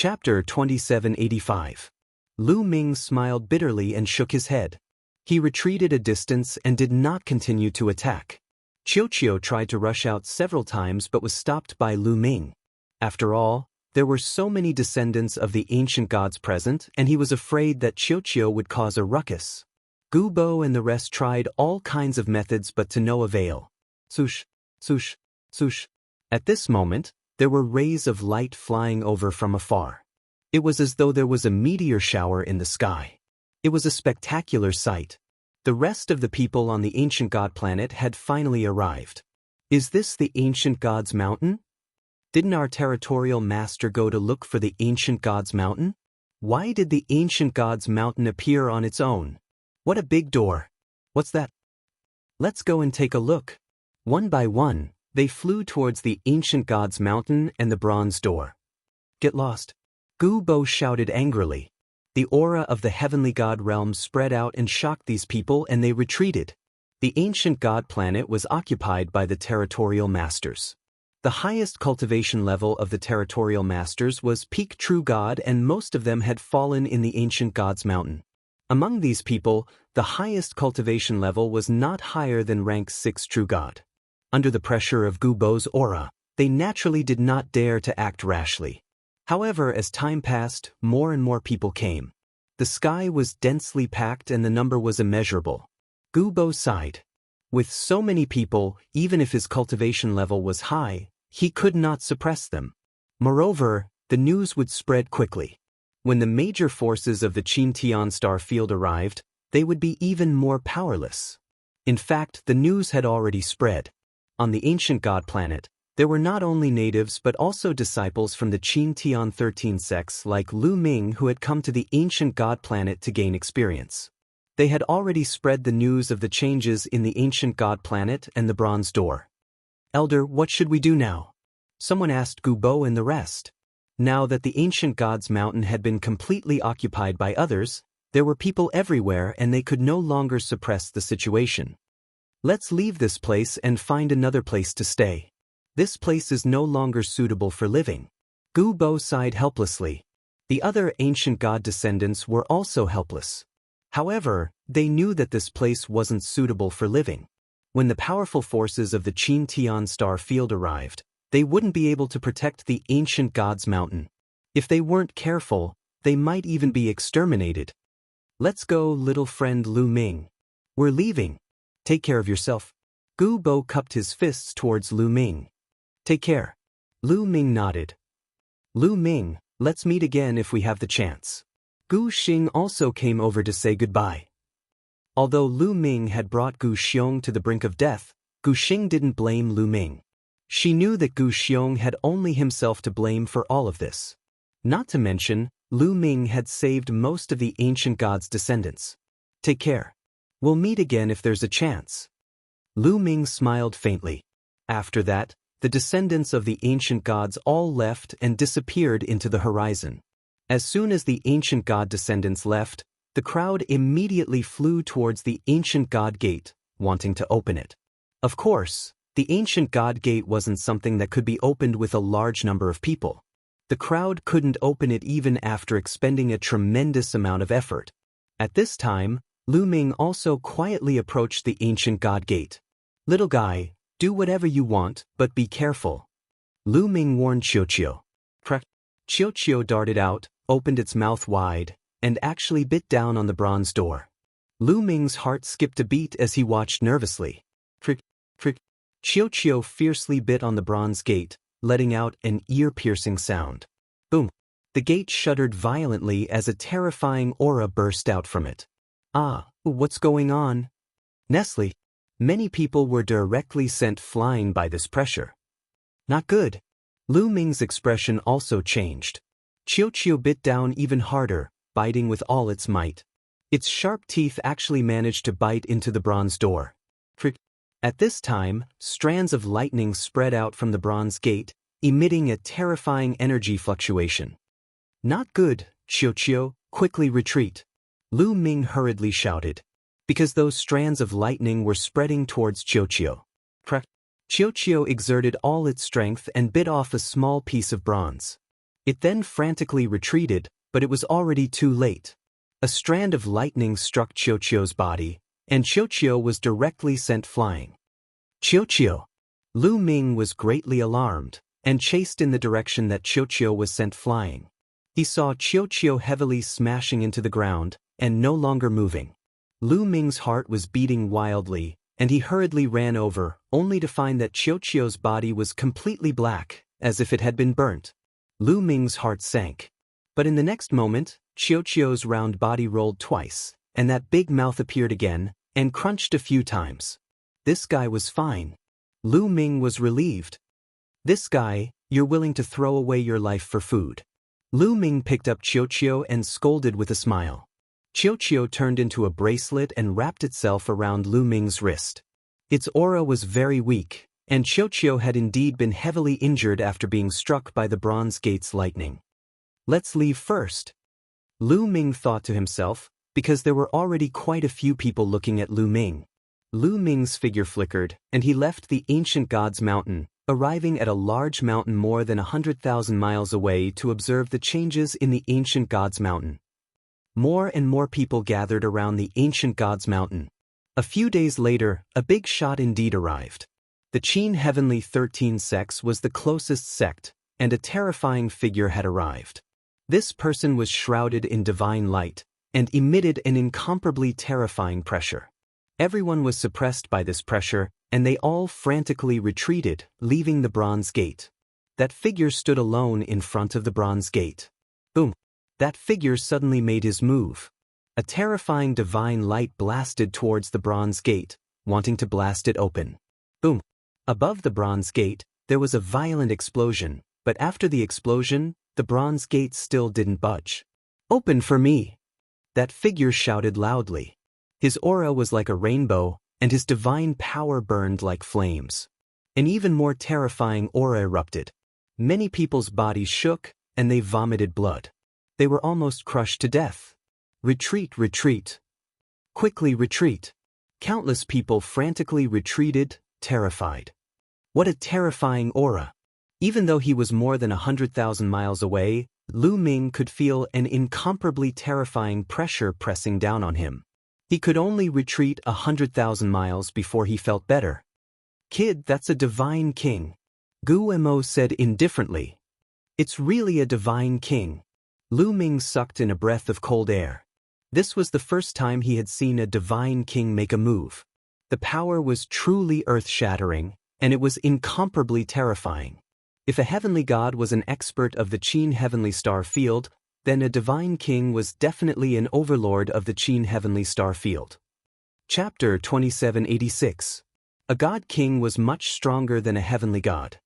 Chapter 2785. Lu Ming smiled bitterly and shook his head. He retreated a distance and did not continue to attack. Qiuqiu tried to rush out several times but was stopped by Lu Ming. After all, there were so many descendants of the ancient gods present, and he was afraid that Qiuqiu would cause a ruckus. Gu Bo and the rest tried all kinds of methods but to no avail. Swoosh, swoosh, swoosh. At this moment, there were rays of light flying over from afar. It was as though there was a meteor shower in the sky. It was a spectacular sight. The rest of the people on the ancient god planet had finally arrived. Is this the ancient god's mountain? Didn't our territorial master go to look for the ancient god's mountain? Why did the ancient god's mountain appear on its own? What a big door. What's that? Let's go and take a look. One by one, they flew towards the ancient god's mountain and the bronze door. Get lost. Gu Bo shouted angrily. The aura of the heavenly god realm spread out and shocked these people, and they retreated. The ancient god planet was occupied by the territorial masters. The highest cultivation level of the territorial masters was peak true god, and most of them had fallen in the ancient god's mountain. Among these people, the highest cultivation level was not higher than rank 6 true god. Under the pressure of Gu Bo's aura, they naturally did not dare to act rashly. However, as time passed, more and more people came. The sky was densely packed and the number was immeasurable. Gu Bo sighed. With so many people, even if his cultivation level was high, he could not suppress them. Moreover, the news would spread quickly. When the major forces of the Qin Tian star field arrived, they would be even more powerless. In fact, the news had already spread. On the ancient god planet, there were not only natives but also disciples from the Qin Tian 13 sects like Lu Ming who had come to the ancient god planet to gain experience. They had already spread the news of the changes in the ancient god planet and the bronze door. Elder, what should we do now? Someone asked Gu Bo and the rest. Now that the ancient god's mountain had been completely occupied by others, there were people everywhere and they could no longer suppress the situation. Let's leave this place and find another place to stay. This place is no longer suitable for living. Gu Bo sighed helplessly. The other ancient god descendants were also helpless. However, they knew that this place wasn't suitable for living. When the powerful forces of the Qin Tian star field arrived, they wouldn't be able to protect the ancient god's mountain. If they weren't careful, they might even be exterminated. Let's go, little friend Lu Ming. We're leaving. Take care of yourself. Gu Bo cupped his fists towards Lu Ming. Take care. Lu Ming nodded. Lu Ming, let's meet again if we have the chance. Gu Xing also came over to say goodbye. Although Lu Ming had brought Gu Xiong to the brink of death, Gu Xing didn't blame Lu Ming. She knew that Gu Xiong had only himself to blame for all of this. Not to mention, Lu Ming had saved most of the ancient god's descendants. Take care. We'll meet again if there's a chance. Lu Ming smiled faintly. After that, the descendants of the ancient gods all left and disappeared into the horizon. As soon as the ancient god descendants left, the crowd immediately flew towards the ancient god gate, wanting to open it. Of course, the ancient god gate wasn't something that could be opened with a large number of people. The crowd couldn't open it even after expending a tremendous amount of effort. At this time, Lu Ming also quietly approached the ancient god gate. Little guy, do whatever you want, but be careful. Lu Ming warned Qiuqiu. Qiuqiu darted out, opened its mouth wide, and actually bit down on the bronze door. Lu Ming's heart skipped a beat as he watched nervously. Qiuqiu fiercely bit on the bronze gate, letting out an ear-piercing sound. Boom! The gate shuddered violently as a terrifying aura burst out from it. Ah, what's going on? Nestle. Many people were directly sent flying by this pressure. Not good. Lu Ming's expression also changed. Qiuqiu bit down even harder, biting with all its might. Its sharp teeth actually managed to bite into the bronze door. At this time, strands of lightning spread out from the bronze gate, emitting a terrifying energy fluctuation. Not good, Qiuqiu, quickly retreat. Lu Ming hurriedly shouted. Because those strands of lightning were spreading towards Qiuqiu. Qiuqiu exerted all its strength and bit off a small piece of bronze. It then frantically retreated, but it was already too late. A strand of lightning struck Qiuqiu's body, and Qiuqiu was directly sent flying. Qiuqiu! Lu Ming was greatly alarmed, and chased in the direction that Qiuqiu was sent flying. He saw Qiuqiu heavily smashing into the ground, and no longer moving. Lu Ming's heart was beating wildly, and he hurriedly ran over, only to find that Qiuqiu's body was completely black, as if it had been burnt. Lu Ming's heart sank. But in the next moment, Qiuqiu's round body rolled twice, and that big mouth appeared again, and crunched a few times. This guy was fine. Lu Ming was relieved. This guy, you're willing to throw away your life for food. Lu Ming picked up Qiuqiu and scolded with a smile. Qiuqiu turned into a bracelet and wrapped itself around Lu Ming's wrist. Its aura was very weak, and Qiuqiu had indeed been heavily injured after being struck by the Bronze Gate's lightning. Let's leave first. Lu Ming thought to himself, because there were already quite a few people looking at Lu Ming. Lu Ming's figure flickered, and he left the ancient god's mountain, arriving at a large mountain more than 100,000 miles away to observe the changes in the ancient god's mountain. More and more people gathered around the ancient god's mountain. A few days later, a big shot indeed arrived. The Qin Heavenly 13 Sects was the closest sect, and a terrifying figure had arrived. This person was shrouded in divine light, and emitted an incomparably terrifying pressure. Everyone was suppressed by this pressure, and they all frantically retreated, leaving the Bronze Gate. That figure stood alone in front of the Bronze Gate. Boom! That figure suddenly made his move. A terrifying divine light blasted towards the Bronze Gate, wanting to blast it open. Boom! Above the Bronze Gate, there was a violent explosion, but after the explosion, the Bronze Gate still didn't budge. Open for me! That figure shouted loudly. His aura was like a rainbow, and his divine power burned like flames. An even more terrifying aura erupted. Many people's bodies shook, and they vomited blood. They were almost crushed to death. Retreat, retreat. Quickly retreat. Countless people frantically retreated, terrified. What a terrifying aura. Even though he was more than 100,000 miles away, Lu Ming could feel an incomparably terrifying pressure pressing down on him. He could only retreat 100,000 miles before he felt better. Kid, that's a divine king. Gu Mo said indifferently. It's really a divine king. Lu Ming sucked in a breath of cold air. This was the first time he had seen a divine king make a move. The power was truly earth-shattering, and it was incomparably terrifying. If a heavenly god was an expert of the Qin Heavenly Star Field, then a divine king was definitely an overlord of the Qin Heavenly Star Field. Chapter 2786. A god king was much stronger than a heavenly god.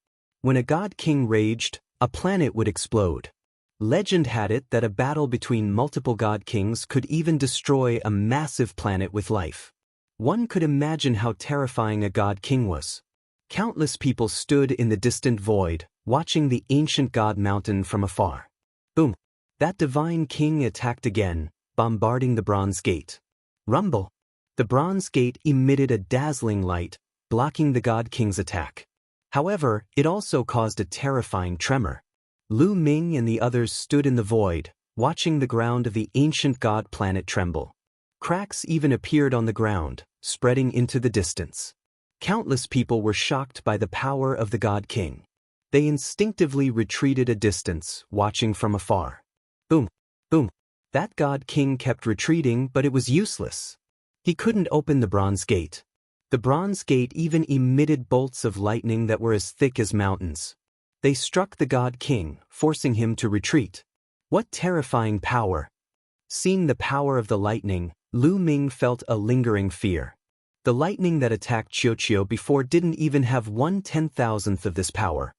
When a god king raged, a planet would explode. Legend had it that a battle between multiple god kings could even destroy a massive planet with life. One could imagine how terrifying a god king was. Countless people stood in the distant void, watching the ancient god mountain from afar. Boom! That divine king attacked again, bombarding the Bronze Gate. Rumble! The Bronze Gate emitted a dazzling light, blocking the god king's attack. However, it also caused a terrifying tremor. Lu Ming and the others stood in the void, watching the ground of the ancient god planet tremble. Cracks even appeared on the ground, spreading into the distance. Countless people were shocked by the power of the god king. They instinctively retreated a distance, watching from afar. Boom! Boom! That god king kept retreating, but it was useless. He couldn't open the Bronze Gate. The Bronze Gate even emitted bolts of lightning that were as thick as mountains. They struck the god king, forcing him to retreat. What terrifying power! Seeing the power of the lightning, Lu Ming felt a lingering fear. The lightning that attacked Qiuqiu before didn't even have 1/10,000th of this power.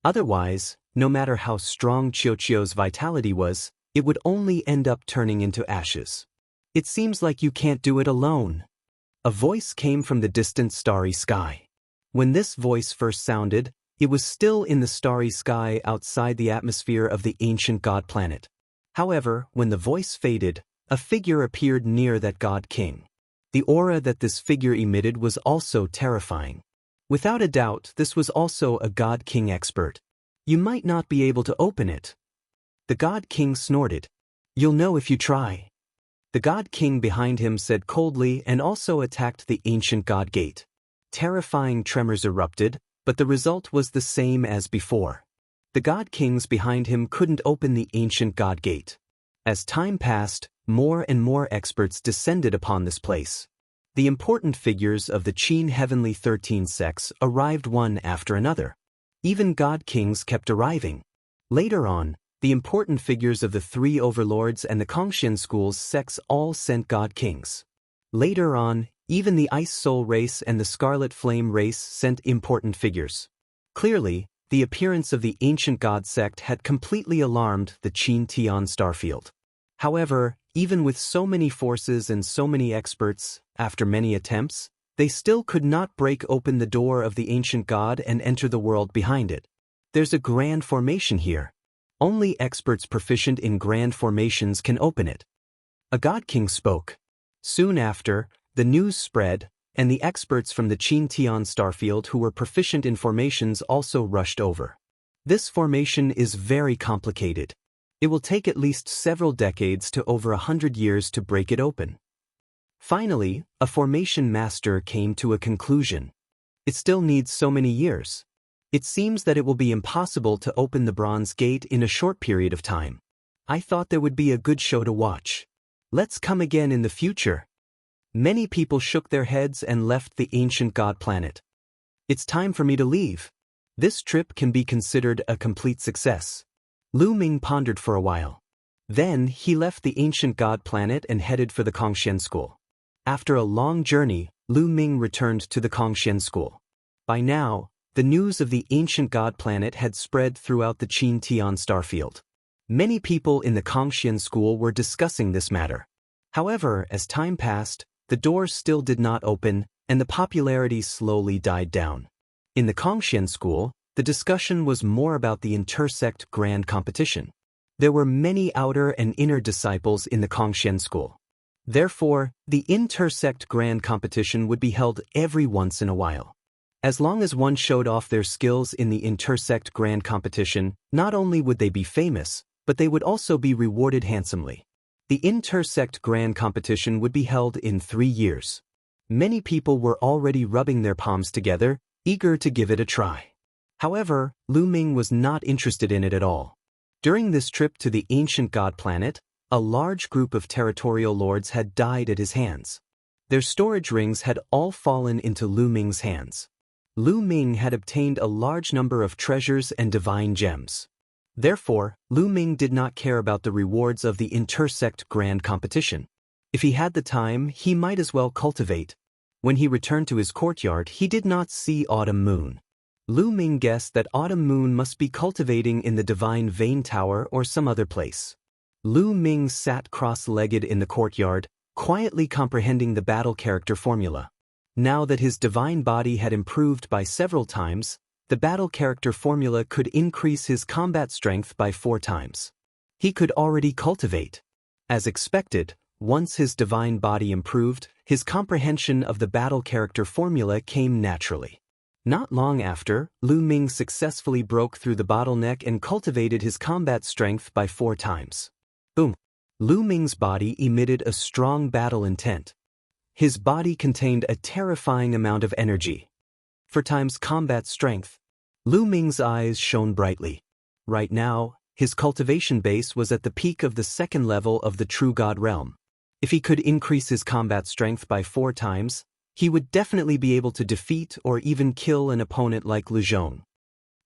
Otherwise, no matter how strong Qiuqiu's vitality was, it would only end up turning into ashes. It seems like you can't do it alone. A voice came from the distant starry sky. When this voice first sounded, it was still in the starry sky outside the atmosphere of the ancient god planet. However, when the voice faded, a figure appeared near that god king. The aura that this figure emitted was also terrifying. Without a doubt, this was also a god king expert. You might not be able to open it. The God King snorted. "You'll know if you try." The God King behind him said coldly and also attacked the ancient God Gate. Terrifying tremors erupted, but the result was the same as before. The God Kings behind him couldn't open the ancient God Gate. As time passed, more and more experts descended upon this place. The important figures of the Qin Heavenly 13 sects arrived one after another. Even God Kings kept arriving. Later on, the important figures of the three overlords and the Kongxian school's sects all sent God Kings. Later on, even the Ice Soul race and the Scarlet Flame race sent important figures. Clearly, the appearance of the ancient God sect had completely alarmed the Qin Tian starfield. However, even with so many forces and so many experts, after many attempts, they still could not break open the door of the ancient god and enter the world behind it. There's a grand formation here. Only experts proficient in grand formations can open it. A God King spoke. Soon after, the news spread, and the experts from the Qin Tian starfield who were proficient in formations also rushed over. This formation is very complicated. It will take at least several decades to over 100 years to break it open. Finally, a formation master came to a conclusion. It still needs so many years. It seems that it will be impossible to open the Bronze Gate in a short period of time. I thought there would be a good show to watch. Let's come again in the future. Many people shook their heads and left the ancient god planet. It's time for me to leave. This trip can be considered a complete success. Lu Ming pondered for a while. Then he left the ancient god planet and headed for the Kongxian school. After a long journey, Lu Ming returned to the Kongxian school. By now, the news of the ancient god planet had spread throughout the Qin Tian starfield. Many people in the Kongxian school were discussing this matter. However, as time passed, the doors still did not open, and the popularity slowly died down. In the Kongxian school, the discussion was more about the intersect grand competition. There were many outer and inner disciples in the Kongxian school. Therefore, the intersect grand competition would be held every once in a while. As long as one showed off their skills in the intersect grand competition, not only would they be famous, but they would also be rewarded handsomely. The intersect grand competition would be held in 3 years. Many people were already rubbing their palms together, eager to give it a try. However, Lu Ming was not interested in it at all. During this trip to the ancient god planet, a large group of territorial lords had died at his hands. Their storage rings had all fallen into Lu Ming's hands. Lu Ming had obtained a large number of treasures and divine gems. Therefore, Lu Ming did not care about the rewards of the intersect grand competition. If he had the time, he might as well cultivate. When he returned to his courtyard, he did not see Autumn Moon. Lu Ming guessed that Autumn Moon must be cultivating in the Divine Vein Tower or some other place. Lu Ming sat cross-legged in the courtyard, quietly comprehending the battle character formula. Now that his divine body had improved by several times, the battle character formula could increase his combat strength by 4 times. He could already cultivate. As expected, once his divine body improved, his comprehension of the battle character formula came naturally. Not long after, Lu Ming successfully broke through the bottleneck and cultivated his combat strength by 4 times. Boom! Lu Ming's body emitted a strong battle intent. His body contained a terrifying amount of energy. 4 times combat strength. Lu Ming's eyes shone brightly. Right now, his cultivation base was at the peak of the 2nd level of the True God realm. If he could increase his combat strength by 4 times, he would definitely be able to defeat or even kill an opponent like Lu Zhong.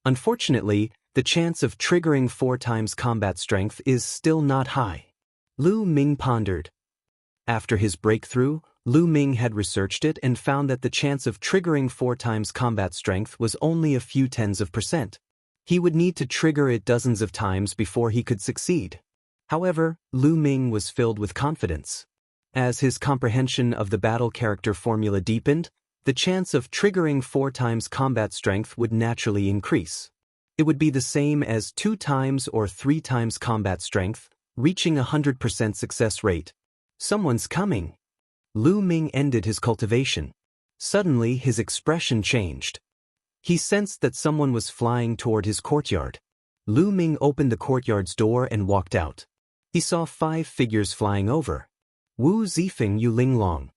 Unfortunately, the chance of triggering 4 times combat strength is still not high. Lu Ming pondered. After his breakthrough, Lu Ming had researched it and found that the chance of triggering 4 times combat strength was only a few tens of %. He would need to trigger it dozens of times before he could succeed. However, Lu Ming was filled with confidence. As his comprehension of the battle character formula deepened, the chance of triggering 4 times combat strength would naturally increase. It would be the same as 2 times or 3 times combat strength, reaching 100% success rate. Someone's coming. Lu Ming ended his cultivation. Suddenly, his expression changed. He sensed that someone was flying toward his courtyard. Lu Ming opened the courtyard's door and walked out. He saw 5 figures flying over. Wu Zifeng, Yu Linglong.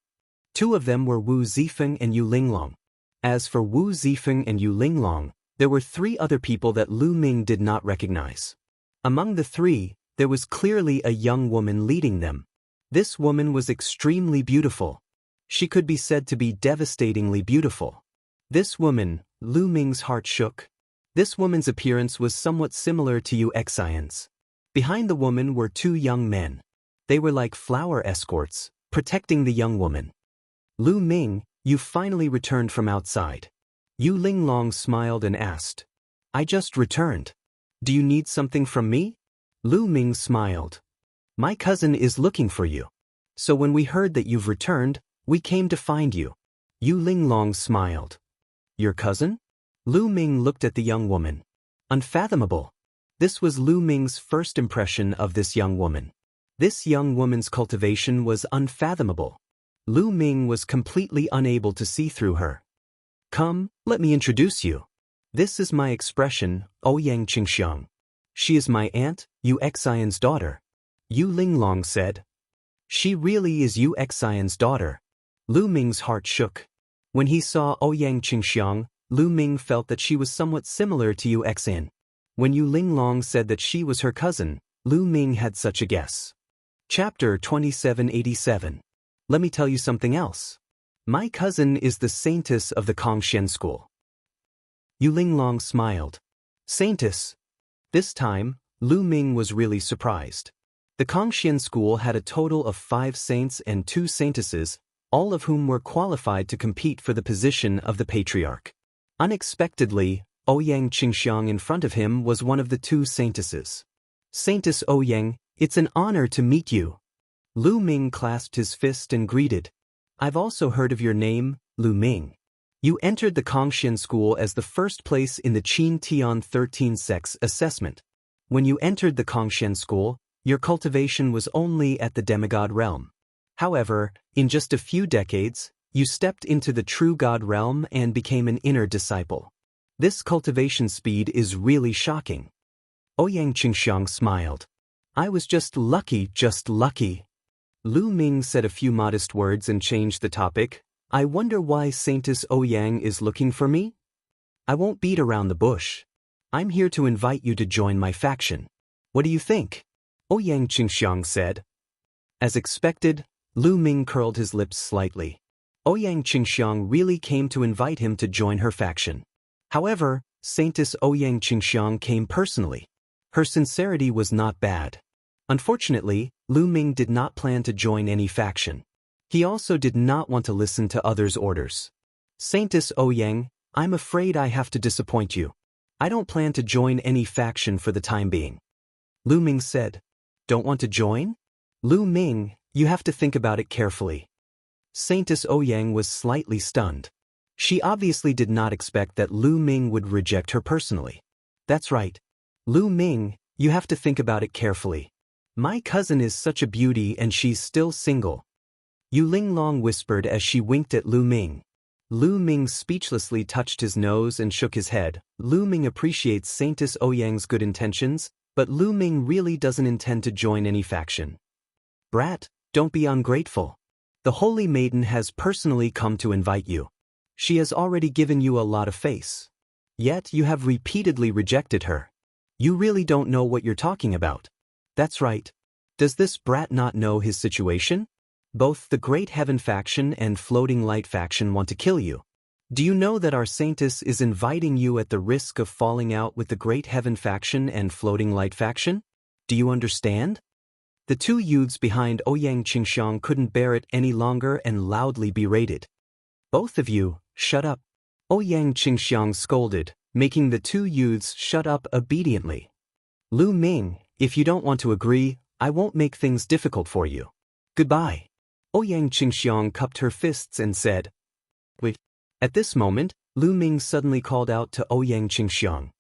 2 of them were Wu Zifeng and Yu Linglong. As for Wu Zifeng and Yu Linglong, there were 3 other people that Lu Ming did not recognize. Among the 3, there was clearly a young woman leading them. This woman was extremely beautiful. She could be said to be devastatingly beautiful. This woman, Lu Ming's heart shook. This woman's appearance was somewhat similar to Yu Xian's. Behind the woman were 2 young men. They were like flower escorts, protecting the young woman. Lu Ming, you finally returned from outside. Yu Linglong smiled and asked. I just returned. Do you need something from me? Lu Ming smiled. My cousin is looking for you. So when we heard that you've returned, we came to find you. Yu Linglong smiled. Your cousin? Lu Ming looked at the young woman. Unfathomable. This was Lu Ming's first impression of this young woman. This young woman's cultivation was unfathomable. Lu Ming was completely unable to see through her. Come, let me introduce you. This is my expression, Ouyang Qingxiang. She is my aunt, Yu Xian's daughter. Yu Linglong said. She really is Yu Xian's daughter. Lu Ming's heart shook. When he saw Ouyang Qingxiang, Lu Ming felt that she was somewhat similar to Yu Xian. When Yu Linglong said that she was her cousin, Lu Ming had such a guess. Chapter 2787. Let me tell you something else. My cousin is the saintess of the Kongxian school. Yu Linglong smiled. Saintess. This time, Lu Ming was really surprised. The Kongxian school had a total of 5 saints and 2 saintesses, all of whom were qualified to compete for the position of the patriarch. Unexpectedly, Ouyang Qingxiang in front of him was one of the 2 saintesses. Saintess Ouyang, it's an honor to meet you. Lu Ming clasped his fist and greeted. I've also heard of your name, Lu Ming. You entered the Kongxian school as the first place in the Qin Tian 13 sex assessment. When you entered the Kongxian school, your cultivation was only at the demigod realm. However, in just a few decades, you stepped into the true god realm and became an inner disciple. This cultivation speed is really shocking. Ouyang Qingxiang smiled. I was just lucky, just lucky. Lu Ming said a few modest words and changed the topic. I wonder why Saintess Ouyang is looking for me? I won't beat around the bush. I'm here to invite you to join my faction. What do you think? Ouyang Qingxiang said. As expected, Lu Ming curled his lips slightly. Ouyang Qingxiang really came to invite him to join her faction. However, Saintess Ouyang Qingxiang came personally. Her sincerity was not bad. Unfortunately, Lu Ming did not plan to join any faction. He also did not want to listen to others' orders. Saintess Ouyang, I'm afraid I have to disappoint you. I don't plan to join any faction for the time being. Lu Ming said. Don't want to join? Lu Ming, you have to think about it carefully. Saintess Ouyang was slightly stunned. She obviously did not expect that Lu Ming would reject her personally. That's right. Lu Ming, you have to think about it carefully. My cousin is such a beauty and she's still single. Yu Linglong whispered as she winked at Lu Ming. Lu Ming speechlessly touched his nose and shook his head. Lu Ming appreciates Saintess Ouyang's good intentions, but Lu Ming really doesn't intend to join any faction. Brat, don't be ungrateful. The Holy Maiden has personally come to invite you. She has already given you a lot of face. Yet you have repeatedly rejected her. You really don't know what you're talking about. That's right. Does this brat not know his situation? Both the Great Heaven faction and Floating Light faction want to kill you. Do you know that our Saintess is inviting you at the risk of falling out with the Great Heaven faction and Floating Light faction? Do you understand? The 2 youths behind Ouyang Qingxiang couldn't bear it any longer and loudly berated. Both of you, shut up. Ouyang Qingxiang scolded, making the 2 youths shut up obediently. Lu Ming, if you don't want to agree, I won't make things difficult for you. Goodbye. Ouyang Qingxiang cupped her fists and said. Wait. At this moment, Lu Ming suddenly called out to Ouyang Qingxiang.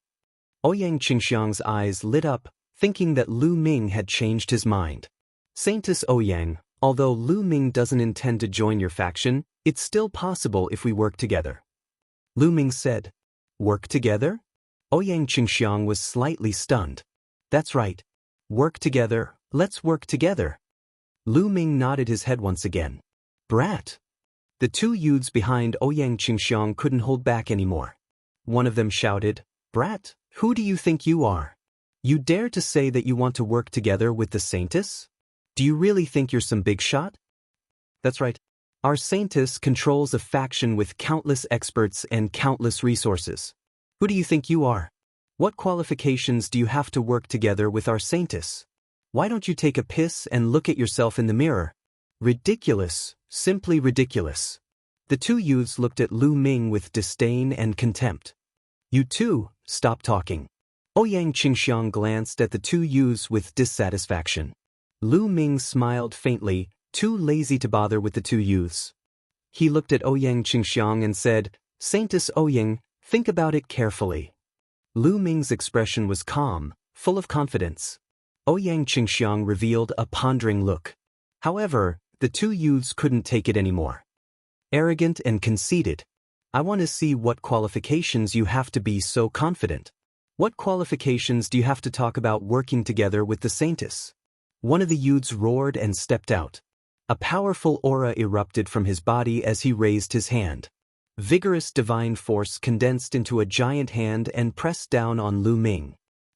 Ouyang Qingxiang's eyes lit up, thinking that Lu Ming had changed his mind. Saintess Ouyang, although Lu Ming doesn't intend to join your faction, it's still possible if we work together. Lu Ming said. Work together? Ouyang Qingxiang was slightly stunned. That's right. Work together, let's work together. Lu Ming nodded his head once again. Brat. The two youths behind Ouyang Qingxiang couldn't hold back anymore. One of them shouted, Brat, who do you think you are? You dare to say that you want to work together with the Saintess? Do you really think you're some big shot? That's right. Our Saintess controls a faction with countless experts and countless resources. Who do you think you are? What qualifications do you have to work together with our Saintess? Why don't you take a piss and look at yourself in the mirror? Ridiculous, simply ridiculous. The two youths looked at Lu Ming with disdain and contempt. You two, stop talking. Ouyang Qingxiang glanced at the two youths with dissatisfaction. Lu Ming smiled faintly, too lazy to bother with the two youths. He looked at Ouyang Qingxiang and said, Saintess Ouyang, think about it carefully. Lu Ming's expression was calm, full of confidence. Ouyang Qingxiang revealed a pondering look. However, the two youths couldn't take it anymore. Arrogant and conceited. I want to see what qualifications you have to be so confident. What qualifications do you have to talk about working together with the Saintess? One of the youths roared and stepped out. A powerful aura erupted from his body as he raised his hand. Vigorous divine force condensed into a giant hand and pressed down on Lu Ming.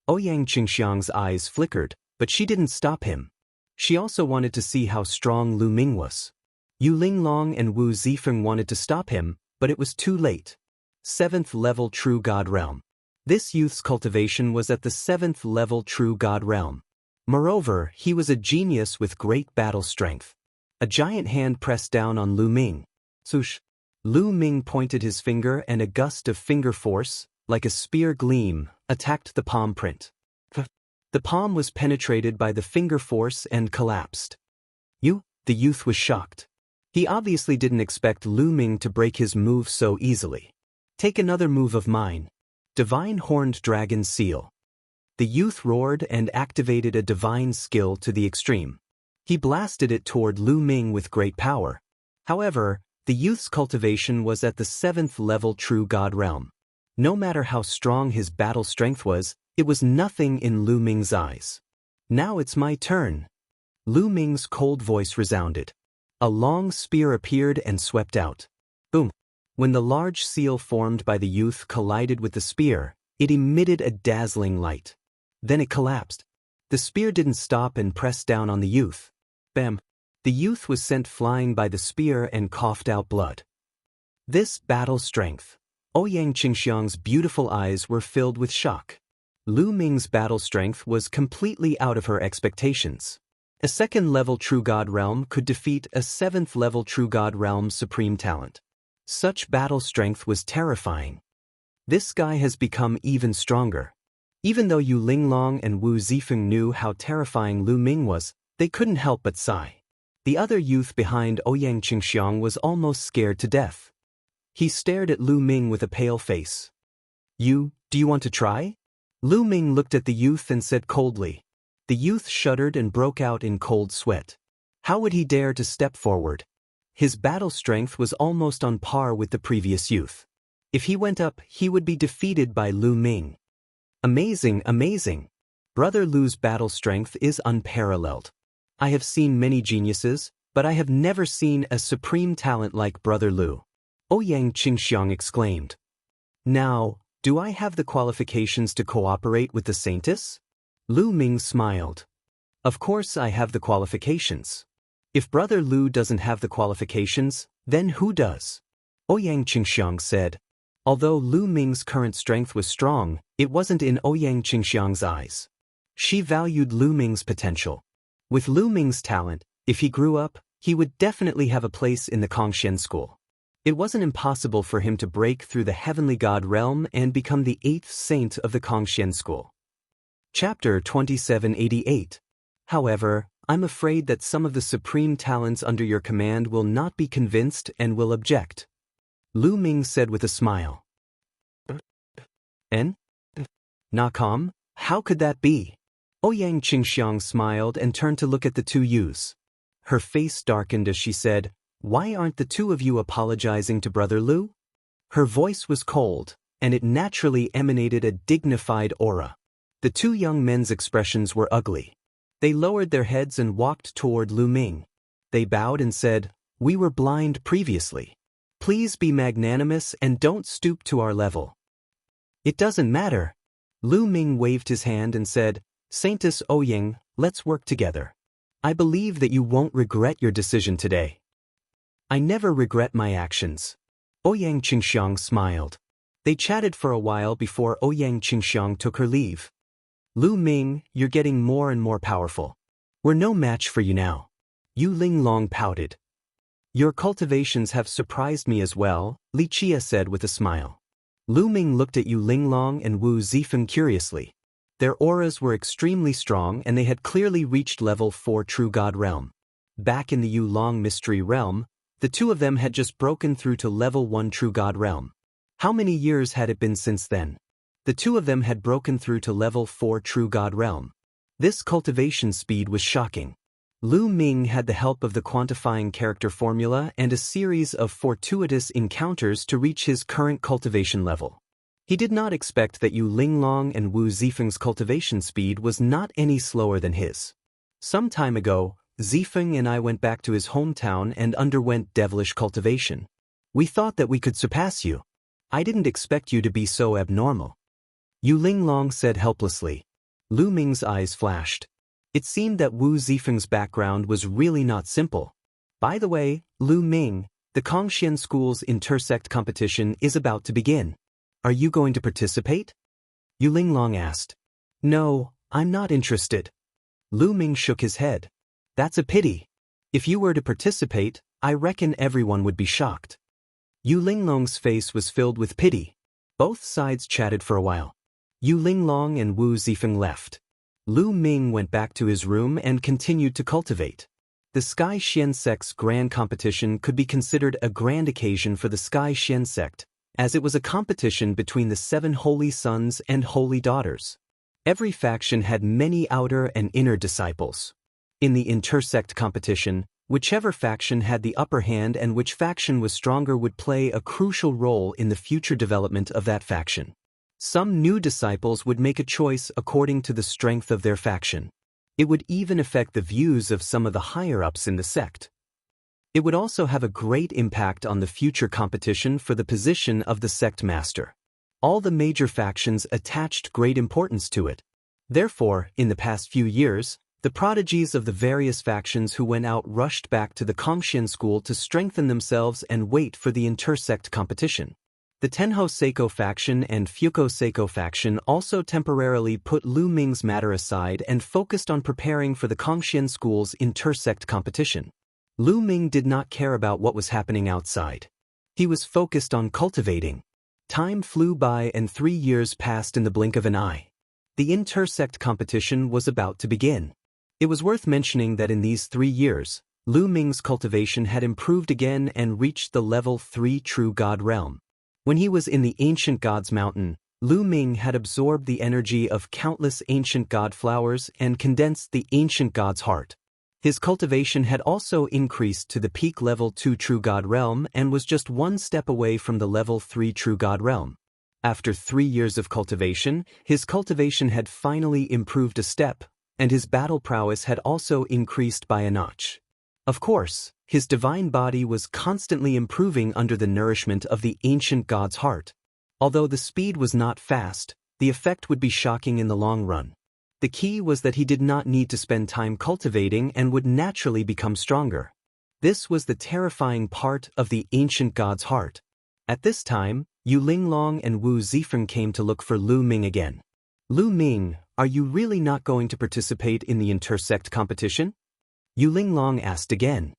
Ouyang Qingxiang's eyes flickered, but she didn't stop him. She also wanted to see how strong Lu Ming was. Yu Linglong and Wu Zifeng wanted to stop him, but it was too late. 7th level True God Realm. This youth's cultivation was at the 7th level True God Realm. Moreover, he was a genius with great battle strength. A giant hand pressed down on Lu Ming. Swoosh. Lu Ming pointed his finger and a gust of finger force, like a spear gleam, attacked the palm print. The palm was penetrated by the finger force and collapsed. The youth was shocked. He obviously didn't expect Lu Ming to break his move so easily. Take another move of mine. Divine Horned Dragon Seal. The youth roared and activated a divine skill to the extreme. He blasted it toward Lu Ming with great power. However, the youth's cultivation was at the 7th level True God Realm. No matter how strong his battle strength was, it was nothing in Lu Ming's eyes. Now it's my turn. Lu Ming's cold voice resounded. A long spear appeared and swept out. Boom. When the large seal formed by the youth collided with the spear, it emitted a dazzling light. Then it collapsed. The spear didn't stop and pressed down on the youth. Bam! The youth was sent flying by the spear and coughed out blood. This battle strength. Ouyang Qingxiang's beautiful eyes were filled with shock. Lu Ming's battle strength was completely out of her expectations. A 2nd level True God Realm could defeat a 7th level True God Realm supreme talent. Such battle strength was terrifying. This guy has become even stronger. Even though Yu Linglong and Wu Zifeng knew how terrifying Lu Ming was, they couldn't help but sigh. The other youth behind Ouyang Qingxiang was almost scared to death. He stared at Lu Ming with a pale face. Do you want to try? Lu Ming looked at the youth and said coldly. The youth shuddered and broke out in cold sweat. How would he dare to step forward? His battle strength was almost on par with the previous youth. If he went up, he would be defeated by Lu Ming. Amazing, amazing. Brother Lu's battle strength is unparalleled. I have seen many geniuses, but I have never seen a supreme talent like Brother Lu. Ouyang Qingxiang exclaimed. Now, do I have the qualifications to cooperate with the Saintess? Lu Ming smiled. Of course I have the qualifications. If Brother Lu doesn't have the qualifications, then who does? Ouyang Qingxiang said. Although Lu Ming's current strength was strong, it wasn't in Ouyang Qingxiang's eyes. She valued Lu Ming's potential. With Lu Ming's talent, if he grew up, he would definitely have a place in the Kongxian school. It wasn't impossible for him to break through the heavenly god realm and become the 8th saint of the Kongxian school. Chapter 2788. However, I'm afraid that some of the supreme talents under your command will not be convinced and will object. Lu Ming said with a smile. Nakam, how could that be? Ouyang Qingxiang smiled and turned to look at the two youths. Her face darkened as she said, Why aren't the two of you apologizing to Brother Lu? Her voice was cold, and it naturally emanated a dignified aura. The two young men's expressions were ugly. They lowered their heads and walked toward Lu Ming. They bowed and said, "We were blind previously. Please be magnanimous and don't stoop to our level." "It doesn't matter." Lu Ming waved his hand and said, "Saintess Ouyang, let's work together. I believe that you won't regret your decision today." "I never regret my actions." Ouyang Qingxiang smiled. They chatted for a while before Ouyang Qingxiang took her leave. "Lu Ming, you're getting more and more powerful. We're no match for you now." Yu Linglong pouted. "Your cultivations have surprised me as well," Li Chia said with a smile. Lu Ming looked at Yu Linglong and Wu Zifeng curiously. Their auras were extremely strong and they had clearly reached level 4 True God Realm. Back in the Yu Long Mystery Realm, the two of them had just broken through to level 1 True God Realm. How many years had it been since then? The two of them had broken through to level 4 True God Realm. This cultivation speed was shocking. Lu Ming had the help of the quantifying character formula and a series of fortuitous encounters to reach his current cultivation level. He did not expect that Yu Linglong and Wu Zifeng's cultivation speed was not any slower than his. "Some time ago, Zifeng and I went back to his hometown and underwent devilish cultivation. We thought that we could surpass you. I didn't expect you to be so abnormal." Yu Linglong said helplessly. Lu Ming's eyes flashed. It seemed that Wu Zifeng's background was really not simple. "By the way, Lu Ming, the Kongxian School's intersect competition is about to begin. Are you going to participate?" Yu Linglong asked. "No, I'm not interested." Lu Ming shook his head. "That's a pity. If you were to participate, I reckon everyone would be shocked." Yu Linglong's face was filled with pity. Both sides chatted for a while. Yu Linglong and Wu Zifeng left. Lu Ming went back to his room and continued to cultivate. The Sky Xian Sect's grand competition could be considered a grand occasion for the Sky Xian Sect, as it was a competition between the 7 holy sons and holy daughters. Every faction had many outer and inner disciples. In the intersect competition, whichever faction had the upper hand and which faction was stronger would play a crucial role in the future development of that faction. Some new disciples would make a choice according to the strength of their faction. It would even affect the views of some of the higher-ups in the sect. It would also have a great impact on the future competition for the position of the sect master. All the major factions attached great importance to it. Therefore, in the past few years, the prodigies of the various factions who went out rushed back to the Kongxian School to strengthen themselves and wait for the intersect competition. The Tenho Seiko faction and Fuko Seiko faction also temporarily put Lu Ming's matter aside and focused on preparing for the Kongxian School's intersect competition. Lu Ming did not care about what was happening outside. He was focused on cultivating. Time flew by and 3 years passed in the blink of an eye. The intersect competition was about to begin. It was worth mentioning that in these 3 years, Lu Ming's cultivation had improved again and reached the level 3 True God Realm. When he was in the Ancient Gods Mountain, Lu Ming had absorbed the energy of countless ancient god flowers and condensed the ancient god's heart. His cultivation had also increased to the peak level 2 True God Realm and was just 1 step away from the level 3 True God Realm. After 3 years of cultivation, his cultivation had finally improved a step, and his battle prowess had also increased by a notch. Of course, his divine body was constantly improving under the nourishment of the ancient god's heart. Although the speed was not fast, the effect would be shocking in the long run. The key was that he did not need to spend time cultivating and would naturally become stronger. This was the terrifying part of the ancient god's heart. At this time, Yu Linglong and Wu Zifeng came to look for Lu Ming again. "Lu Ming, are you really not going to participate in the intersect competition?" Yu Linglong asked again.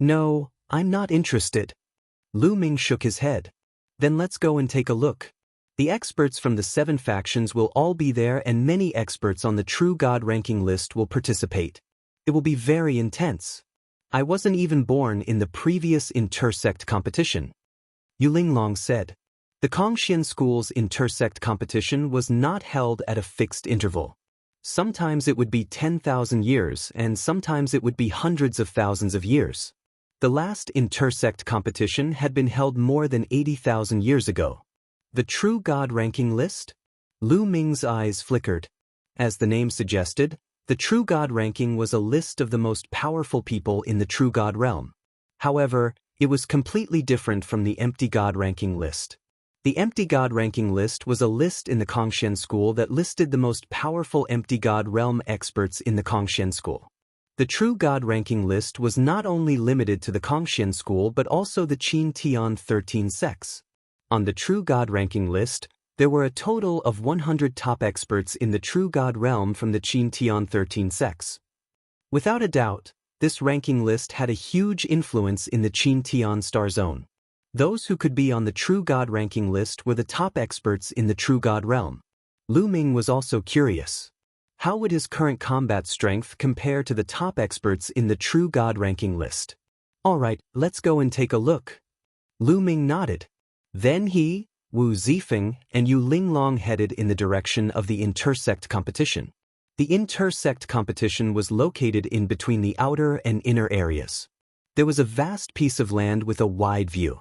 "No, I'm not interested." Lu Ming shook his head. "Then let's go and take a look. The experts from the 7 factions will all be there and many experts on the True God ranking list will participate. It will be very intense. I wasn't even born in the previous intersect competition." Yu Linglong said. The Kongxian School's intersect competition was not held at a fixed interval. Sometimes it would be 10,000 years and sometimes it would be hundreds of thousands of years. The last intersect competition had been held more than 80,000 years ago. The True God Ranking List? Lu Ming's eyes flickered. As the name suggested, the True God Ranking was a list of the most powerful people in the True God realm. However, it was completely different from the Empty God Ranking List. The Empty God Ranking List was a list in the Kongshen School that listed the most powerful Empty God Realm experts in the Kongshen School. The True God Ranking List was not only limited to the Kongshen School but also the Qin Tian 13 sects. On the True God Ranking List, there were a total of 100 top experts in the True God realm from the Qin Tian 13 sects. Without a doubt, this ranking list had a huge influence in the Qin Tian star zone. Those who could be on the True God Ranking List were the top experts in the True God realm. Lu Ming was also curious. How would his current combat strength compare to the top experts in the True God Ranking List? Alright, let's go and take a look. Lu Ming nodded. Then he, Wu Zifeng, and Yu Linglong headed in the direction of the intersect competition. The intersect competition was located in between the outer and inner areas. There was a vast piece of land with a wide view.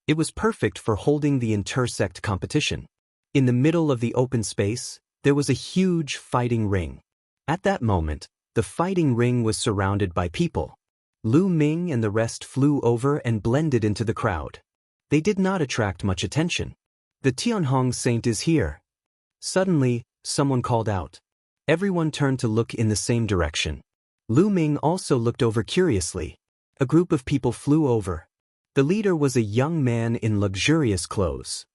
It was perfect for holding the intersect competition. In the middle of the open space, there was a huge fighting ring. At that moment, the fighting ring was surrounded by people. Lu Ming and the rest flew over and blended into the crowd. They did not attract much attention. The Tianhong Saint is here. Suddenly, someone called out. Everyone turned to look in the same direction. Lu Ming also looked over curiously. A group of people flew over. The leader was a young man in luxurious clothes.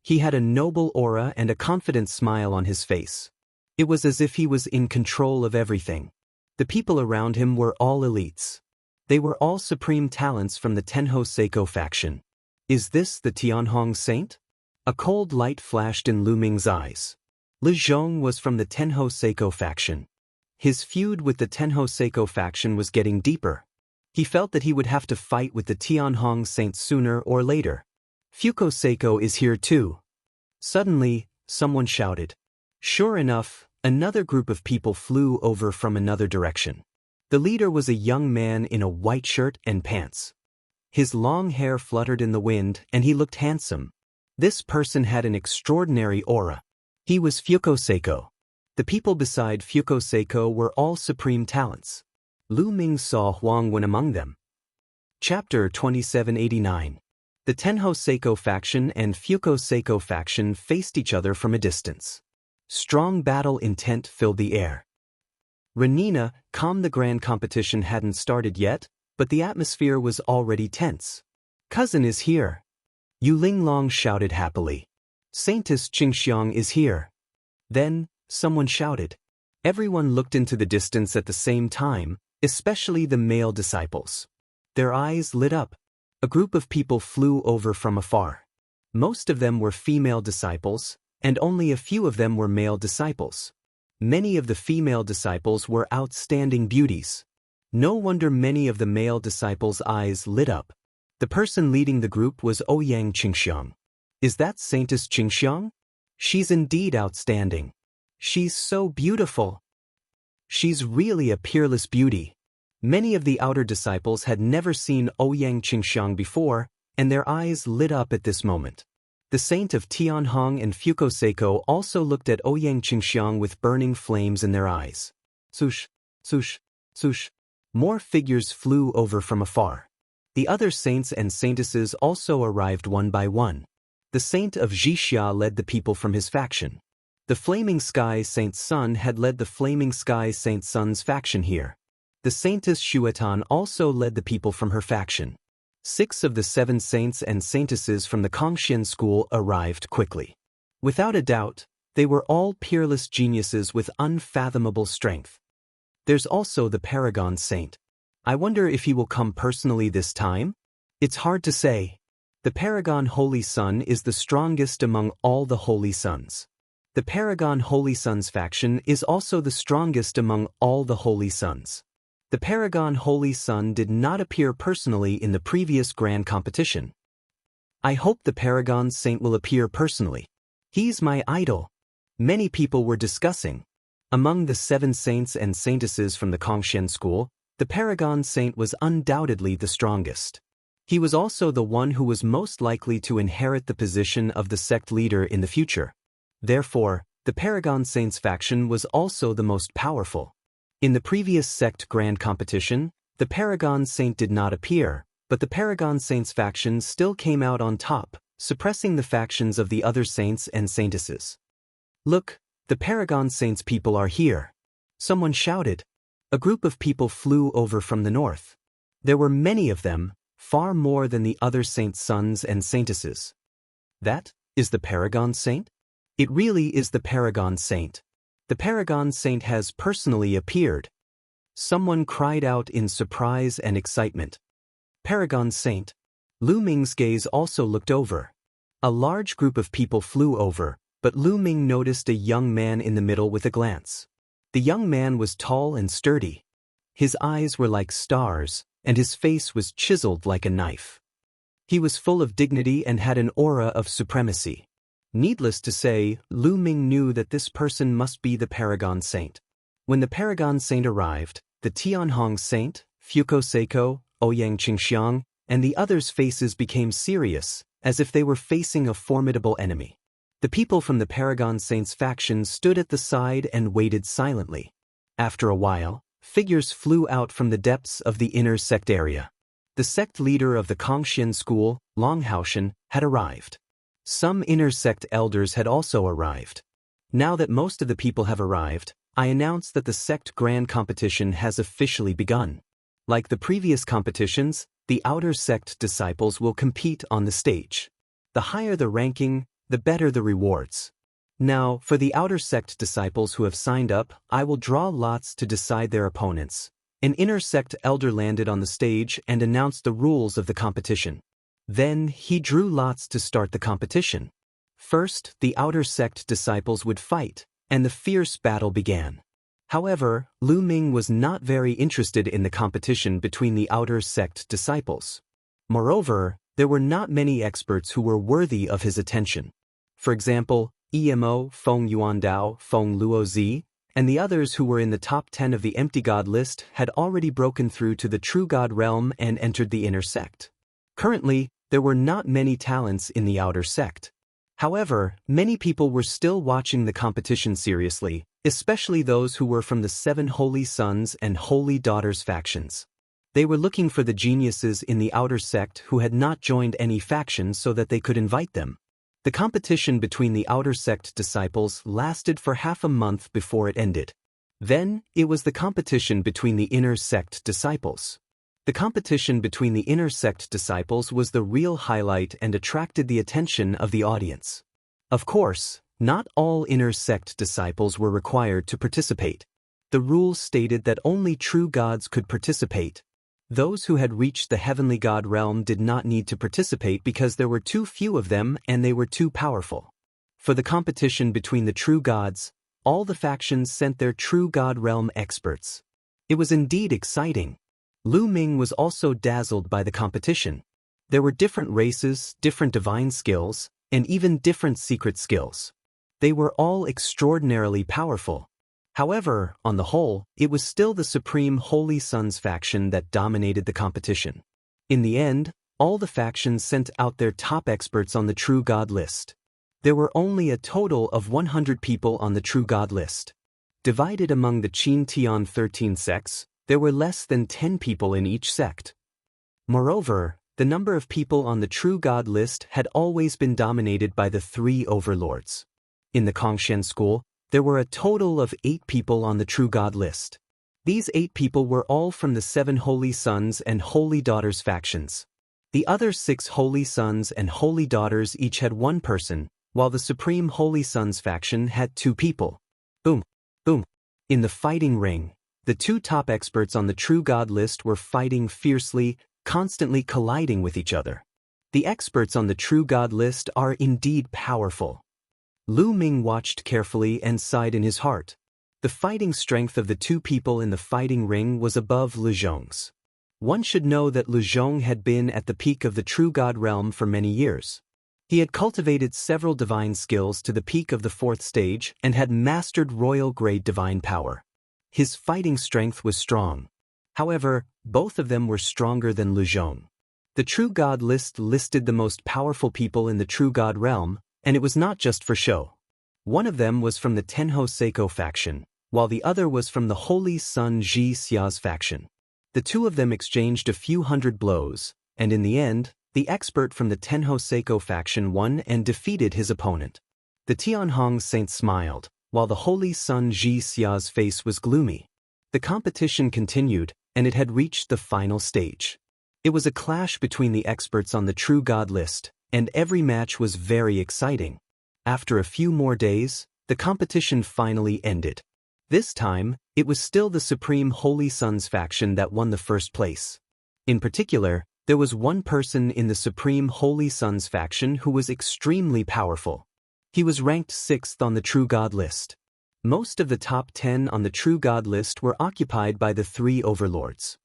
He had a noble aura and a confident smile on his face. It was as if he was in control of everything. The people around him were all elites. They were all supreme talents from the Tenho Seiko faction. Is this the Tianhong Saint? A cold light flashed in Lu Ming's eyes. Li Zhong was from the Tenho Seiko faction. His feud with the Tenho Seiko faction was getting deeper. He felt that he would have to fight with the Tianhong Saint sooner or later. Fuko Seiko is here too. Suddenly, someone shouted. Sure enough, another group of people flew over from another direction. The leader was a young man in a white shirt and pants. His long hair fluttered in the wind and he looked handsome. This person had an extraordinary aura. He was Fuko Seiko. The people beside Fuko Seiko were all supreme talents. Lu Ming saw Huang Wen among them. Chapter 2789. The Tenho Seiko faction and Fuko Seiko faction faced each other from a distance. Strong battle intent filled the air. Renina, calm. The grand competition hadn't started yet, but the atmosphere was already tense. Cousin is here. Yu Linglong shouted happily. Saintess Qingxiang is here. Then, someone shouted. Everyone looked into the distance at the same time, especially the male disciples. Their eyes lit up. A group of people flew over from afar. Most of them were female disciples, and only a few of them were male disciples. Many of the female disciples were outstanding beauties. No wonder many of the male disciples' eyes lit up. The person leading the group was Ouyang Qingxiang. Is that Saintess Qingxiang? She's indeed outstanding. She's so beautiful. She's really a peerless beauty. Many of the outer disciples had never seen Ouyang Qingxiang before, and their eyes lit up at this moment. The saint of Tianhong and Fuko Seiko also looked at Ouyang Qingxiang with burning flames in their eyes. Swoosh, swoosh, swoosh. More figures flew over from afar. The other saints and saintesses also arrived one by one. The saint of Jixia led the people from his faction. The Flaming Sky Saint Sun had led the Flaming Sky Saint Sun's faction here. The saintess Xuetan also led the people from her faction. 6 of the 7 saints and saintesses from the Kongshen school arrived quickly. Without a doubt, they were all peerless geniuses with unfathomable strength. There's also the Paragon Saint. I wonder if he will come personally this time? It's hard to say. The Paragon Holy Sun is the strongest among all the Holy Sons. The Paragon Holy Sons faction is also the strongest among all the Holy Sons. The Paragon Holy Sun did not appear personally in the previous grand competition. I hope the Paragon Saint will appear personally. He's my idol. Many people were discussing. Among the 7 saints and saintesses from the Kongshen school, the Paragon Saint was undoubtedly the strongest. He was also the one who was most likely to inherit the position of the sect leader in the future. Therefore, the Paragon Saints faction was also the most powerful. In the previous sect grand competition, the Paragon Saint did not appear, but the Paragon Saints faction still came out on top, suppressing the factions of the other saints and saintesses. "Look, the Paragon Saints people are here," someone shouted. A group of people flew over from the north. There were many of them, far more than the other saints' sons and saintesses. "That is the Paragon Saint? It really is the Paragon Saint. The Paragon Saint has personally appeared," someone cried out in surprise and excitement. "Paragon Saint." Lu Ming's gaze also looked over. A large group of people flew over, but Lu Ming noticed a young man in the middle with a glance. The young man was tall and sturdy. His eyes were like stars, and his face was chiseled like a knife. He was full of dignity and had an aura of supremacy. Needless to say, Lu Ming knew that this person must be the Paragon Saint. When the Paragon Saint arrived, the Tianhong Saint, Fuko Seiko, Ouyang Qingxiang, and the others' faces became serious, as if they were facing a formidable enemy. The people from the Paragon Saints faction stood at the side and waited silently. After a while, figures flew out from the depths of the inner sect area. The sect leader of the Kongxian school, Long Haoshan, had arrived. Some inner sect elders had also arrived. Now that most of the people have arrived, I announce that the sect grand competition has officially begun. Like the previous competitions, the outer sect disciples will compete on the stage. The higher the ranking, the better the rewards. Now, for the outer sect disciples who have signed up, I will draw lots to decide their opponents. An inner sect elder landed on the stage and announced the rules of the competition. Then, he drew lots to start the competition. First, the outer sect disciples would fight, and the fierce battle began. However, Lu Ming was not very interested in the competition between the outer sect disciples. Moreover, there were not many experts who were worthy of his attention. For example, Emo, Feng Yuandao, Feng Luozi, and the others who were in the top 10 of the empty god list had already broken through to the true god realm and entered the inner sect. Currently, there were not many talents in the outer sect. However, many people were still watching the competition seriously, especially those who were from the 7 Holy Sons and Holy Daughters factions. They were looking for the geniuses in the outer sect who had not joined any faction so that they could invite them. The competition between the outer sect disciples lasted for half a month before it ended. Then, it was the competition between the inner sect disciples. The competition between the inner sect disciples was the real highlight and attracted the attention of the audience. Of course, not all inner sect disciples were required to participate. The rules stated that only true gods could participate. Those who had reached the heavenly god realm did not need to participate because there were too few of them and they were too powerful. For the competition between the true gods, all the factions sent their true god realm experts. It was indeed exciting. Lu Ming was also dazzled by the competition. There were different races, different divine skills, and even different secret skills. They were all extraordinarily powerful. However, on the whole, it was still the Supreme Holy Sons faction that dominated the competition. In the end, all the factions sent out their top experts on the True God list. There were only a total of 100 people on the True God list. Divided among the Qin Tian 13 sects, there were less than 10 people in each sect. Moreover, the number of people on the True God list had always been dominated by the 3 overlords. In the Kongxian school, there were a total of 8 people on the True God list. These 8 people were all from the 7 Holy Sons and Holy Daughters factions. The other 6 Holy Sons and Holy Daughters each had 1 person, while the Supreme Holy Sons faction had 2 people. Boom, boom. In the fighting ring, the 2 top experts on the True God list were fighting fiercely, constantly colliding with each other. The experts on the True God list are indeed powerful. Lu Ming watched carefully and sighed in his heart. The fighting strength of the 2 people in the fighting ring was above Lu Zhong's. One should know that Lu Zhong had been at the peak of the True God realm for many years. He had cultivated several divine skills to the peak of the 4th stage and had mastered royal-grade divine power. His fighting strength was strong. However, both of them were stronger than Lu Zhong. The True God list listed the most powerful people in the True God realm, and it was not just for show. One of them was from the Tenho Seiko faction, while the other was from the Holy Sun Ji Xia's faction. The two of them exchanged a few hundred blows, and in the end, the expert from the Tenho Seiko faction won and defeated his opponent. The Tianhong Saint smiled, while the Holy Sun Ji Xia's face was gloomy. The competition continued, and it had reached the final stage. It was a clash between the experts on the True God list, and every match was very exciting. After a few more days, the competition finally ended. This time, it was still the Supreme Holy Sun's faction that won the first place. In particular, there was one person in the Supreme Holy Sun's faction who was extremely powerful. He was ranked 6th on the True God list. Most of the top 10 on the True God list were occupied by the three overlords.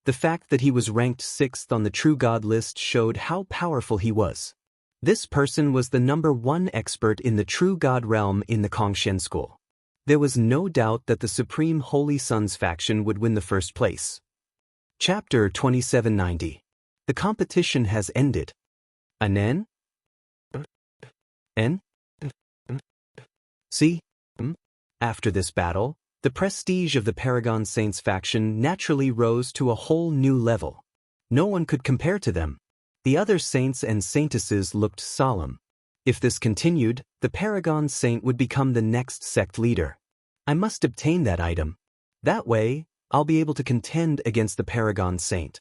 The fact that he was ranked 6th on the True God list showed how powerful he was. This person was the #1 expert in the True God realm in the Kongxian school. There was no doubt that the Supreme Holy Sun's faction would win the first place. Chapter 2790. The competition has ended. Anen? N? See? After this battle, the prestige of the Paragon Saints faction naturally rose to a whole new level. No one could compare to them. The other saints and saintesses looked solemn. If this continued, the Paragon Saint would become the next sect leader. I must obtain that item. That way, I'll be able to contend against the Paragon Saint.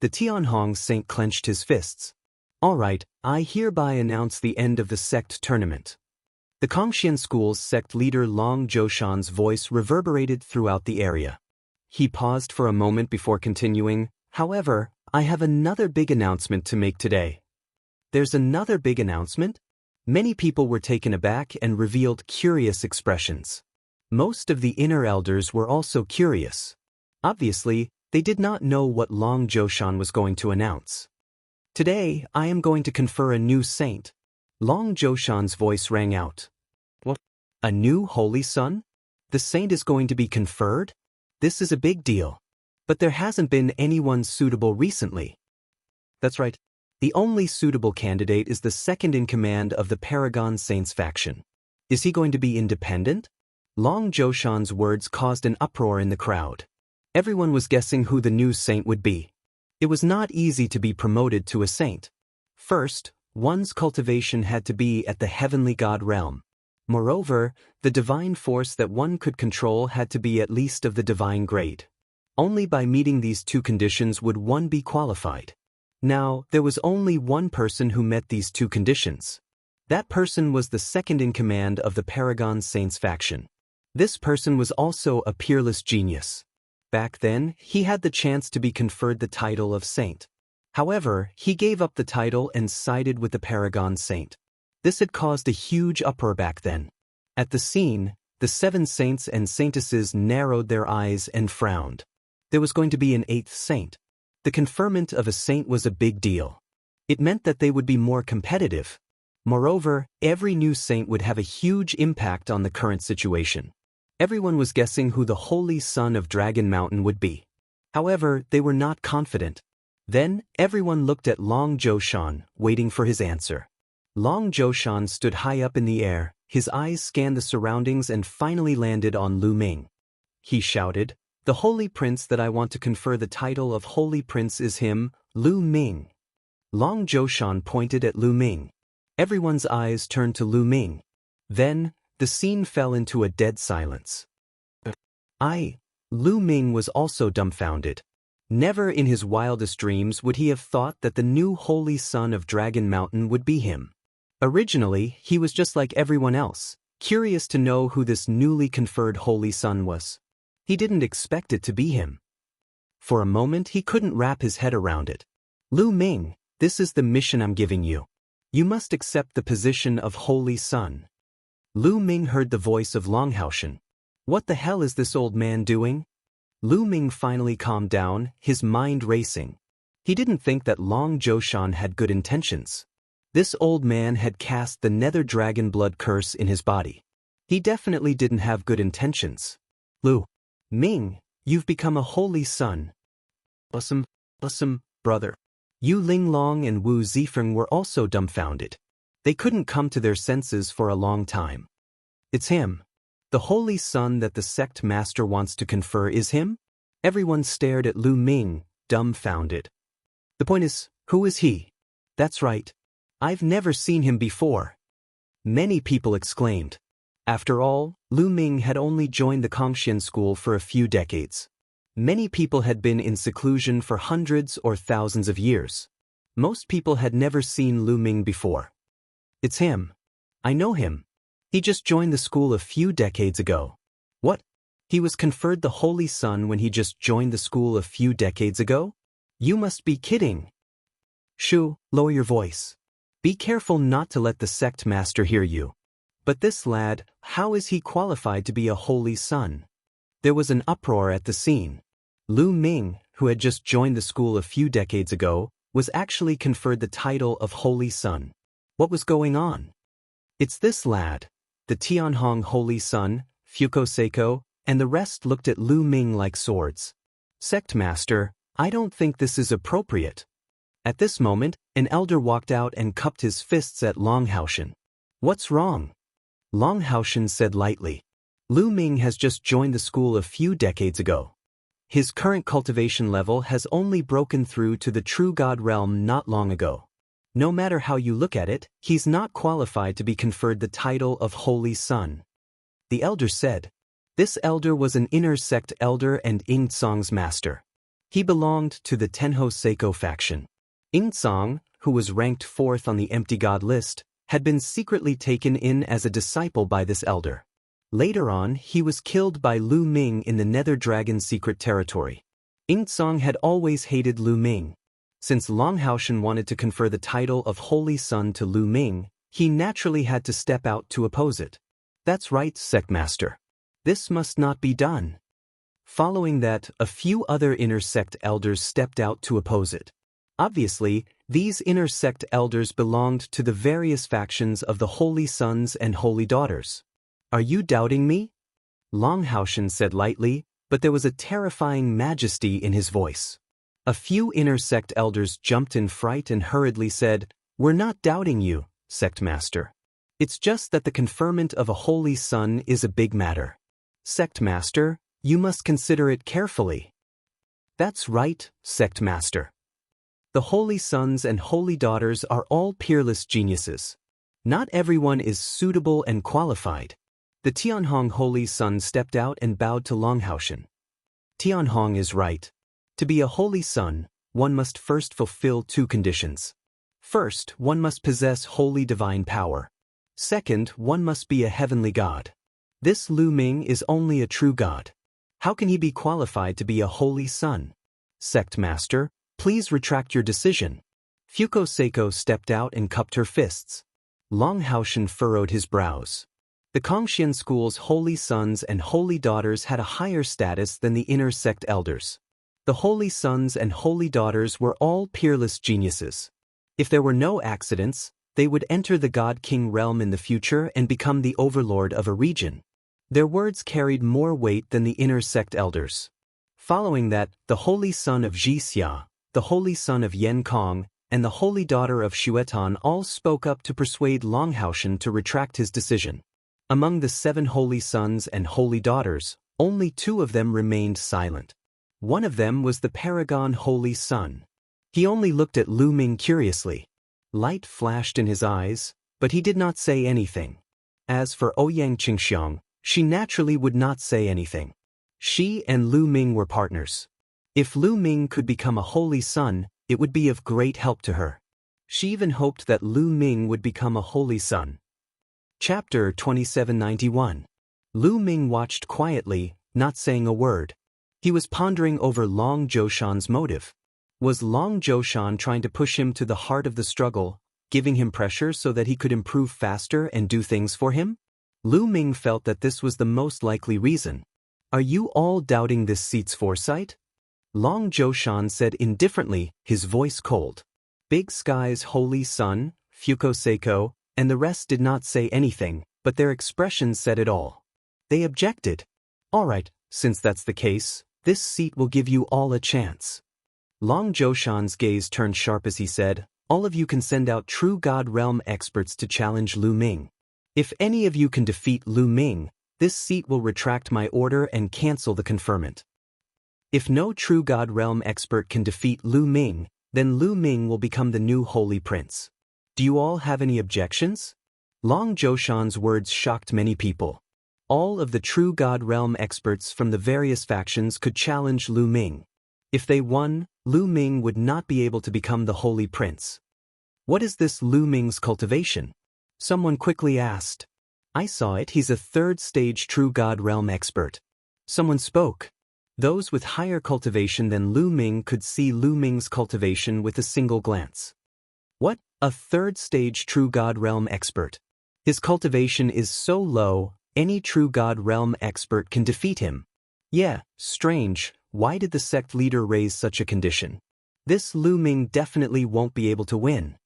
The Tianhong Saint clenched his fists. All right, I hereby announce the end of the sect tournament. The Kongxian school's sect leader Long Zhoushan's voice reverberated throughout the area. He paused for a moment before continuing, however, I have another big announcement to make today. There's another big announcement? Many people were taken aback and revealed curious expressions. Most of the inner elders were also curious. Obviously, they did not know what Long Zhoushan was going to announce. Today, I am going to confer a new saint. Long Zhoushan's voice rang out. What? A new holy sun? The saint is going to be conferred? This is a big deal. But there hasn't been anyone suitable recently. That's right. The only suitable candidate is the second in command of the Paragon Saints faction. Is he going to be independent? Long Zhoushan's words caused an uproar in the crowd. Everyone was guessing who the new saint would be. It was not easy to be promoted to a saint. First, one's cultivation had to be at the heavenly god realm. Moreover, the divine force that one could control had to be at least of the divine grade. Only by meeting these two conditions would one be qualified. Now, there was only one person who met these two conditions. That person was the second in command of the Paragon Saints faction. This person was also a peerless genius. Back then, he had the chance to be conferred the title of saint. However, he gave up the title and sided with the Paragon Saint. This had caused a huge uproar back then. At the scene, the 7 saints and saintesses narrowed their eyes and frowned. There was going to be an 8th saint. The conferment of a saint was a big deal. It meant that they would be more competitive. Moreover, every new saint would have a huge impact on the current situation. Everyone was guessing who the Holy Son of Dragon Mountain would be. However, they were not confident. Then, everyone looked at Long Zhoushan, waiting for his answer. Long Zhoushan stood high up in the air, his eyes scanned the surroundings and finally landed on Lu Ming. He shouted, "The Holy Prince that I want to confer the title of Holy Prince is him, Lu Ming." Long Zhoushan pointed at Lu Ming. Everyone's eyes turned to Lu Ming. Then, the scene fell into a dead silence. Lu Ming was also dumbfounded. Never in his wildest dreams would he have thought that the new Holy Son of Dragon Mountain would be him. Originally, he was just like everyone else, curious to know who this newly conferred Holy Son was. He didn't expect it to be him. For a moment, he couldn't wrap his head around it. Lu Ming, this is the mission I'm giving you. You must accept the position of Holy Son. Lu Ming heard the voice of Long Haoshan. What the hell is this old man doing? Lu Ming finally calmed down, his mind racing. He didn't think that Long Zhoushan had good intentions. This old man had cast the nether dragon blood curse in his body. He definitely didn't have good intentions. Lu Ming, you've become a holy son. Awesome, brother. Yu Linglong and Wu Zifeng were also dumbfounded. They couldn't come to their senses for a long time. It's him. The holy son that the sect master wants to confer is him? Everyone stared at Lu Ming, dumbfounded. The point is, who is he? That's right. I've never seen him before. Many people exclaimed. After all, Lu Ming had only joined the Kongxian school for a few decades. Many people had been in seclusion for hundreds or thousands of years. Most people had never seen Lu Ming before. It's him. I know him. He just joined the school a few decades ago. What? He was conferred the Holy Sun when he just joined the school a few decades ago? You must be kidding. Shu, lower your voice. Be careful not to let the sect master hear you. But this lad, how is he qualified to be a Holy Sun? There was an uproar at the scene. Lu Ming, who had just joined the school a few decades ago, was actually conferred the title of Holy Sun. What was going on? It's this lad. The Tianhong Holy Sun, Fuko Seiko, and the rest looked at Lu Ming like swords. Sect master, I don't think this is appropriate. At this moment, an elder walked out and cupped his fists at Long Haoshan. What's wrong? Long Haoshan said lightly. Lu Ming has just joined the school a few decades ago. His current cultivation level has only broken through to the true God realm not long ago. No matter how you look at it, he's not qualified to be conferred the title of Holy Sun. The elder said. This elder was an inner sect elder and Ingtsong's master. He belonged to the Tenho Seiko faction. Ingtsong, who was ranked 4th on the empty god list, had been secretly taken in as a disciple by this elder. Later on, he was killed by Lu Ming in the Nether Dragon secret territory. Ingtsong had always hated Lu Ming. Since Long Haoshan wanted to confer the title of Holy Sun to Lu Ming, he naturally had to step out to oppose it. That's right, sect master. This must not be done. Following that, a few other inner sect elders stepped out to oppose it. Obviously, these inner sect elders belonged to the various factions of the Holy Sons and Holy Daughters. Are you doubting me? Long Haoshan said lightly, but there was a terrifying majesty in his voice. A few inner sect elders jumped in fright and hurriedly said, We're not doubting you, sect master. It's just that the conferment of a Holy Sun is a big matter. Sect master, you must consider it carefully. That's right, sect master. The Holy Sons and Holy Daughters are all peerless geniuses. Not everyone is suitable and qualified. The Tianhong Holy Sun stepped out and bowed to Long Haoshan. Tianhong is right. To be a Holy Sun, one must first fulfill 2 conditions. First, one must possess holy divine power. Second, one must be a heavenly god. This Lu Ming is only a true god. How can he be qualified to be a Holy Sun? Sect master, please retract your decision. Fuko Seiko stepped out and cupped her fists. Long Haoshan furrowed his brows. The Kongxian school's Holy Sons and Holy Daughters had a higher status than the inner sect elders. The Holy Sons and Holy Daughters were all peerless geniuses. If there were no accidents, they would enter the God King realm in the future and become the overlord of a region. Their words carried more weight than the inner sect elders. Following that, the Holy Son of Jixia, the Holy Son of Yen Kong, and the Holy Daughter of Xuetan all spoke up to persuade Long Haoshan to retract his decision. Among the 7 Holy Sons and Holy Daughters, only 2 of them remained silent. One of them was the Paragon Holy Sun. He only looked at Lu Ming curiously. Light flashed in his eyes, but he did not say anything. As for Ouyang Qingxiang, she naturally would not say anything. She and Lu Ming were partners. If Lu Ming could become a Holy Sun, it would be of great help to her. She even hoped that Lu Ming would become a Holy Sun. Chapter 2791. Lu Ming watched quietly, not saying a word. He was pondering over Long Zhoushan's motive. Was Long Zhoushan trying to push him to the heart of the struggle, giving him pressure so that he could improve faster and do things for him? Lu Ming felt that this was the most likely reason. Are you all doubting this seat's foresight? Long Zhoushan said indifferently, his voice cold. Big Sky's Holy Sun, Fuko Seiko, and the rest did not say anything, but their expressions said it all. They objected. All right, since that's the case, this seat will give you all a chance. Long Zhoushan's gaze turned sharp as he said, "All of you can send out true God realm experts to challenge Lu Ming. If any of you can defeat Lu Ming, this seat will retract my order and cancel the conferment. If no true God realm expert can defeat Lu Ming, then Lu Ming will become the new holy prince. Do you all have any objections?" Long Zhoushan's words shocked many people. All of the true God realm experts from the various factions could challenge Lu Ming. If they won, Lu Ming would not be able to become the holy prince. "What is this Lu Ming's cultivation?" someone quickly asked. "I saw it, he's a third-stage true God realm expert." Someone spoke. Those with higher cultivation than Lu Ming could see Lu Ming's cultivation with a single glance. "What? A third-stage true God realm expert? His cultivation is so low, any true God realm expert can defeat him. Yeah, strange, why did the sect leader raise such a condition? This Lu Ming definitely won't be able to win."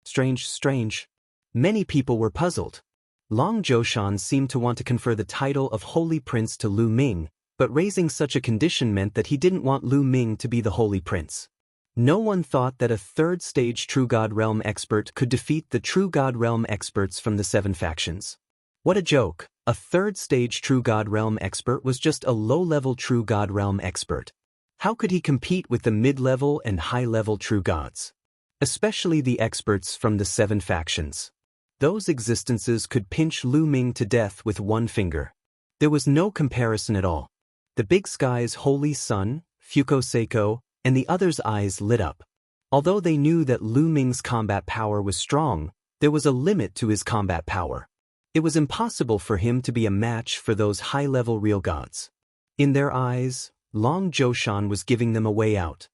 Strange. Many people were puzzled. Long Zhoushan seemed to want to confer the title of Holy Prince to Lu Ming, but raising such a condition meant that he didn't want Lu Ming to be the Holy Prince. No one thought that a third-stage True God Realm expert could defeat the True God Realm experts from the 7 factions. What a joke! A third-stage True God Realm expert was just a low-level True God Realm expert. How could he compete with the mid-level and high-level True Gods? Especially the experts from the 7 factions. Those existences could pinch Lu Ming to death with one finger. There was no comparison at all. The Big Sky's holy son, Fuko Seiko, and the others' eyes lit up. Although they knew that Lu Ming's combat power was strong, there was a limit to his combat power. It was impossible for him to be a match for those high-level real gods. In their eyes, Long Zhoushan was giving them a way out.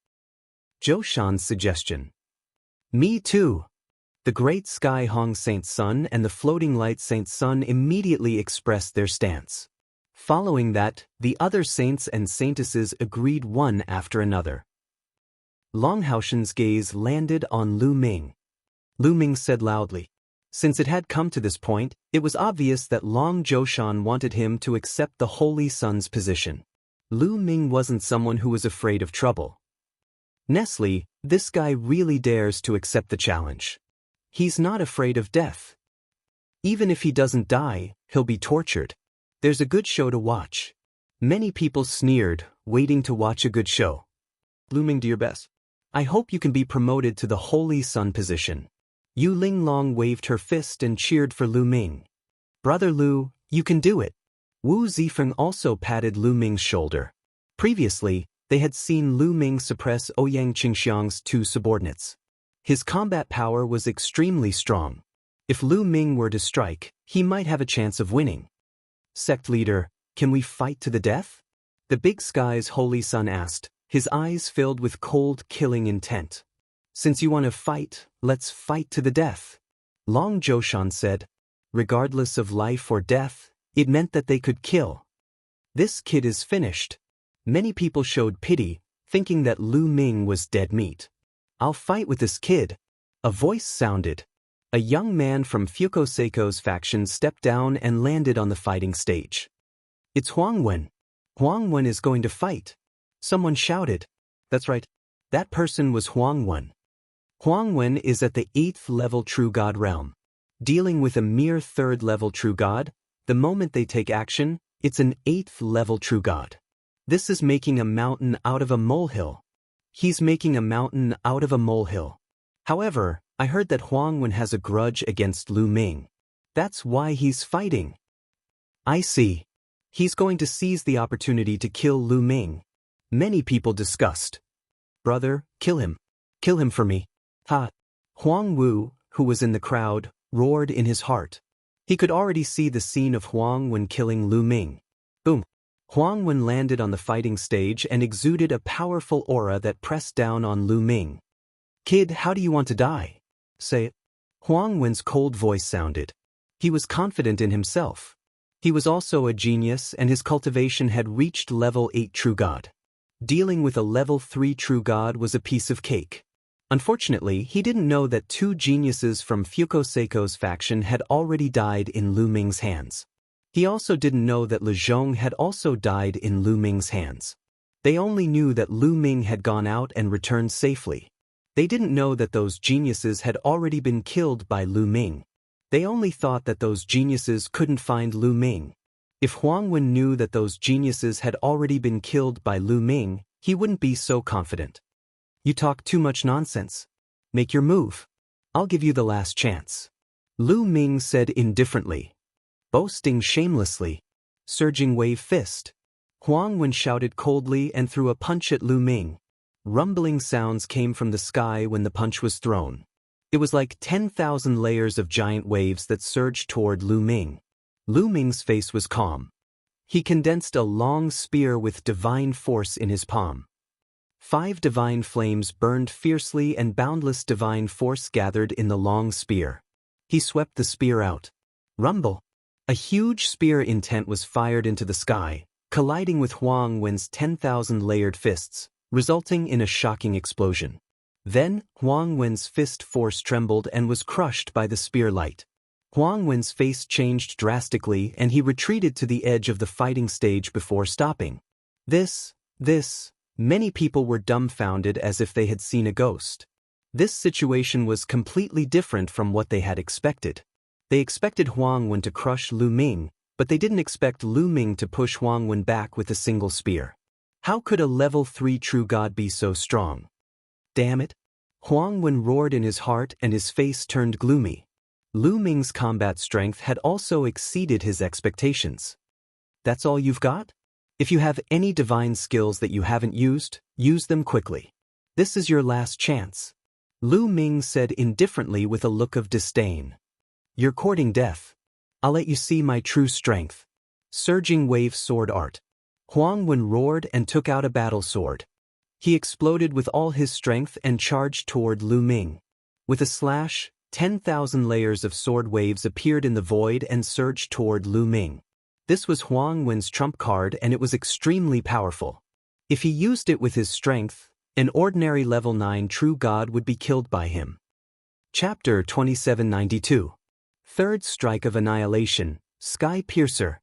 Zhoushan's suggestion. "Me too." The Great Sky Hong Saint Sun and the Floating Light Saint Sun immediately expressed their stance. Following that, the other saints and saintesses agreed one after another. Long Zhoushan's gaze landed on Lu Ming. Lu Ming said loudly. Since it had come to this point, it was obvious that Long Zhoushan wanted him to accept the Holy Sun's position. Lu Ming wasn't someone who was afraid of trouble. Nestle, this guy really dares to accept the challenge. He's not afraid of death. Even if he doesn't die, he'll be tortured. There's a good show to watch. Many people sneered, waiting to watch a good show. Lu Ming, do your best. I hope you can be promoted to the Holy Sun position. Yu Linglong waved her fist and cheered for Lu Ming. Brother Lu, you can do it. Wu Zifeng also patted Lu Ming's shoulder. Previously, they had seen Lu Ming suppress Ouyang Qingxiang's 2 subordinates. His combat power was extremely strong. If Lu Ming were to strike, he might have a chance of winning. Sect leader, can we fight to the death? The Big Sky's Holy Sun asked, his eyes filled with cold, killing intent. Since you want to fight, let's fight to the death. Long Zhoushan said. Regardless of life or death, it meant that they could kill. This kid is finished. Many people showed pity, thinking that Lu Ming was dead meat. I'll fight with this kid. A voice sounded. A young man from Fuko Seiko's faction stepped down and landed on the fighting stage. It's Huang Wen. Huang Wen is going to fight. Someone shouted. That's right. That person was Huang Wen. Huang Wen is at the 8th level True God realm. Dealing with a mere 3rd level True God, the moment they take action, it's an 8th level True God. This is making a mountain out of a molehill. He's making a mountain out of a molehill. However, I heard that Huang Wen has a grudge against Lu Ming. That's why he's fighting. I see. He's going to seize the opportunity to kill Lu Ming. Many people discussed. Brother, kill him. Kill him for me. Ha! Huang Wu, who was in the crowd, roared in his heart. He could already see the scene of Huang Wen killing Lu Ming. Boom! Huang Wen landed on the fighting stage and exuded a powerful aura that pressed down on Lu Ming. Kid, how do you want to die? Say it. Huang Wen's cold voice sounded. He was confident in himself. He was also a genius and his cultivation had reached level 8 True God. Dealing with a level 3 True God was a piece of cake. Unfortunately, he didn't know that 2 geniuses from Fuko Seiko's faction had already died in Lu Ming's hands. He also didn't know that Le Zhong had also died in Lu Ming's hands. They only knew that Lu Ming had gone out and returned safely. They didn't know that those geniuses had already been killed by Lu Ming. They only thought that those geniuses couldn't find Lu Ming. If Huang Wen knew that those geniuses had already been killed by Lu Ming, he wouldn't be so confident. You talk too much nonsense. Make your move. I'll give you the last chance. Lu Ming said indifferently. Boasting shamelessly. Surging wave fist. Huang Wen shouted coldly and threw a punch at Lu Ming. Rumbling sounds came from the sky when the punch was thrown. It was like 10,000 layers of giant waves that surged toward Lu Ming. Lu Ming's face was calm. He condensed a long spear with divine force in his palm. 5 divine flames burned fiercely and boundless divine force gathered in the long spear. He swept the spear out. Rumble. A huge spear intent was fired into the sky, colliding with Huang Wen's 10,000 layered fists, resulting in a shocking explosion. Then, Huang Wen's fist force trembled and was crushed by the spear light. Huang Wen's face changed drastically and he retreated to the edge of the fighting stage before stopping. Many people were dumbfounded as if they had seen a ghost. This situation was completely different from what they had expected. They expected Huang Wen to crush Lu Ming, but they didn't expect Lu Ming to push Huang Wen back with a single spear. How could a level 3 true god be so strong? Damn it! Huang Wen roared in his heart and his face turned gloomy. Lu Ming's combat strength had also exceeded his expectations. That's all you've got? If you have any divine skills that you haven't used, use them quickly. This is your last chance. Lu Ming said indifferently with a look of disdain. You're courting death. I'll let you see my true strength. Surging wave sword art. Huang Wen roared and took out a battle sword. He exploded with all his strength and charged toward Lu Ming. With a slash, 10,000 layers of sword waves appeared in the void and surged toward Lu Ming. This was Huang Wen's trump card and it was extremely powerful. If he used it with his strength, an ordinary level 9 true god would be killed by him. Chapter 2792. Third Strike of Annihilation, Sky Piercer.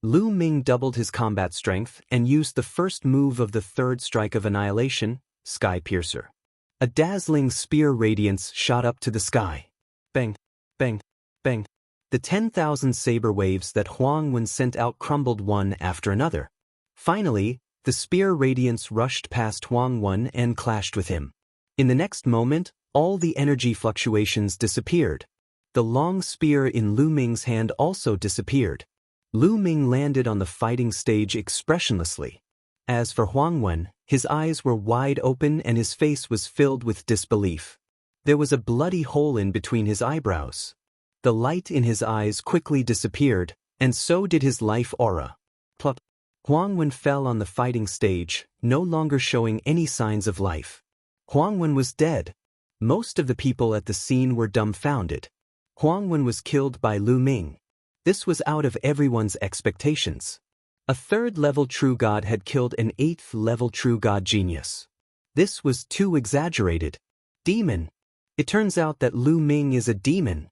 Lu Ming doubled his combat strength and used the first move of the Third Strike of Annihilation, Sky Piercer. A dazzling spear radiance shot up to the sky. Bang, bang, bang. The 10,000 saber waves that Huang Wen sent out crumbled one after another. Finally, the spear radiance rushed past Huang Wen and clashed with him. In the next moment, all the energy fluctuations disappeared. The long spear in Lu Ming's hand also disappeared. Lu Ming landed on the fighting stage expressionlessly. As for Huang Wen, his eyes were wide open and his face was filled with disbelief. There was a bloody hole in between his eyebrows. The light in his eyes quickly disappeared, and so did his life aura. Plop. Huang Wen fell on the fighting stage, no longer showing any signs of life. Huang Wen was dead. Most of the people at the scene were dumbfounded. Huang Wen was killed by Lu Ming. This was out of everyone's expectations. A 3rd-level true god had killed an 8th-level true god genius. This was too exaggerated. Demon. It turns out that Lu Ming is a demon.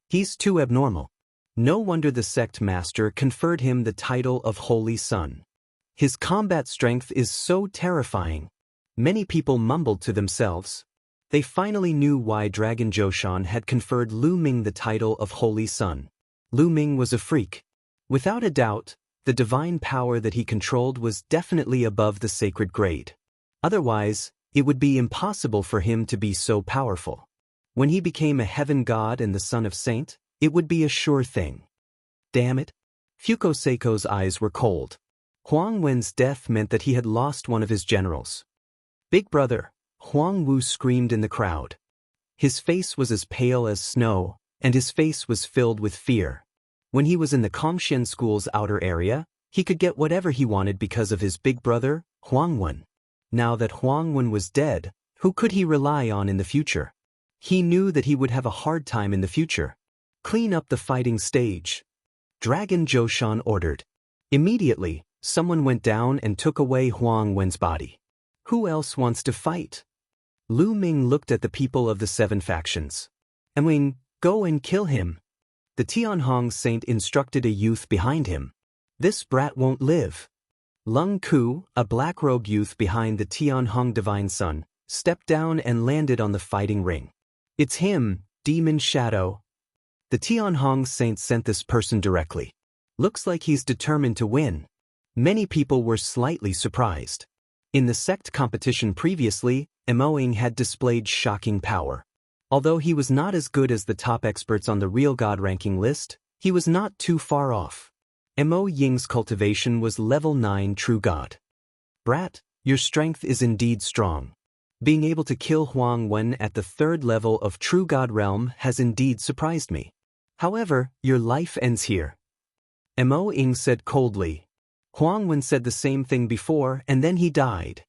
He's too abnormal. No wonder the sect master conferred him the title of Holy Son. His combat strength is so terrifying. Many people mumbled to themselves. They finally knew why Dragon Zhoushan had conferred Lu Ming the title of Holy Son. Lu Ming was a freak. Without a doubt, the divine power that he controlled was definitely above the sacred grade. Otherwise, it would be impossible for him to be so powerful. When he became a heaven god and the son of saint, it would be a sure thing. Damn it. Fuko Seiko's eyes were cold. Huang Wen's death meant that he had lost one of his generals. Big brother, Huang Wu screamed in the crowd. His face was as pale as snow, and his face was filled with fear. When he was in the Kongxian school's outer area, he could get whatever he wanted because of his big brother, Huang Wen. Now that Huang Wen was dead, who could he rely on in the future? He knew that he would have a hard time in the future. Clean up the fighting stage. Dragon Zhoushan ordered. Immediately, someone went down and took away Huang Wen's body. Who else wants to fight? Lu Ming looked at the people of the 7 factions. Wing, go and kill him. The Tianhong saint instructed a youth behind him. This brat won't live. Lung Ku, a black-robed youth behind the Tianhong Divine Sun, stepped down and landed on the fighting ring. It's him, Demon Shadow. The Tianhong Saint sent this person directly. Looks like he's determined to win. Many people were slightly surprised. In the sect competition previously, Emoing had displayed shocking power. Although he was not as good as the top experts on the real god ranking list, he was not too far off. Mo Ying's cultivation was level 9 true god. Brat, your strength is indeed strong. Being able to kill Huang Wen at the 3rd level of true god realm has indeed surprised me. However, your life ends here. Mo Ying said coldly. Huang Wen said the same thing before and then he died.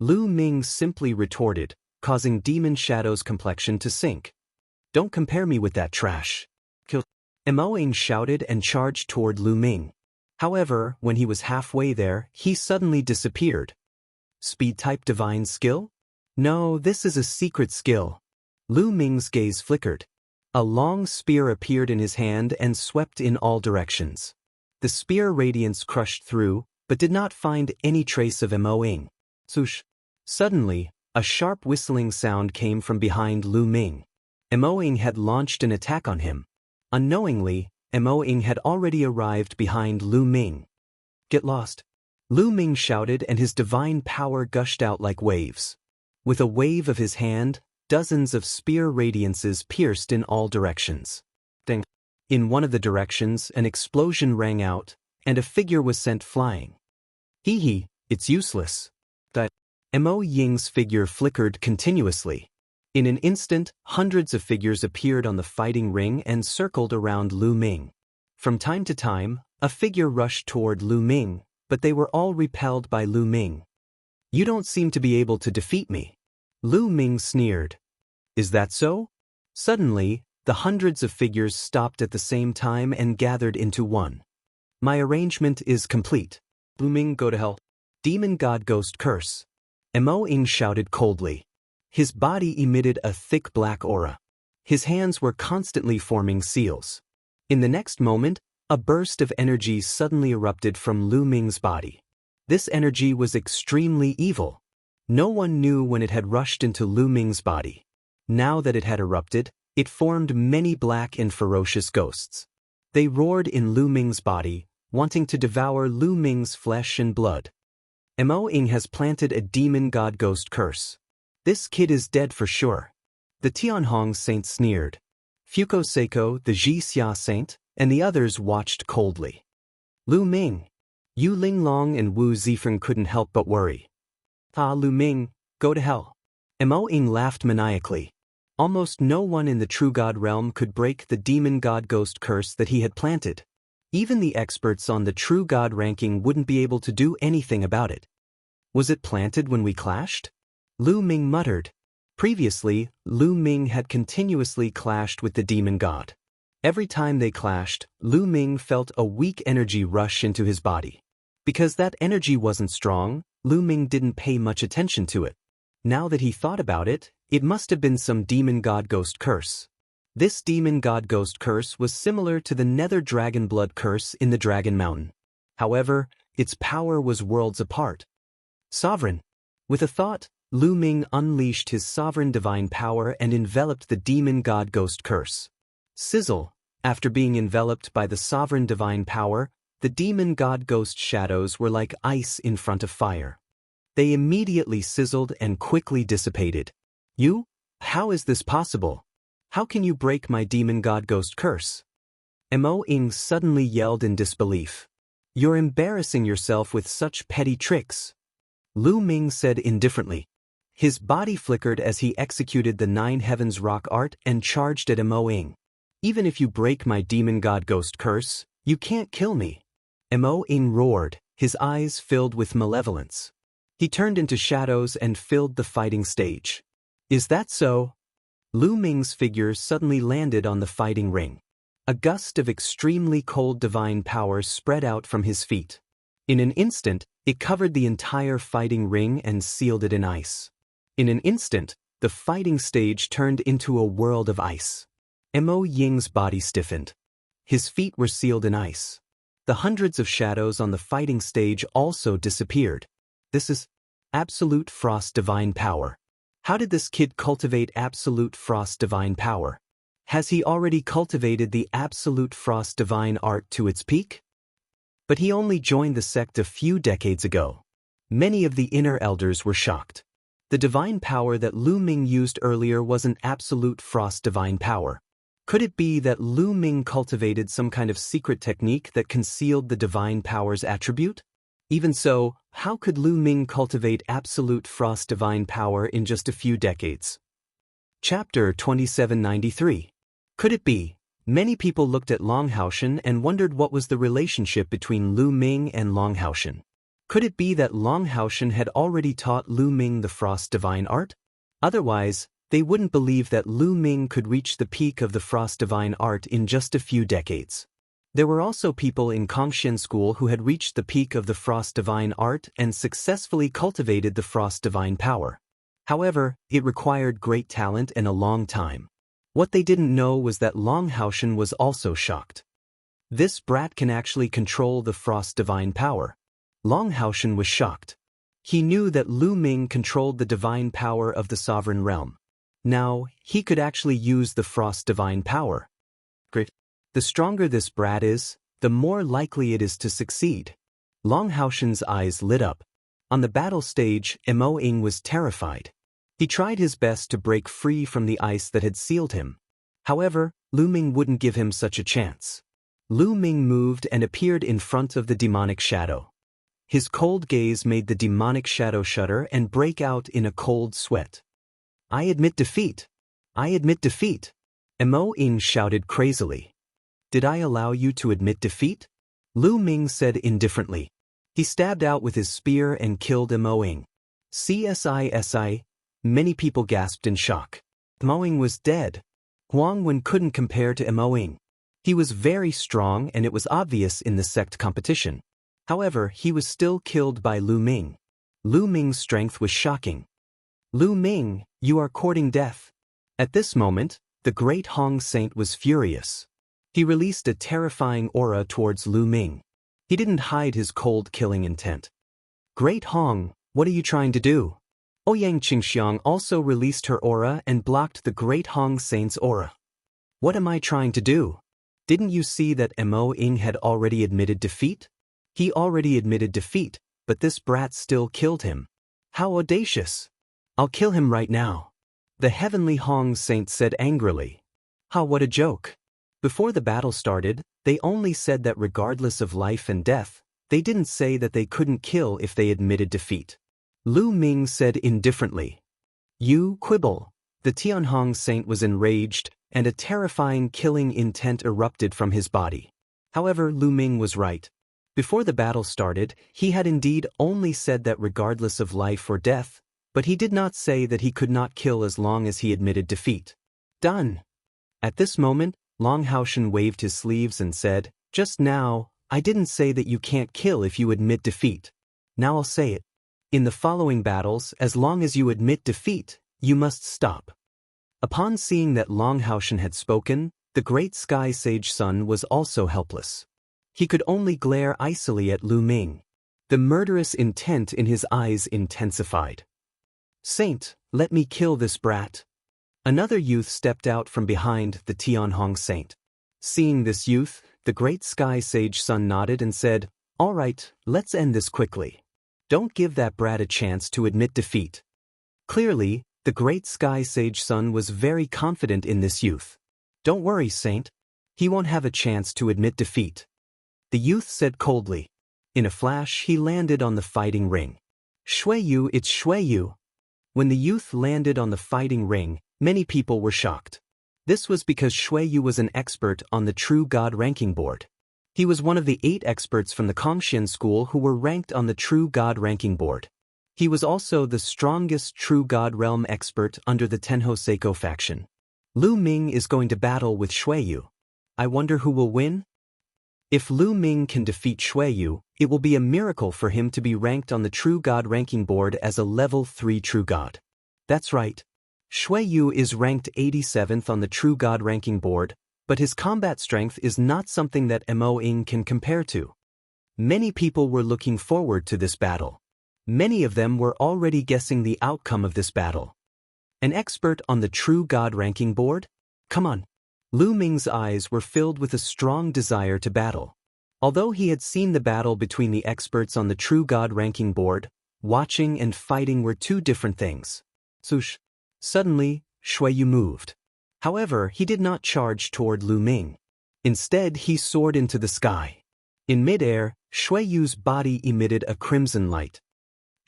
Lu Ming simply retorted, causing Demon Shadow's complexion to sink. Don't compare me with that trash. Kill. Mo Ying shouted and charged toward Lu Ming. However, when he was halfway there, he suddenly disappeared. Speed-type divine skill? No, this is a secret skill. Lu Ming's gaze flickered. A long spear appeared in his hand and swept in all directions. The spear radiance crushed through, but did not find any trace of Mo Ying. Swoosh. Suddenly, a sharp whistling sound came from behind Lu Ming. Mo Ying had launched an attack on him. Unknowingly, Mo Ying had already arrived behind Lu Ming. Get lost. Lu Ming shouted and his divine power gushed out like waves. With a wave of his hand, dozens of spear radiances pierced in all directions. Ding. In one of the directions, an explosion rang out, and a figure was sent flying. Hee, it's useless. Mo Ying's figure flickered continuously. In an instant, hundreds of figures appeared on the fighting ring and circled around Lu Ming. From time to time, a figure rushed toward Lu Ming, but they were all repelled by Lu Ming. You don't seem to be able to defeat me. Lu Ming sneered. Is that so? Suddenly, the hundreds of figures stopped at the same time and gathered into one. My arrangement is complete. Lu Ming, go to hell. Demon God Ghost Curse. Mo Ying shouted coldly. His body emitted a thick black aura. His hands were constantly forming seals. In the next moment, a burst of energy suddenly erupted from Lu Ming's body. This energy was extremely evil. No one knew when it had rushed into Lu Ming's body. Now that it had erupted, it formed many black and ferocious ghosts. They roared in Lu Ming's body, wanting to devour Lu Ming's flesh and blood. Mo Ying has planted a demon god ghost curse. This kid is dead for sure. The Tianhong Saint sneered. Fuko Seiko, the Jixia Saint, and the others watched coldly. Lu Ming. Yu Linglong and Wu Zifeng couldn't help but worry. Lu Ming, go to hell. Mo Ying laughed maniacally. Almost no one in the true god realm could break the demon god ghost curse that he had planted. Even the experts on the true god ranking wouldn't be able to do anything about it. Was it planted when we clashed? Lu Ming muttered. Previously, Lu Ming had continuously clashed with the demon god. Every time they clashed, Lu Ming felt a weak energy rush into his body. Because that energy wasn't strong, Lu Ming didn't pay much attention to it. Now that he thought about it, it must have been some demon god ghost curse. This demon god ghost curse was similar to the nether dragon blood curse in the Dragon Mountain. However, its power was worlds apart. Sovereign. With a thought, Lu Ming unleashed his sovereign divine power and enveloped the demon god ghost curse. Sizzle. After being enveloped by the sovereign divine power, the demon god ghost shadows were like ice in front of fire. They immediately sizzled and quickly dissipated. You? How is this possible? How can you break my demon god ghost curse? Mo Ying suddenly yelled in disbelief. You're embarrassing yourself with such petty tricks. Lu Ming said indifferently. His body flickered as he executed the 9 Heavens rock art and charged at Mo Ying. Even if you break my demon god ghost curse, you can't kill me. Mo Ying roared, his eyes filled with malevolence. He turned into shadows and filled the fighting stage. Is that so? Lu Ming's figure suddenly landed on the fighting ring. A gust of extremely cold divine power spread out from his feet. In an instant, it covered the entire fighting ring and sealed it in ice. In an instant, the fighting stage turned into a world of ice. Mo Ying's body stiffened. His feet were sealed in ice. The hundreds of shadows on the fighting stage also disappeared. This is absolute frost divine power. How did this kid cultivate absolute frost divine power? Has he already cultivated the absolute frost divine art to its peak? But he only joined the sect a few decades ago. Many of the inner elders were shocked. The divine power that Lu Ming used earlier wasn't absolute frost divine power. Could it be that Lu Ming cultivated some kind of secret technique that concealed the divine power's attribute? Even so, how could Lu Ming cultivate absolute frost divine power in just a few decades? Chapter 2793. Could it be? Many people looked at Longhaoshan and wondered what was the relationship between Lu Ming and Longhaoshan. Could it be that Longhaoshan had already taught Lu Ming the frost divine art? Otherwise, they wouldn't believe that Lu Ming could reach the peak of the frost divine art in just a few decades. There were also people in Kongxian school who had reached the peak of the frost divine art and successfully cultivated the frost divine power. However, it required great talent and a long time. What they didn't know was that Longhaoshan was also shocked. This brat can actually control the frost divine power. Longhaoshan was shocked. He knew that Lu Ming controlled the divine power of the sovereign realm. Now, he could actually use the frost divine power. Great. The stronger this brat is, the more likely it is to succeed. Longhaoshan's eyes lit up. On the battle stage, Mo Ying was terrified. He tried his best to break free from the ice that had sealed him. However, Lu Ming wouldn't give him such a chance. Lu Ming moved and appeared in front of the demonic shadow. His cold gaze made the demonic shadow shudder and break out in a cold sweat. "I admit defeat. I admit defeat." Mo Ying shouted crazily. "Did I allow you to admit defeat?" Lu Ming said indifferently. He stabbed out with his spear and killed Mo Ying. "CSI." Many people gasped in shock. Mo Ying was dead. Huang Wen couldn't compare to Mo Ying. He was very strong and it was obvious in the sect competition. However, he was still killed by Lu Ming. Lu Ming's strength was shocking. "Lu Ming, you are courting death." At this moment, the great Hong Saint was furious. He released a terrifying aura towards Lu Ming. He didn't hide his cold killing intent. "Great Hong, what are you trying to do?" Ouyang Qingxiang also released her aura and blocked the great Hong Saint's aura. "What am I trying to do? Didn't you see that Mo Ying had already admitted defeat? He already admitted defeat, but this brat still killed him. How audacious! I'll kill him right now." The heavenly Hong Saint said angrily. "Ha, what a joke." Before the battle started, they only said that regardless of life and death, they didn't say that they couldn't kill if they admitted defeat. Lu Ming said indifferently. "You quibble." The Tianhong Saint was enraged, and a terrifying killing intent erupted from his body. However, Lu Ming was right. Before the battle started, he had indeed only said that regardless of life or death, but he did not say that he could not kill as long as he admitted defeat. "Done." At this moment, Longhaoshan waved his sleeves and said, "Just now, I didn't say that you can't kill if you admit defeat. Now I'll say it. In the following battles, as long as you admit defeat, you must stop." Upon seeing that Longhaoshan had spoken, the great Sky Sage Sun was also helpless. He could only glare icily at Lu Ming. The murderous intent in his eyes intensified. "Saint, let me kill this brat." Another youth stepped out from behind the Tianhong Saint. Seeing this youth, the great Sky Sage Sun nodded and said, "All right, let's end this quickly. Don't give that brat a chance to admit defeat." Clearly, the great Sky Sage Sun was very confident in this youth. "Don't worry, Saint. He won't have a chance to admit defeat." The youth said coldly. In a flash, he landed on the fighting ring. "Shuiyu, it's Shuiyu." When the youth landed on the fighting ring, many people were shocked. This was because Shuiyu was an expert on the True God ranking board. He was one of the 8 experts from the Kongxian school who were ranked on the True God ranking board. He was also the strongest True God realm expert under the Tenho Seiko faction. Lu Ming is going to battle with Shuiyu. I wonder who will win? If Lu Ming can defeat Shuiyu, it will be a miracle for him to be ranked on the True God ranking board as a level 3 True God. That's right. Shuiyu is ranked 87th on the True God ranking board, but his combat strength is not something that Mo Ying can compare to. Many people were looking forward to this battle. Many of them were already guessing the outcome of this battle. An expert on the True God ranking board? Come on. Lu Ming's eyes were filled with a strong desire to battle. Although he had seen the battle between the experts on the True God ranking board, watching and fighting were two different things. Swoosh. Suddenly, Shuiyu moved. However, he did not charge toward Lu Ming. Instead, he soared into the sky. In midair, Shuiyu's body emitted a crimson light.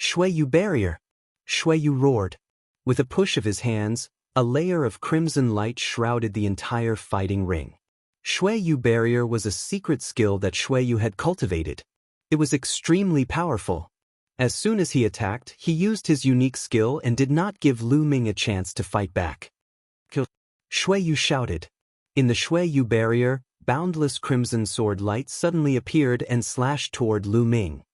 Shuiyu barrier! Shuiyu roared. With a push of his hands, a layer of crimson light shrouded the entire fighting ring. Shuiyu barrier was a secret skill that Shuiyu had cultivated. It was extremely powerful. As soon as he attacked, he used his unique skill and did not give Lu Ming a chance to fight back. Kill! Shuiyu shouted. In the Shuiyu barrier, boundless crimson sword light suddenly appeared and slashed toward Lu Ming.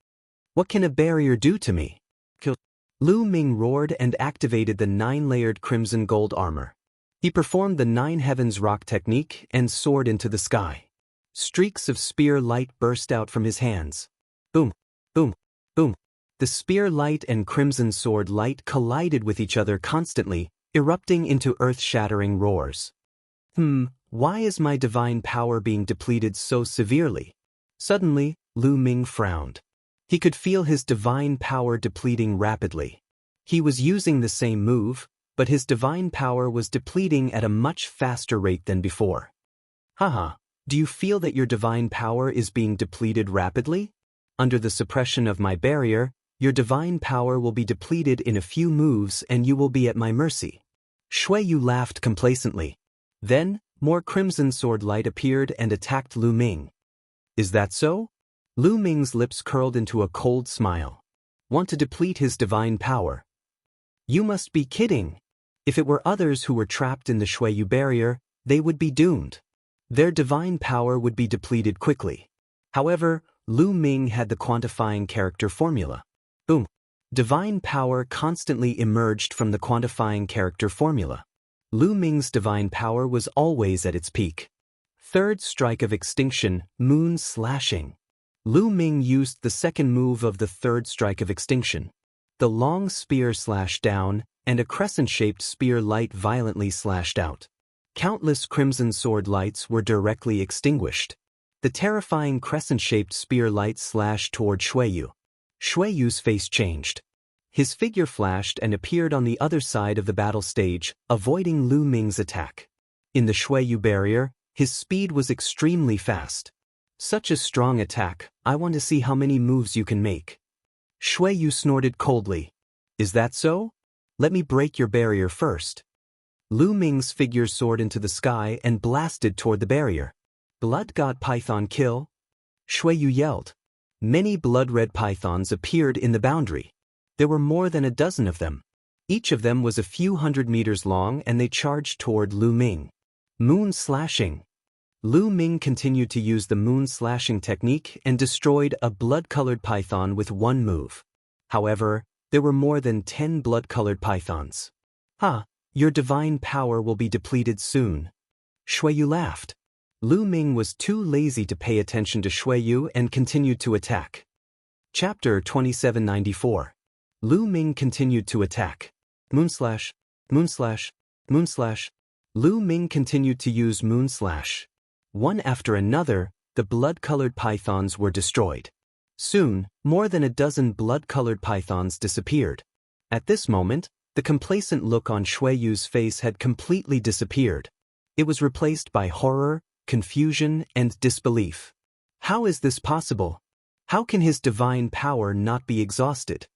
What can a barrier do to me? Kill! Lu Ming roared and activated the 9-layered crimson gold armor. He performed the 9 heavens rock technique and soared into the sky. Streaks of spear light burst out from his hands. Boom! Boom! Boom! The spear light and crimson sword light collided with each other constantly, erupting into earth-shattering roars. Why is my divine power being depleted so severely? Suddenly, Lu Ming frowned. He could feel his divine power depleting rapidly. He was using the same move, but his divine power was depleting at a much faster rate than before. Haha, do you feel that your divine power is being depleted rapidly? Under the suppression of my barrier, your divine power will be depleted in a few moves and you will be at my mercy. Shuiyu laughed complacently. Then, more crimson sword light appeared and attacked Lu Ming. Is that so? Lu Ming's lips curled into a cold smile. Want to deplete his divine power? You must be kidding. If it were others who were trapped in the Shuiyu barrier, they would be doomed. Their divine power would be depleted quickly. However, Lu Ming had the quantifying character formula. Boom! Divine power constantly emerged from the quantifying character formula. Lu Ming's divine power was always at its peak. Third strike of extinction, moon slashing. Lu Ming used the second move of the third strike of extinction. The long spear slashed down, and a crescent-shaped spear light violently slashed out. Countless crimson sword lights were directly extinguished. The terrifying crescent-shaped spear light slashed toward Shuiyu. Shuiyu's face changed. His figure flashed and appeared on the other side of the battle stage, avoiding Lu Ming's attack. In the Shuiyu barrier, his speed was extremely fast. Such a strong attack, I want to see how many moves you can make. Shuiyu snorted coldly. Is that so? Let me break your barrier first. Lu Ming's figure soared into the sky and blasted toward the barrier. Blood God Python kill? Shuiyu yelled. Many blood-red pythons appeared in the boundary. There were more than a dozen of them. Each of them was a few hundred meters long and they charged toward Lu Ming. Moon slashing. Lu Ming continued to use the moon slashing technique and destroyed a blood-colored python with one move. However, there were more than 10 blood-colored pythons. Your divine power will be depleted soon. Shuiyu laughed. Lu Ming was too lazy to pay attention to Shuiyu and continued to attack. Chapter 2794. Lu Ming continued to attack. Moonslash, Moonslash, Moonslash. Lu Ming continued to use Moonslash. One after another, the blood-colored pythons were destroyed. Soon, more than a dozen blood-colored pythons disappeared. At this moment, the complacent look on Shuiyu's face had completely disappeared. It was replaced by horror, confusion, and disbelief. How is this possible? How can his divine power not be exhausted?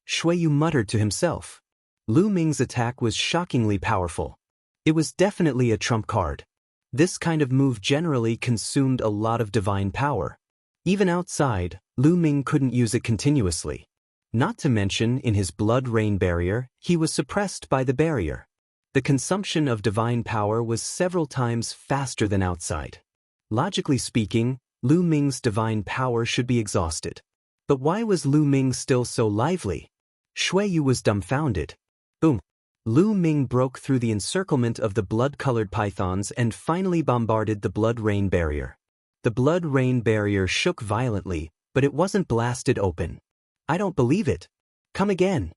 Shuiyu muttered to himself. Lu Ming's attack was shockingly powerful. It was definitely a trump card. This kind of move generally consumed a lot of divine power. Even outside, Lu Ming couldn't use it continuously. Not to mention, in his blood rain barrier, he was suppressed by the barrier. The consumption of divine power was several times faster than outside. Logically speaking, Lu Ming's divine power should be exhausted. But why was Lu Ming still so lively? Shuiyu was dumbfounded. Boom! Lu Ming broke through the encirclement of the blood-colored pythons and finally bombarded the blood rain barrier. The blood rain barrier shook violently, but it wasn't blasted open. I don't believe it. Come again.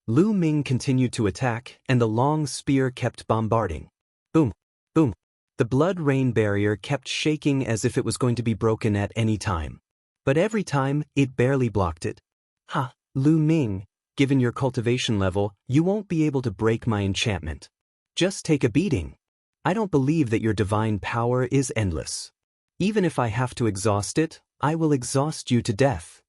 Lu Ming continued to attack, and the long spear kept bombarding. Boom, boom. The blood rain barrier kept shaking as if it was going to be broken at any time. But every time, it barely blocked it. Ha, Lu Ming, given your cultivation level, you won't be able to break my enchantment. Just take a beating. I don't believe that your divine power is endless. Even if I have to exhaust it, I will exhaust you to death.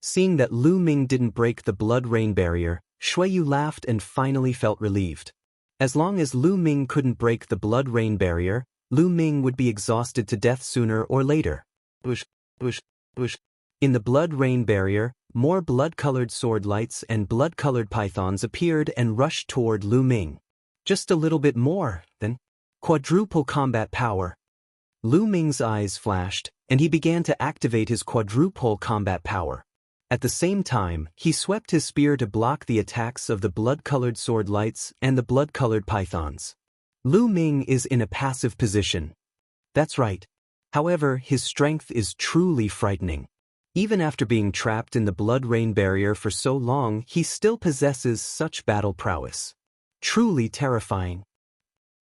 Seeing that Lu Ming didn't break the blood rain barrier, Xueyu laughed and finally felt relieved. As long as Lu Ming couldn't break the blood rain barrier, Lu Ming would be exhausted to death sooner or later. Bush, bush, bush. In the blood rain barrier, more blood-colored sword lights and blood-colored pythons appeared and rushed toward Lu Ming. Just a little bit more, then. Quadruple combat power. Lu Ming's eyes flashed, and he began to activate his quadruple combat power. At the same time, he swept his spear to block the attacks of the blood-colored sword lights and the blood-colored pythons. Lu Ming is in a passive position. That's right. However, his strength is truly frightening. Even after being trapped in the blood rain barrier for so long, he still possesses such battle prowess. Truly terrifying.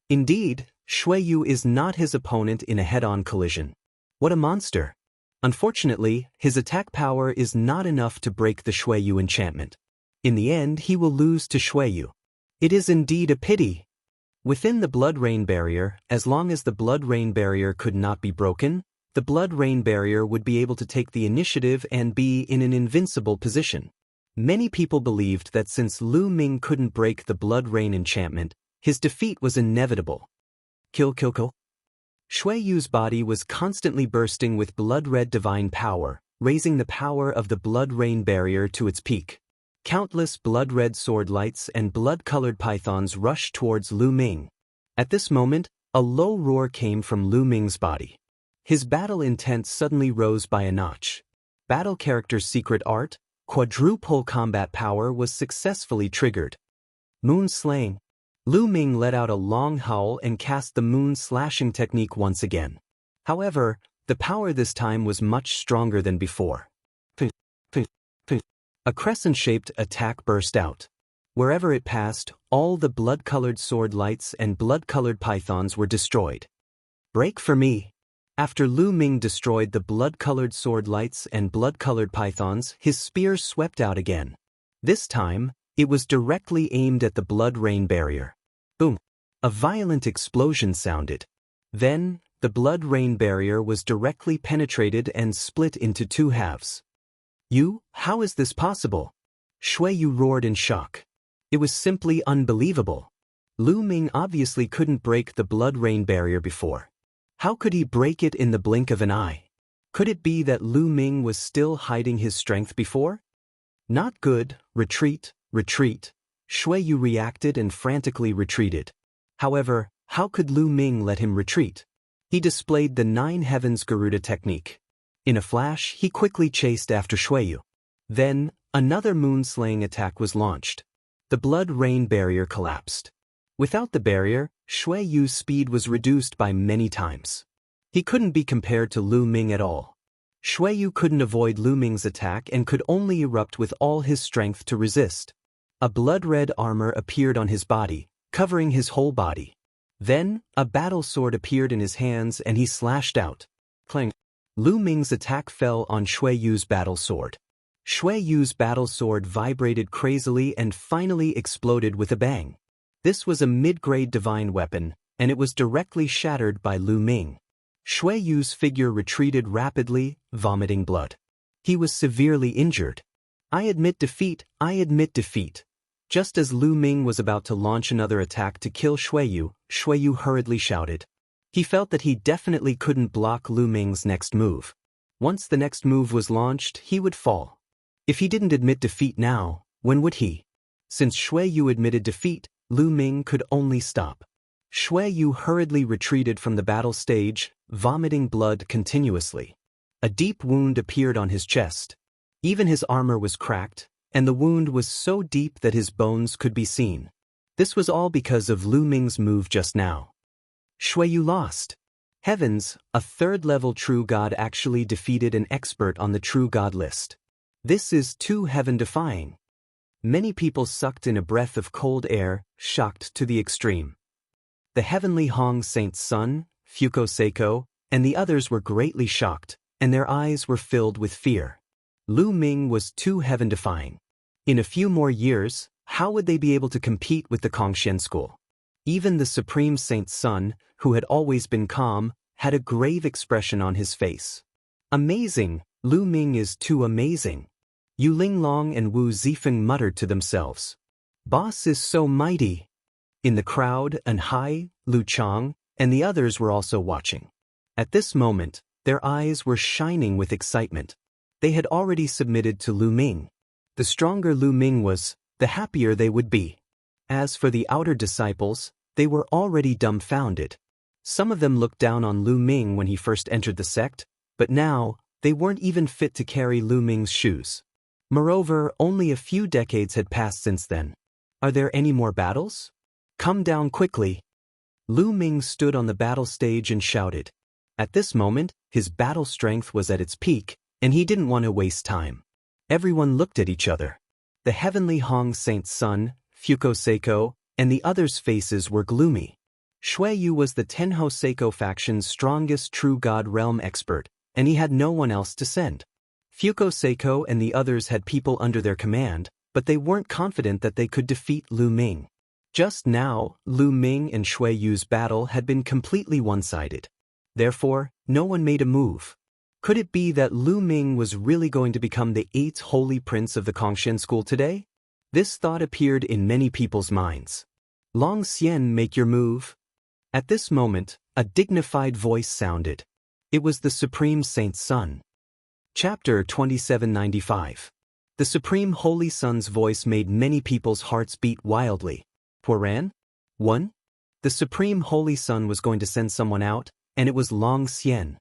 Indeed, Xueyu is not his opponent in a head-on collision. What a monster! Unfortunately, his attack power is not enough to break the Xueyu enchantment. In the end, he will lose to Xueyu. It is indeed a pity. Within the blood rain barrier, as long as the blood rain barrier could not be broken, the blood rain barrier would be able to take the initiative and be in an invincible position. Many people believed that since Lu Ming couldn't break the blood rain enchantment, his defeat was inevitable. Kill. Xueyu's body was constantly bursting with blood-red divine power, raising the power of the blood rain barrier to its peak. Countless blood-red sword lights and blood-colored pythons rushed towards Lu Ming. At this moment, a low roar came from Lu Ming's body. His battle intent suddenly rose by a notch. Battle character's secret art, quadruple combat power, was successfully triggered. Moon slaying. Lu Ming let out a long howl and cast the moon slashing technique once again. However, the power this time was much stronger than before. A crescent-shaped attack burst out. Wherever it passed, all the blood-colored sword lights and blood-colored pythons were destroyed. Break for me. After Lu Ming destroyed the blood-colored sword lights and blood-colored pythons, his spear swept out again. This time, it was directly aimed at the blood rain barrier. Boom! A violent explosion sounded. Then, the blood rain barrier was directly penetrated and split into two halves. How is this possible? Xueyu roared in shock. It was simply unbelievable. Lu Ming obviously couldn't break the blood rain barrier before. How could he break it in the blink of an eye? Could it be that Lu Ming was still hiding his strength before? Not good. Retreat. Xueyu reacted and frantically retreated. However, how could Lu Ming let him retreat? He displayed the Nine Heavens Garuda technique. In a flash, he quickly chased after Xueyu. Then, another moon-slaying attack was launched. The blood rain barrier collapsed. Without the barrier, Xueyu's speed was reduced by many times. He couldn't be compared to Lu Ming at all. Xueyu couldn't avoid Lu Ming's attack and could only erupt with all his strength to resist. A blood-red armor appeared on his body, covering his whole body. Then, a battle sword appeared in his hands and he slashed out. Clang! Lu Ming's attack fell on Xueyu's battle sword. Xueyu's battle sword vibrated crazily and finally exploded with a bang. This was a mid-grade divine weapon, and it was directly shattered by Lu Ming. Xueyu's figure retreated rapidly, vomiting blood. He was severely injured. I admit defeat. Just as Lu Ming was about to launch another attack to kill Xueyu, Xueyu hurriedly shouted. He felt that he definitely couldn't block Lu Ming's next move. Once the next move was launched, he would fall. If he didn't admit defeat now, when would he? Since Xueyu admitted defeat, Lu Ming could only stop. Xueyu hurriedly retreated from the battle stage, vomiting blood continuously. A deep wound appeared on his chest. Even his armor was cracked, and the wound was so deep that his bones could be seen. This was all because of Lu Ming's move just now. Xueyu lost. Heavens, a third-level true god actually defeated an expert on the true god list. This is too heaven-defying. Many people sucked in a breath of cold air, shocked to the extreme. The heavenly Hong Saint's son, Fuko Seiko, and the others were greatly shocked, and their eyes were filled with fear. Lu Ming was too heaven-defying. In a few more years, how would they be able to compete with the Kongxian school? Even the Supreme Saint's son, who had always been calm, had a grave expression on his face. Amazing, Lu Ming is too amazing. Yu Linglong and Wu Zifeng muttered to themselves. Boss is so mighty. In the crowd, An Hai, Lu Chang, and the others were also watching. At this moment, their eyes were shining with excitement. They had already submitted to Lu Ming. The stronger Lu Ming was, the happier they would be. As for the outer disciples, they were already dumbfounded. Some of them looked down on Lu Ming when he first entered the sect, but now, they weren't even fit to carry Lu Ming's shoes. Moreover, only a few decades had passed since then. Are there any more battles? Come down quickly. Lu Ming stood on the battle stage and shouted. At this moment, his battle strength was at its peak, and he didn't want to waste time. Everyone looked at each other. The heavenly Hong Saint's son, Fuko Seiko, and the others' faces were gloomy. Shui Yu was the Tenho Seiko faction's strongest true god realm expert, and he had no one else to send. Fuko Seiko and the others had people under their command, but they weren't confident that they could defeat Lu Ming. Just now, Lu Ming and Shui Yu's battle had been completely one-sided. Therefore, no one made a move. Could it be that Lu Ming was really going to become the 8th holy prince of the Kongxian school today? This thought appeared in many people's minds. Long Xian, make your move. At this moment, a dignified voice sounded. It was the Supreme Saint's son. Chapter 2795. The Supreme Holy Son's voice made many people's hearts beat wildly. Puran? 1. The Supreme Holy Son was going to send someone out, and it was Long Xian.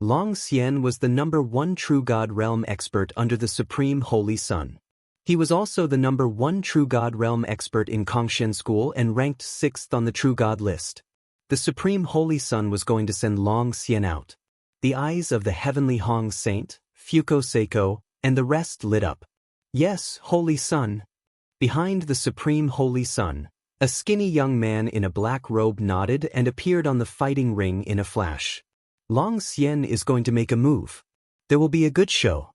Long Xian was the #1 true god realm expert under the Supreme Holy Son. He was also the #1 true god realm expert in Kongxian school and ranked 6th on the true god list. The Supreme Holy Son was going to send Long Xian out. The eyes of the heavenly Hong Saint, Fuko Seiko, and the rest lit up. Yes, Holy Son. Behind the Supreme Holy Son, a skinny young man in a black robe nodded and appeared on the fighting ring in a flash. Long Xian is going to make a move. There will be a good show.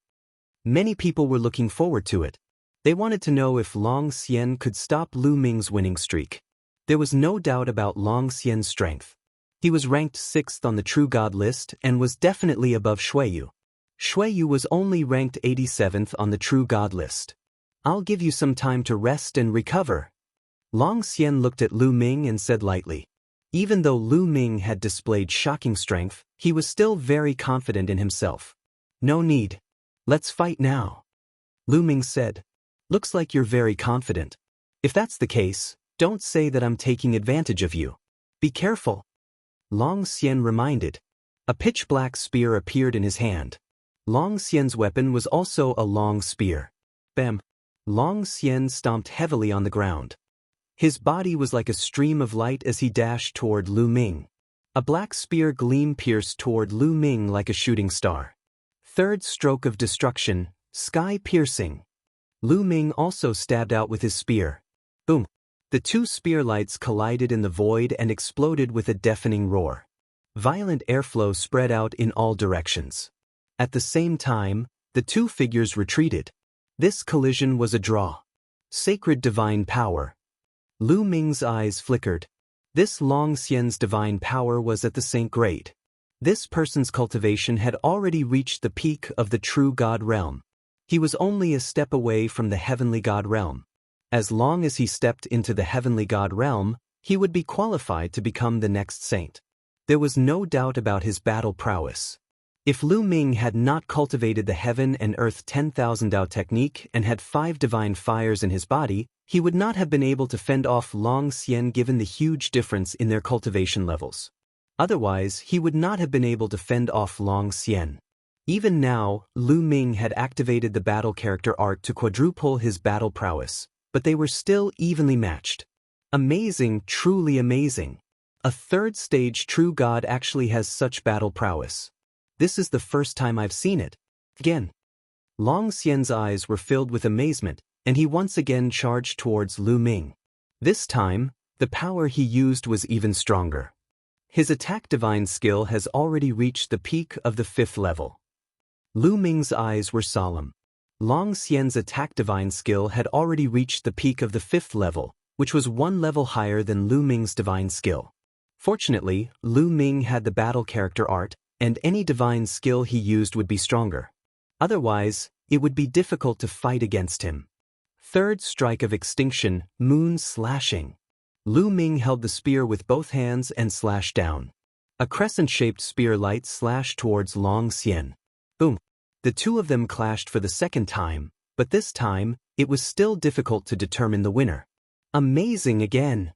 Many people were looking forward to it. They wanted to know if Long Xian could stop Lu Ming's winning streak. There was no doubt about Long Xian's strength. He was ranked 6th on the true god list and was definitely above Shui Yu. Shui Yu was only ranked 87th on the true god list. I'll give you some time to rest and recover. Long Xian looked at Lu Ming and said lightly. Even though Lu Ming had displayed shocking strength, he was still very confident in himself. No need. Let's fight now. Lu Ming said. Looks like you're very confident. If that's the case, don't say that I'm taking advantage of you. Be careful. Long Xian reminded. A pitch-black spear appeared in his hand. Long Xian's weapon was also a long spear. Bam! Long Xian stomped heavily on the ground. His body was like a stream of light as he dashed toward Lu Ming. A black spear gleam pierced toward Lu Ming like a shooting star. Third stroke of destruction, sky-piercing. Lu Ming also stabbed out with his spear. Boom! The two spear lights collided in the void and exploded with a deafening roar. Violent airflow spread out in all directions. At the same time, the two figures retreated. This collision was a draw. Sacred divine power. Lu Ming's eyes flickered. This Long Xian's divine power was at the Saint grade. This person's cultivation had already reached the peak of the true God realm. He was only a step away from the heavenly God realm. As long as he stepped into the heavenly God realm, he would be qualified to become the next saint. There was no doubt about his battle prowess. If Lu Ming had not cultivated the heaven and earth 10,000 Dao technique and had 5 divine fires in his body, he would not have been able to fend off Long Xian given the huge difference in their cultivation levels. Otherwise, he would not have been able to fend off Long Xian. Even now, Lu Ming had activated the battle character art to quadruple his battle prowess, but they were still evenly matched. Amazing, truly amazing. A third stage true god actually has such battle prowess. This is the first time I've seen it. Again. Long Xian's eyes were filled with amazement, and he once again charged towards Lu Ming. This time, the power he used was even stronger. His attack divine skill has already reached the peak of the 5th level. Lu Ming's eyes were solemn. Long Xian's attack divine skill had already reached the peak of the 5th level, which was 1 level higher than Lu Ming's divine skill. Fortunately, Lu Ming had the battle character art, and any divine skill he used would be stronger. Otherwise, it would be difficult to fight against him. Third strike of extinction, moon slashing. Lu Ming held the spear with both hands and slashed down. A crescent-shaped spear light slashed towards Long Xian. Boom. The two of them clashed for the second time, but this time, it was still difficult to determine the winner. Amazing again!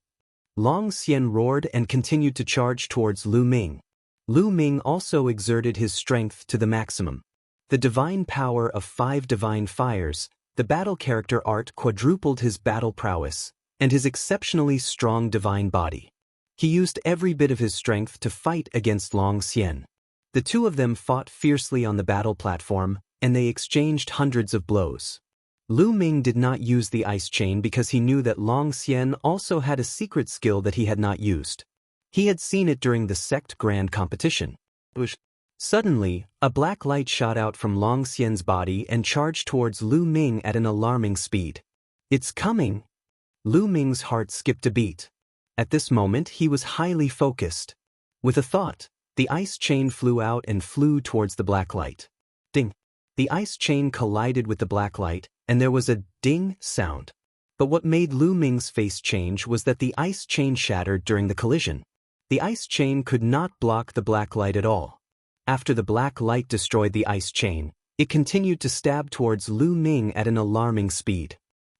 Long Xian roared and continued to charge towards Lu Ming. Lu Ming also exerted his strength to the maximum. The divine power of 5 divine fires, the battle character art quadrupled his battle prowess, and his exceptionally strong divine body. He used every bit of his strength to fight against Long Xian. The two of them fought fiercely on the battle platform, and they exchanged hundreds of blows. Lu Ming did not use the ice chain because he knew that Long Xian also had a secret skill that he had not used. He had seen it during the Sect Grand competition. Suddenly, a black light shot out from Long Xian's body and charged towards Lu Ming at an alarming speed. It's coming! Lu Ming's heart skipped a beat. At this moment he was highly focused. With a thought, the ice chain flew out and flew towards the black light. Ding! The ice chain collided with the black light, and there was a ding sound. But what made Lu Ming's face change was that the ice chain shattered during the collision. The ice chain could not block the black light at all. After the black light destroyed the ice chain, it continued to stab towards Lu Ming at an alarming speed.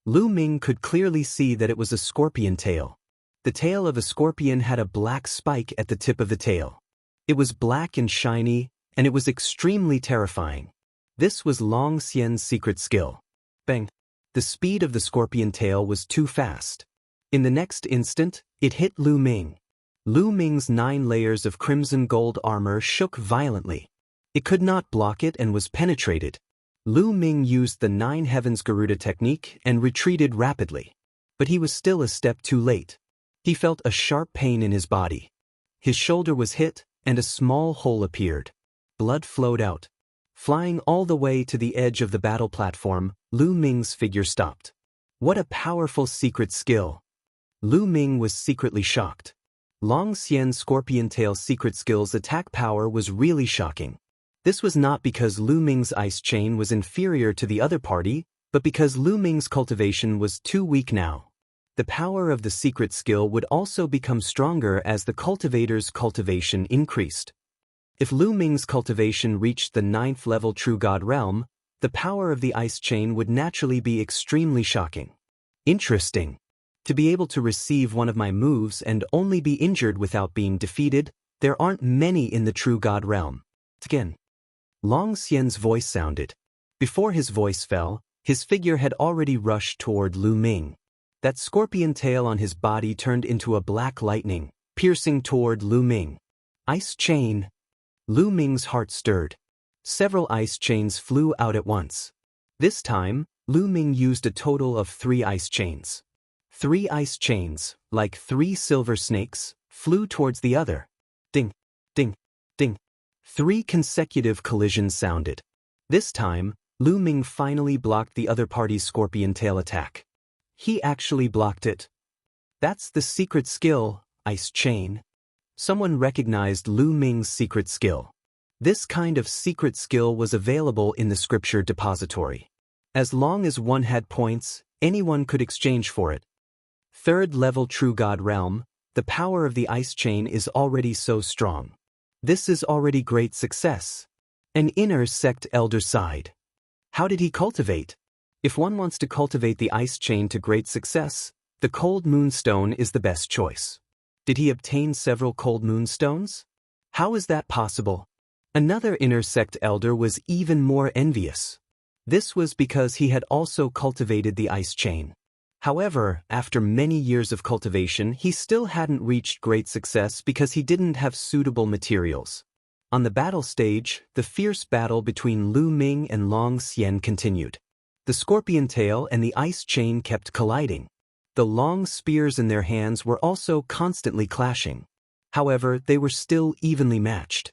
Lu Ming could clearly see that it was a scorpion tail. The tail of a scorpion had a black spike at the tip of the tail. It was black and shiny, and it was extremely terrifying. This was Long Xian's secret skill. Bang! The speed of the scorpion tail was too fast. In the next instant, it hit Lu Ming. Lu Ming's 9 layers of crimson gold armor shook violently. It could not block it and was penetrated. Lu Ming used the 9 Heavens Garuda technique and retreated rapidly. But he was still a step too late. He felt a sharp pain in his body. His shoulder was hit, and a small hole appeared. Blood flowed out. Flying all the way to the edge of the battle platform, Lu Ming's figure stopped. What a powerful secret skill! Lu Ming was secretly shocked. Long Xian's Scorpion Tail's secret skill's attack power was really shocking. This was not because Lu Ming's ice chain was inferior to the other party, but because Lu Ming's cultivation was too weak now. The power of the secret skill would also become stronger as the cultivator's cultivation increased. If Lu Ming's cultivation reached the 9th level True God realm, the power of the ice chain would naturally be extremely shocking. Interesting. To be able to receive one of my moves and only be injured without being defeated, there aren't many in the True God realm. Again. Long Xian's voice sounded. Before his voice fell, his figure had already rushed toward Lu Ming. That scorpion tail on his body turned into a black lightning, piercing toward Lu Ming. Ice chain! Lu Ming's heart stirred. Several ice chains flew out at once. This time, Lu Ming used a total of 3 ice chains. 3 ice chains, like 3 silver snakes, flew towards the other. Ding, ding, ding. 3 consecutive collisions sounded. This time, Lu Ming finally blocked the other party's scorpion tail attack. He actually blocked it. That's the secret skill, ice chain. Someone recognized Lu Ming's secret skill. This kind of secret skill was available in the scripture depository. As long as one had points, anyone could exchange for it. 3rd level True God realm, the power of the ice chain is already so strong. This is already great success. An inner sect elder sighed. How did he cultivate? If one wants to cultivate the ice chain to great success, the cold moonstone is the best choice. Did he obtain several cold moonstones? How is that possible? Another inner sect elder was even more envious. This was because he had also cultivated the ice chain. However, after many years of cultivation, he still hadn't reached great success because he didn't have suitable materials. On the battle stage, the fierce battle between Lu Ming and Long Xian continued. The scorpion tail and the ice chain kept colliding. The long spears in their hands were also constantly clashing. However, they were still evenly matched.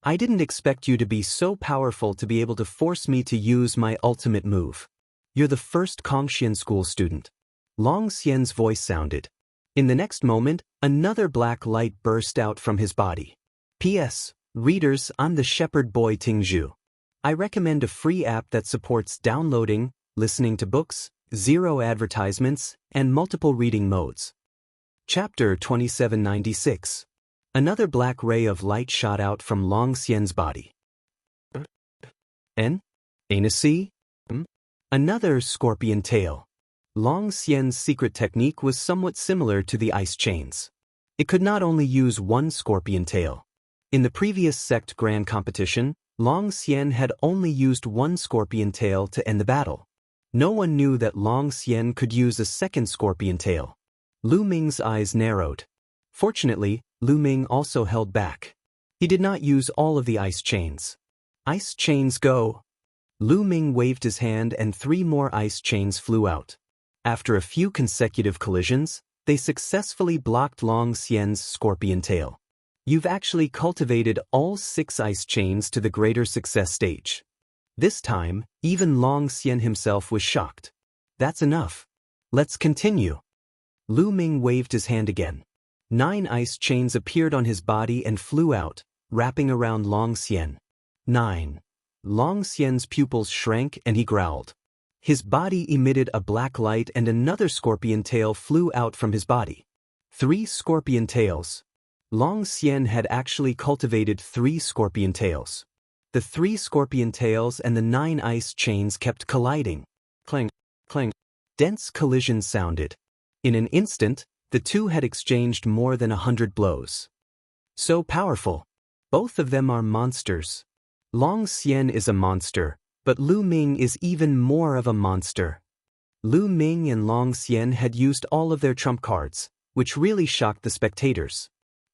I didn't expect you to be so powerful to be able to force me to use my ultimate move. You're the first Kongxian school student. Long Xian's voice sounded. In the next moment, another black light burst out from his body. P.S. Readers, I'm the shepherd boy Tingzhu. I recommend a free app that supports downloading, listening to books, zero advertisements, and multiple reading modes. Chapter 2796. Another black ray of light shot out from Long Xian's body. Anasi? Another scorpion tail. Long Xian's secret technique was somewhat similar to the ice chains. It could not only use one scorpion tail. In the previous sect grand competition, Long Xian had only used one scorpion tail to end the battle. No one knew that Long Xian could use a second scorpion tail. Lu Ming's eyes narrowed. Fortunately, Lu Ming also held back. He did not use all of the ice chains. Ice chains go! Lu Ming waved his hand and 3 more ice chains flew out. After a few consecutive collisions, they successfully blocked Long Xian's scorpion tail. You've actually cultivated all 6 ice chains to the greater success stage. This time, even Long Xian himself was shocked. That's enough. Let's continue. Lu Ming waved his hand again. 9 ice chains appeared on his body and flew out, wrapping around Long Xian. 9. Long Xian's pupils shrank and he growled. His body emitted a black light and another scorpion tail flew out from his body. 3 scorpion tails. Long Xian had actually cultivated 3 scorpion tails. The 3 scorpion tails and the 9 ice chains kept colliding. Clang, clang. Dense collisions sounded. In an instant, the two had exchanged more than 100 blows. So powerful. Both of them are monsters. Long Xian is a monster, but Lu Ming is even more of a monster. Lu Ming and Long Xian had used all of their trump cards, which really shocked the spectators.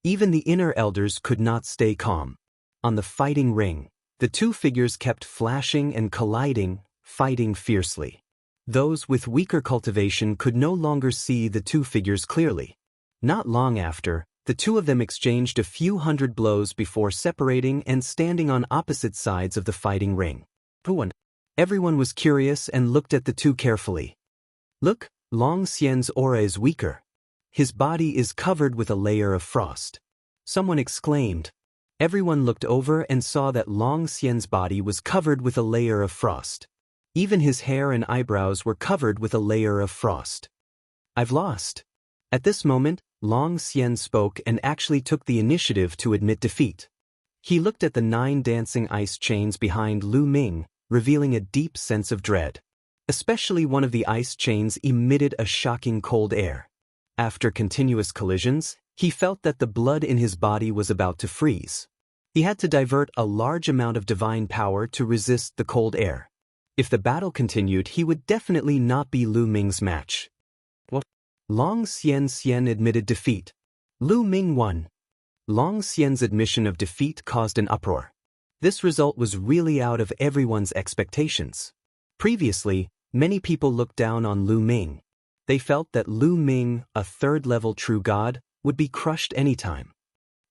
Even the inner elders could not stay calm. On the fighting ring, the two figures kept flashing and colliding, fighting fiercely. Those with weaker cultivation could no longer see the two figures clearly. Not long after, the two of them exchanged a few hundred blows before separating and standing on opposite sides of the fighting ring. Everyone was curious and looked at the two carefully. Look, Long Xian's aura is weaker. His body is covered with a layer of frost. Someone exclaimed. Everyone looked over and saw that Long Xian's body was covered with a layer of frost. Even his hair and eyebrows were covered with a layer of frost. I've lost. At this moment, Long Xian spoke and actually took the initiative to admit defeat. He looked at the 9 dancing ice chains behind Lu Ming, revealing a deep sense of dread. Especially one of the ice chains emitted a shocking cold air. After continuous collisions, he felt that the blood in his body was about to freeze. He had to divert a large amount of divine power to resist the cold air. If the battle continued, he would definitely not be Lu Ming's match. Long Xian admitted defeat. Lu Ming won. Long Xian's admission of defeat caused an uproar. This result was really out of everyone's expectations. Previously, many people looked down on Lu Ming. They felt that Lu Ming, a 3rd-level true god, would be crushed anytime.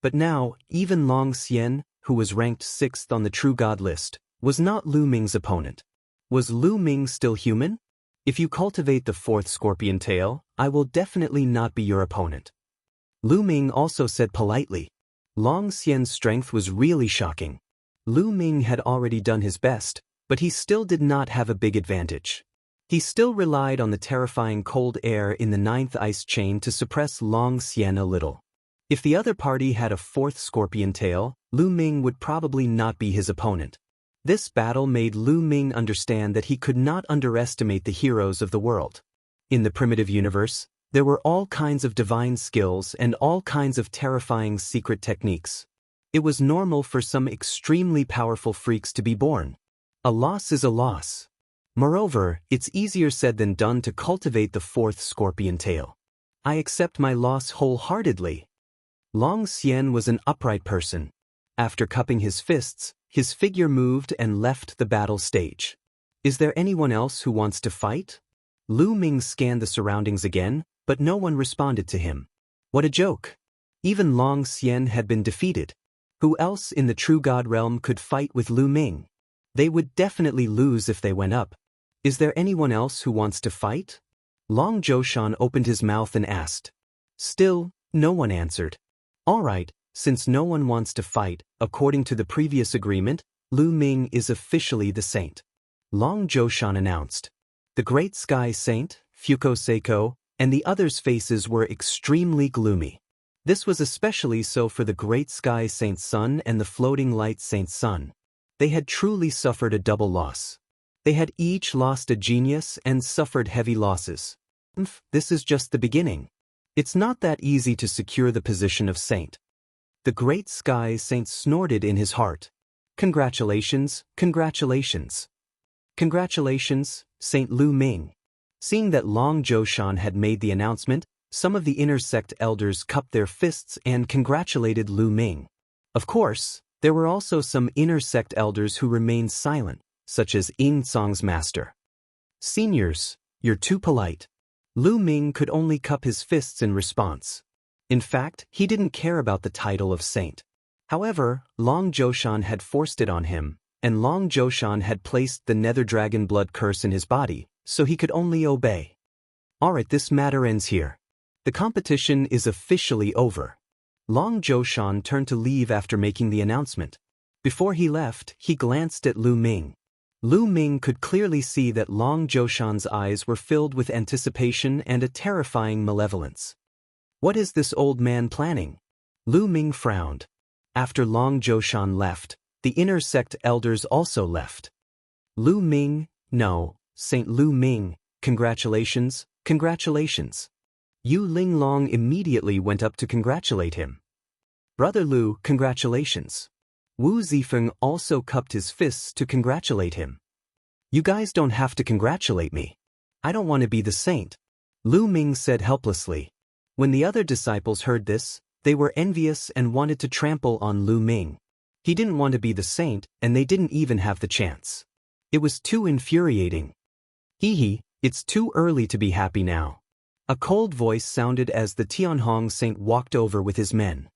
But now, even Long Xian, who was ranked 6th on the true god list, was not Lu Ming's opponent. Was Lu Ming still human? If you cultivate the 4th scorpion tail, I will definitely not be your opponent. Lu Ming also said politely. Long Xian's strength was really shocking. Lu Ming had already done his best, but he still did not have a big advantage. He still relied on the terrifying cold air in the 9th ice chain to suppress Long Xian a little. If the other party had a 4th scorpion tail, Lu Ming would probably not be his opponent. This battle made Lu Ming understand that he could not underestimate the heroes of the world. In the primitive universe, there were all kinds of divine skills and all kinds of terrifying secret techniques. It was normal for some extremely powerful freaks to be born. A loss is a loss. Moreover, it's easier said than done to cultivate the fourth scorpion tail. I accept my loss wholeheartedly. Long Xian was an upright person. After cupping his fists, his figure moved and left the battle stage. Is there anyone else who wants to fight? Lu Ming scanned the surroundings again, but no one responded to him. What a joke. Even Long Xian had been defeated. Who else in the True God realm could fight with Lu Ming? They would definitely lose if they went up. Is there anyone else who wants to fight? Long Zhoushan opened his mouth and asked. Still, no one answered. All right, since no one wants to fight, according to the previous agreement, Lu Ming is officially the saint. Long Zhoushan announced. The Great Sky Saint, Fuko Seiko, and the others' faces were extremely gloomy. This was especially so for the Great Sky Saint's son and the Floating Light Saint's son. They had truly suffered a double loss. They had each lost a genius and suffered heavy losses. This is just the beginning. It's not that easy to secure the position of saint. The Great Sky Saint snorted in his heart. Congratulations, congratulations. Congratulations, Saint Lu Ming. Seeing that Long Zhoushan had made the announcement, some of the inner sect elders cupped their fists and congratulated Lu Ming. Of course, there were also some inner sect elders who remained silent, such as Ying Tsang's master. Seniors, you're too polite. Lu Ming could only cup his fists in response. In fact, he didn't care about the title of saint. However, Long Zhoushan had forced it on him, and Long Zhoushan had placed the Nether Dragon blood curse in his body, so he could only obey. Alright, this matter ends here. The competition is officially over. Long Zhoushan turned to leave after making the announcement. Before he left, he glanced at Lu Ming. Lu Ming could clearly see that Long Zhoushan's eyes were filled with anticipation and a terrifying malevolence. What is this old man planning? Lu Ming frowned. After Long Zhoushan left, the inner sect elders also left. Lu Ming, no, Saint Lu Ming, congratulations, congratulations. Yu Linglong immediately went up to congratulate him. Brother Lu, congratulations. Wu Zifeng also cupped his fists to congratulate him. You guys don't have to congratulate me. I don't want to be the saint. Lu Ming said helplessly. When the other disciples heard this, they were envious and wanted to trample on Lu Ming. He didn't want to be the saint, and they didn't even have the chance. It was too infuriating. Hee, it's too early to be happy now. A cold voice sounded as the Tianhong saint walked over with his men.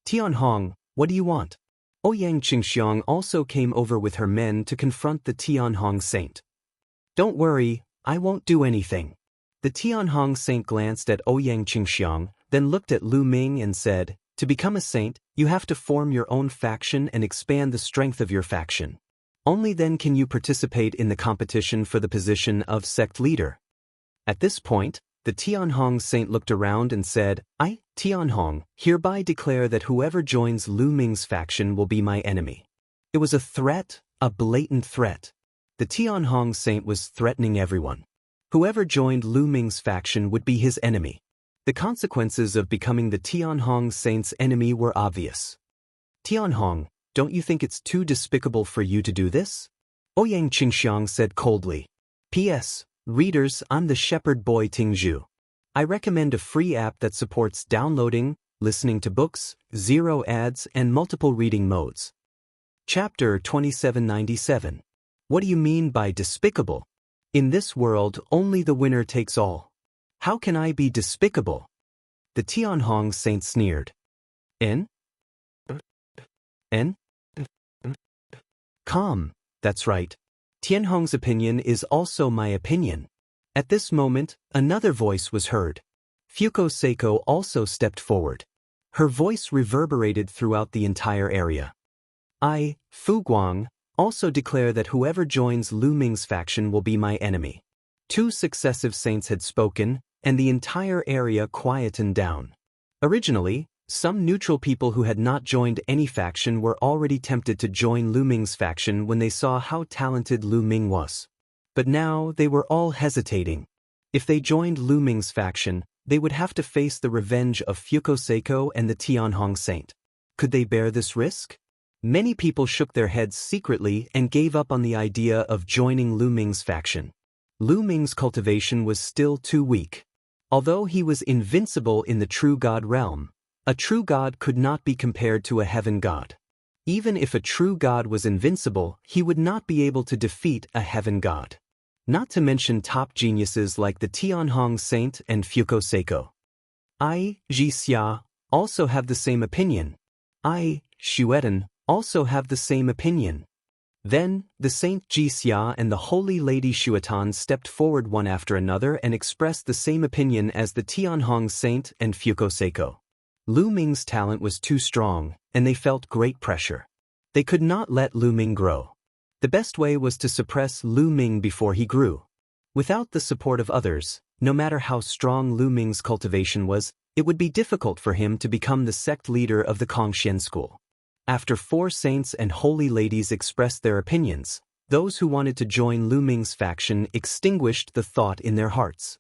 Tianhong, what do you want? Ouyang Qingxiang also came over with her men to confront the Tianhong saint. Don't worry, I won't do anything. The Tianhong saint glanced at Ouyang Qingxiang, then looked at Lu Ming and said, to become a saint, you have to form your own faction and expand the strength of your faction. Only then can you participate in the competition for the position of sect leader. At this point, the Tianhong saint looked around and said, I, Tianhong, hereby declare that whoever joins Lu Ming's faction will be my enemy. It was a threat, a blatant threat. The Tianhong saint was threatening everyone. Whoever joined Lu Ming's faction would be his enemy. The consequences of becoming the Tianhong saint's enemy were obvious. Tianhong, don't you think it's too despicable for you to do this? Ouyang Qingxiang said coldly. P.S. Readers, I'm the shepherd boy Tingzhu. I recommend a free app that supports downloading, listening to books, zero ads, and multiple reading modes. Chapter 2797. What do you mean by despicable? In this world, only the winner takes all. How can I be despicable? The Tianhong saint sneered. N? Calm, that's right. Tianhong's opinion is also my opinion. At this moment, another voice was heard. Fuko Seiko also stepped forward. Her voice reverberated throughout the entire area. I, Fu Guang, also declare that whoever joins Lu Ming's faction will be my enemy. 2 successive saints had spoken, and the entire area quietened down. Originally, some neutral people who had not joined any faction were already tempted to join Lu Ming's faction when they saw how talented Lu Ming was. But now they were all hesitating. If they joined Lu Ming's faction, they would have to face the revenge of Fuko Seiko and the Tianhong saint. Could they bear this risk? Many people shook their heads secretly and gave up on the idea of joining Lu Ming's faction. Lu Ming's cultivation was still too weak. Although he was invincible in the true god realm, a true god could not be compared to a heaven god. Even if a true god was invincible, he would not be able to defeat a heaven god. Not to mention top geniuses like the Tianhong Saint and Fuko Seiko. I, Jixia, also have the same opinion. I, Xuetan, also have the same opinion. Then, the Saint Jixia and the Holy Lady Xuetan stepped forward one after another and expressed the same opinion as the Tianhong Saint and Fuko Seiko. Lu Ming's talent was too strong, and they felt great pressure. They could not let Lu Ming grow. The best way was to suppress Lu Ming before he grew. Without the support of others, no matter how strong Lu Ming's cultivation was, it would be difficult for him to become the sect leader of the Kongxian school. After 4 saints and holy ladies expressed their opinions, those who wanted to join Lu Ming's faction extinguished the thought in their hearts.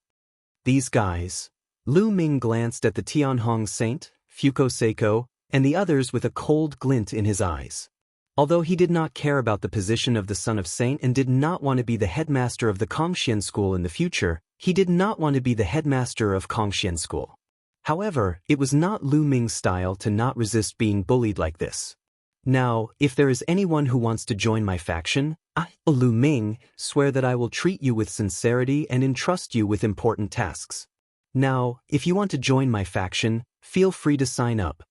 These guys. Lu Ming glanced at the Tianhong Saint, Fuko Seiko, and the others with a cold glint in his eyes. Although he did not care about the position of the son of saint and did not want to be the headmaster of the Kongxian school in the future, he did not want to be the headmaster of Kongxian school. However, it was not Lu Ming's style to not resist being bullied like this. Now, if there is anyone who wants to join my faction, I, Lu Ming, swear that I will treat you with sincerity and entrust you with important tasks. Now, if you want to join my faction, feel free to sign up.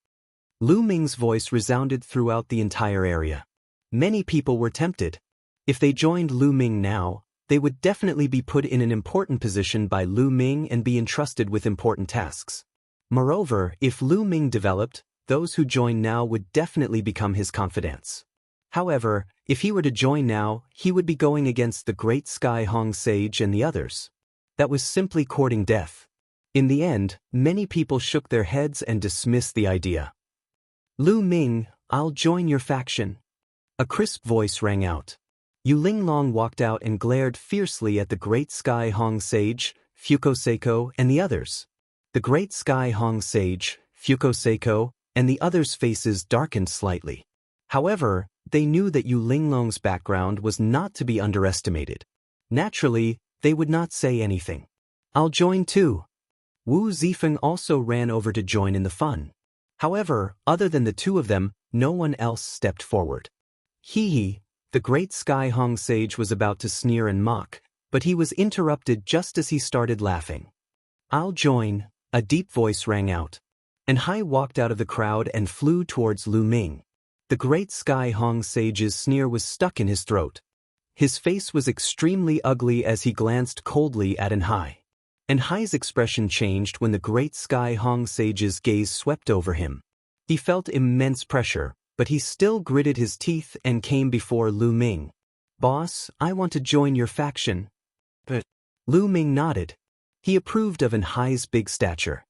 Lu Ming's voice resounded throughout the entire area. Many people were tempted. If they joined Lu Ming now, they would definitely be put in an important position by Lu Ming and be entrusted with important tasks. Moreover, if Lu Ming developed, those who join now would definitely become his confidants. However, if he were to join now, he would be going against the great Sky Hong Sage and the others. That was simply courting death. In the end, many people shook their heads and dismissed the idea. Lu Ming, I'll join your faction. A crisp voice rang out. Yu Linglong walked out and glared fiercely at the great Sky Hong Sage, Fuko Seiko, and the others. The great Sky Hong Sage, Fuko Seiko, and the others' faces darkened slightly. However, they knew that Yu Linglong's background was not to be underestimated. Naturally, they would not say anything. I'll join too. Wu Zifeng also ran over to join in the fun. However, other than the two of them, no one else stepped forward. He, the great Sky Hong Sage, was about to sneer and mock, but he was interrupted just as he started laughing. I'll join, a deep voice rang out. And Hai walked out of the crowd and flew towards Lu Ming. The great Sky Hong Sage's sneer was stuck in his throat. His face was extremely ugly as he glanced coldly at Hai. And Hai's expression changed when the great Sky Hong Sage's gaze swept over him. He felt immense pressure, but he still gritted his teeth and came before Lu Ming. Boss, I want to join your faction. But Lu Ming nodded. He approved of Hai's big stature.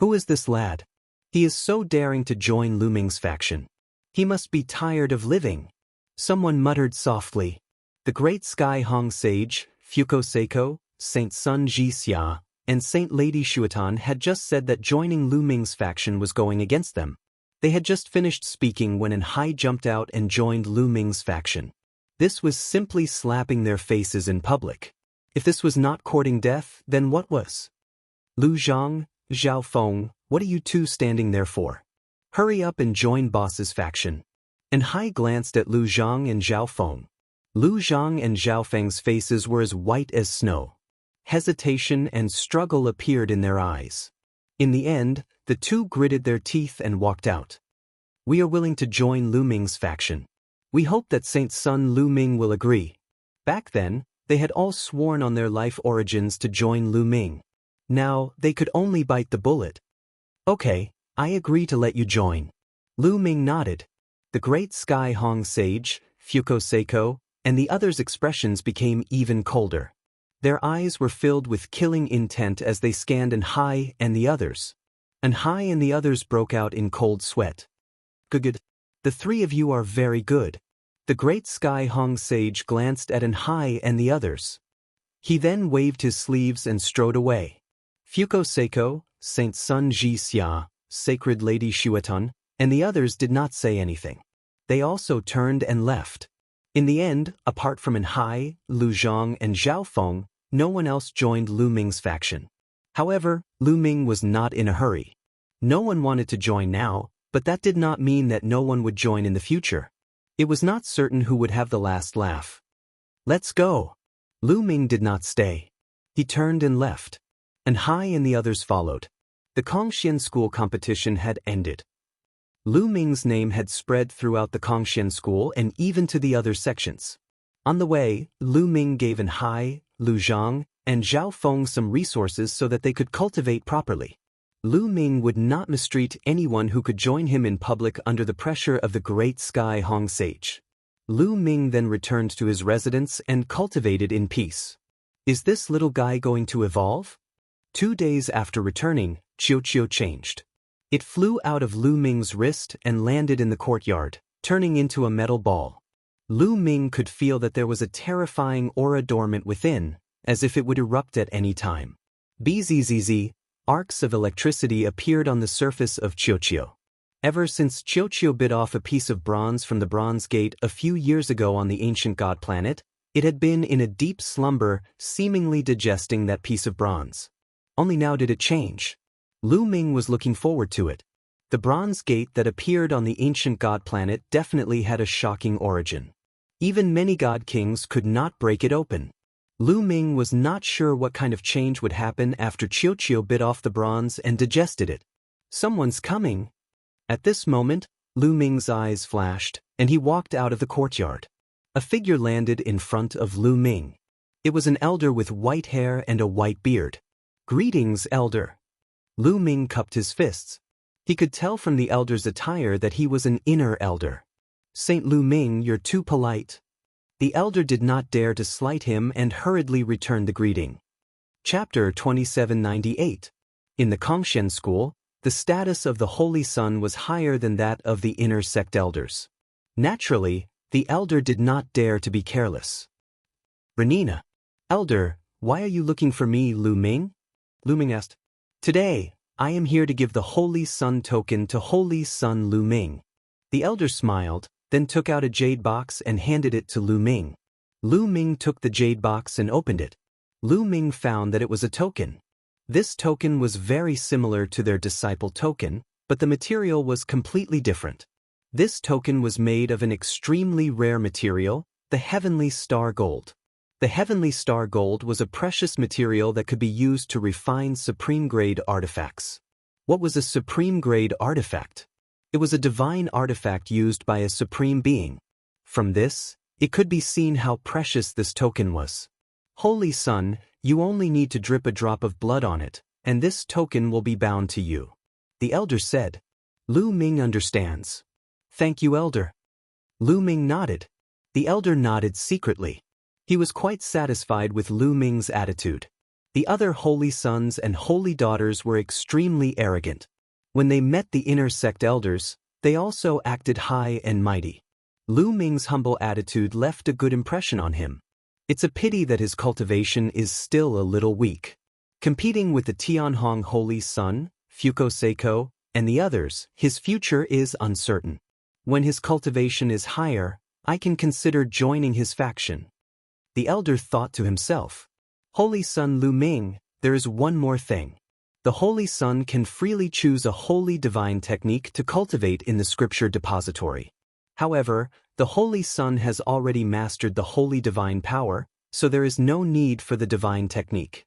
Who is this lad? He is so daring to join Lu Ming's faction. He must be tired of living. Someone muttered softly. The great Sky Hong Sage, Fuko Seiko, Saint Sun Jixia, and Saint Lady Xuetan had just said that joining Lu Ming's faction was going against them. They had just finished speaking when Hai jumped out and joined Lu Ming's faction. This was simply slapping their faces in public. If this was not courting death, then what was? Lu Zhang, Zhao Feng, what are you two standing there for? Hurry up and join boss's faction. Hai glanced at Lu Zhang and Zhao Feng. Lu Zhang and Zhao Feng's faces were as white as snow. Hesitation and struggle appeared in their eyes. In the end, the two gritted their teeth and walked out. We are willing to join Lu Ming's faction. We hope that Saint Sun Lu Ming will agree. Back then, they had all sworn on their life origins to join Lu Ming. Now, they could only bite the bullet. Okay, I agree to let you join. Lu Ming nodded. The great Sky Hong Sage, Fuko Seiko, and the others' expressions became even colder. Their eyes were filled with killing intent as they scanned Hai and the others. Hai and the others broke out in cold sweat. Good. The three of you are very good. The great Sky Hong Sage glanced at Hai and the others. He then waved his sleeves and strode away. Fuko Seiko, Saint Sun Jixia, Sacred Lady Xuetan, and the others did not say anything. they also turned and left. In the end, apart from Enhai, Lu Zhang and Zhao Feng, no one else joined Lu Ming's faction. However, Lu Ming was not in a hurry. No one wanted to join now, but that did not mean that no one would join in the future. It was not certain who would have the last laugh. "Let's go." Lu Ming did not stay. He turned and left. Enhai and the others followed. The Kongxian school competition had ended. Lu Ming's name had spread throughout the Kongxian school and even to the other sections. On the way, Lu Ming gave Enhai, Lu Zhang, and Zhao Feng some resources so that they could cultivate properly. Lu Ming would not mistreat anyone who could join him in public under the pressure of the great Sky Hong Sage. Lu Ming then returned to his residence and cultivated in peace. Is this little guy going to evolve? 2 days after returning, Qiu changed. It flew out of Lu Ming's wrist and landed in the courtyard, turning into a metal ball. Lu Ming could feel that there was a terrifying aura dormant within, as if it would erupt at any time. Bzzz, arcs of electricity appeared on the surface of Qiu. Ever since Qiu bit off a piece of bronze from the Bronze Gate a few years ago on the ancient god planet, it had been in a deep slumber, seemingly digesting that piece of bronze. Only now did it change. Lu Ming was looking forward to it. The Bronze Gate that appeared on the ancient god planet definitely had a shocking origin. Even many god kings could not break it open. Lu Ming was not sure what kind of change would happen after Qiu bit off the bronze and digested it. Someone's coming. At this moment, Lu Ming's eyes flashed, and he walked out of the courtyard. A figure landed in front of Lu Ming. It was an elder with white hair and a white beard. "Greetings, elder." Lu Ming cupped his fists. He could tell from the elder's attire that he was an inner elder. "Saint Lu Ming, you're too polite." The elder did not dare to slight him and hurriedly returned the greeting. Chapter 2798. In the Kongxian school, the status of the Holy Sun was higher than that of the inner sect elders. Naturally, the elder did not dare to be careless. "Renina." "Elder, why are you looking for me, Lu Ming?" Lu Ming asked. "Today, I am here to give the Holy Sun token to Holy Sun Lu Ming." The elder smiled, then took out a jade box and handed it to Lu Ming. Lu Ming took the jade box and opened it. Lu Ming found that it was a token. This token was very similar to their disciple token, but the material was completely different. This token was made of an extremely rare material, the heavenly star gold. The heavenly star gold was a precious material that could be used to refine supreme-grade artifacts. What was a supreme-grade artifact? It was a divine artifact used by a supreme being. From this, it could be seen how precious this token was. "Holy Sun, you only need to drip a drop of blood on it, and this token will be bound to you," the elder said. Lu Ming understands. "Thank you, elder." Lu Ming nodded. The elder nodded secretly. He was quite satisfied with Lu Ming's attitude. The other holy sons and holy daughters were extremely arrogant. When they met the inner sect elders, they also acted high and mighty. Lu Ming's humble attitude left a good impression on him. It's a pity that his cultivation is still a little weak. Competing with the Tianhong Holy Sun, Fuko Seiko, and the others, his future is uncertain. When his cultivation is higher, I can consider joining his faction. The elder thought to himself. Holy Sun Lu Ming, there is one more thing. The Holy Sun can freely choose a holy divine technique to cultivate in the scripture depository. However, the Holy Sun has already mastered the holy divine power, so there is no need for the divine technique.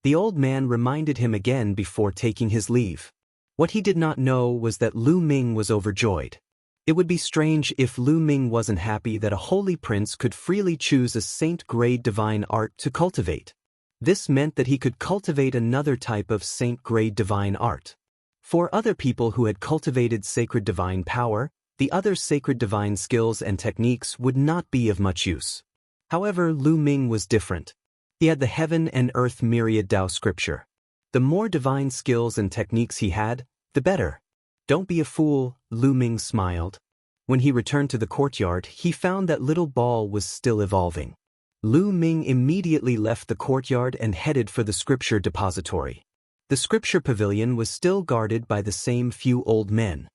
The old man reminded him again before taking his leave. What he did not know was that Lu Ming was overjoyed. It would be strange if Lu Ming wasn't happy that a holy prince could freely choose a saint-grade divine art to cultivate. This meant that he could cultivate another type of saint-grade divine art. For other people who had cultivated sacred divine power, the other sacred divine skills and techniques would not be of much use. However, Lu Ming was different. He had the heaven and earth myriad Tao scripture. The more divine skills and techniques he had, the better. "Don't be a fool," Lu Ming smiled. When he returned to the courtyard, he found that little ball was still evolving. Lu Ming immediately left the courtyard and headed for the scripture depository. The scripture pavilion was still guarded by the same few old men.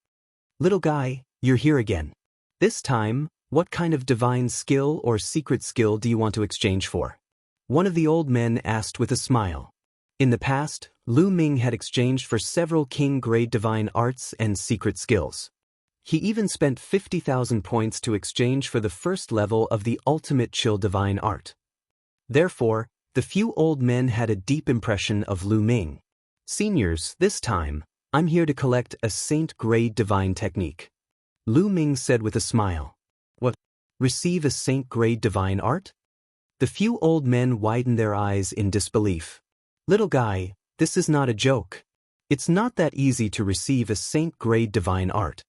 "Little guy, you're here again." This time, what kind of divine skill or secret skill do you want to exchange for? One of the old men asked with a smile. In the past, Lu Ming had exchanged for several king-grade divine arts and secret skills. He even spent 50,000 points to exchange for the first level of the ultimate chill divine art. Therefore, the few old men had a deep impression of Lu Ming. Seniors, this time, I'm here to collect a saint-grade divine technique. Lu Ming said with a smile. What? Receive a saint-grade divine art? The few old men widened their eyes in disbelief. Little guy, this is not a joke. It's not that easy to receive a saint-grade divine art.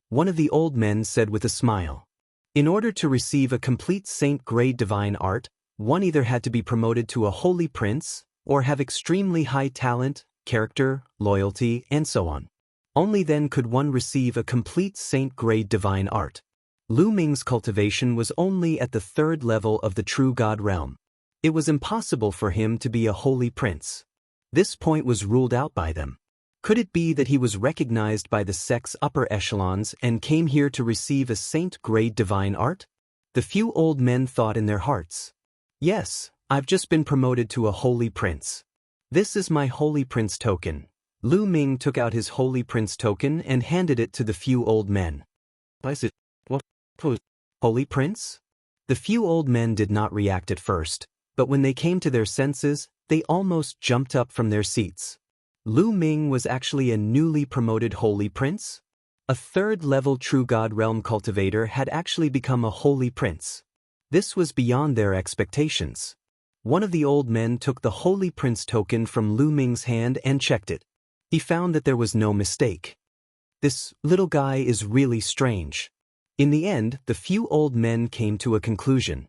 One of the old men said with a smile. In order to receive a complete saint-grade divine art, one either had to be promoted to a holy prince, or have extremely high talent, character, loyalty, and so on. Only then could one receive a complete saint-grade divine art. Lu Ming's cultivation was only at the third level of the true God realm. It was impossible for him to be a holy prince. This point was ruled out by them. Could it be that he was recognized by the sect's upper echelons and came here to receive a saint-grade divine art? The few old men thought in their hearts. Yes, I've just been promoted to a holy prince. This is my holy prince token. Lu Ming took out his holy prince token and handed it to the few old men. Is it? What? Holy prince? The few old men did not react at first, but when they came to their senses, they almost jumped up from their seats. Lu Ming was actually a newly promoted holy prince? A third-level true God realm cultivator had actually become a holy prince. This was beyond their expectations. One of the old men took the holy prince token from Lu Ming's hand and checked it. He found that there was no mistake. This little guy is really strange. In the end, the few old men came to a conclusion.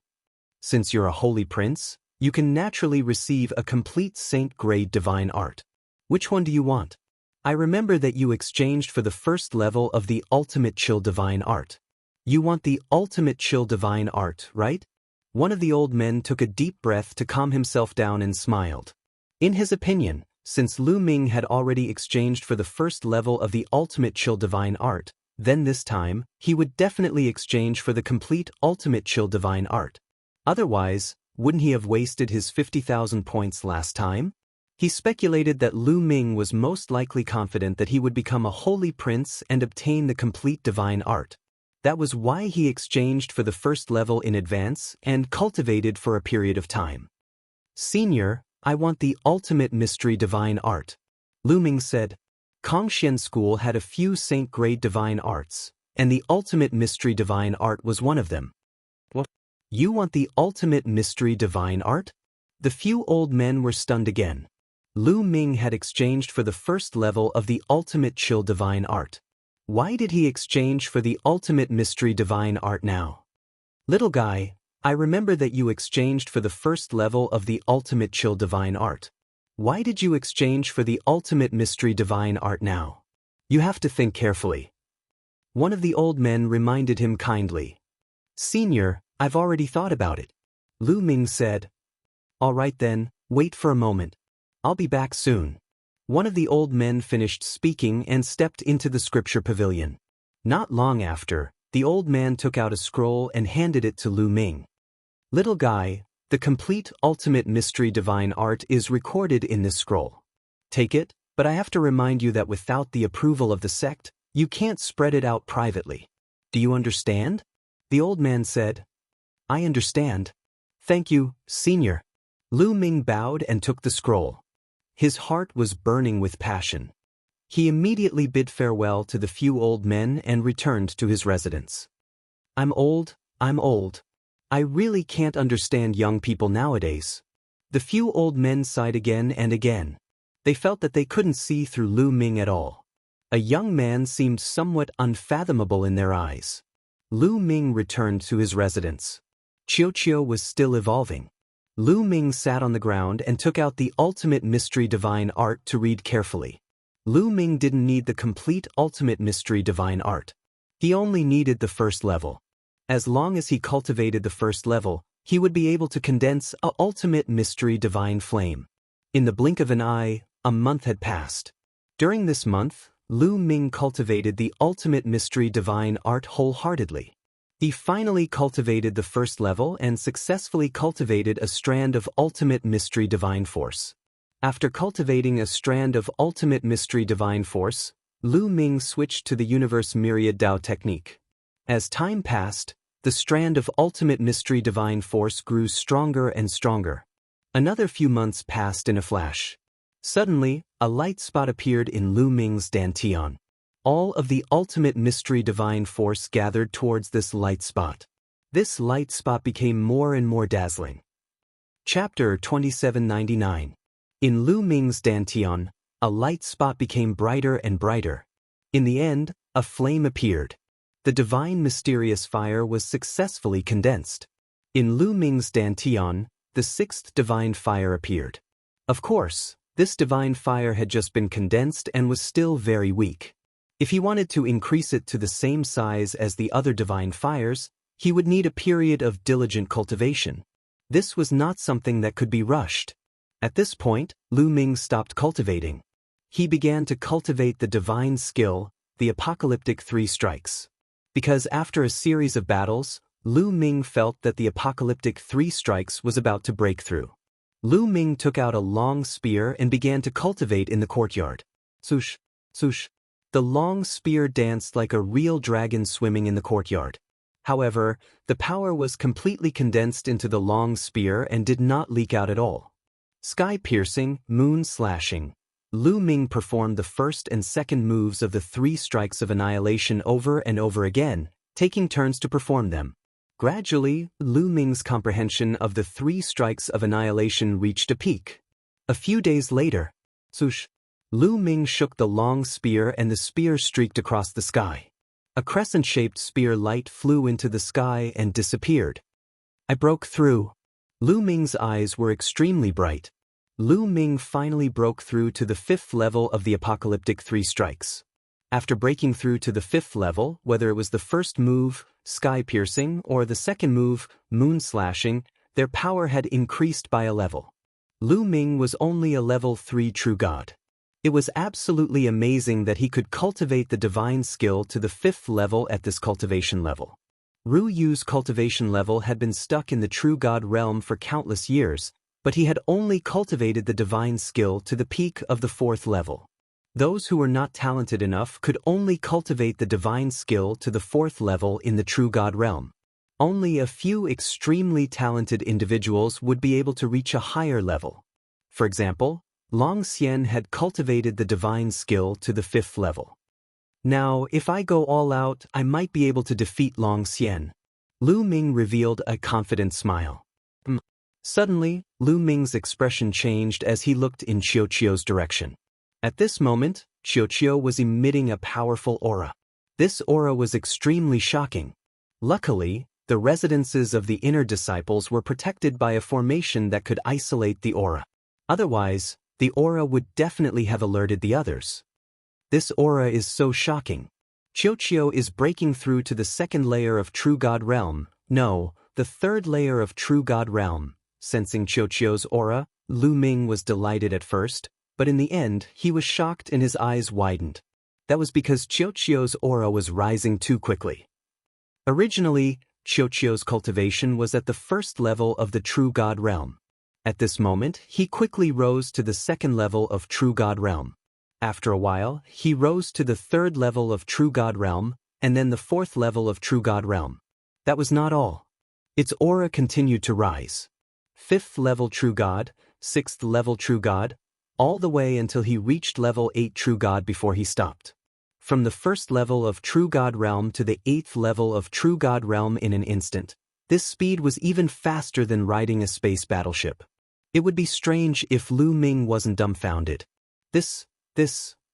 Since you're a holy prince, you can naturally receive a complete saint-grade divine art. Which one do you want? I remember that you exchanged for the first level of the ultimate chill divine art. You want the ultimate chill divine art, right? One of the old men took a deep breath to calm himself down and smiled. In his opinion, since Lu Ming had already exchanged for the first level of the ultimate chill divine art, then this time, he would definitely exchange for the complete ultimate chill divine art. Otherwise, wouldn't he have wasted his 50,000 points last time? He speculated that Lu Ming was most likely confident that he would become a holy prince and obtain the complete divine art. That was why he exchanged for the first level in advance and cultivated for a period of time. Senior, I want the ultimate mystery divine art. Lu Ming said. Kongxian School had a few saint-grade divine arts, and the ultimate mystery divine art was one of them. What? You want the ultimate mystery divine art? The few old men were stunned again. Lu Ming had exchanged for the first level of the ultimate chill divine art. Why did he exchange for the ultimate mystery divine art now? Little guy, I remember that you exchanged for the first level of the ultimate chill divine art. Why did you exchange for the ultimate mystery divine art now? You have to think carefully. One of the old men reminded him kindly. Senior, I've already thought about it. Lu Ming said. All right then, wait for a moment. I'll be back soon. One of the old men finished speaking and stepped into the scripture pavilion. Not long after, the old man took out a scroll and handed it to Lu Ming. Little guy, the complete ultimate mystery divine art is recorded in this scroll. Take it, but I have to remind you that without the approval of the sect, you can't spread it out privately. Do you understand? The old man said. I understand. Thank you, senior. Lu Ming bowed and took the scroll. His heart was burning with passion. He immediately bid farewell to the few old men and returned to his residence. I'm old. I really can't understand young people nowadays. The few old men sighed again and again. They felt that they couldn't see through Lu Ming at all. A young man seemed somewhat unfathomable in their eyes. Lu Ming returned to his residence. Qiu was still evolving. Lu Ming sat on the ground and took out the ultimate mystery divine art to read carefully. Lu Ming didn't need the complete ultimate mystery divine art. He only needed the first level. As long as he cultivated the first level, he would be able to condense a ultimate mystery divine flame. In the blink of an eye, a month had passed. During this month, Lu Ming cultivated the ultimate mystery divine art wholeheartedly. He finally cultivated the first level and successfully cultivated a strand of Ultimate Mystery Divine Force. After cultivating a strand of Ultimate Mystery Divine Force, Lu Ming switched to the Universe Myriad Dao technique. As time passed, the strand of Ultimate Mystery Divine Force grew stronger and stronger. Another few months passed in a flash. Suddenly, a light spot appeared in Lu Ming's dantian. All of the Ultimate Mystery Divine Force gathered towards this light spot. This light spot became more and more dazzling. Chapter 2799. In Lu Ming's dantian, a light spot became brighter and brighter. In the end, a flame appeared. The divine mysterious fire was successfully condensed. In Lu Ming's dantian, the sixth divine fire appeared. Of course, this divine fire had just been condensed and was still very weak. If he wanted to increase it to the same size as the other divine fires, he would need a period of diligent cultivation. This was not something that could be rushed. At this point, Lu Ming stopped cultivating. He began to cultivate the divine skill, the apocalyptic 3 strikes. Because after a series of battles, Lu Ming felt that the apocalyptic 3 strikes was about to break through. Lu Ming took out a long spear and began to cultivate in the courtyard. Swoosh, swoosh. The long spear danced like a real dragon swimming in the courtyard. However, the power was completely condensed into the long spear and did not leak out at all. Sky-piercing, moon-slashing. Lu Ming performed the first and second moves of the 3 strikes of annihilation over and over again, taking turns to perform them. Gradually, Lu Ming's comprehension of the 3 strikes of annihilation reached a peak. A few days later, swoosh, Lu Ming shook the long spear and the spear streaked across the sky. A crescent-shaped spear light flew into the sky and disappeared. I broke through. Lu Ming's eyes were extremely bright. Lu Ming finally broke through to the 5th level of the apocalyptic 3 strikes. After breaking through to the 5th level, whether it was the first move, sky-piercing, or the second move, moon-slashing, their power had increased by a level. Lu Ming was only a level 3 true god. It was absolutely amazing that he could cultivate the divine skill to the 5th level at this cultivation level. Ru Yu's cultivation level had been stuck in the true god realm for countless years, but he had only cultivated the divine skill to the peak of the 4th level. Those who were not talented enough could only cultivate the divine skill to the 4th level in the true god realm. Only a few extremely talented individuals would be able to reach a higher level. For example, Long Xian had cultivated the divine skill to the 5th level. Now, if I go all out, I might be able to defeat Long Xian. Lu Ming revealed a confident smile. Suddenly, Lu Ming's expression changed as he looked in Qiuqiu's direction. At this moment, Qiuqiu was emitting a powerful aura. This aura was extremely shocking. Luckily, the residences of the inner disciples were protected by a formation that could isolate the aura. Otherwise, the aura would definitely have alerted the others. This aura is so shocking. Qiuqiu is breaking through to the 2nd layer of True God Realm, no, the 3rd layer of True God Realm. Sensing Qiuqiu's aura, Lu Ming was delighted at first, but in the end, he was shocked and his eyes widened. That was because Qiuqiu's aura was rising too quickly. Originally, Qiuqiu's cultivation was at the 1st level of the True God Realm. At this moment, he quickly rose to the 2nd level of True God Realm. After a while, he rose to the 3rd level of True God Realm, and then the 4th level of True God Realm. That was not all. Its aura continued to rise. 5th level True God, 6th level True God, all the way until he reached level 8 True God before he stopped. From the 1st level of True God Realm to the 8th level of True God Realm in an instant. This speed was even faster than riding a space battleship. It would be strange if Lu Ming wasn't dumbfounded.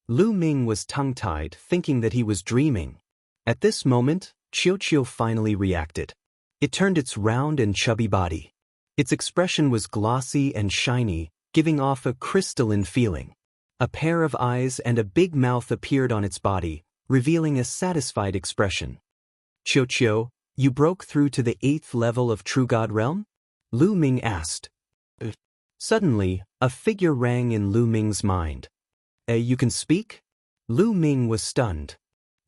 Lu Ming was tongue-tied, thinking that he was dreaming. At this moment, Qiuqiu finally reacted. It turned its round and chubby body. Its expression was glossy and shiny, giving off a crystalline feeling. A pair of eyes and a big mouth appeared on its body, revealing a satisfied expression. Qiuqiu, you broke through to the 8th level of True God Realm? Lu Ming asked. Suddenly, a figure rang in Lu Ming's mind. You can speak? Lu Ming was stunned.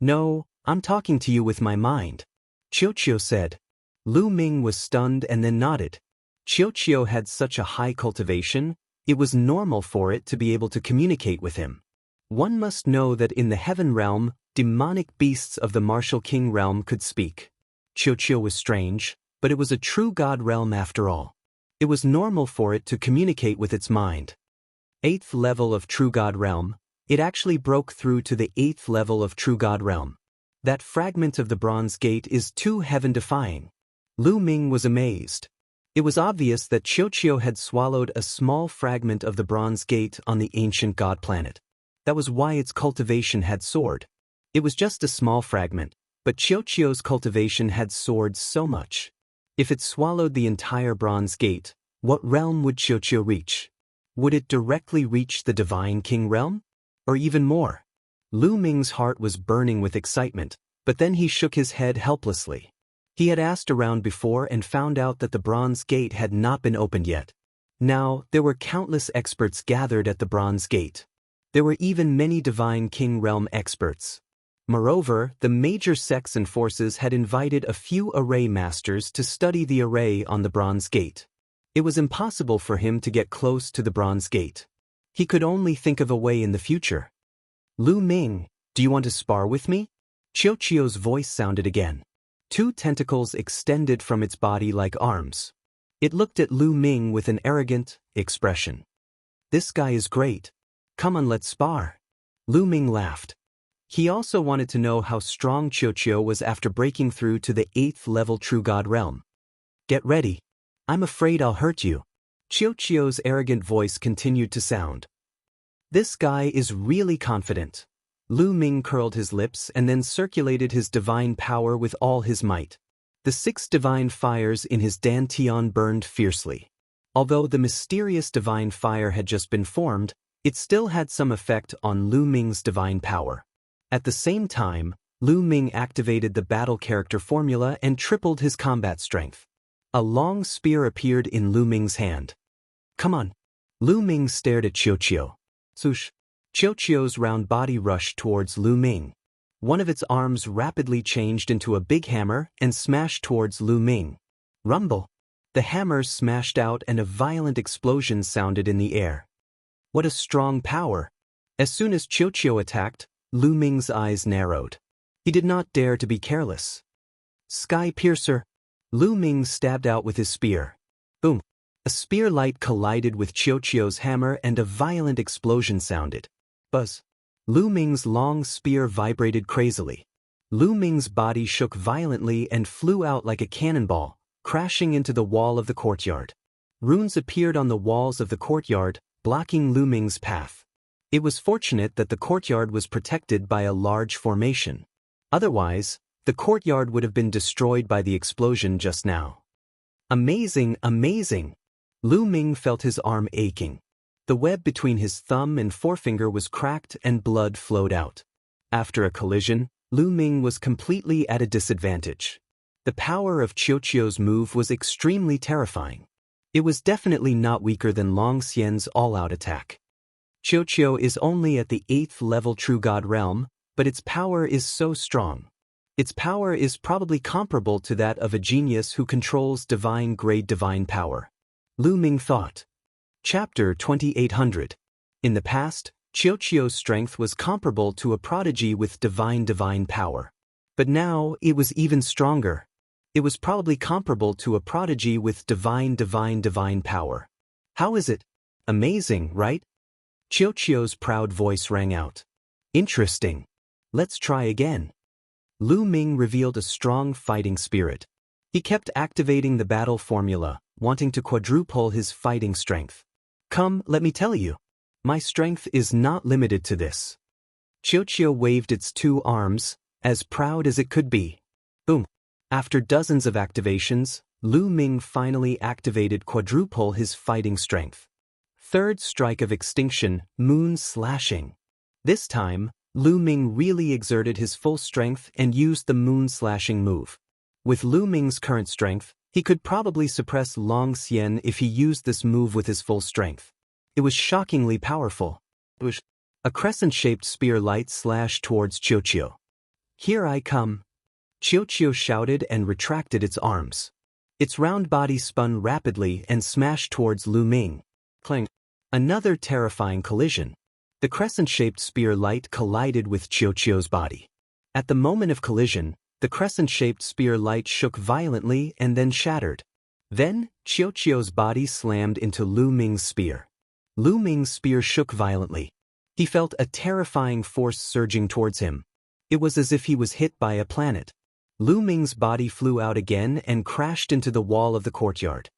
No, I'm talking to you with my mind. Chiu said. Lu Ming was stunned and then nodded. Chiu had such a high cultivation, it was normal for it to be able to communicate with him. One must know that in the heaven realm, demonic beasts of the martial king realm could speak. Chiu was strange, but it was a true god realm after all. It was normal for it to communicate with its mind. 8th level of true god realm, it actually broke through to the 8th level of true god realm. That fragment of the bronze gate is too heaven-defying. Lu Ming was amazed. It was obvious that Chiu had swallowed a small fragment of the bronze gate on the ancient god planet. That was why its cultivation had soared. It was just a small fragment, but Chiu's cultivation had soared so much. If it swallowed the entire bronze gate, what realm would Chiu reach? Would it directly reach the divine king realm? Or even more? Lu Ming's heart was burning with excitement, but then he shook his head helplessly. He had asked around before and found out that the bronze gate had not been opened yet. Now, there were countless experts gathered at the bronze gate. There were even many divine king realm experts. Moreover, the major sects and forces had invited a few array masters to study the array on the bronze gate. It was impossible for him to get close to the bronze gate. He could only think of a way in the future. Lu Ming, do you want to spar with me? Chiu's voice sounded again. 2 tentacles extended from its body like arms. It looked at Lu Ming with an arrogant expression. This guy is great. Come on, let's spar. Lu Ming laughed. He also wanted to know how strong Chiu was after breaking through to the 8th level true god realm. Get ready. I'm afraid I'll hurt you. Chiu's arrogant voice continued to sound. This guy is really confident. Lu Ming curled his lips and then circulated his divine power with all his might. The 6 divine fires in his dantian burned fiercely. Although the mysterious divine fire had just been formed, it still had some effect on Lu Ming's divine power. At the same time, Lu Ming activated the battle character formula and tripled his combat strength. A long spear appeared in Lu Ming's hand. Come on. Lu Ming stared at Chiu. Swoosh. Chiu's round body rushed towards Lu Ming. One of its arms rapidly changed into a big hammer and smashed towards Lu Ming. Rumble. The hammer smashed out and a violent explosion sounded in the air. What a strong power! As soon as Chiu attacked, Lu Ming's eyes narrowed. He did not dare to be careless. Sky Piercer. Lu Ming stabbed out with his spear. Boom. A spear light collided with Chiu's hammer and a violent explosion sounded. Buzz. Lu Ming's long spear vibrated crazily. Lu Ming's body shook violently and flew out like a cannonball, crashing into the wall of the courtyard. Runes appeared on the walls of the courtyard, blocking Lu Ming's path. It was fortunate that the courtyard was protected by a large formation. Otherwise, the courtyard would have been destroyed by the explosion just now. Amazing, amazing! Lu Ming felt his arm aching. The web between his thumb and forefinger was cracked and blood flowed out. After a collision, Lu Ming was completely at a disadvantage. The power of Chiu's move was extremely terrifying. It was definitely not weaker than Long Xian's all-out attack. Chiu is only at the 8th level true god realm, but its power is so strong. Its power is probably comparable to that of a genius who controls divine-grade divine power. Lu Ming thought. Chapter 2800. In the past, Chiu's strength was comparable to a prodigy with divine power. But now, it was even stronger. It was probably comparable to a prodigy with divine power. How is it? Amazing, right? Chiu's proud voice rang out. Interesting. Let's try again. Lu Ming revealed a strong fighting spirit. He kept activating the battle formula, wanting to quadruple his fighting strength. Come, let me tell you. My strength is not limited to this. Chiu waved its 2 arms, as proud as it could be. Boom. After dozens of activations, Lu Ming finally activated quadruple his fighting strength. 3rd strike of extinction, moon slashing. This time, Lu Ming really exerted his full strength and used the moon slashing move. With Lu Ming's current strength, he could probably suppress Long Xian if he used this move with his full strength. It was shockingly powerful. A crescent-shaped spear light slashed towards Chiu. Here I come. Chiu shouted and retracted its arms. Its round body spun rapidly and smashed towards Lu Ming. Clang. Another terrifying collision. The crescent-shaped spear light collided with Chiu's body. At the moment of collision, the crescent-shaped spear light shook violently and then shattered. Then, Chiu's body slammed into Lu Ming's spear. Lu Ming's spear shook violently. He felt a terrifying force surging towards him. It was as if he was hit by a planet. Lu Ming's body flew out again and crashed into the wall of the courtyard.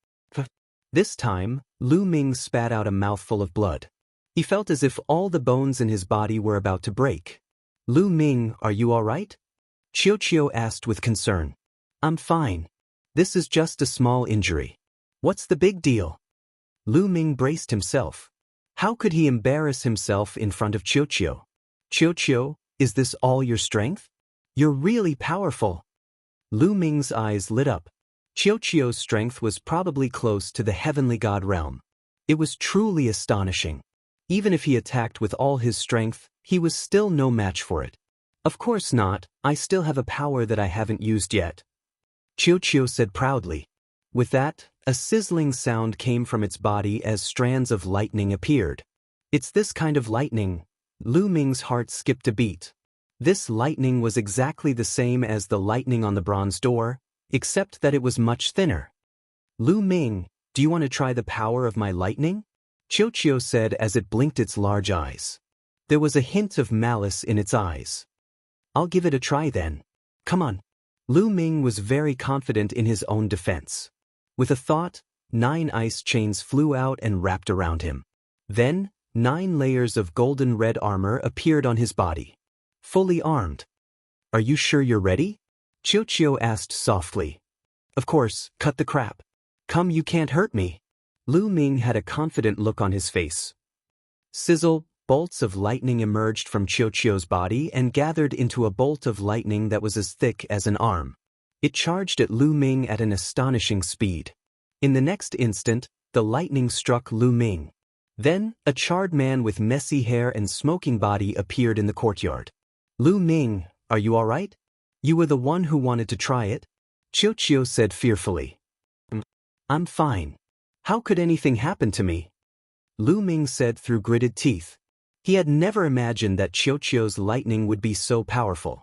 This time, Lu Ming spat out a mouthful of blood. He felt as if all the bones in his body were about to break. Lu Ming, are you all right? Chiu asked with concern. I'm fine. This is just a small injury. What's the big deal? Lu Ming braced himself. How could he embarrass himself in front of Chiu? Chiu, is this all your strength? You're really powerful. Lu Ming's eyes lit up. Chiu's strength was probably close to the heavenly god realm. It was truly astonishing. Even if he attacked with all his strength, he was still no match for it. Of course not, I still have a power that I haven't used yet. Chiu said proudly. With that, a sizzling sound came from its body as strands of lightning appeared. It's this kind of lightning. Lu Ming's heart skipped a beat. This lightning was exactly the same as the lightning on the bronze door, except that it was much thinner. Lu Ming, do you want to try the power of my lightning? Chiu said as it blinked its large eyes. There was a hint of malice in its eyes. I'll give it a try then. Come on. Lu Ming was very confident in his own defense. With a thought, 9 ice chains flew out and wrapped around him. Then, 9 layers of golden red armor appeared on his body. Fully armed. Are you sure you're ready? Chiu asked softly. Of course, cut the crap. Come, you can't hurt me. Lu Ming had a confident look on his face. Sizzle, bolts of lightning emerged from Chiu's body and gathered into a bolt of lightning that was as thick as an arm. It charged at Lu Ming at an astonishing speed. In the next instant, the lightning struck Lu Ming. Then, a charred man with messy hair and smoking body appeared in the courtyard. Lu Ming, are you all right? You were the one who wanted to try it? Chiu said fearfully. I'm fine. How could anything happen to me? Lu Ming said through gritted teeth. He had never imagined that Chiu's lightning would be so powerful.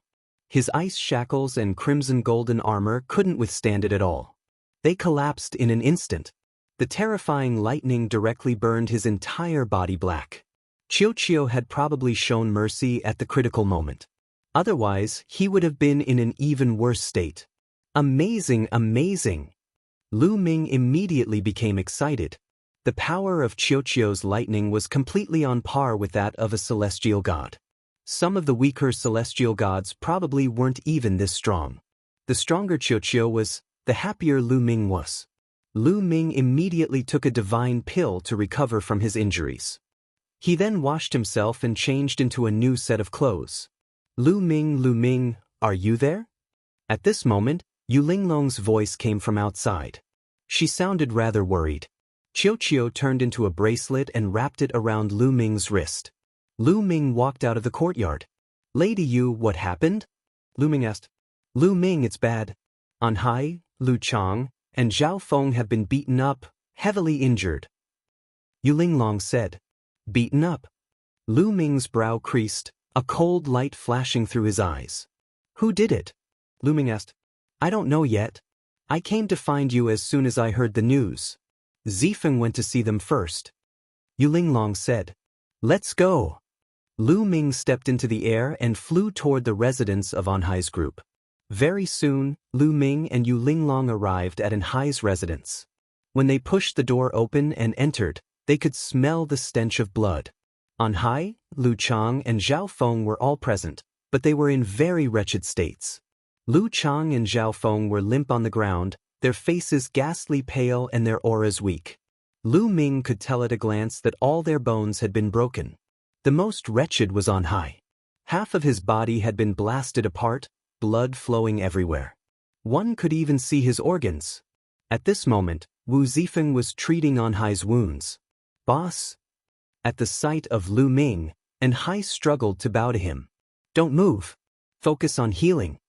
His ice shackles and crimson golden armor couldn't withstand it at all. They collapsed in an instant. The terrifying lightning directly burned his entire body black. Chiu had probably shown mercy at the critical moment. Otherwise, he would have been in an even worse state. Amazing, amazing! Lu Ming immediately became excited. The power of Chiu's lightning was completely on par with that of a celestial god. Some of the weaker celestial gods probably weren't even this strong. The stronger Chiu was, the happier Lu Ming was. Lu Ming immediately took a divine pill to recover from his injuries. He then washed himself and changed into a new set of clothes. Lu Ming, are you there? At this moment, Yu Linglong's voice came from outside. She sounded rather worried. Chiu turned into a bracelet and wrapped it around Lu Ming's wrist. Lu Ming walked out of the courtyard. Lady Yu, what happened? Lu Ming asked. Lu Ming, it's bad. On Hai, Lu Chang, and Zhao Feng have been beaten up, heavily injured. Yu Linglong said. Beaten up? Lu Ming's brow creased, a cold light flashing through his eyes. Who did it? Lu Ming asked. I don't know yet. I came to find you as soon as I heard the news. Zifeng went to see them first. Yu Linglong said. Let's go. Lu Ming stepped into the air and flew toward the residence of Anhai's group. Very soon, Lu Ming and Yu Linglong arrived at Anhai's residence. When they pushed the door open and entered, they could smell the stench of blood. Anhai, Lu Chang, and Zhao Feng were all present, but they were in very wretched states. Lu Chang and Zhao Feng were limp on the ground, their faces ghastly pale and their auras weak. Lu Ming could tell at a glance that all their bones had been broken. The most wretched was Anhai. Half of his body had been blasted apart, blood flowing everywhere. One could even see his organs. At this moment, Wu Zifeng was treating Anhai's wounds. Boss? At the sight of Lu Ming, Anhai struggled to bow to him. Don't move. Focus on healing.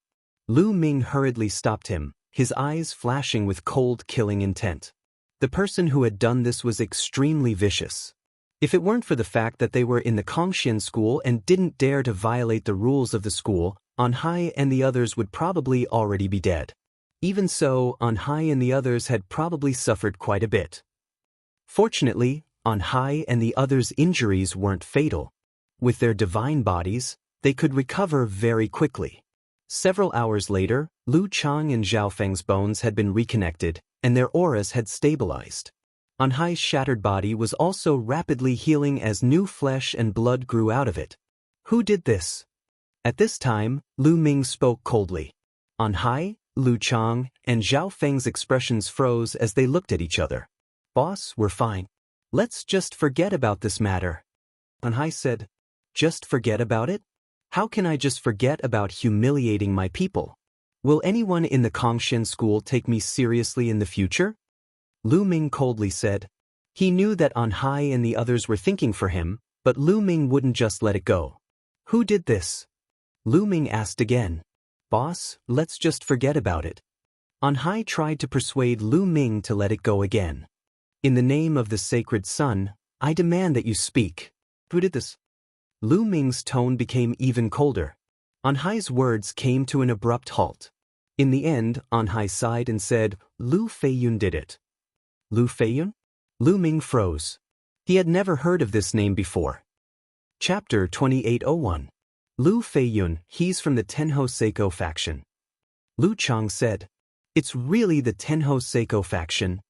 Lu Ming hurriedly stopped him, his eyes flashing with cold, killing intent. The person who had done this was extremely vicious. If it weren't for the fact that they were in the Kongxian school and didn't dare to violate the rules of the school, On Hai and the others would probably already be dead. Even so, On Hai and the others had probably suffered quite a bit. Fortunately, On Hai and the others' injuries weren't fatal. With their divine bodies, they could recover very quickly. Several hours later, Lu Chang and Zhao Feng's bones had been reconnected, and their auras had stabilized. On Hai's shattered body was also rapidly healing as new flesh and blood grew out of it. Who did this? At this time, Lu Ming spoke coldly. On Hai, Lu Chang, and Zhao Feng's expressions froze as they looked at each other. Boss, we're fine. Let's just forget about this matter. On Hai said, just forget about it? How can I just forget about humiliating my people? Will anyone in the Kongxian school take me seriously in the future? Lu Ming coldly said. He knew that On Hai and the others were thinking for him, but Lu Ming wouldn't just let it go. Who did this? Lu Ming asked again. Boss, let's just forget about it. On Hai tried to persuade Lu Ming to let it go again. In the name of the sacred sun, I demand that you speak. Who did this? Lu Ming's tone became even colder. On Hai's words came to an abrupt halt. In the end, On Hai sighed and said, Lu Feiyun did it. Lu Feiyun? Lu Ming froze. He had never heard of this name before. Chapter 2801. Lu Feiyun, he's from the Tenho Seiko faction. Lu Chang said. It's really the Tenho Seiko faction.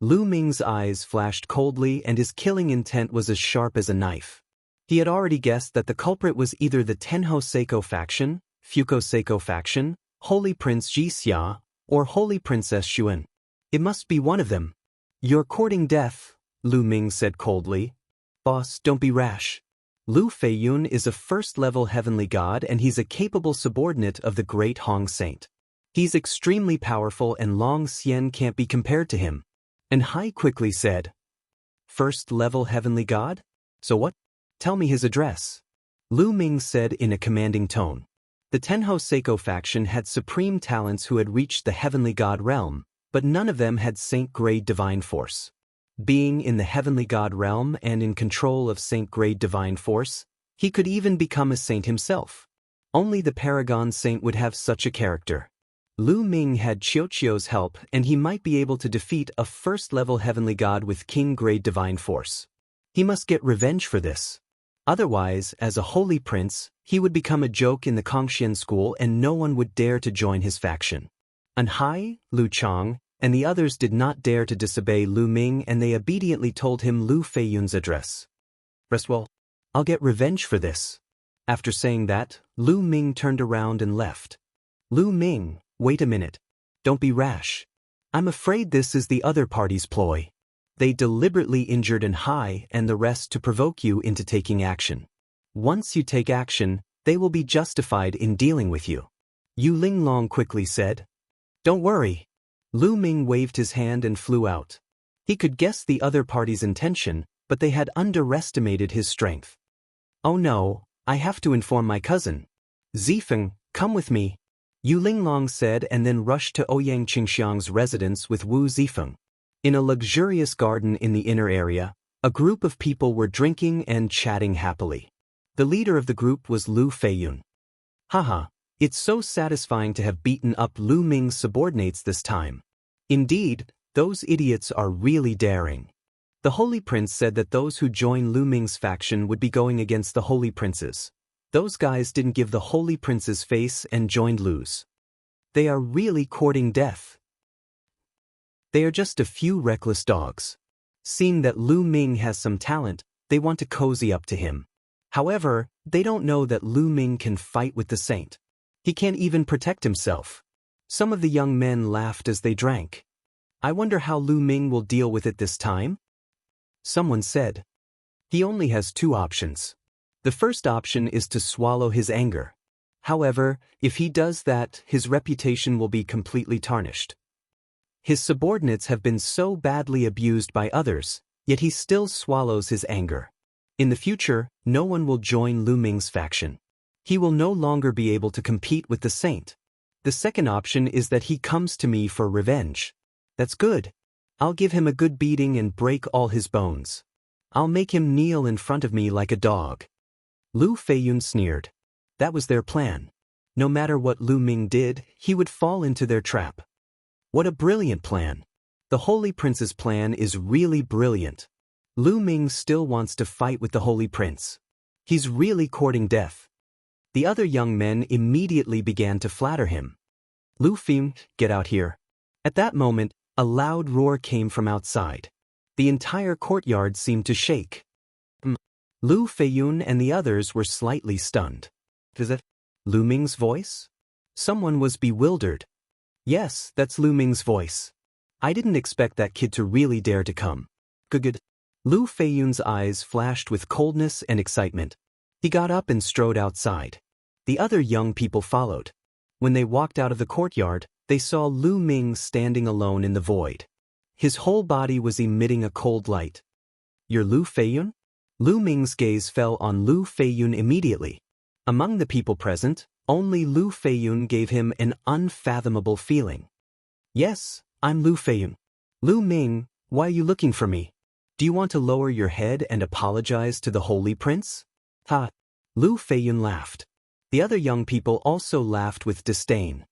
Lu Ming's eyes flashed coldly and his killing intent was as sharp as a knife. He had already guessed that the culprit was either the Tenho Seiko faction, Fuko Seiko faction, Holy Prince Jixia, or Holy Princess Xuan. It must be one of them. You're courting death, Lu Ming said coldly. Boss, don't be rash. Lu Feiyun is a first-level heavenly god and he's a capable subordinate of the great Hong Saint. He's extremely powerful and Long Xian can't be compared to him. And Hai quickly said, First-level heavenly god? So what? Tell me his address. Lu Ming said in a commanding tone. The Tenho Seiko faction had supreme talents who had reached the heavenly god realm, but none of them had saint-grade divine force. Being in the heavenly god realm and in control of saint-grade divine force, he could even become a saint himself. Only the paragon saint would have such a character. Lu Ming had Qiuqiu's help and he might be able to defeat a first-level heavenly god with king-grade divine force. He must get revenge for this. Otherwise, as a holy prince, he would become a joke in the Kongxian school and no one would dare to join his faction. An Hai, Lu Chang, and the others did not dare to disobey Lu Ming and they obediently told him Lu Feiyun's address. Rest well. I'll get revenge for this. After saying that, Lu Ming turned around and left. Lu Ming, wait a minute. Don't be rash. I'm afraid this is the other party's ploy. They deliberately injured An Hai and the rest to provoke you into taking action. Once you take action, they will be justified in dealing with you. Yu Linglong quickly said. Don't worry. Lu Ming waved his hand and flew out. He could guess the other party's intention, but they had underestimated his strength. Oh no, I have to inform my cousin. Zifeng, come with me. Yu Linglong said and then rushed to Ouyang Qingxiang's residence with Wu Zifeng. In a luxurious garden in the inner area, a group of people were drinking and chatting happily. The leader of the group was Lu Feiyun. Haha, it's so satisfying to have beaten up Lu Ming's subordinates this time. Indeed, those idiots are really daring. The Holy Prince said that those who join Lu Ming's faction would be going against the Holy Princes. Those guys didn't give the Holy Prince's face and joined Lu's. They are really courting death. They are just a few reckless dogs. Seeing that Lu Ming has some talent, they want to cozy up to him. However, they don't know that Lu Ming can fight with the saint. He can't even protect himself. Some of the young men laughed as they drank. I wonder how Lu Ming will deal with it this time? Someone said. He only has two options. The first option is to swallow his anger. However, if he does that, his reputation will be completely tarnished. His subordinates have been so badly abused by others, yet he still swallows his anger. In the future, no one will join Lu Ming's faction. He will no longer be able to compete with the saint. The second option is that he comes to me for revenge. That's good. I'll give him a good beating and break all his bones. I'll make him kneel in front of me like a dog. Lu Feiyun sneered. That was their plan. No matter what Lu Ming did, he would fall into their trap. What a brilliant plan. The Holy Prince's plan is really brilliant. Lu Ming still wants to fight with the Holy Prince. He's really courting death. The other young men immediately began to flatter him. Lu Feiyun, get out here. At that moment, a loud roar came from outside. The entire courtyard seemed to shake. Lu Feiyun and the others were slightly stunned. Is it Lu Ming's voice? Someone was bewildered. Yes, that's Lu Ming's voice. I didn't expect that kid to really dare to come. Good. Lu Feiyun's eyes flashed with coldness and excitement. He got up and strode outside. The other young people followed. When they walked out of the courtyard, they saw Lu Ming standing alone in the void. His whole body was emitting a cold light. You're Lu Feiyun? Lu Ming's gaze fell on Lu Feiyun immediately. Among the people present, only Lu Feiyun gave him an unfathomable feeling. Yes, I'm Lu Feiyun. Lu Ming, why are you looking for me? Do you want to lower your head and apologize to the Holy Prince? Ha! Lu Feiyun laughed. The other young people also laughed with disdain.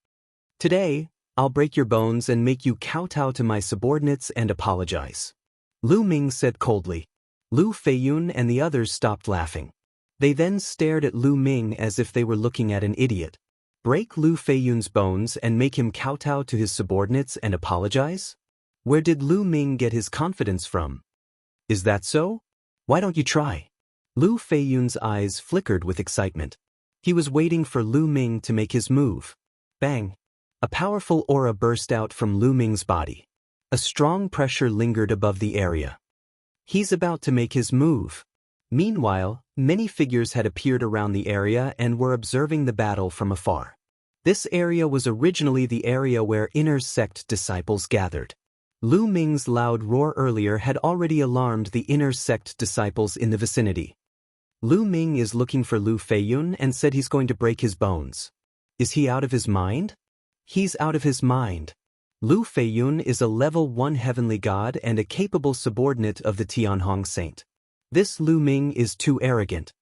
Today, I'll break your bones and make you kowtow to my subordinates and apologize. Lu Ming said coldly. Lu Feiyun and the others stopped laughing. They then stared at Lu Ming as if they were looking at an idiot. Break Lu Feiyun's bones and make him kowtow to his subordinates and apologize? Where did Lu Ming get his confidence from? Is that so? Why don't you try? Lu Feiyun's eyes flickered with excitement. He was waiting for Lu Ming to make his move. Bang! A powerful aura burst out from Lu Ming's body. A strong pressure lingered above the area. He's about to make his move. Meanwhile, many figures had appeared around the area and were observing the battle from afar. This area was originally the area where inner sect disciples gathered. Lu Ming's loud roar earlier had already alarmed the inner sect disciples in the vicinity. Lu Ming is looking for Lu Feiyun and said he's going to break his bones. Is he out of his mind? He's out of his mind. Lu Feiyun is a level 1 heavenly god and a capable subordinate of the Tianhong saint. This Lu Ming is too arrogant.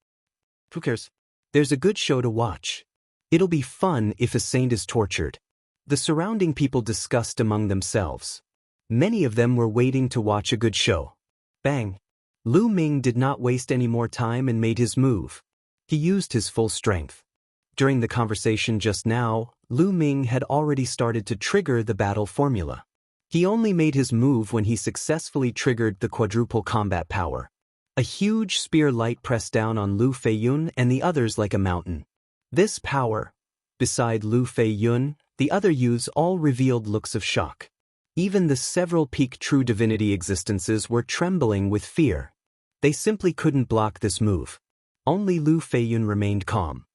Who cares? There's a good show to watch. It'll be fun if a saint is tortured. The surrounding people discussed among themselves. Many of them were waiting to watch a good show. Bang! Lu Ming did not waste any more time and made his move. He used his full strength. During the conversation just now, Lu Ming had already started to trigger the battle formula. He only made his move when he successfully triggered the quadruple combat power. A huge spear light pressed down on Lu Feiyun and the others like a mountain. This power, beside Lu Feiyun, the other youths all revealed looks of shock. Even the several peak true divinity existences were trembling with fear. They simply couldn't block this move. Only Lu Feiyun remained calm.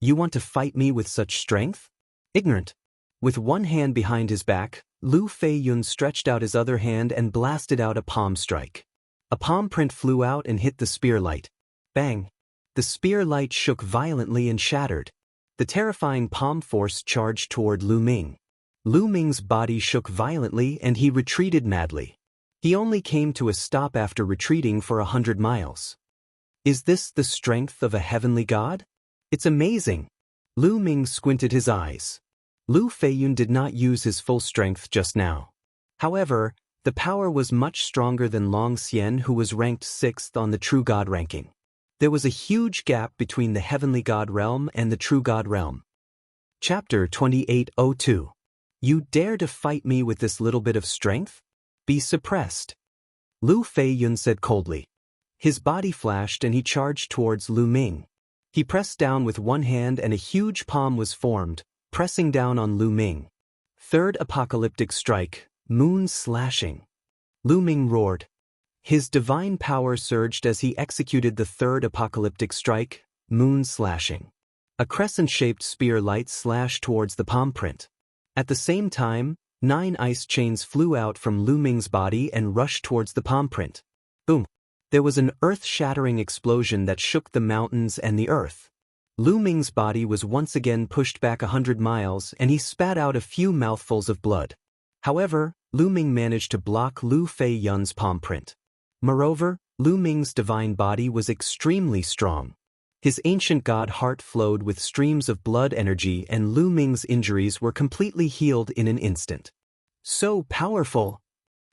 You want to fight me with such strength? Ignorant. With one hand behind his back, Lu Feiyun stretched out his other hand and blasted out a palm strike. A palm print flew out and hit the spear light. Bang! The spear light shook violently and shattered. The terrifying palm force charged toward Lu Ming. Lu Ming's body shook violently and he retreated madly. He only came to a stop after retreating for 100 miles. Is this the strength of a heavenly god? It's amazing. Lu Ming squinted his eyes. Lu Feiyun did not use his full strength just now. However, the power was much stronger than Long Xian, who was ranked 6th on the True God ranking. There was a huge gap between the Heavenly God realm and the True God realm. Chapter 2802. You dare to fight me with this little bit of strength? Be suppressed. Lu Feiyun said coldly. His body flashed and he charged towards Lu Ming. He pressed down with one hand and a huge palm was formed, pressing down on Lu Ming. Third apocalyptic strike, moon slashing. Lu Ming roared. His divine power surged as he executed the third apocalyptic strike, moon slashing. A crescent-shaped spear light slashed towards the palm print. At the same time, 9 ice chains flew out from Lu Ming's body and rushed towards the palm print. Boom! There was an earth-shattering explosion that shook the mountains and the earth. Lu Ming's body was once again pushed back 100 miles and he spat out a few mouthfuls of blood. However, Lu Ming managed to block Lu Fei Yun's palm print. Moreover, Lu Ming's divine body was extremely strong. His ancient god heart flowed with streams of blood energy and Lu Ming's injuries were completely healed in an instant. So powerful!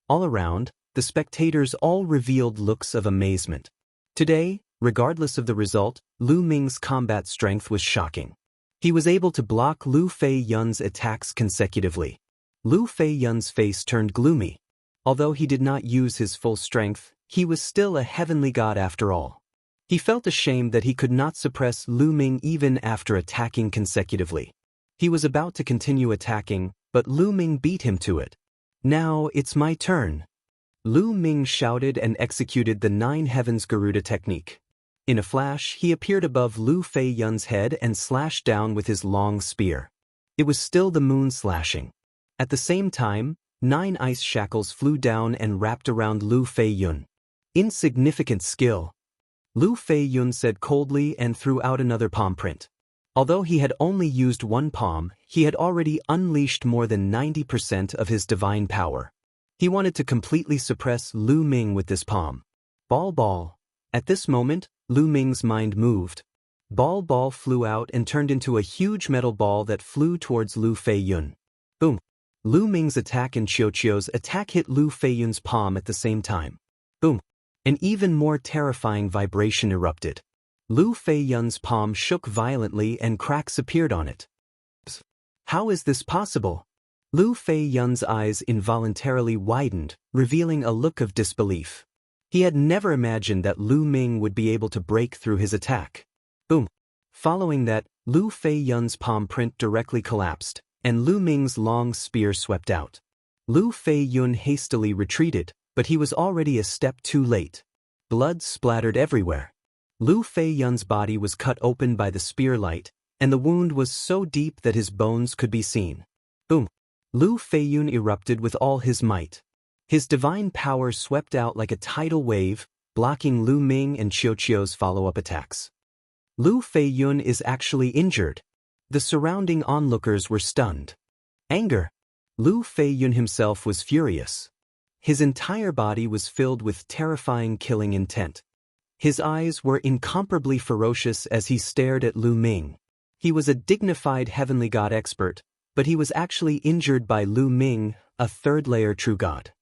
All around, the spectators all revealed looks of amazement. Today, regardless of the result, Lu Ming's combat strength was shocking. He was able to block Lu Fei Yun's attacks consecutively. Lu Fei Yun's face turned gloomy. Although he did not use his full strength, he was still a heavenly god after all. He felt ashamed that he could not suppress Lu Ming even after attacking consecutively. He was about to continue attacking, but Lu Ming beat him to it. Now it's my turn. Lu Ming shouted and executed the 9 Heavens Garuda technique. In a flash, he appeared above Lu Fei Yun's head and slashed down with his long spear. It was still the moon slashing. At the same time, 9 ice shackles flew down and wrapped around Lu Fei Yun. Insignificant skill. Lu Fei Yun said coldly and threw out another palm print. Although he had only used one palm, he had already unleashed more than 90% of his divine power. He wanted to completely suppress Lu Ming with this palm. Ball. At this moment, Lu Ming's mind moved. Ball flew out and turned into a huge metal ball that flew towards Lu Fei Yun. Boom. Lu Ming's attack and Qiuqiu's attack hit Lu Fei Yun's palm at the same time. Boom. An even more terrifying vibration erupted. Lu Fei Yun's palm shook violently and cracks appeared on it. How is this possible? Lu Fei Yun's eyes involuntarily widened, revealing a look of disbelief. He had never imagined that Lu Ming would be able to break through his attack. Boom. Following that, Lu Fei Yun's palm print directly collapsed, and Lu Ming's long spear swept out. Lu Fei Yun hastily retreated, but he was already a step too late. Blood splattered everywhere. Lu Fei Yun's body was cut open by the spear light, and the wound was so deep that his bones could be seen. Boom. Lu Fei Yun erupted with all his might. His divine power swept out like a tidal wave, blocking Lu Ming and Qiuqiu's follow-up attacks. Lu Fei Yun is actually injured. The surrounding onlookers were stunned. Anger. Lu Fei Yun himself was furious. His entire body was filled with terrifying killing intent. His eyes were incomparably ferocious as he stared at Lu Ming. He was a dignified heavenly god expert, but he was actually injured by Lu Ming, a third-layer true god.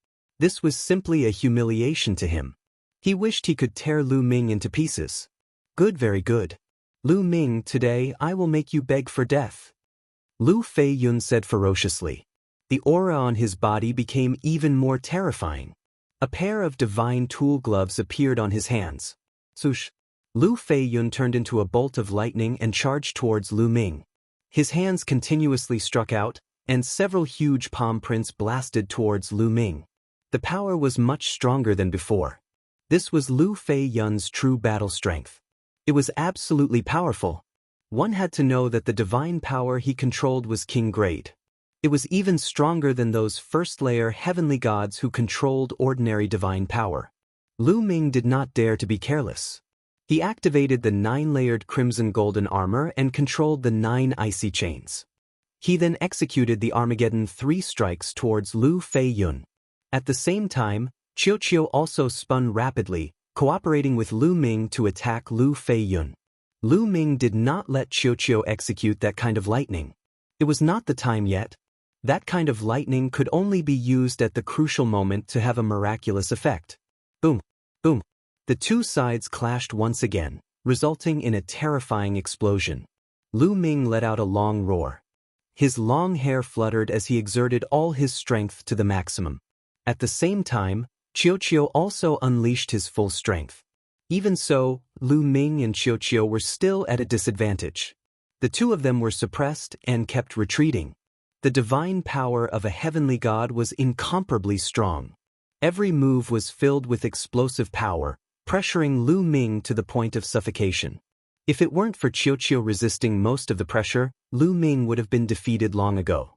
This was simply a humiliation to him. He wished he could tear Lu Ming into pieces. Good, very good. Lu Ming, today I will make you beg for death. Lu Fei Yun said ferociously. The aura on his body became even more terrifying. A pair of divine tool gloves appeared on his hands. Swoosh! Lu Fei Yun turned into a bolt of lightning and charged towards Lu Ming. His hands continuously struck out, and several huge palm prints blasted towards Lu Ming. The power was much stronger than before. This was Lu Fei Yun's true battle strength. It was absolutely powerful. One had to know that the divine power he controlled was king grade. It was even stronger than those first-layer heavenly gods who controlled ordinary divine power. Lu Ming did not dare to be careless. He activated the 9-layered crimson golden armor and controlled the 9 icy chains. He then executed the Armageddon 3 strikes towards Lu Fei Yun. At the same time, Qiuqiu also spun rapidly, cooperating with Lu Ming to attack Lu Fei Yun. Lu Ming did not let Qiuqiu execute that kind of lightning. It was not the time yet. That kind of lightning could only be used at the crucial moment to have a miraculous effect. Boom, boom. The two sides clashed once again, resulting in a terrifying explosion. Lu Ming let out a long roar. His long hair fluttered as he exerted all his strength to the maximum. At the same time, Qiuqiu also unleashed his full strength. Even so, Lu Ming and Qiuqiu were still at a disadvantage. The two of them were suppressed and kept retreating. The divine power of a heavenly god was incomparably strong. Every move was filled with explosive power, pressuring Lu Ming to the point of suffocation. If it weren't for Qiuqiu resisting most of the pressure, Lu Ming would have been defeated long ago.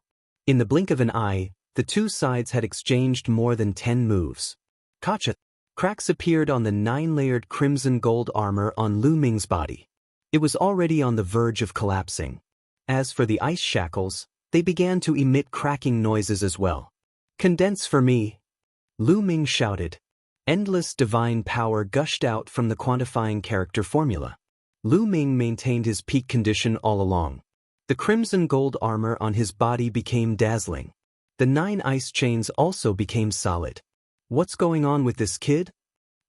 In the blink of an eye, the two sides had exchanged more than 10 moves. Gotcha! Cracks appeared on the 9-layered crimson gold armor on Lu Ming's body. It was already on the verge of collapsing. As for the ice shackles, they began to emit cracking noises as well. "Condense for me," Lu Ming shouted. Endless divine power gushed out from the quantifying character formula. Lu Ming maintained his peak condition all along. The crimson gold armor on his body became dazzling. The 9 ice chains also became solid. What's going on with this kid?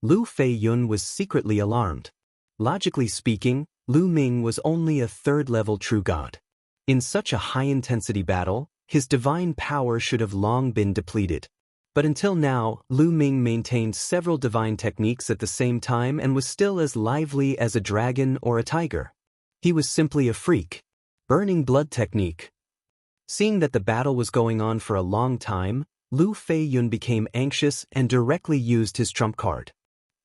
Lu Feiyun was secretly alarmed. Logically speaking, Lu Ming was only a 3rd-level true god. In such a high-intensity battle, his divine power should have long been depleted. But until now, Lu Ming maintained several divine techniques at the same time and was still as lively as a dragon or a tiger. He was simply a freak. Burning blood technique. Seeing that the battle was going on for a long time, Lu Feiyun became anxious and directly used his trump card.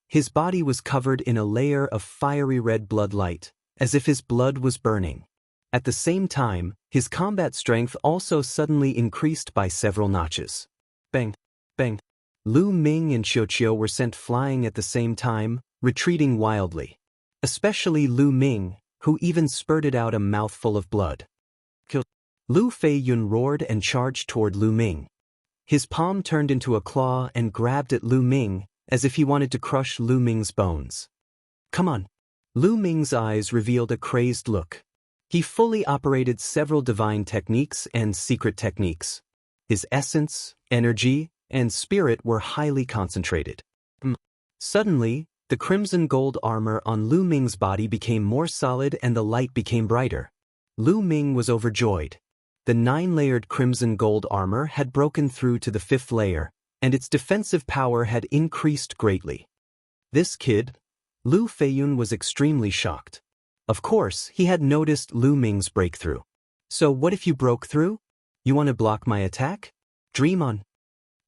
His body was covered in a layer of fiery red blood light, as if his blood was burning. At the same time, his combat strength also suddenly increased by several notches. Bang! Bang! Lu Ming and Qiuqiu were sent flying at the same time, retreating wildly. Especially Lu Ming, who even spurted out a mouthful of blood. Kill! Lu Feiyun roared and charged toward Lu Ming. His palm turned into a claw and grabbed at Lu Ming, as if he wanted to crush Lu Ming's bones. "Come on!" Lu Ming's eyes revealed a crazed look. He fully operated several divine techniques and secret techniques. His essence, energy, and spirit were highly concentrated. Suddenly, the crimson gold armor on Lu Ming's body became more solid and the light became brighter. Lu Ming was overjoyed. The 9-layered crimson gold armor had broken through to the 5th layer, and its defensive power had increased greatly. This kid, Lu Feiyun, was extremely shocked. Of course, he had noticed Lu Ming's breakthrough. "So what if you broke through? You want to block my attack? Dream on."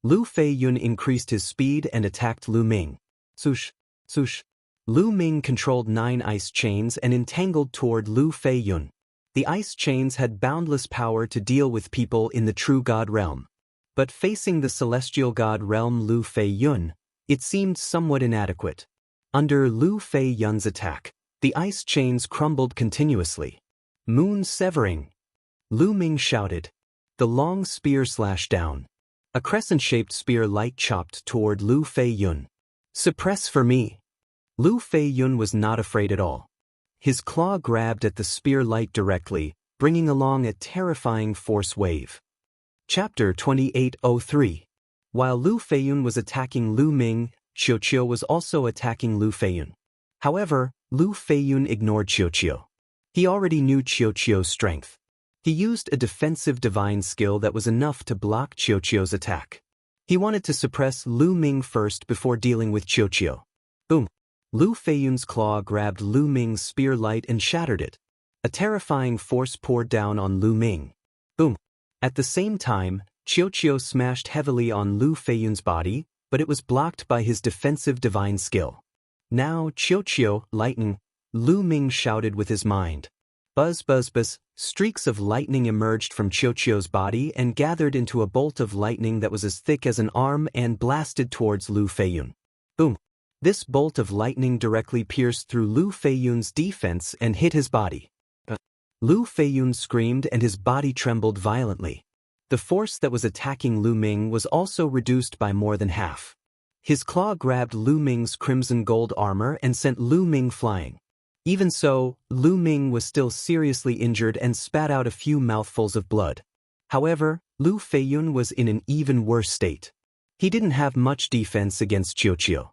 Lu Feiyun increased his speed and attacked Lu Ming. Swoosh, swoosh. Lu Ming controlled 9 ice chains and entangled toward Lu Feiyun. The ice chains had boundless power to deal with people in the true god realm. But facing the celestial god realm Lu Feiyun, it seemed somewhat inadequate. Under Lu Feiyun's attack, the ice chains crumbled continuously. "Moon severing!" Lu Ming shouted. The long spear slashed down. A crescent-shaped spear light chopped toward Lu Feiyun. "Suppress for me!" Lu Feiyun was not afraid at all. His claw grabbed at the spear light directly, bringing along a terrifying force wave. Chapter 2803. While Lu Feiyun was attacking Lu Ming, Qiuqiu was also attacking Lu Feiyun. However, Lu Feiyun ignored Qiuqiu. He already knew Qiuqiu's strength. He used a defensive divine skill that was enough to block Qiuqiu's attack. He wanted to suppress Lu Ming first before dealing with Qiuqiu. Boom! Lu Feiyun's claw grabbed Lu Ming's spear light and shattered it. A terrifying force poured down on Lu Ming. Boom! At the same time, Qiuqiu smashed heavily on Lu Feiyun's body, but it was blocked by his defensive divine skill. "Now, Qiuqiu, lightning!" Lu Ming shouted with his mind. Buzz, buzz, buzz. Streaks of lightning emerged from Qiuqiu's body and gathered into a bolt of lightning that was as thick as an arm and blasted towards Lu Feiyun. Boom! This bolt of lightning directly pierced through Lu Feiyun's defense and hit his body. Lu Feiyun screamed and his body trembled violently. The force that was attacking Lu Ming was also reduced by more than half. His claw grabbed Lu Ming's crimson gold armor and sent Lu Ming flying. Even so, Lu Ming was still seriously injured and spat out a few mouthfuls of blood. However, Lu Feiyun was in an even worse state. He didn't have much defense against Qiuqiu.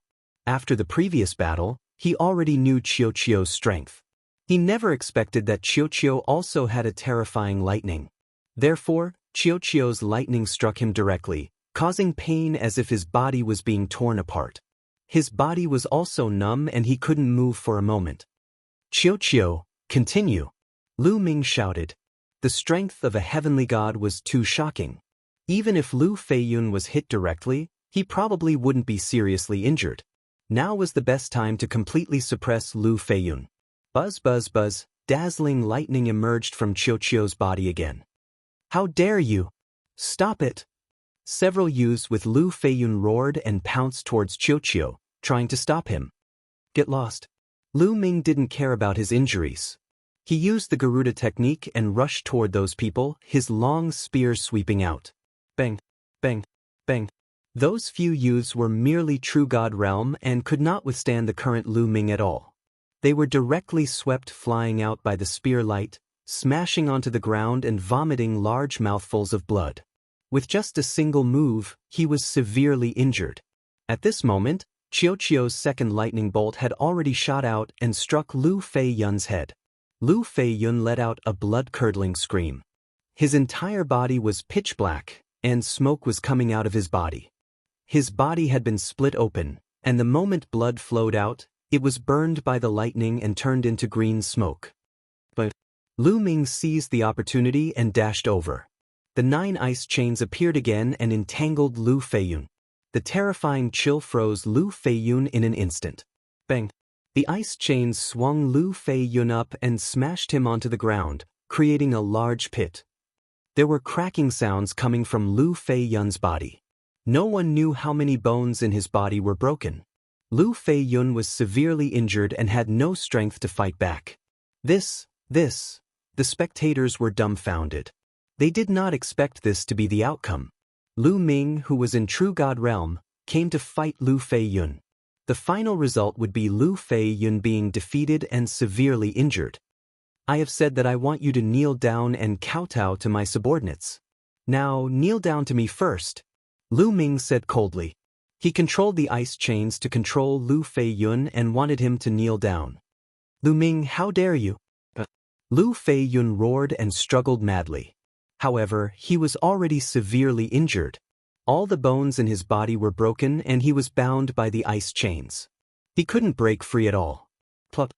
After the previous battle, he already knew Qiuqiu's strength. He never expected that Qiuqiu also had a terrifying lightning. Therefore, Qiuqiu's lightning struck him directly, causing pain as if his body was being torn apart. His body was also numb and he couldn't move for a moment. "Qiuqiu, continue!" Lu Ming shouted. The strength of a heavenly god was too shocking. Even if Lu Feiyun was hit directly, he probably wouldn't be seriously injured. Now was the best time to completely suppress Lu Feiyun. Buzz, buzz, buzz. Dazzling lightning emerged from Qiuqiu's body again. "How dare you! Stop it!" Several youths with Lu Feiyun roared and pounced towards Qiuqiu, trying to stop him. "Get lost! Lu Ming didn't care about his injuries. He used the Garuda technique and rushed toward those people, his long spear sweeping out. Bang, bang, bang. Those few youths were merely true god realm and could not withstand the current Lu Ming at all. They were directly swept flying out by the spear light, smashing onto the ground and vomiting large mouthfuls of blood. With just a single move, he was severely injured. At this moment, Qiuqiu's second lightning bolt had already shot out and struck Lu Feiyun's head. Lu Feiyun let out a blood-curdling scream. His entire body was pitch black, and smoke was coming out of his body. His body had been split open, and the moment blood flowed out, it was burned by the lightning and turned into green smoke. But Lu Ming seized the opportunity and dashed over. The 9 ice chains appeared again and entangled Lu Feiyun. The terrifying chill froze Lu Feiyun in an instant. Bang! The ice chains swung Lu Feiyun up and smashed him onto the ground, creating a large pit. There were cracking sounds coming from Lu Feiyun's body. No one knew how many bones in his body were broken. Lu Feiyun was severely injured and had no strength to fight back. The spectators were dumbfounded. They did not expect this to be the outcome. Lu Ming, who was in true god realm, came to fight Lu Feiyun. The final result would be Lu Feiyun being defeated and severely injured. I have said that I want you to kneel down and kowtow to my subordinates. Now kneel down to me first, Lu Ming said coldly. He controlled the ice chains to control Lu Feiyun and wanted him to kneel down. Lu Ming, how dare you? Lu Feiyun roared and struggled madly. However, he was already severely injured. All the bones in his body were broken and he was bound by the ice chains. He couldn't break free at all. Plop.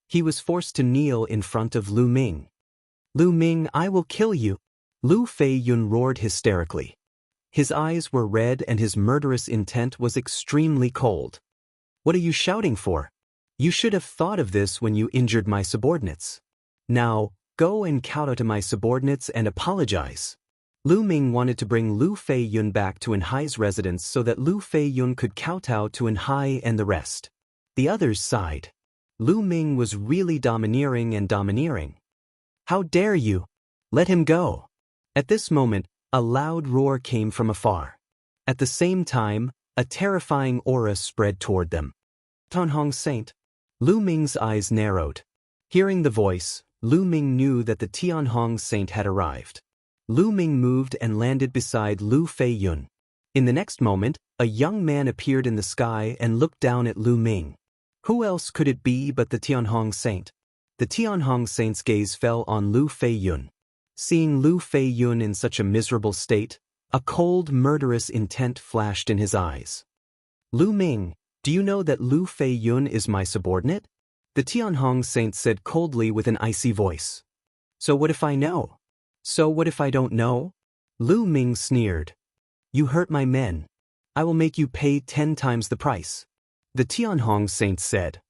He was forced to kneel in front of Lu Ming. Lu Ming, I will kill you, Lu Feiyun roared hysterically. His eyes were red and his murderous intent was extremely cold. What are you shouting for? You should have thought of this when you injured my subordinates. Now, go and kowtow to my subordinates and apologize. Lu Ming wanted to bring Lu Feiyun back to Enhai's residence so that Lu Feiyun could kowtow to Enhai and the rest. The others sighed. Lu Ming was really domineering. How dare you? Let him go. At this moment, a loud roar came from afar. At the same time, a terrifying aura spread toward them. Tianhong Saint. Lu Ming's eyes narrowed. Hearing the voice, Lu Ming knew that the Tianhong Saint had arrived. Lu Ming moved and landed beside Lu Feiyun. In the next moment, a young man appeared in the sky and looked down at Lu Ming. Who else could it be but the Tianhong Saint? The Tianhong Saint's gaze fell on Lu Feiyun. Seeing Lu Feiyun in such a miserable state, a cold, murderous intent flashed in his eyes. Lu Ming, do you know that Lu Feiyun is my subordinate? The Tianhong Saint said coldly with an icy voice. So what if I know? So what if I don't know? Lu Ming sneered. You hurt my men. I will make you pay 10 times the price. The Tianhong Saint said.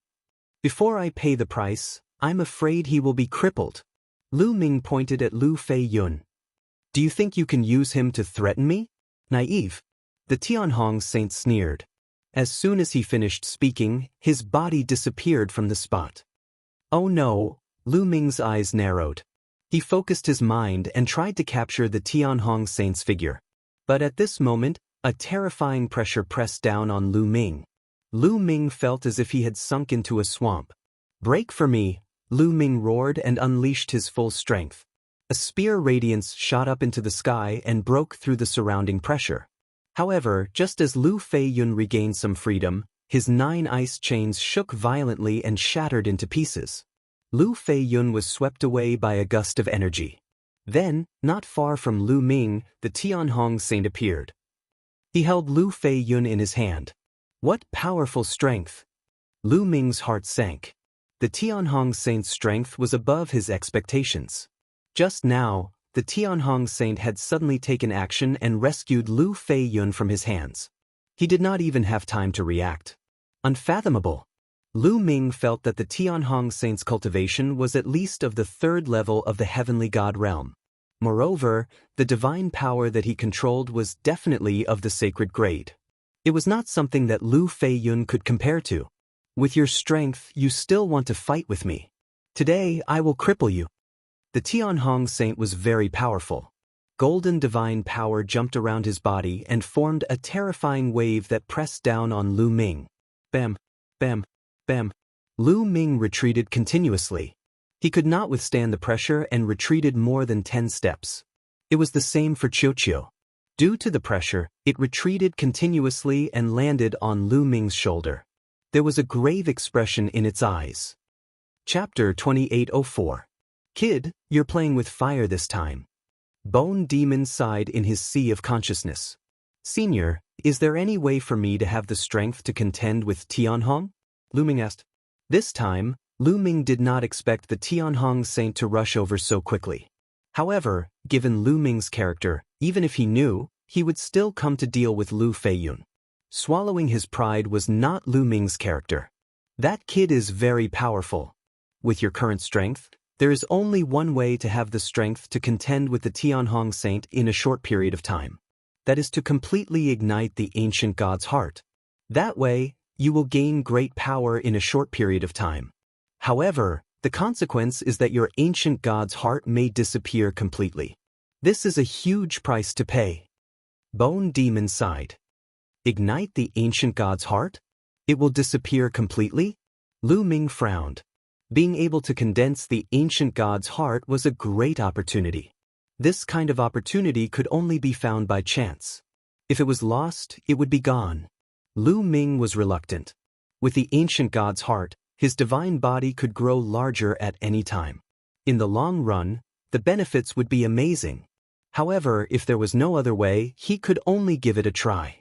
Before I pay the price, I'm afraid he will be crippled. Lu Ming pointed at Lu Feiyun. Do you think you can use him to threaten me? Naive. The Tianhong Saint sneered. As soon as he finished speaking, his body disappeared from the spot. Oh no, Lu Ming's eyes narrowed. He focused his mind and tried to capture the Tianhong Saint's figure. But at this moment, a terrifying pressure pressed down on Lu Ming. Lu Ming felt as if he had sunk into a swamp. Break for me, Lu Ming roared and unleashed his full strength. A spear radiance shot up into the sky and broke through the surrounding pressure. However, just as Lu Feiyun regained some freedom, his 9 ice chains shook violently and shattered into pieces. Lu Feiyun was swept away by a gust of energy. Then, not far from Lu Ming, the Tianhong Saint appeared. He held Lu Feiyun in his hand. What powerful strength! Lu Ming's heart sank. The Tianhong Saint's strength was above his expectations. Just now, the Tianhong Saint had suddenly taken action and rescued Lu Feiyun from his hands. He did not even have time to react. Unfathomable! Lu Ming felt that the Tianhong Saint's cultivation was at least of the 3rd level of the heavenly god realm. Moreover, the divine power that he controlled was definitely of the sacred grade. It was not something that Lu Feiyun could compare to. With your strength, you still want to fight with me. Today, I will cripple you. The Tianhong saint was very powerful. Golden divine power jumped around his body and formed a terrifying wave that pressed down on Lu Ming. Bam, bam, bam. Lu Ming retreated continuously. He could not withstand the pressure and retreated more than 10 steps. It was the same for Qiu. Due to the pressure, it retreated continuously and landed on Lu Ming's shoulder. There was a grave expression in its eyes. Chapter 2804. Kid, you're playing with fire this time. Bone Demon sighed in his sea of consciousness. Senior, is there any way for me to have the strength to contend with Tianhong? Lu Ming asked. This time, Lu Ming did not expect the Tianhong saint to rush over so quickly. However, given Lu Ming's character, even if he knew, he would still come to deal with Lu Feiyun. Swallowing his pride was not Lu Ming's character. That kid is very powerful. With your current strength, there is only one way to have the strength to contend with the Tianhong saint in a short period of time. That is to completely ignite the ancient god's heart. That way, you will gain great power in a short period of time. However, the consequence is that your ancient god's heart may disappear completely. This is a huge price to pay. Bone Demon sighed. Ignite the ancient god's heart? It will disappear completely? Lu Ming frowned. Being able to condense the ancient god's heart was a great opportunity. This kind of opportunity could only be found by chance. If it was lost, it would be gone. Lu Ming was reluctant. With the ancient god's heart, his divine body could grow larger at any time. In the long run, the benefits would be amazing. However, if there was no other way, he could only give it a try.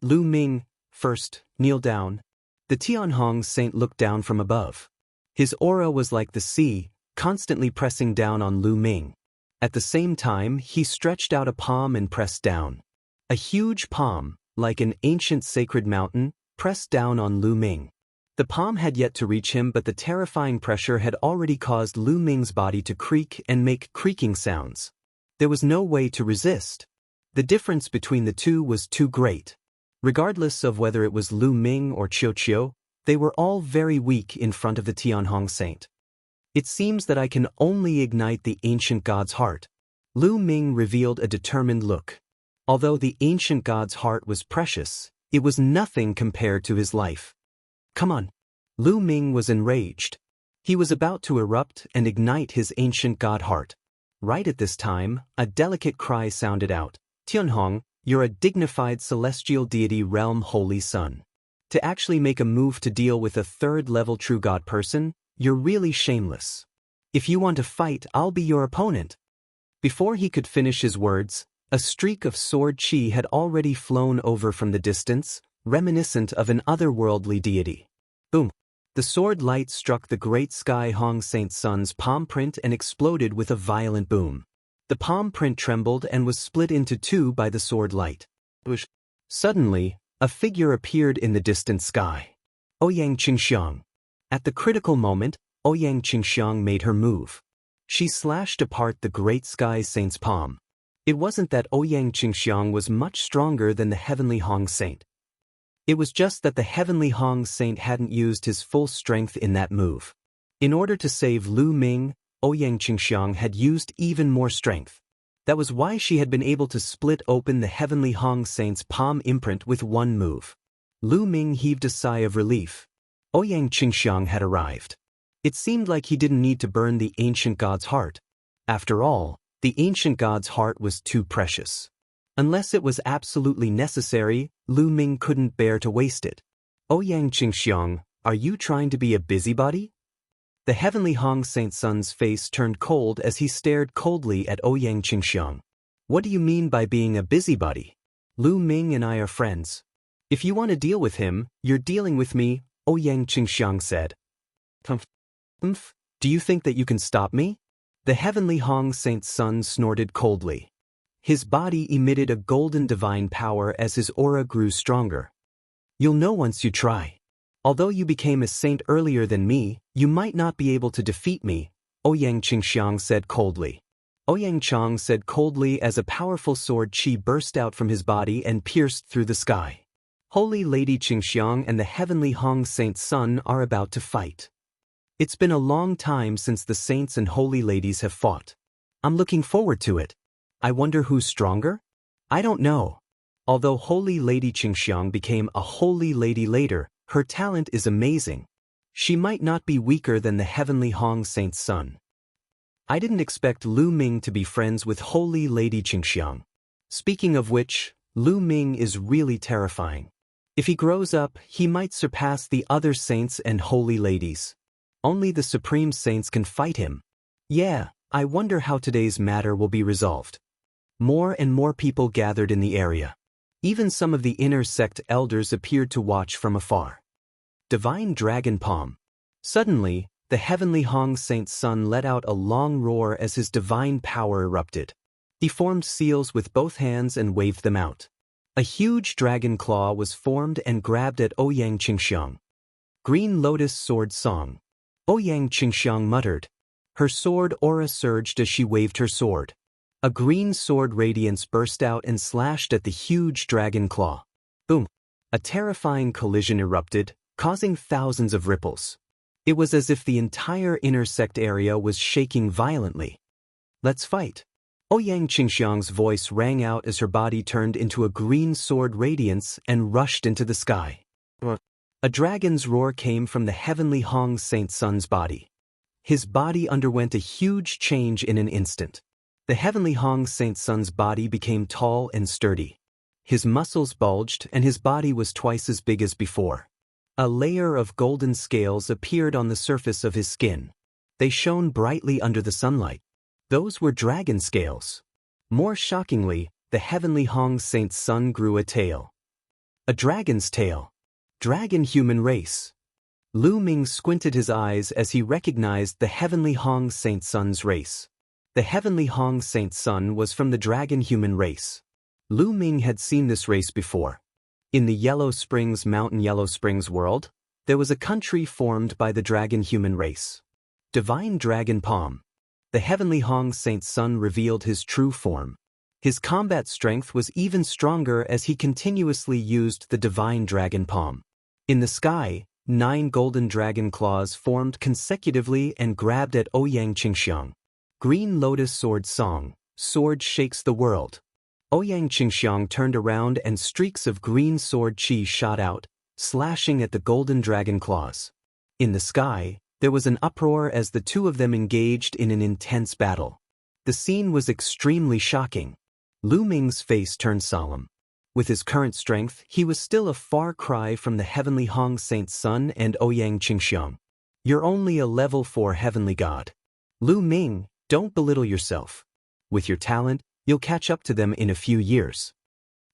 Lu Ming, first, kneel down. The Tianhong saint looked down from above. His aura was like the sea, constantly pressing down on Lu Ming. At the same time, he stretched out a palm and pressed down. A huge palm, like an ancient sacred mountain, pressed down on Lu Ming. The palm had yet to reach him, but the terrifying pressure had already caused Lu Ming's body to creak and make creaking sounds. There was no way to resist. The difference between the two was too great. Regardless of whether it was Lu Ming or Qiu, they were all very weak in front of the Tianhong saint. It seems that I can only ignite the ancient god's heart. Lu Ming revealed a determined look. Although the ancient god's heart was precious, it was nothing compared to his life. Come on. Lu Ming was enraged. He was about to erupt and ignite his ancient god heart. Right at this time, a delicate cry sounded out. Tianhong, you're a dignified celestial deity realm holy son. To actually make a move to deal with a third-level true god person, you're really shameless. If you want to fight, I'll be your opponent. Before he could finish his words, a streak of sword chi had already flown over from the distance, reminiscent of an otherworldly deity. Boom! The sword light struck the great Sky Hong Saint Sun's palm print and exploded with a violent boom. The palm print trembled and was split into two by the sword light. Suddenly, a figure appeared in the distant sky. Ouyang Qingxiang. At the critical moment, Ouyang Qingxiang made her move. She slashed apart the great Sky Saint's palm. It wasn't that Ouyang Qingxiang was much stronger than the Heavenly Hong Saint. It was just that the Heavenly Hong Saint hadn't used his full strength in that move. In order to save Lu Ming, Ouyang Qingxiang had used even more strength. That was why she had been able to split open the Heavenly Hong Saint's palm imprint with one move. Lu Ming heaved a sigh of relief. Ouyang Qingxiang had arrived. It seemed like he didn't need to burn the ancient god's heart. After all, the ancient god's heart was too precious. Unless it was absolutely necessary, Lu Ming couldn't bear to waste it. Ouyang Qingxiang, are you trying to be a busybody? The Heavenly Hong Saint Sun's face turned cold as he stared coldly at Ouyang Qingxiang. What do you mean by being a busybody? Lu Ming and I are friends. If you want to deal with him, you're dealing with me, Ouyang Qingxiang said. Do you think that you can stop me? The Heavenly Hong Saint Sun snorted coldly. His body emitted a golden divine power as his aura grew stronger. You'll know once you try. Although you became a saint earlier than me, you might not be able to defeat me, Ouyang Qingxiang said coldly. Ouyang Chang said coldly as a powerful sword chi burst out from his body and pierced through the sky. Holy Lady Qingxiang and the heavenly Hong Saint Sun are about to fight. It's been a long time since the saints and holy ladies have fought. I'm looking forward to it. I wonder who's stronger? I don't know. Although Holy Lady Qingxiang became a holy lady later, her talent is amazing. She might not be weaker than the heavenly Hong Saint Sun. I didn't expect Lu Ming to be friends with Holy Lady Qingxiang. Speaking of which, Lu Ming is really terrifying. If he grows up, he might surpass the other saints and holy ladies. Only the supreme saints can fight him. Yeah, I wonder how today's matter will be resolved. More and more people gathered in the area. Even some of the inner sect elders appeared to watch from afar. Divine Dragon Palm. Suddenly, the heavenly Hong Saint Sun let out a long roar as his divine power erupted. He formed seals with both hands and waved them out. A huge dragon claw was formed and grabbed at Ouyang Qingxiang. Green Lotus Sword Song. Ouyang Qingxiang muttered. Her sword aura surged as she waved her sword. A green sword radiance burst out and slashed at the huge dragon claw. Boom! A terrifying collision erupted, causing thousands of ripples. It was as if the entire inner sect area was shaking violently. Let's fight! Ouyang Qingxiang's voice rang out as her body turned into a green sword radiance and rushed into the sky. A dragon's roar came from the heavenly Hong Saint Sun's body. His body underwent a huge change in an instant. The heavenly Hong Saint Sun's body became tall and sturdy. His muscles bulged and his body was twice as big as before. A layer of golden scales appeared on the surface of his skin. They shone brightly under the sunlight. Those were dragon scales. More shockingly, the heavenly Hong Saint Sun grew a tail. A dragon's tail. Dragon human race. Lu Ming squinted his eyes as he recognized the heavenly Hong Saint Sun's race. The heavenly Hong Saint Sun was from the dragon human race. Lu Ming had seen this race before. In the Yellow Springs Mountain Yellow Springs world, there was a country formed by the dragon human race. Divine Dragon Palm. The heavenly Hong Saint Sun revealed his true form. His combat strength was even stronger as he continuously used the Divine Dragon Palm. In the sky, 9 golden dragon claws formed consecutively and grabbed at Ouyang Qingxiang. Green Lotus Sword Song. Sword shakes the world. Ouyang Qingxiang turned around and streaks of green sword chi shot out, slashing at the golden dragon claws. In the sky, there was an uproar as the two of them engaged in an intense battle. The scene was extremely shocking. Lu Ming's face turned solemn. With his current strength, he was still a far cry from the heavenly Hong Saint Sun and Ouyang Qingxiang. You're only a level 4 heavenly god. Lu Ming, don't belittle yourself. With your talent, you'll catch up to them in a few years.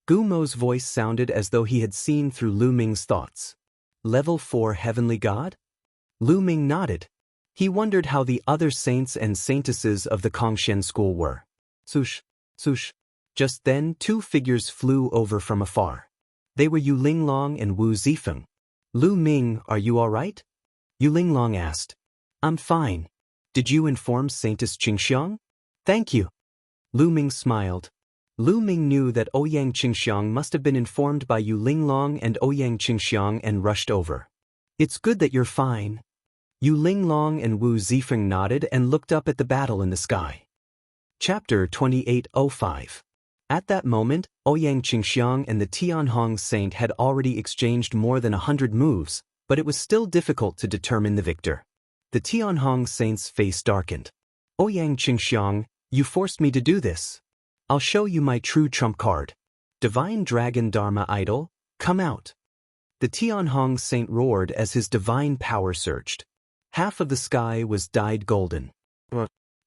Gu Mo's voice sounded as though he had seen through Lu Ming's thoughts. Level 4 heavenly god? Lu Ming nodded. He wondered how the other saints and saintesses of the Kongshen school were. Swoosh, swoosh. Just then 2 figures flew over from afar. They were Yu Linglong and Wu Zifeng. Lu Ming, are you all right? Yu Linglong asked. I'm fine. Did you inform Saintess Qingxiang? Thank you. Lu Ming smiled. Lu Ming knew that Ouyang Qingxiang must have been informed by Yu Linglong and Ouyang Qingxiang and rushed over. It's good that you're fine. Yu Linglong and Wu Zifeng nodded and looked up at the battle in the sky. Chapter 2805. At that moment, Ouyang Qingxiang and the Tianhong Saint had already exchanged more than 100 moves, but it was still difficult to determine the victor. The Tianhong Saint's face darkened. Ouyang Qingxiang, you forced me to do this. I'll show you my true trump card. Divine Dragon Dharma Idol, come out. The Tianhong Saint roared as his divine power surged. Half of the sky was dyed golden.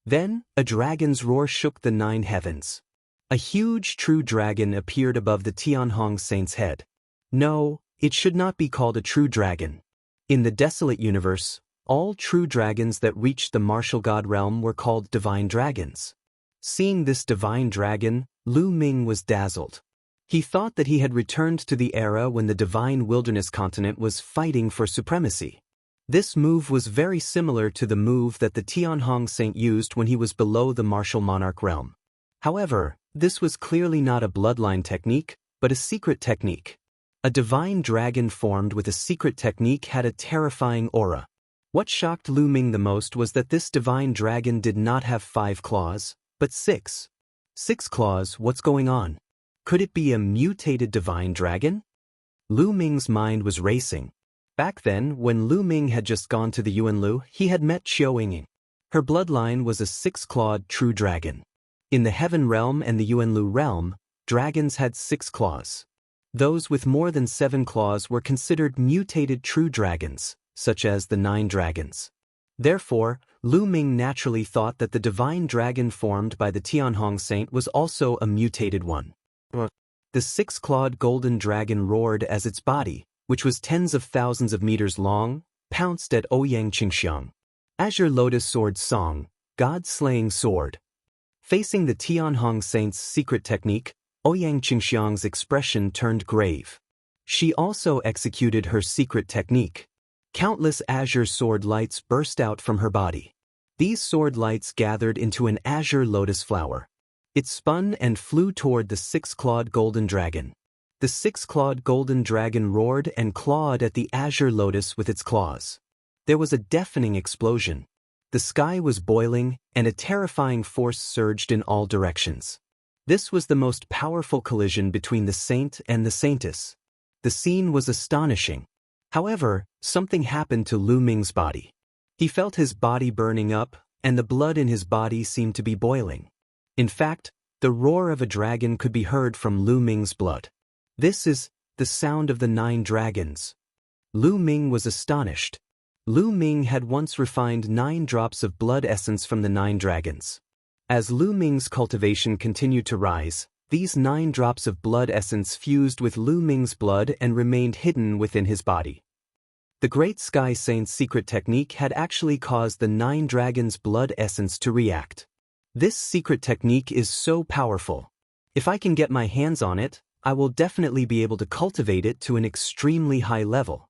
Then, a dragon's roar shook the 9 heavens. A huge true dragon appeared above the Tianhong Saint's head. No, it should not be called a true dragon. In the desolate universe, all true dragons that reached the martial god realm were called divine dragons. Seeing this divine dragon, Lu Ming was dazzled. He thought that he had returned to the era when the divine wilderness continent was fighting for supremacy. This move was very similar to the move that the Tianhong Saint used when he was below the martial monarch realm. However, this was clearly not a bloodline technique, but a secret technique. A divine dragon formed with a secret technique had a terrifying aura. What shocked Lu Ming the most was that this divine dragon did not have 5 claws, but 6. 6 claws, what's going on? Could it be a mutated divine dragon? Lu Ming's mind was racing. Back then, when Lu Ming had just gone to the Yuanlu, he had met Qiu Yinging. Her bloodline was a 6-clawed true dragon. In the Heaven Realm and the Yuanlu realm, dragons had 6 claws. Those with more than 7 claws were considered mutated true dragons, such as the 9 dragons. Therefore, Lu Ming naturally thought that the divine dragon formed by the Tianhong saint was also a mutated one. The 6-clawed golden dragon roared as its body, which was tens of thousands of meters long, pounced at Ouyang Qingxiang. Azure Lotus Sword Song, God-Slaying Sword. Facing the Tianhong saint's secret technique, Ouyang Qingxiang's expression turned grave. She also executed her secret technique. Countless azure sword lights burst out from her body. These sword lights gathered into an azure lotus flower. It spun and flew toward the 6-clawed golden dragon. The 6-clawed golden dragon roared and clawed at the azure lotus with its claws. There was a deafening explosion. The sky was boiling, and a terrifying force surged in all directions. This was the most powerful collision between the saint and the saintess. The scene was astonishing. However, something happened to Lu Ming's body. He felt his body burning up, and the blood in his body seemed to be boiling. In fact, the roar of a dragon could be heard from Lu Ming's blood. This is the sound of the 9 dragons. Lu Ming was astonished. Lu Ming had once refined 9 drops of blood essence from the 9 dragons. As Lu Ming's cultivation continued to rise, these 9 drops of blood essence fused with Lu Ming's blood and remained hidden within his body. The Great Sky Saint's secret technique had actually caused the 9 dragons' blood essence to react. This secret technique is so powerful. If I can get my hands on it, I will definitely be able to cultivate it to an extremely high level.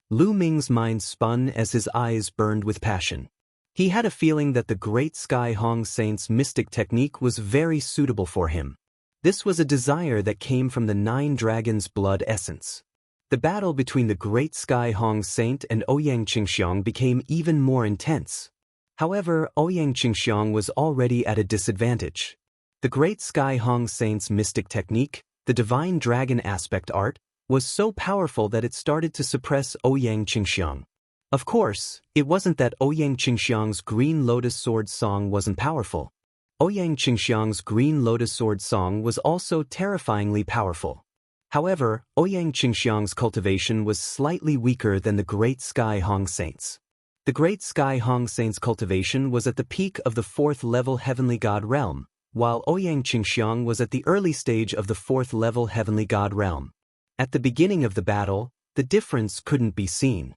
Lu Ming's mind spun as his eyes burned with passion. He had a feeling that the Great Sky Hong Saint's mystic technique was very suitable for him. This was a desire that came from the 9 dragons' blood essence. The battle between the Great Sky Hong Saint and Ouyang Qingxiang became even more intense. However, Ouyang Qingxiang was already at a disadvantage. The Great Sky Hong Saint's mystic technique, the Divine Dragon Aspect Art, was so powerful that it started to suppress Ouyang Qingxiang. Of course, it wasn't that Ouyang Qingxiang's Green Lotus Sword Song wasn't powerful. Ouyang Qingxiang's Green Lotus Sword Song was also terrifyingly powerful. However, Ouyang Qingxiang's cultivation was slightly weaker than the Great Sky Hong Saint's. The Great Sky Hong Saint's cultivation was at the peak of the 4th-level Heavenly God realm, while Ouyang Qingxiang was at the early stage of the 4th-level Heavenly God realm. At the beginning of the battle, the difference couldn't be seen.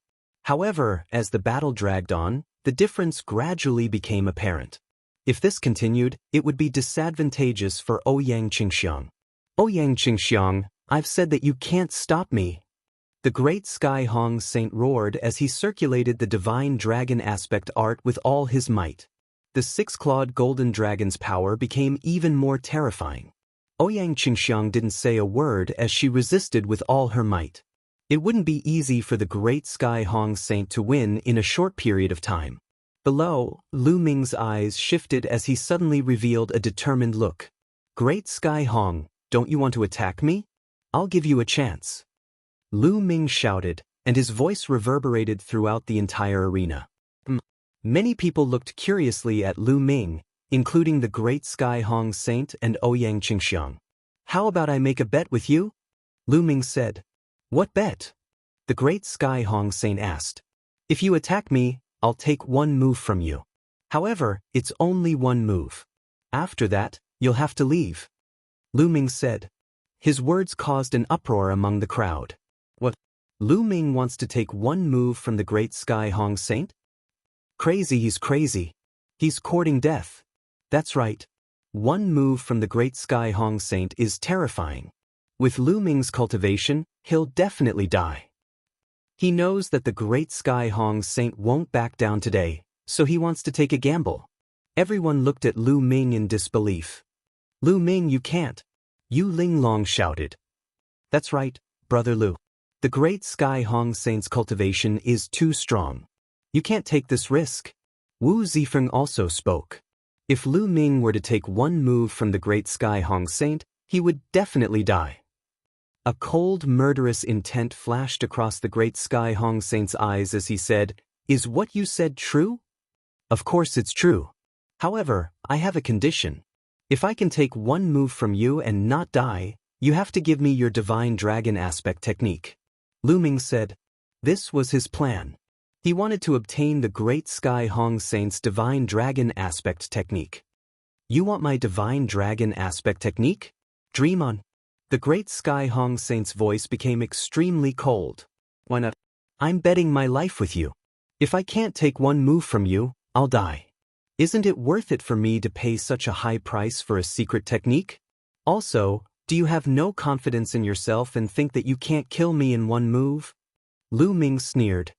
However, as the battle dragged on, the difference gradually became apparent. If this continued, it would be disadvantageous for Ouyang Qingxiang. Ouyang Qingxiang, I've said that you can't stop me. The Great Sky Hong Saint roared as he circulated the Divine Dragon Aspect Art with all his might. The 6-clawed golden dragon's power became even more terrifying. Ouyang Qingxiang didn't say a word as she resisted with all her might. It wouldn't be easy for the Great Sky Hong Saint to win in a short period of time. Below, Lu Ming's eyes shifted as he suddenly revealed a determined look. Great Sky Hong, don't you want to attack me? I'll give you a chance. Lu Ming shouted, and his voice reverberated throughout the entire arena. Many people looked curiously at Lu Ming, including the Great Sky Hong Saint and Ouyang Qingxiang. How about I make a bet with you? Lu Ming said. What bet? The Great Sky Hong Saint asked. If you attack me, I'll take 1 move from you. However, it's only 1 move. After that, you'll have to leave. Lu Ming said. His words caused an uproar among the crowd. What? Lu Ming wants to take 1 move from the Great Sky Hong Saint? Crazy, he's crazy. He's courting death. That's right. 1 move from the Great Sky Hong Saint is terrifying. With Lu Ming's cultivation, he'll definitely die. He knows that the Great Sky Hong Saint won't back down today, so he wants to take a gamble. Everyone looked at Lu Ming in disbelief. Lu Ming, you can't. Yu Linglong shouted. That's right, Brother Lu. The Great Sky Hong Saint's cultivation is too strong. You can't take this risk. Wu Zifeng also spoke. If Lu Ming were to take one move from the Great Sky Hong Saint, he would definitely die. A cold, murderous intent flashed across the Great Sky Hong Saint's eyes as he said, "Is what you said true?" "Of course it's true. However, I have a condition. If I can take one move from you and not die, you have to give me your Divine Dragon Aspect technique." Lu Ming said. This was his plan. He wanted to obtain the Great Sky Hong Saint's Divine Dragon Aspect technique. "You want my Divine Dragon Aspect technique? Dream on." The Great Sky Hong Saint's voice became extremely cold. "Why not? I'm betting my life with you. If I can't take one move from you, I'll die. Isn't it worth it for me to pay such a high price for a secret technique? Also, do you have no confidence in yourself and think that you can't kill me in one move?" Lu Ming sneered.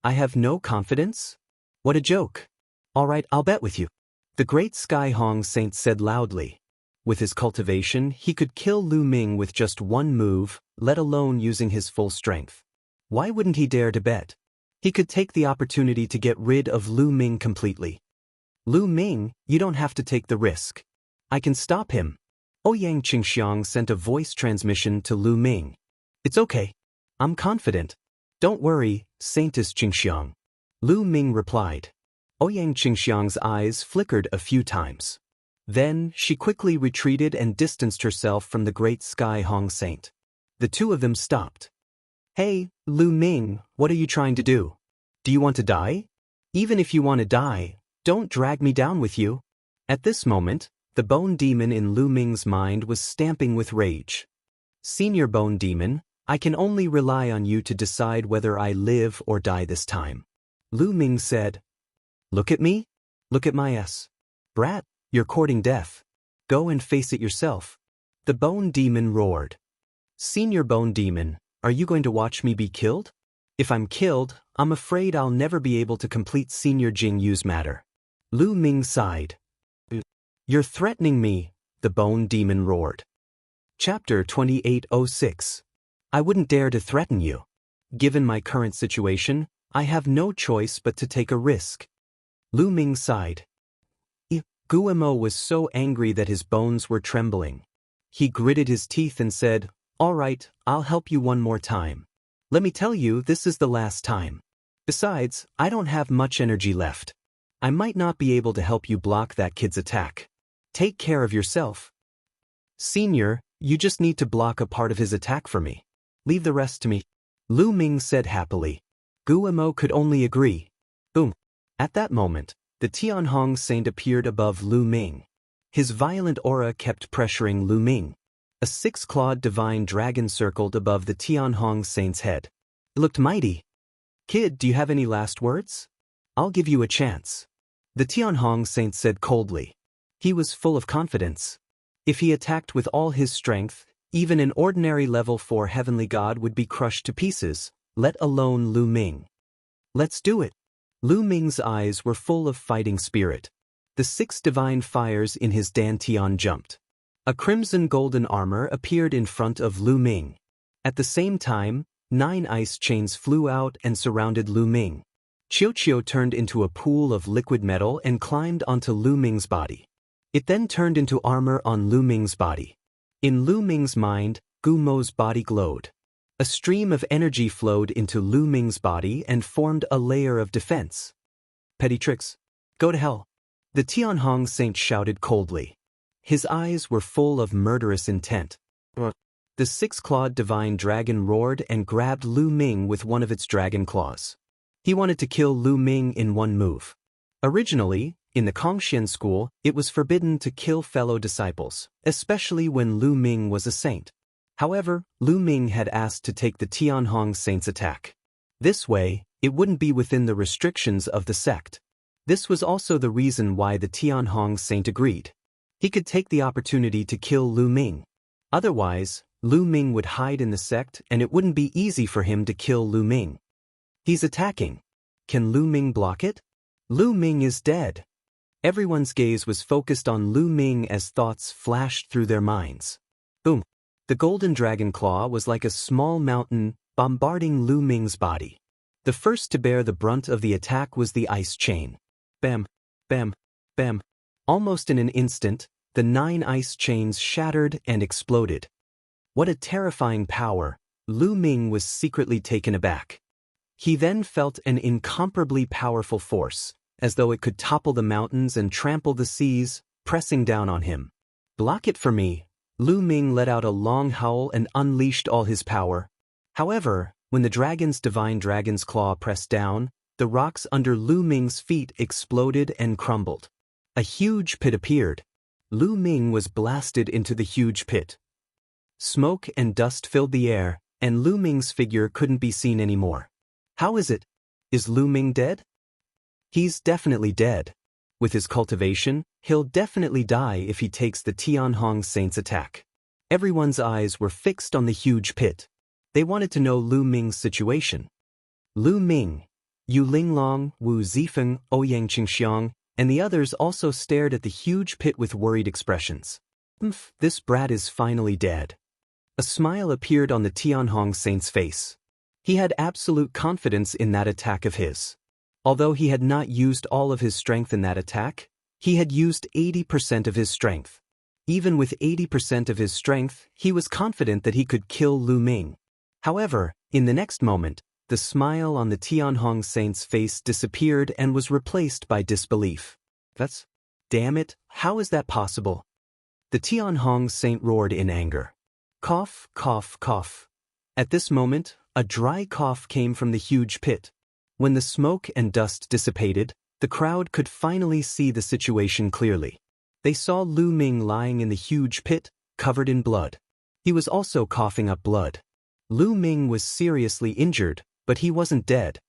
"I have no confidence? What a joke. All right, I'll bet with you." The Great Sky Hong Saint said loudly. With his cultivation, he could kill Lu Ming with just one move, let alone using his full strength. Why wouldn't he dare to bet? He could take the opportunity to get rid of Lu Ming completely. "Lu Ming, you don't have to take the risk. I can stop him." Ouyang Qingxiang sent a voice transmission to Lu Ming. "It's okay. I'm confident. Don't worry, Saintess Qingxiang." Lu Ming replied. Ouyang Qingxiang's eyes flickered a few times. Then, she quickly retreated and distanced herself from the Great Sky Hong Saint. The two of them stopped. "Hey, Lu Ming, what are you trying to do? Do you want to die? Even if you want to die, don't drag me down with you." At this moment, the Bone Demon in Lu Ming's mind was stamping with rage. "Senior Bone Demon, I can only rely on you to decide whether I live or die this time." Lu Ming said. "Look at me? Look at my ass. Brat, you're courting death. Go and face it yourself." The Bone Demon roared. "Senior Bone Demon, are you going to watch me be killed? If I'm killed, I'm afraid I'll never be able to complete Senior Jing Yu's matter." Lu Ming sighed. "You're threatening me," the Bone Demon roared. Chapter 2806. I wouldn't dare to threaten you. Given my current situation, I have no choice but to take a risk. Lu Ming sighed. Guemo was so angry that his bones were trembling. He gritted his teeth and said, "All right, I'll help you one more time. Let me tell you, this is the last time. Besides, I don't have much energy left. I might not be able to help you block that kid's attack. Take care of yourself. Senior, you just need to block a part of his attack for me. Leave the rest to me." Lu Ming said happily. Guemo could only agree. Boom. At that moment, the Tianhong Saint appeared above Lu Ming. His violent aura kept pressuring Lu Ming. A six-clawed divine dragon circled above the Tianhong Saint's head. It looked mighty. "Kid, do you have any last words? I'll give you a chance." The Tianhong Saint said coldly. He was full of confidence. If he attacked with all his strength, even an ordinary level 4 heavenly god would be crushed to pieces, let alone Lu Ming. "Let's do it." Lu Ming's eyes were full of fighting spirit. The 6 divine fires in his dantian jumped. A crimson golden armor appeared in front of Lu Ming. At the same time, 9 ice chains flew out and surrounded Lu Ming. Qiuqiu turned into a pool of liquid metal and climbed onto Lu Ming's body. It then turned into armor on Lu Ming's body. In Lu Ming's mind, Gumo's body glowed. A stream of energy flowed into Lu Ming's body and formed a layer of defense. "Petty tricks. Go to hell." The Tianhong Saint shouted coldly. His eyes were full of murderous intent. The 6-clawed divine dragon roared and grabbed Lu Ming with one of its dragon claws. He wanted to kill Lu Ming in one move. Originally, in the Kongxian school, it was forbidden to kill fellow disciples, especially when Lu Ming was a saint. However, Lu Ming had asked to take the Tianhong Saint's attack. This way, it wouldn't be within the restrictions of the sect. This was also the reason why the Tianhong Saint agreed. He could take the opportunity to kill Lu Ming. Otherwise, Lu Ming would hide in the sect and it wouldn't be easy for him to kill Lu Ming. He's attacking. Can Lu Ming block it? Lu Ming is dead. Everyone's gaze was focused on Lu Ming as thoughts flashed through their minds. Boom. The golden dragon claw was like a small mountain bombarding Lu Ming's body. The first to bear the brunt of the attack was the ice chain. Bam, bam, bam. Almost in an instant, the 9 ice chains shattered and exploded. What a terrifying power! Lu Ming was secretly taken aback. He then felt an incomparably powerful force, as though it could topple the mountains and trample the seas, pressing down on him. Block it for me! Lu Ming let out a long howl and unleashed all his power. However, when the divine dragon's claw pressed down, the rocks under Lu Ming's feet exploded and crumbled. A huge pit appeared. Lu Ming was blasted into the huge pit. Smoke and dust filled the air, and Lu Ming's figure couldn't be seen anymore. How is it? Is Lu Ming dead? He's definitely dead. With his cultivation, he'll definitely die if he takes the Tianhong Saint's attack. Everyone's eyes were fixed on the huge pit. They wanted to know Lu Ming's situation. Lu Ming, Yu Linglong, Wu Zifeng, Ouyang Qingxiang, and the others also stared at the huge pit with worried expressions. This brat is finally dead. A smile appeared on the Tianhong Saint's face. He had absolute confidence in that attack of his. Although he had not used all of his strength in that attack, he had used 80% of his strength. Even with 80% of his strength, he was confident that he could kill Lu Ming. However, in the next moment, the smile on the Tianhong Saint's face disappeared and was replaced by disbelief. Damn it, how is that possible? The Tianhong Saint roared in anger. Cough, cough, cough. At this moment, a dry cough came from the huge pit. When the smoke and dust dissipated, the crowd could finally see the situation clearly. They saw Lu Ming lying in the huge pit, covered in blood. He was also coughing up blood. Lu Ming was seriously injured, but he wasn't dead.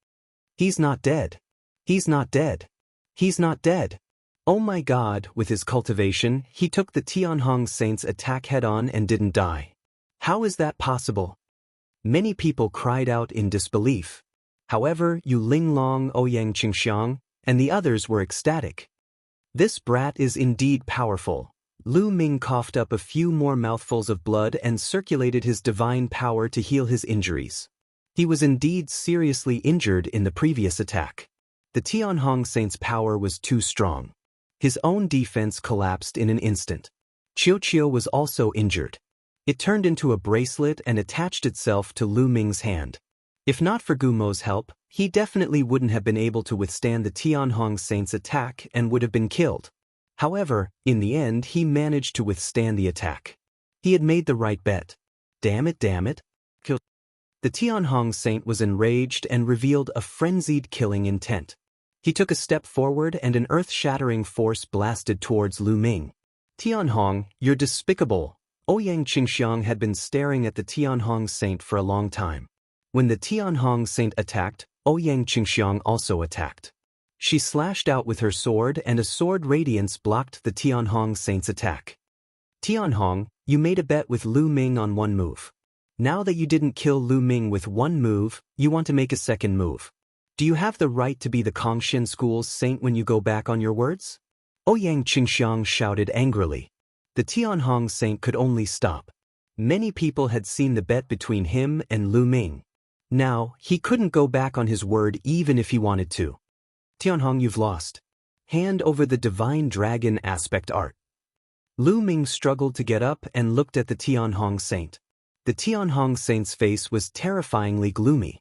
He's not dead. He's not dead. He's not dead. Oh my God, with his cultivation, he took the Tianhong Saint's attack head-on and didn't die. How is that possible? Many people cried out in disbelief. However, Yu Linglong, Ouyang Qingxiang, and the others were ecstatic. This brat is indeed powerful. Lu Ming coughed up a few more mouthfuls of blood and circulated his divine power to heal his injuries. He was indeed seriously injured in the previous attack. The Tianhong Saint's power was too strong. His own defense collapsed in an instant. Qiu was also injured. It turned into a bracelet and attached itself to Lu Ming's hand. If not for Gumo's help, he definitely wouldn't have been able to withstand the Tianhong Saint's attack and would have been killed. However, in the end he managed to withstand the attack. He had made the right bet. Damn it, damn it. Kill. The Tianhong Saint was enraged and revealed a frenzied killing intent. He took a step forward and an earth-shattering force blasted towards Lu Ming. Tianhong, you're despicable. Ouyang Qingxiang had been staring at the Tianhong Saint for a long time. When the Tianhong Saint attacked, Ouyang Qingxiang also attacked. She slashed out with her sword and a sword radiance blocked the Tianhong Saint's attack. Tianhong, you made a bet with Lu Ming on one move. Now that you didn't kill Lu Ming with one move, you want to make a second move. Do you have the right to be the Kongshin School's saint when you go back on your words? Ouyang Qingxiang shouted angrily. The Tianhong Saint could only stop. Many people had seen the bet between him and Lu Ming. Now, he couldn't go back on his word even if he wanted to. Tianhong, you've lost. Hand over the divine dragon aspect art. Lu Ming struggled to get up and looked at the Tianhong Saint. The Tianhong Saint's face was terrifyingly gloomy.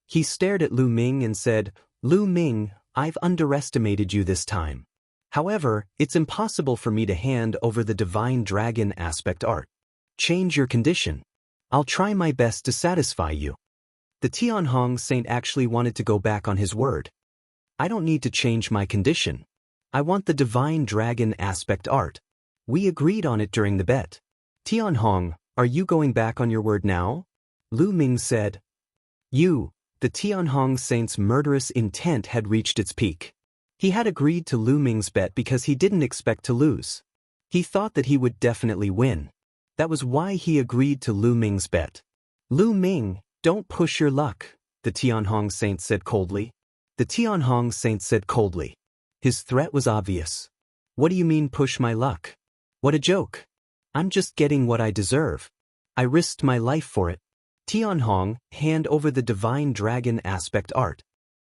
He stared at Lu Ming and said, Lu Ming, I've underestimated you this time. However, it's impossible for me to hand over the divine dragon aspect art. Change your condition. I'll try my best to satisfy you. The Tianhong Saint actually wanted to go back on his word. I don't need to change my condition. I want the divine dragon aspect art. We agreed on it during the bet. Tianhong, are you going back on your word now? Lu Ming said. The Tianhong Saint's murderous intent had reached its peak. He had agreed to Lu Ming's bet because he didn't expect to lose. He thought that he would definitely win. That was why he agreed to Lu Ming's bet. Lu Ming, don't push your luck, the Tianhong Saint said coldly. The Tianhong Saint said coldly. His threat was obvious. What do you mean push my luck? What a joke. I'm just getting what I deserve. I risked my life for it. Tianhong, hand over the divine dragon aspect art.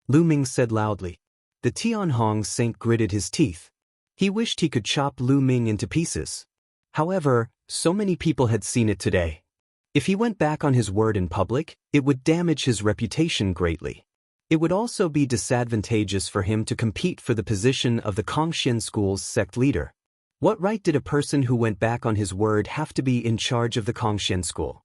Lu Ming said loudly. The Tianhong saint gritted his teeth. He wished he could chop Lu Ming into pieces. However, so many people had seen it today. If he went back on his word in public, it would damage his reputation greatly. It would also be disadvantageous for him to compete for the position of the Kongxian school's sect leader. What right did a person who went back on his word have to be in charge of the Kongxian school?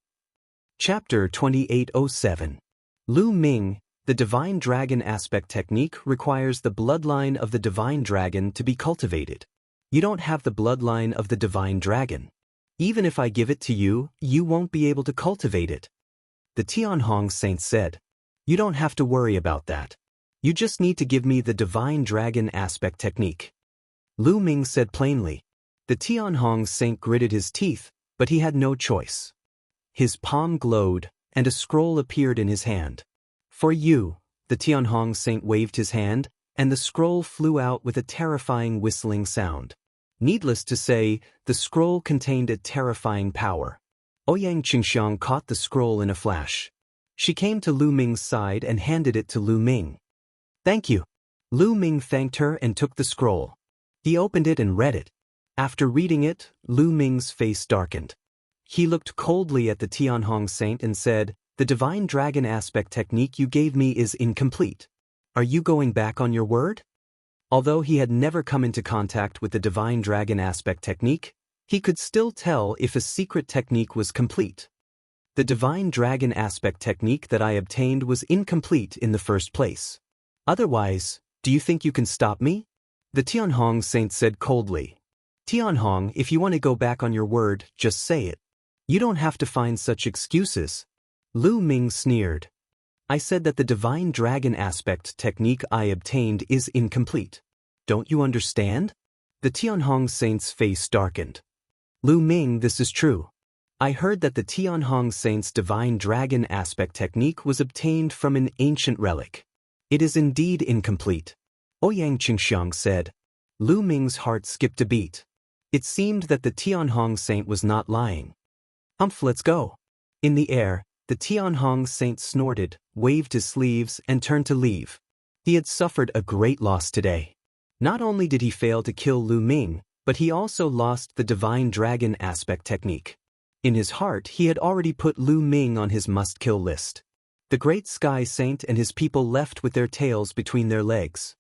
Chapter 2807. Lu Ming, the Divine Dragon Aspect Technique requires the bloodline of the Divine Dragon to be cultivated. You don't have the bloodline of the Divine Dragon. Even if I give it to you, you won't be able to cultivate it. The Tianhong saint said. You don't have to worry about that. You just need to give me the Divine Dragon Aspect Technique. Lu Ming said plainly. The Tianhong saint gritted his teeth, but he had no choice. His palm glowed, and a scroll appeared in his hand. For you, the Tianhong saint waved his hand, and the scroll flew out with a terrifying whistling sound. Needless to say, the scroll contained a terrifying power. Ouyang Qingxiang caught the scroll in a flash. She came to Lu Ming's side and handed it to Lu Ming. Thank you. Lu Ming thanked her and took the scroll. He opened it and read it. After reading it, Lu Ming's face darkened. He looked coldly at the Tianhong saint and said, The Divine Dragon Aspect Technique you gave me is incomplete. Are you going back on your word? Although he had never come into contact with the Divine Dragon Aspect Technique, he could still tell if a secret technique was complete. The Divine Dragon Aspect Technique that I obtained was incomplete in the first place. Otherwise, do you think you can stop me? The Tianhong saint said coldly. Tianhong, if you want to go back on your word, just say it. You don't have to find such excuses. Lu Ming sneered. I said that the Divine Dragon Aspect Technique I obtained is incomplete. Don't you understand? The Tianhong saint's face darkened. Lu Ming, this is true. I heard that the Tianhong saint's Divine Dragon Aspect Technique was obtained from an ancient relic. It is indeed incomplete. Ouyang Qingxiang said. Lu Ming's heart skipped a beat. It seemed that the Tianhong saint was not lying. Let's go. In the air, the Tianhong saint snorted, waved his sleeves, and turned to leave. He had suffered a great loss today. Not only did he fail to kill Lu Ming, but he also lost the Divine Dragon Aspect Technique. In his heart, he had already put Lu Ming on his must-kill list. The Great Sky Saint and his people left with their tails between their legs.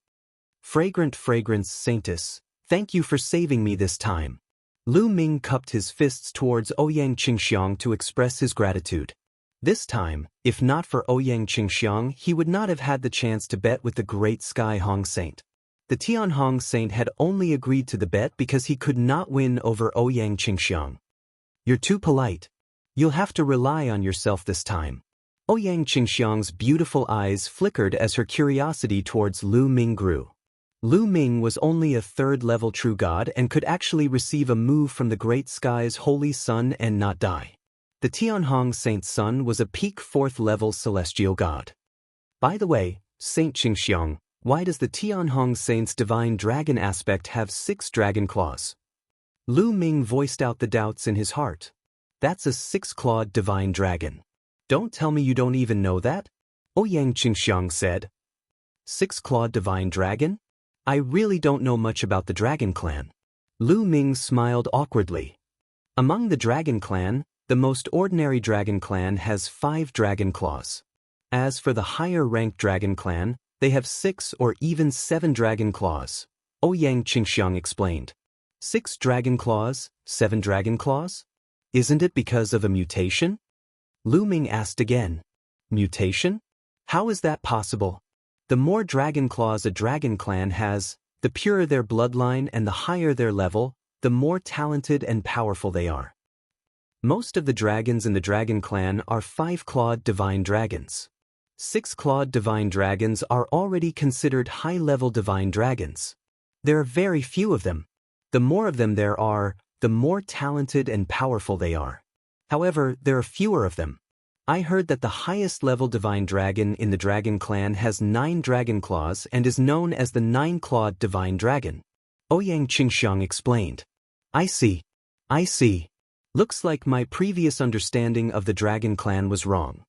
Fragrant fragrance saintess, thank you for saving me this time. Lu Ming cupped his fists towards Ouyang Qingxiang to express his gratitude. This time, if not for Ouyang Qingxiang, he would not have had the chance to bet with the Great Sky Hong Saint. The Tianhong Saint had only agreed to the bet because he could not win over Ouyang Qingxiang. You're too polite. You'll have to rely on yourself this time. Ouyang Qingxiang's beautiful eyes flickered as her curiosity towards Lu Ming grew. Lu Ming was only a third-level true god and could actually receive a move from the Great Sky's holy sun and not die. The Tianhong Saint's son was a peak fourth-level celestial god. By the way, Saint Qingxiang, why does the Tianhong Saint's divine dragon aspect have 6 dragon claws? Lu Ming voiced out the doubts in his heart. That's a 6-clawed divine dragon. Don't tell me you don't even know that? Ouyang Qingxiang said. 6-clawed divine dragon? I really don't know much about the Dragon Clan. Lu Ming smiled awkwardly. Among the Dragon Clan, the most ordinary Dragon Clan has 5 dragon claws. As for the higher-ranked Dragon Clan, they have 6 or even 7 dragon claws. Ouyang Qingxiang explained. 6 dragon claws, 7 dragon claws? Isn't it because of a mutation? Lu Ming asked again. Mutation? How is that possible? The more dragon claws a dragon clan has, the purer their bloodline and the higher their level, the more talented and powerful they are. Most of the dragons in the dragon clan are 5-clawed divine dragons. 6-clawed divine dragons are already considered high-level divine dragons. There are very few of them. The more of them there are, the more talented and powerful they are. However, there are fewer of them. I heard that the highest-level divine dragon in the Dragon Clan has 9 dragon claws and is known as the 9-clawed divine dragon. Ouyang Qingxiang explained. I see. Looks like my previous understanding of the Dragon Clan was wrong.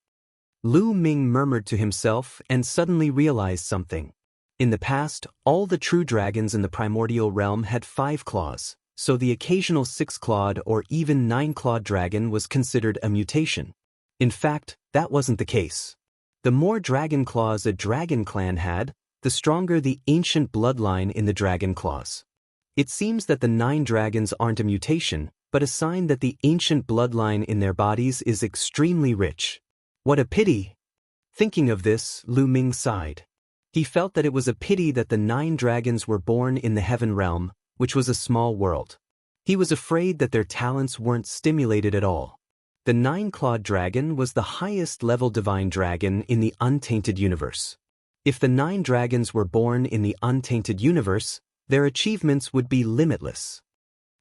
Lu Ming murmured to himself and suddenly realized something. In the past, all the true dragons in the primordial realm had 5 claws, so the occasional 6-clawed or even 9-clawed dragon was considered a mutation. In fact, that wasn't the case. The more dragon claws a dragon clan had, the stronger the ancient bloodline in the dragon claws. It seems that the 9 dragons aren't a mutation, but a sign that the ancient bloodline in their bodies is extremely rich. What a pity! Thinking of this, Lu Ming sighed. He felt that it was a pity that the 9 dragons were born in the heaven realm, which was a small world. He was afraid that their talents weren't stimulated at all. The 9-clawed dragon was the highest-level divine dragon in the untainted universe. If the 9 dragons were born in the untainted universe, their achievements would be limitless.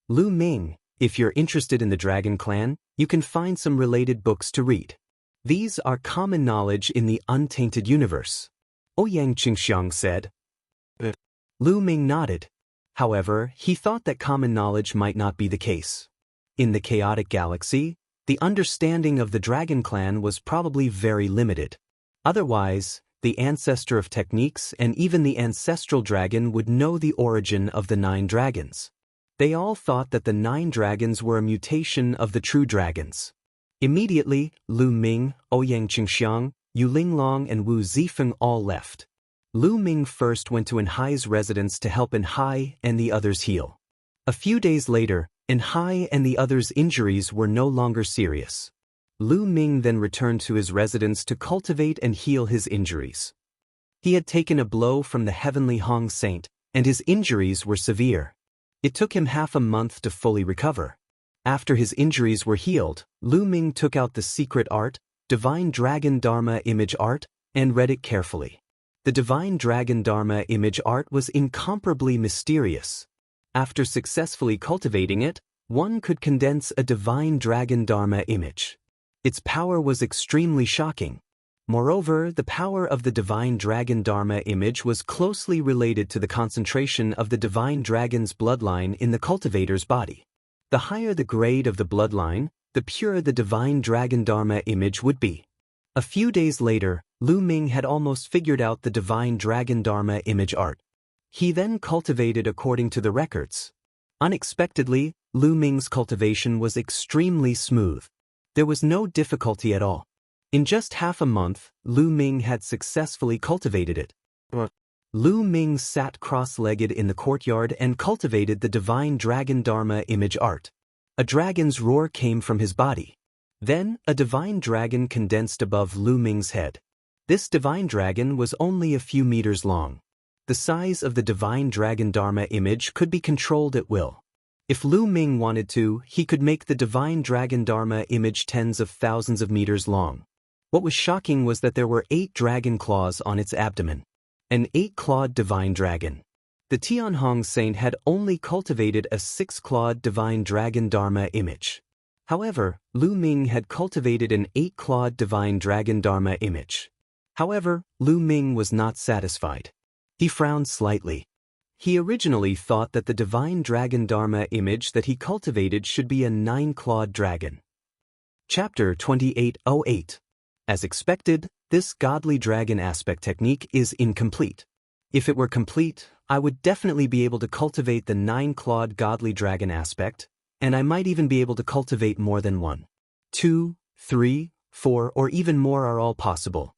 Lu Ming, if you're interested in the Dragon Clan, you can find some related books to read. These are common knowledge in the untainted universe. Ouyang Qingxiang said. Lu Ming nodded. However, he thought that common knowledge might not be the case. In the chaotic galaxy, the understanding of the Dragon Clan was probably very limited. Otherwise, the ancestor of techniques and even the ancestral dragon would know the origin of the 9 dragons. They all thought that the 9 dragons were a mutation of the true dragons. Immediately, Lu Ming, Ouyang Qingxiang, Yu Linglong and Wu Zifeng all left. Lu Ming first went to Enhai's residence to help Enhai and the others heal. A few days later, Enhai and the others' injuries were no longer serious. Lu Ming then returned to his residence to cultivate and heal his injuries. He had taken a blow from the heavenly Hong Saint, and his injuries were severe. It took him half a month to fully recover. After his injuries were healed, Lu Ming took out the secret art, Divine Dragon Dharma Image Art, and read it carefully. The Divine Dragon Dharma Image Art was incomparably mysterious. After successfully cultivating it, one could condense a Divine Dragon Dharma image. Its power was extremely shocking. Moreover, the power of the Divine Dragon Dharma image was closely related to the concentration of the Divine Dragon's bloodline in the cultivator's body. The higher the grade of the bloodline, the purer the Divine Dragon Dharma image would be. A few days later, Lu Ming had almost figured out the Divine Dragon Dharma image art. He then cultivated according to the records. Unexpectedly, Lu Ming's cultivation was extremely smooth. There was no difficulty at all. In just half a month, Lu Ming had successfully cultivated it. Lu Ming sat cross-legged in the courtyard and cultivated the Divine Dragon Dharma image art. A dragon's roar came from his body. Then, a divine dragon condensed above Lu Ming's head. This divine dragon was only a few meters long. The size of the Divine Dragon Dharma image could be controlled at will. If Lu Ming wanted to, he could make the Divine Dragon Dharma image tens of thousands of meters long. What was shocking was that there were 8 dragon claws on its abdomen. An 8-clawed divine dragon. The Tianhong Saint had only cultivated a 6-clawed divine dragon Dharma image. However, Lu Ming had cultivated an 8-clawed divine dragon Dharma image. However, Lu Ming was not satisfied. He frowned slightly. He originally thought that the Divine Dragon Dharma image that he cultivated should be a 9-clawed dragon. Chapter 2808. As expected, this godly dragon aspect technique is incomplete. If it were complete, I would definitely be able to cultivate the 9-clawed godly dragon aspect, and I might even be able to cultivate more than 1. 2, 3, 4, or even more are all possible.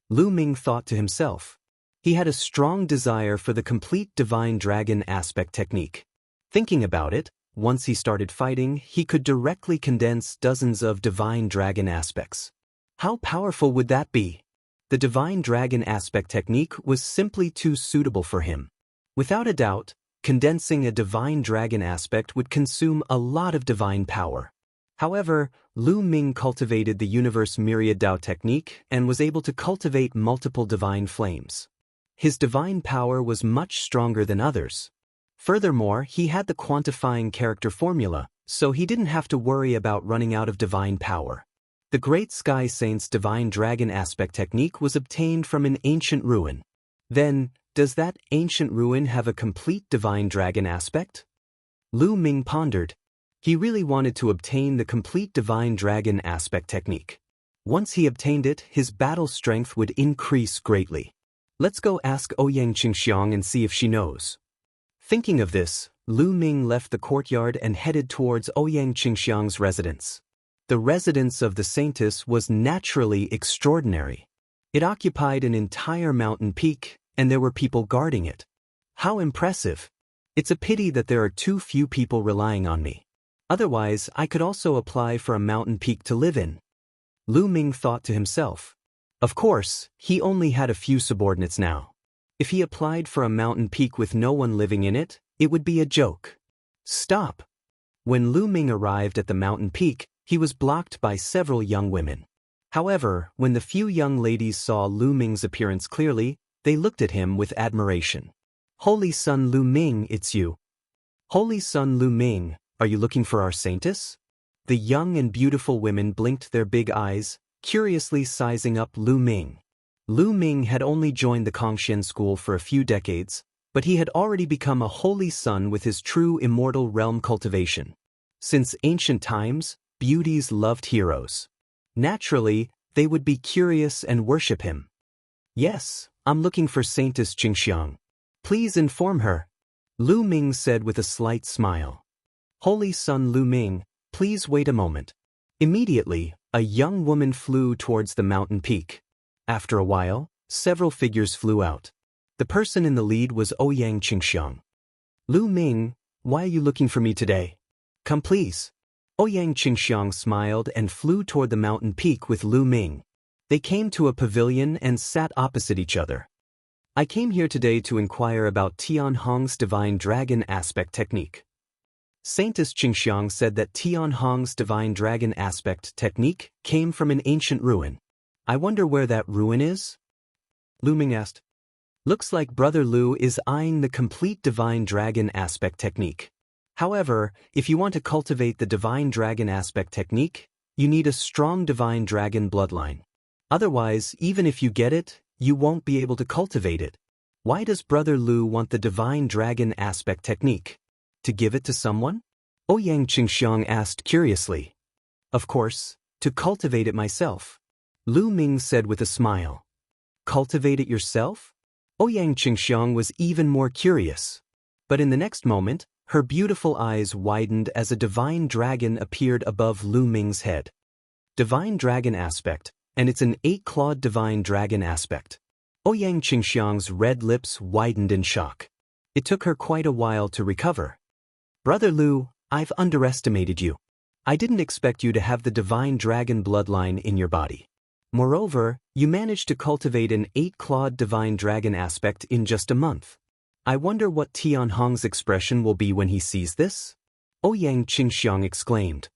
Lu Ming thought to himself. He had a strong desire for the complete divine dragon aspect technique. Thinking about it, once he started fighting, he could directly condense dozens of divine dragon aspects. How powerful would that be? The divine dragon aspect technique was simply too suitable for him. Without a doubt, condensing a divine dragon aspect would consume a lot of divine power. However, Lu Ming cultivated the universe myriad Dao technique and was able to cultivate multiple divine flames. His divine power was much stronger than others. Furthermore, he had the quantifying character formula, so he didn't have to worry about running out of divine power. The Great Sky Saint's divine dragon aspect technique was obtained from an ancient ruin. Then, does that ancient ruin have a complete divine dragon aspect? Lu Ming pondered. He really wanted to obtain the complete divine dragon aspect technique. Once he obtained it, his battle strength would increase greatly. Let's go ask Ouyang Qingxiang and see if she knows. Thinking of this, Lu Ming left the courtyard and headed towards Ouyang Qingxiang's residence. The residence of the saintess was naturally extraordinary. It occupied an entire mountain peak, and there were people guarding it. How impressive! It's a pity that there are too few people relying on me. Otherwise, I could also apply for a mountain peak to live in. Lu Ming thought to himself. Of course, he only had a few subordinates now. If he applied for a mountain peak with no one living in it, it would be a joke. Stop! When Lu Ming arrived at the mountain peak, he was blocked by several young women. However, when the few young ladies saw Lu Ming's appearance clearly, they looked at him with admiration. Holy Son Lu Ming, it's you. Holy Son Lu Ming, are you looking for our saintess? The young and beautiful women blinked their big eyes, curiously sizing up Lu Ming. Lu Ming had only joined the Kongxian school for a few decades, but he had already become a holy son with his true immortal realm cultivation. Since ancient times, beauties loved heroes. Naturally, they would be curious and worship him. Yes, I'm looking for Saintess Qingxiang. Please inform her, Lu Ming said with a slight smile. Holy Son Lu Ming, please wait a moment. Immediately, a young woman flew towards the mountain peak. After a while, several figures flew out. The person in the lead was Ouyang Qingxiang. Lu Ming, why are you looking for me today? Come please. Ouyang Qingxiang smiled and flew toward the mountain peak with Lu Ming. They came to a pavilion and sat opposite each other. I came here today to inquire about Tianhong's divine dragon aspect technique. Saintess Qingxiang said that Tianhong's divine dragon aspect technique came from an ancient ruin. I wonder where that ruin is? Lu Ming asked. Looks like Brother Lu is eyeing the complete divine dragon aspect technique. However, if you want to cultivate the divine dragon aspect technique, you need a strong divine dragon bloodline. Otherwise, even if you get it, you won't be able to cultivate it. Why does Brother Lu want the divine dragon aspect technique? To give it to someone? Ouyang Qingxiang asked curiously. Of course, to cultivate it myself. Lu Ming said with a smile. Cultivate it yourself? Ouyang Qingxiang was even more curious. But in the next moment, her beautiful eyes widened as a divine dragon appeared above Lu Ming's head. Divine dragon aspect, and it's an 8-clawed divine dragon aspect. Ouyang Qingxiang's red lips widened in shock. It took her quite a while to recover. Brother Lu, I've underestimated you. I didn't expect you to have the divine dragon bloodline in your body. Moreover, you managed to cultivate an 8-clawed divine dragon aspect in just a month. I wonder what Tianhong's expression will be when he sees this? Ouyang Qingxiang exclaimed.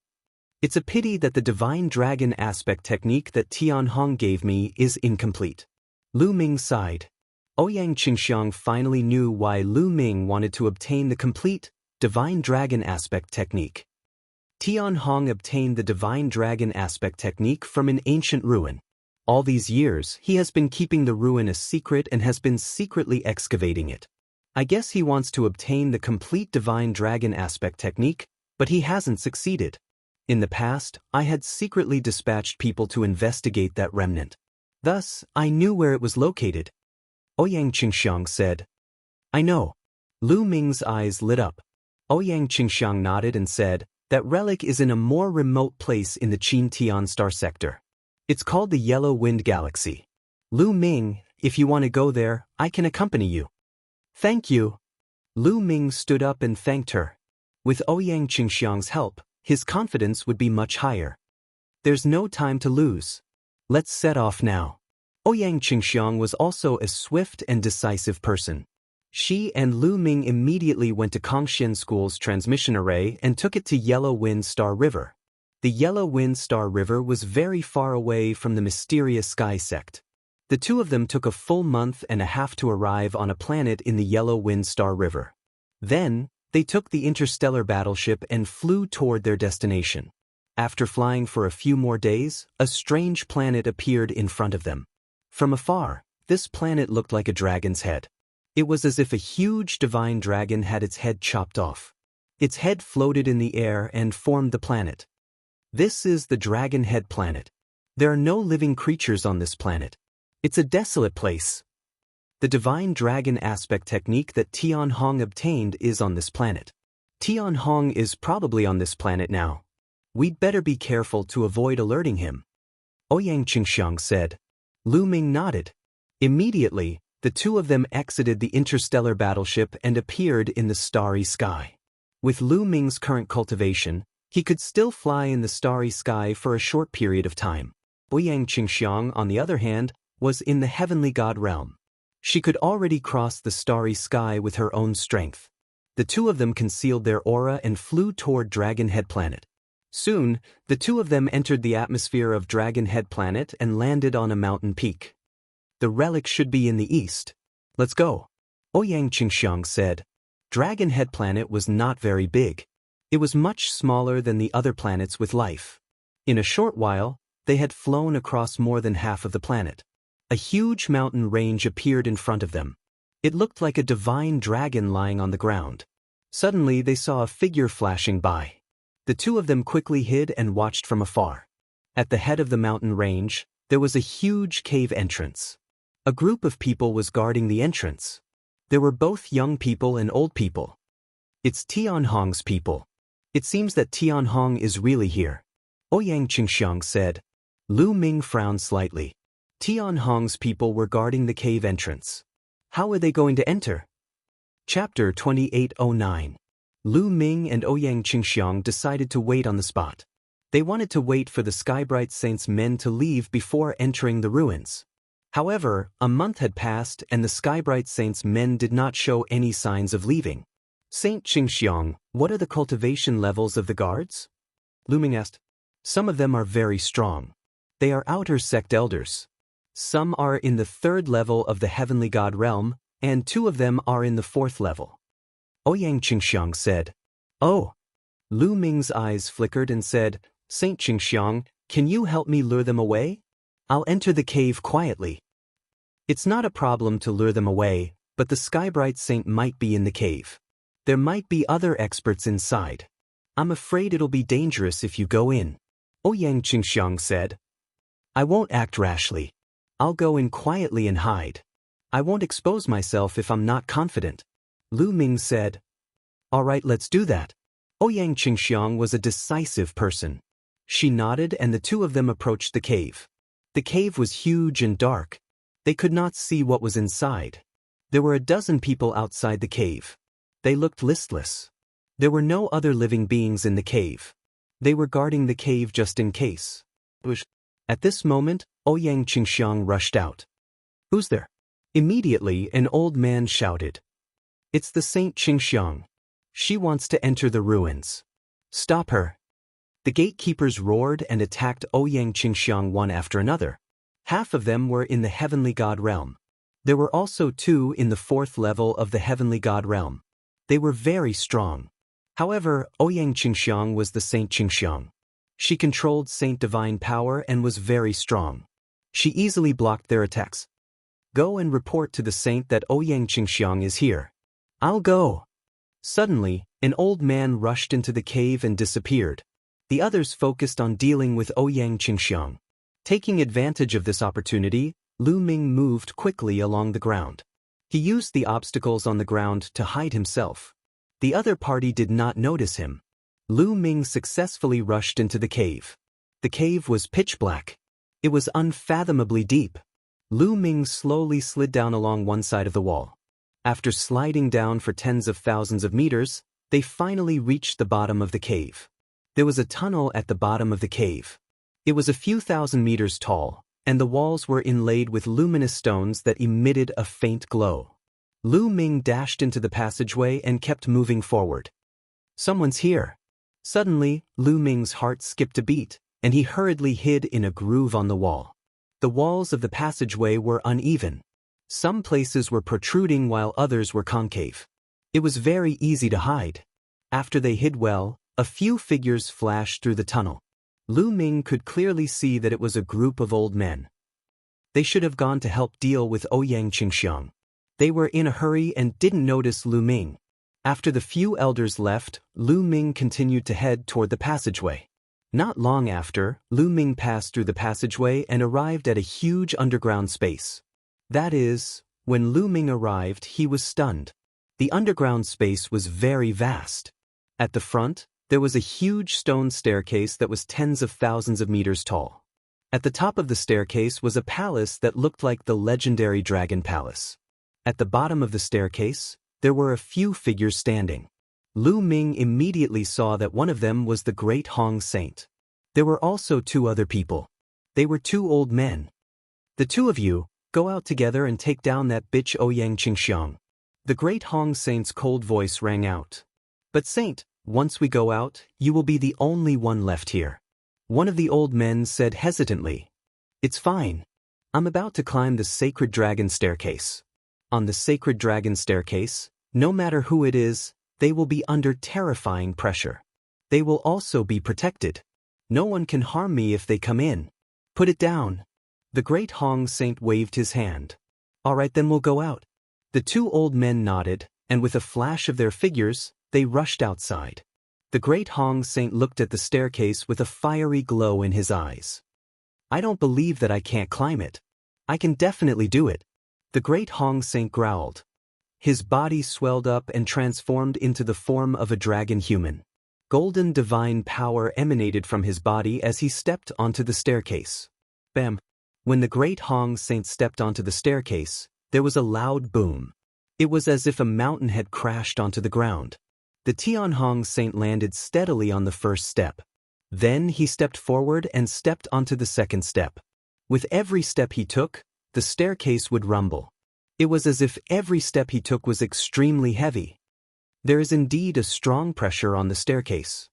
It's a pity that the divine dragon aspect technique that Tianhong gave me is incomplete. Lu Ming sighed. Ouyang Qingxiang finally knew why Lu Ming wanted to obtain the complete divine dragon aspect technique. Tianhong obtained the divine dragon aspect technique from an ancient ruin. All these years, he has been keeping the ruin a secret and has been secretly excavating it. I guess he wants to obtain the complete divine dragon aspect technique, but he hasn't succeeded. In the past, I had secretly dispatched people to investigate that remnant. Thus, I knew where it was located. Ouyang Qingxiang said. I know. Lu Ming's eyes lit up. Ouyang Qingxiang nodded and said, that relic is in a more remote place in the Qintian star sector. It's called the Yellow Wind Galaxy. Lu Ming, if you want to go there, I can accompany you. Thank you. Lu Ming stood up and thanked her. With Ouyang Qingxiang's help, his confidence would be much higher. There's no time to lose. Let's set off now. Ouyang Qingxiang was also a swift and decisive person. She and Lu Ming immediately went to Kongxian School's transmission array and took it to Yellow Wind Star River. The Yellow Wind Star River was very far away from the mysterious sky sect. The two of them took a full month and a half to arrive on a planet in the Yellow Wind Star River. Then, they took the interstellar battleship and flew toward their destination. After flying for a few more days, a strange planet appeared in front of them. From afar, this planet looked like a dragon's head. It was as if a huge divine dragon had its head chopped off. Its head floated in the air and formed the planet. This is the Dragon Head planet. There are no living creatures on this planet. It's a desolate place. The divine dragon aspect technique that Tian Hong obtained is on this planet. Tian Hong is probably on this planet now. We'd better be careful to avoid alerting him. Ouyang Qingxiang said. Lu Ming nodded. Immediately, the two of them exited the interstellar battleship and appeared in the starry sky. With Lu Ming's current cultivation, he could still fly in the starry sky for a short period of time. Ouyang Qingxiang, on the other hand, was in the heavenly god realm. She could already cross the starry sky with her own strength. The two of them concealed their aura and flew toward Dragon Head planet. Soon, the two of them entered the atmosphere of Dragon Head planet and landed on a mountain peak. The relic should be in the east. Let's go. Ouyang Qingxiang said. Dragon Head planet was not very big. It was much smaller than the other planets with life. In a short while, they had flown across more than half of the planet. A huge mountain range appeared in front of them. It looked like a divine dragon lying on the ground. Suddenly they saw a figure flashing by. The two of them quickly hid and watched from afar. At the head of the mountain range, there was a huge cave entrance. A group of people was guarding the entrance. There were both young people and old people. It's Tian Hong's people. It seems that Tian Hong is really here. Ouyang Qingxiang said. Lu Ming frowned slightly. Tian Hong's people were guarding the cave entrance. How are they going to enter? Chapter 2809. Lu Ming and Ouyang Qingxiang decided to wait on the spot. They wanted to wait for the Skybright Saints' men to leave before entering the ruins. However, a month had passed and the Skybright Saints' men did not show any signs of leaving. Saint Qingxiang, what are the cultivation levels of the guards? Lu Ming asked. Some of them are very strong. They are outer sect elders. Some are in the 3rd level of the heavenly god realm, and 2 of them are in the 4th level. Ouyang Qingxiang said. Oh. Lu Ming's eyes flickered and said, Saint Qingxiang, can you help me lure them away? I'll enter the cave quietly. It's not a problem to lure them away, but the Skybright Saint might be in the cave. There might be other experts inside. I'm afraid it'll be dangerous if you go in. Ouyang Qingxiang said. I won't act rashly. I'll go in quietly and hide. I won't expose myself if I'm not confident. Lu Ming said. All right, let's do that. Ouyang Qingxiang was a decisive person. She nodded and the two of them approached the cave. The cave was huge and dark. They could not see what was inside. There were a dozen people outside the cave. They looked listless. There were no other living beings in the cave. They were guarding the cave just in case. At this moment, Ouyang Qingxiang rushed out. Who's there? Immediately, an old man shouted. It's the Saint Qingxiang. She wants to enter the ruins. Stop her. The gatekeepers roared and attacked Ouyang Qingxiang one after another. Half of them were in the heavenly god realm. There were also 2 in the 4th level of the heavenly god realm. They were very strong. However, Ouyang Qingxiang was the Saint Qingxiang. She controlled Saint Divine power and was very strong. She easily blocked their attacks. Go and report to the saint that Ouyang Qingxiang is here. I'll go. Suddenly, an old man rushed into the cave and disappeared. The others focused on dealing with Ouyang Qingxiang. Taking advantage of this opportunity, Lu Ming moved quickly along the ground. He used the obstacles on the ground to hide himself. The other party did not notice him. Lu Ming successfully rushed into the cave. The cave was pitch black. It was unfathomably deep. Lu Ming slowly slid down along one side of the wall. After sliding down for tens of thousands of meters, they finally reached the bottom of the cave. There was a tunnel at the bottom of the cave. It was a few thousand meters tall, and the walls were inlaid with luminous stones that emitted a faint glow. Lu Ming dashed into the passageway and kept moving forward. Someone's here. Suddenly, Lu Ming's heart skipped a beat, and he hurriedly hid in a groove on the wall. The walls of the passageway were uneven. Some places were protruding while others were concave. It was very easy to hide. After they hid well, a few figures flashed through the tunnel. Lu Ming could clearly see that it was a group of old men. They should have gone to help deal with Ouyang Qingxiang. They were in a hurry and didn't notice Lu Ming. After the few elders left, Lu Ming continued to head toward the passageway. Not long after, Lu Ming passed through the passageway and arrived at a huge underground space. That is, when Lu Ming arrived, he was stunned. The underground space was very vast. At the front, there was a huge stone staircase that was tens of thousands of meters tall. At the top of the staircase was a palace that looked like the legendary Dragon Palace. At the bottom of the staircase, there were a few figures standing. Lu Ming immediately saw that one of them was the Great Hong Saint. There were also two other people. They were two old men. The two of you, go out together and take down that bitch Ouyang Qingxiang. The Great Hong Saint's cold voice rang out. But Saint, once we go out, you will be the only one left here. One of the old men said hesitantly. It's fine. I'm about to climb the Sacred Dragon Staircase. On the Sacred Dragon Staircase, no matter who it is, they will be under terrifying pressure. They will also be protected. No one can harm me if they come in. Put it down. The Great Hong Saint waved his hand. All right, then we'll go out. The two old men nodded, and with a flash of their figures, they rushed outside. The Great Hong Saint looked at the staircase with a fiery glow in his eyes. I don't believe that I can't climb it. I can definitely do it. The Great Hong Saint growled. His body swelled up and transformed into the form of a dragon human. Golden divine power emanated from his body as he stepped onto the staircase. Bam! When the Great Hong Saint stepped onto the staircase, there was a loud boom. It was as if a mountain had crashed onto the ground. The Tianhong Saint landed steadily on the first step. Then he stepped forward and stepped onto the second step. With every step he took, the staircase would rumble. It was as if every step he took was extremely heavy. There is indeed a strong pressure on the staircase.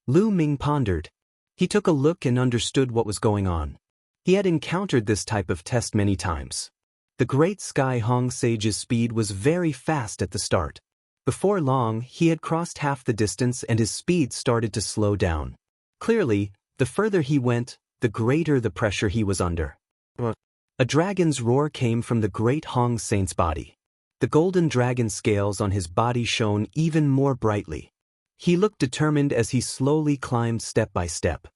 Lu Ming pondered. He took a look and understood what was going on. He had encountered this type of test many times. The Great Sky Hong Sage's speed was very fast at the start. Before long, he had crossed half the distance and his speed started to slow down. Clearly, the further he went, the greater the pressure he was under. A dragon's roar came from the Great Hong Saint's body. The golden dragon scales on his body shone even more brightly. He looked determined as he slowly climbed step by step.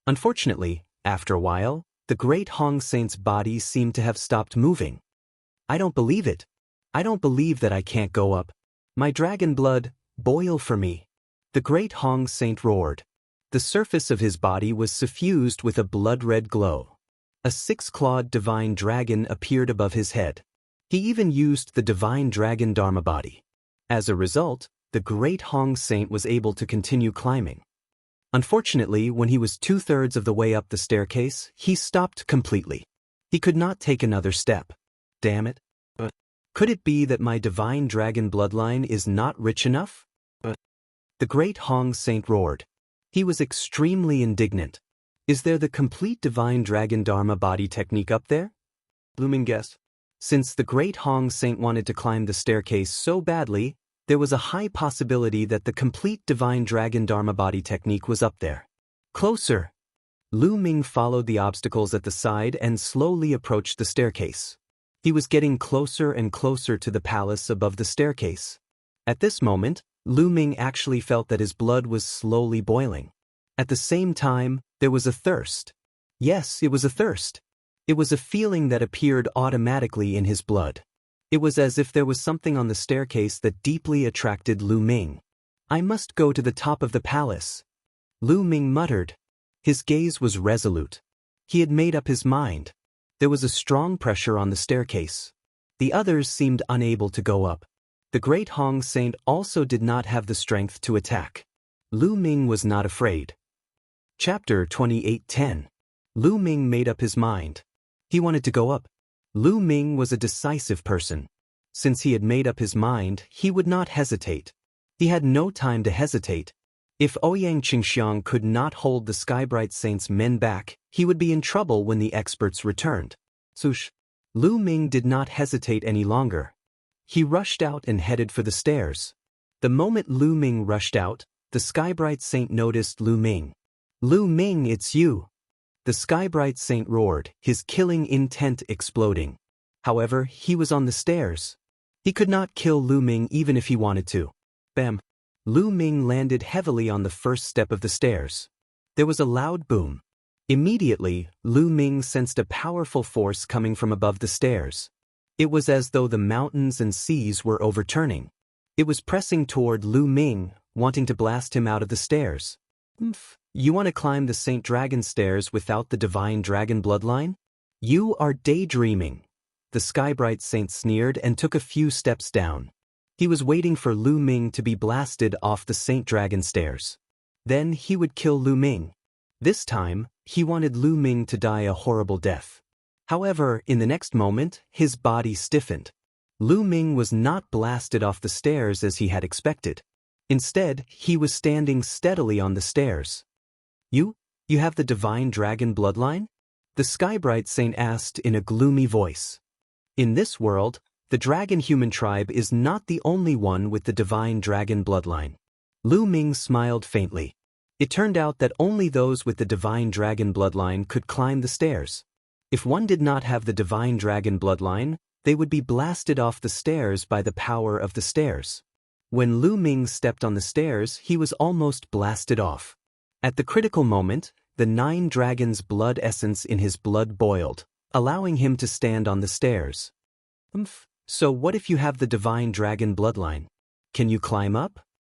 Unfortunately, after a while, the Great Hong Saint's body seemed to have stopped moving. I don't believe it. I don't believe that I can't go up. My dragon blood, boil for me. The Great Hong Saint roared. The surface of his body was suffused with a blood-red glow. A six-clawed divine dragon appeared above his head. He even used the divine dragon Dharma body. As a result, the Great Hong Saint was able to continue climbing. Unfortunately, when he was 2/3 of the way up the staircase, he stopped completely. He could not take another step. Damn it. Could it be that my divine dragon bloodline is not rich enough? The Great Hong Saint roared. He was extremely indignant. Is there the complete divine dragon Dharma body technique up there? Lu Ming guessed. Since the Great Hong Saint wanted to climb the staircase so badly, there was a high possibility that the complete divine dragon Dharma body technique was up there. Closer! Lu Ming followed the obstacles at the side and slowly approached the staircase. He was getting closer and closer to the palace above the staircase. At this moment, Lu Ming actually felt that his blood was slowly boiling. At the same time, there was a thirst. Yes, it was a thirst. It was a feeling that appeared automatically in his blood. It was as if there was something on the staircase that deeply attracted Lu Ming. I must go to the top of the palace. Lu Ming muttered. His gaze was resolute. He had made up his mind. There was a strong pressure on the staircase. The others seemed unable to go up. The Great Hong Saint also did not have the strength to attack. Lu Ming was not afraid. Chapter 28:10. Lu Ming made up his mind. He wanted to go up. Lu Ming was a decisive person. Since he had made up his mind, he would not hesitate. He had no time to hesitate. If Ouyang Qingxiang could not hold the Skybright Saint's men back, he would be in trouble when the experts returned. Swoosh! Lu Ming did not hesitate any longer. He rushed out and headed for the stairs. The moment Lu Ming rushed out, the Skybright Saint noticed Lu Ming. Lu Ming, it's you! The Skybright Saint roared, his killing intent exploding. However, he was on the stairs. He could not kill Lu Ming even if he wanted to. Bam! Lu Ming landed heavily on the first step of the stairs. There was a loud boom. Immediately, Lu Ming sensed a powerful force coming from above the stairs. It was as though the mountains and seas were overturning. It was pressing toward Lu Ming, wanting to blast him out of the stairs. You want to climb the Saint Dragon stairs without the divine dragon bloodline? You are daydreaming. The Skybright Saint sneered and took a few steps down. He was waiting for Lu Ming to be blasted off the Saint Dragon stairs. Then he would kill Lu Ming. This time, he wanted Lu Ming to die a horrible death. However, in the next moment, his body stiffened. Lu Ming was not blasted off the stairs as he had expected. Instead, he was standing steadily on the stairs. You have the divine dragon bloodline? The Skybright Saint asked in a gloomy voice. In this world, the dragon human tribe is not the only one with the divine dragon bloodline. Lu Ming smiled faintly. It turned out that only those with the divine dragon bloodline could climb the stairs. If one did not have the divine dragon bloodline, they would be blasted off the stairs by the power of the stairs. When Lu Ming stepped on the stairs, he was almost blasted off. At the critical moment, the 9 dragons' blood essence in his blood boiled, allowing him to stand on the stairs. So what if you have the divine dragon bloodline? Can you climb up?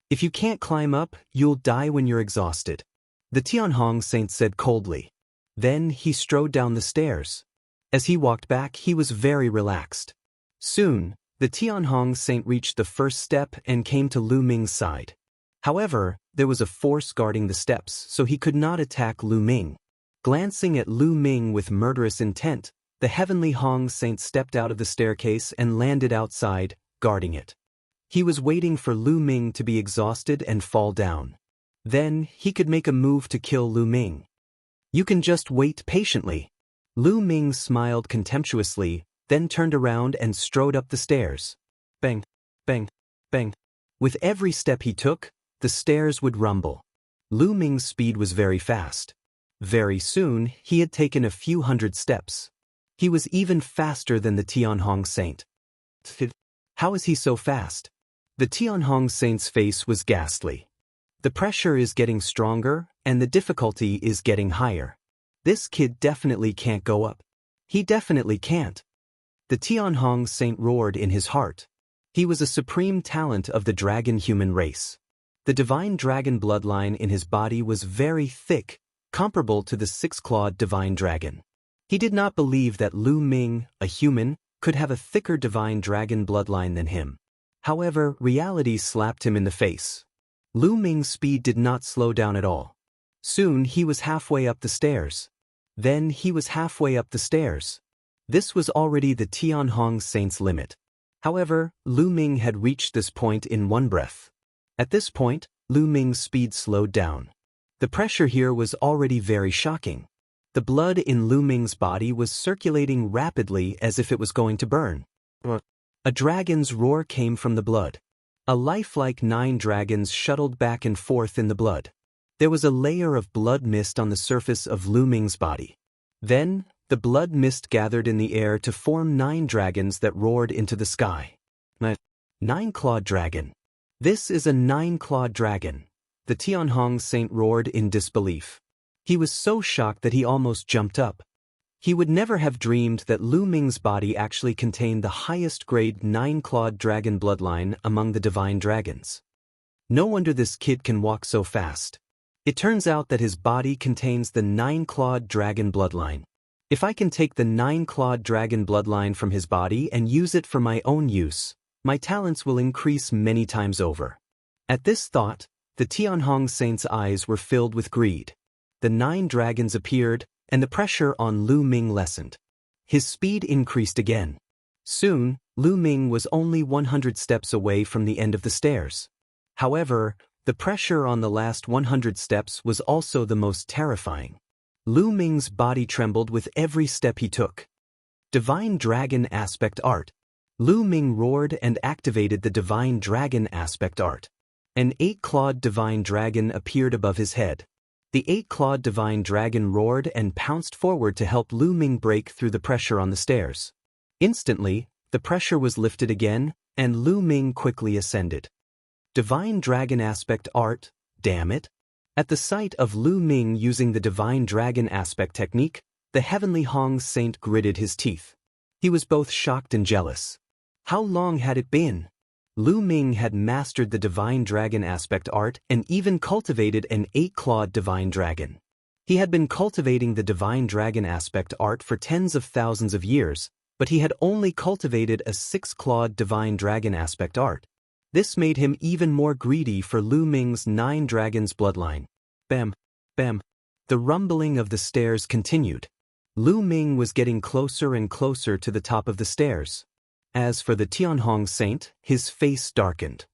If you can't climb up, you'll die when you're exhausted. The Tianhong Saint said coldly. Then he strode down the stairs. As he walked back, he was very relaxed. Soon, the Tianhong Saint reached the first step and came to Lu Ming's side. However, there was a force guarding the steps, so he could not attack Lu Ming. Glancing at Lu Ming with murderous intent, the Heavenly Hong Saint stepped out of the staircase and landed outside, guarding it. He was waiting for Lu Ming to be exhausted and fall down. Then, he could make a move to kill Lu Ming. You can just wait patiently. Lu Ming smiled contemptuously, then turned around and strode up the stairs. Bang, bang, bang. With every step he took, the stairs would rumble. Lu Ming's speed was very fast. Very soon, he had taken a few hundred steps. He was even faster than the Tianhong Saint. How is he so fast? The Tianhong Saint's face was ghastly. The pressure is getting stronger, and the difficulty is getting higher. This kid definitely can't go up. He definitely can't. The Tianhong Saint roared in his heart. He was a supreme talent of the dragon human race. The divine dragon bloodline in his body was very thick, comparable to the 6-clawed divine dragon. He did not believe that Lu Ming, a human, could have a thicker divine dragon bloodline than him. However, reality slapped him in the face. Lu Ming's speed did not slow down at all. Soon he was halfway up the stairs. Then he was halfway up the stairs. This was already the Tianhong Saint's limit. However, Lu Ming had reached this point in one breath. At this point, Lu Ming's speed slowed down. The pressure here was already very shocking. The blood in Lu Ming's body was circulating rapidly as if it was going to burn. A dragon's roar came from the blood. A lifelike 9 dragons shuttled back and forth in the blood. There was a layer of blood mist on the surface of Lu Ming's body. Then, the blood mist gathered in the air to form 9 dragons that roared into the sky. 9-clawed dragon. This is a 9-clawed dragon. The Tianhong Saint roared in disbelief. He was so shocked that he almost jumped up. He would never have dreamed that Lu Ming's body actually contained the highest grade 9-clawed dragon bloodline among the divine dragons. No wonder this kid can walk so fast. It turns out that his body contains the 9-clawed dragon bloodline. If I can take the 9-clawed dragon bloodline from his body and use it for my own use, my talents will increase many times over. At this thought, the Tianhong Saint's eyes were filled with greed. The 9 dragons appeared, and the pressure on Lu Ming lessened. His speed increased again. Soon, Lu Ming was only 100 steps away from the end of the stairs. However, the pressure on the last 100 steps was also the most terrifying. Lu Ming's body trembled with every step he took. Divine Dragon Aspect Art. Lu Ming roared and activated the Divine Dragon Aspect Art. An 8-clawed divine dragon appeared above his head. The 8-clawed divine dragon roared and pounced forward to help Lu Ming break through the pressure on the stairs. Instantly, the pressure was lifted again, and Lu Ming quickly ascended. Divine Dragon Aspect Art, damn it. At the sight of Lu Ming using the Divine Dragon Aspect technique, the Heavenly Hong Saint gritted his teeth. He was both shocked and jealous. How long had it been? Lu Ming had mastered the Divine Dragon Aspect Art and even cultivated an 8-clawed Divine Dragon. He had been cultivating the Divine Dragon Aspect Art for tens of thousands of years, but he had only cultivated a 6-clawed Divine Dragon Aspect Art. This made him even more greedy for Lu Ming's 9 dragons bloodline. Bam, bam. The rumbling of the stairs continued. Lu Ming was getting closer and closer to the top of the stairs. As for the Tianhong Saint, his face darkened.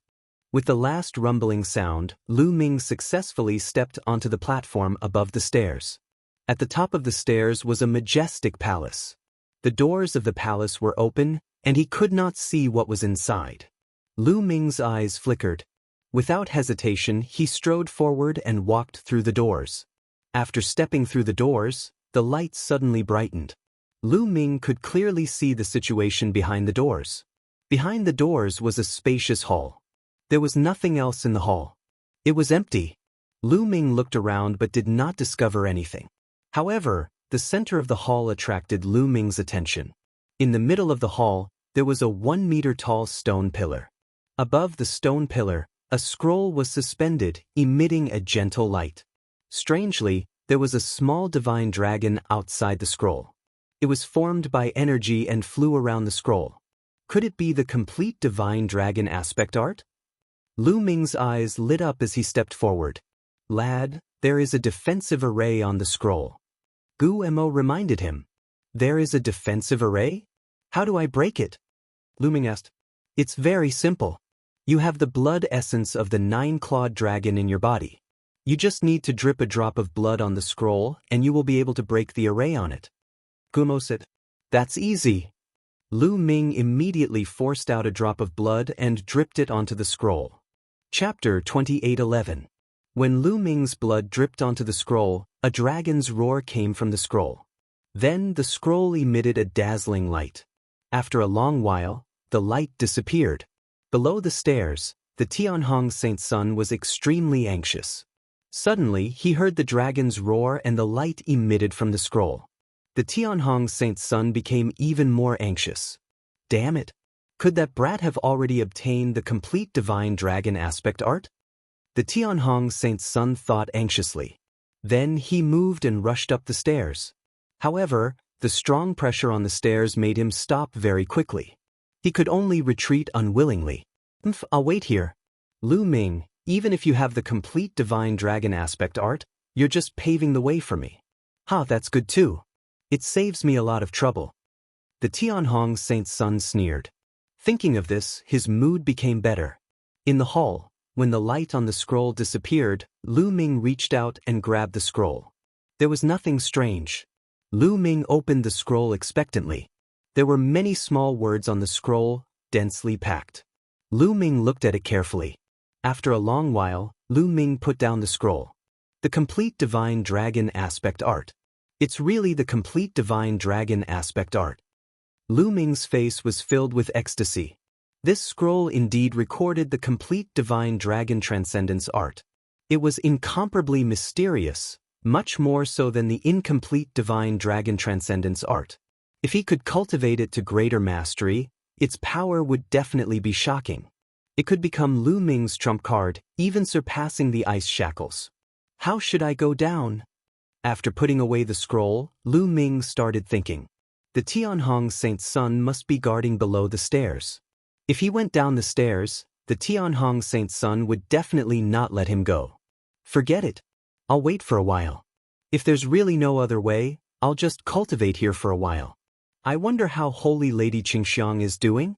With the last rumbling sound, Lu Ming successfully stepped onto the platform above the stairs. At the top of the stairs was a majestic palace. The doors of the palace were open, and he could not see what was inside. Lu Ming's eyes flickered. Without hesitation, he strode forward and walked through the doors. After stepping through the doors, the light suddenly brightened. Lu Ming could clearly see the situation behind the doors. Behind the doors was a spacious hall. There was nothing else in the hall. It was empty. Lu Ming looked around but did not discover anything. However, the center of the hall attracted Lu Ming's attention. In the middle of the hall, there was a 1-meter-tall stone pillar. Above the stone pillar, a scroll was suspended, emitting a gentle light. Strangely, there was a small divine dragon outside the scroll. It was formed by energy and flew around the scroll. Could it be the complete Divine Dragon Aspect Art? Lu Ming's eyes lit up as he stepped forward. Lad, there is a defensive array on the scroll. Gu Mo reminded him. There is a defensive array? How do I break it? Lu Ming asked. It's very simple. You have the blood essence of the 9-clawed dragon in your body. You just need to drip a drop of blood on the scroll and you will be able to break the array on it. Gu Mo said. That's easy. Lu Ming immediately forced out a drop of blood and dripped it onto the scroll. Chapter 28:11. When Lu Ming's blood dripped onto the scroll, a dragon's roar came from the scroll. Then the scroll emitted a dazzling light. After a long while, the light disappeared. Below the stairs, the Tianhong Saint's son was extremely anxious. Suddenly, he heard the dragon's roar and the light emitted from the scroll. The Tianhong Saint's son became even more anxious. Damn it! Could that brat have already obtained the complete Divine Dragon Aspect Art? The Tianhong Saint's son thought anxiously. Then he moved and rushed up the stairs. However, the strong pressure on the stairs made him stop very quickly. He could only retreat unwillingly. I'll wait here. Lu Ming, even if you have the complete Divine Dragon Aspect Art, you're just paving the way for me. That's good too. It saves me a lot of trouble. The Tianhong Saint's son sneered. Thinking of this, his mood became better. In the hall, when the light on the scroll disappeared, Lu Ming reached out and grabbed the scroll. There was nothing strange. Lu Ming opened the scroll expectantly. There were many small words on the scroll, densely packed. Lu Ming looked at it carefully. After a long while, Lu Ming put down the scroll. The complete Divine Dragon Aspect Art. It's really the complete Divine Dragon Aspect Art. Lu Ming's face was filled with ecstasy. This scroll indeed recorded the complete Divine Dragon Transcendence Art. It was incomparably mysterious, much more so than the incomplete Divine Dragon Transcendence Art. If he could cultivate it to greater mastery, its power would definitely be shocking. It could become Lu Ming's trump card, even surpassing the ice shackles. How should I go down? After putting away the scroll, Lu Ming started thinking. The Tianhong Saint's son must be guarding below the stairs. If he went down the stairs, the Tianhong Saint's son would definitely not let him go. Forget it. I'll wait for a while. If there's really no other way, I'll just cultivate here for a while. I wonder how Holy Lady Qingxiang is doing?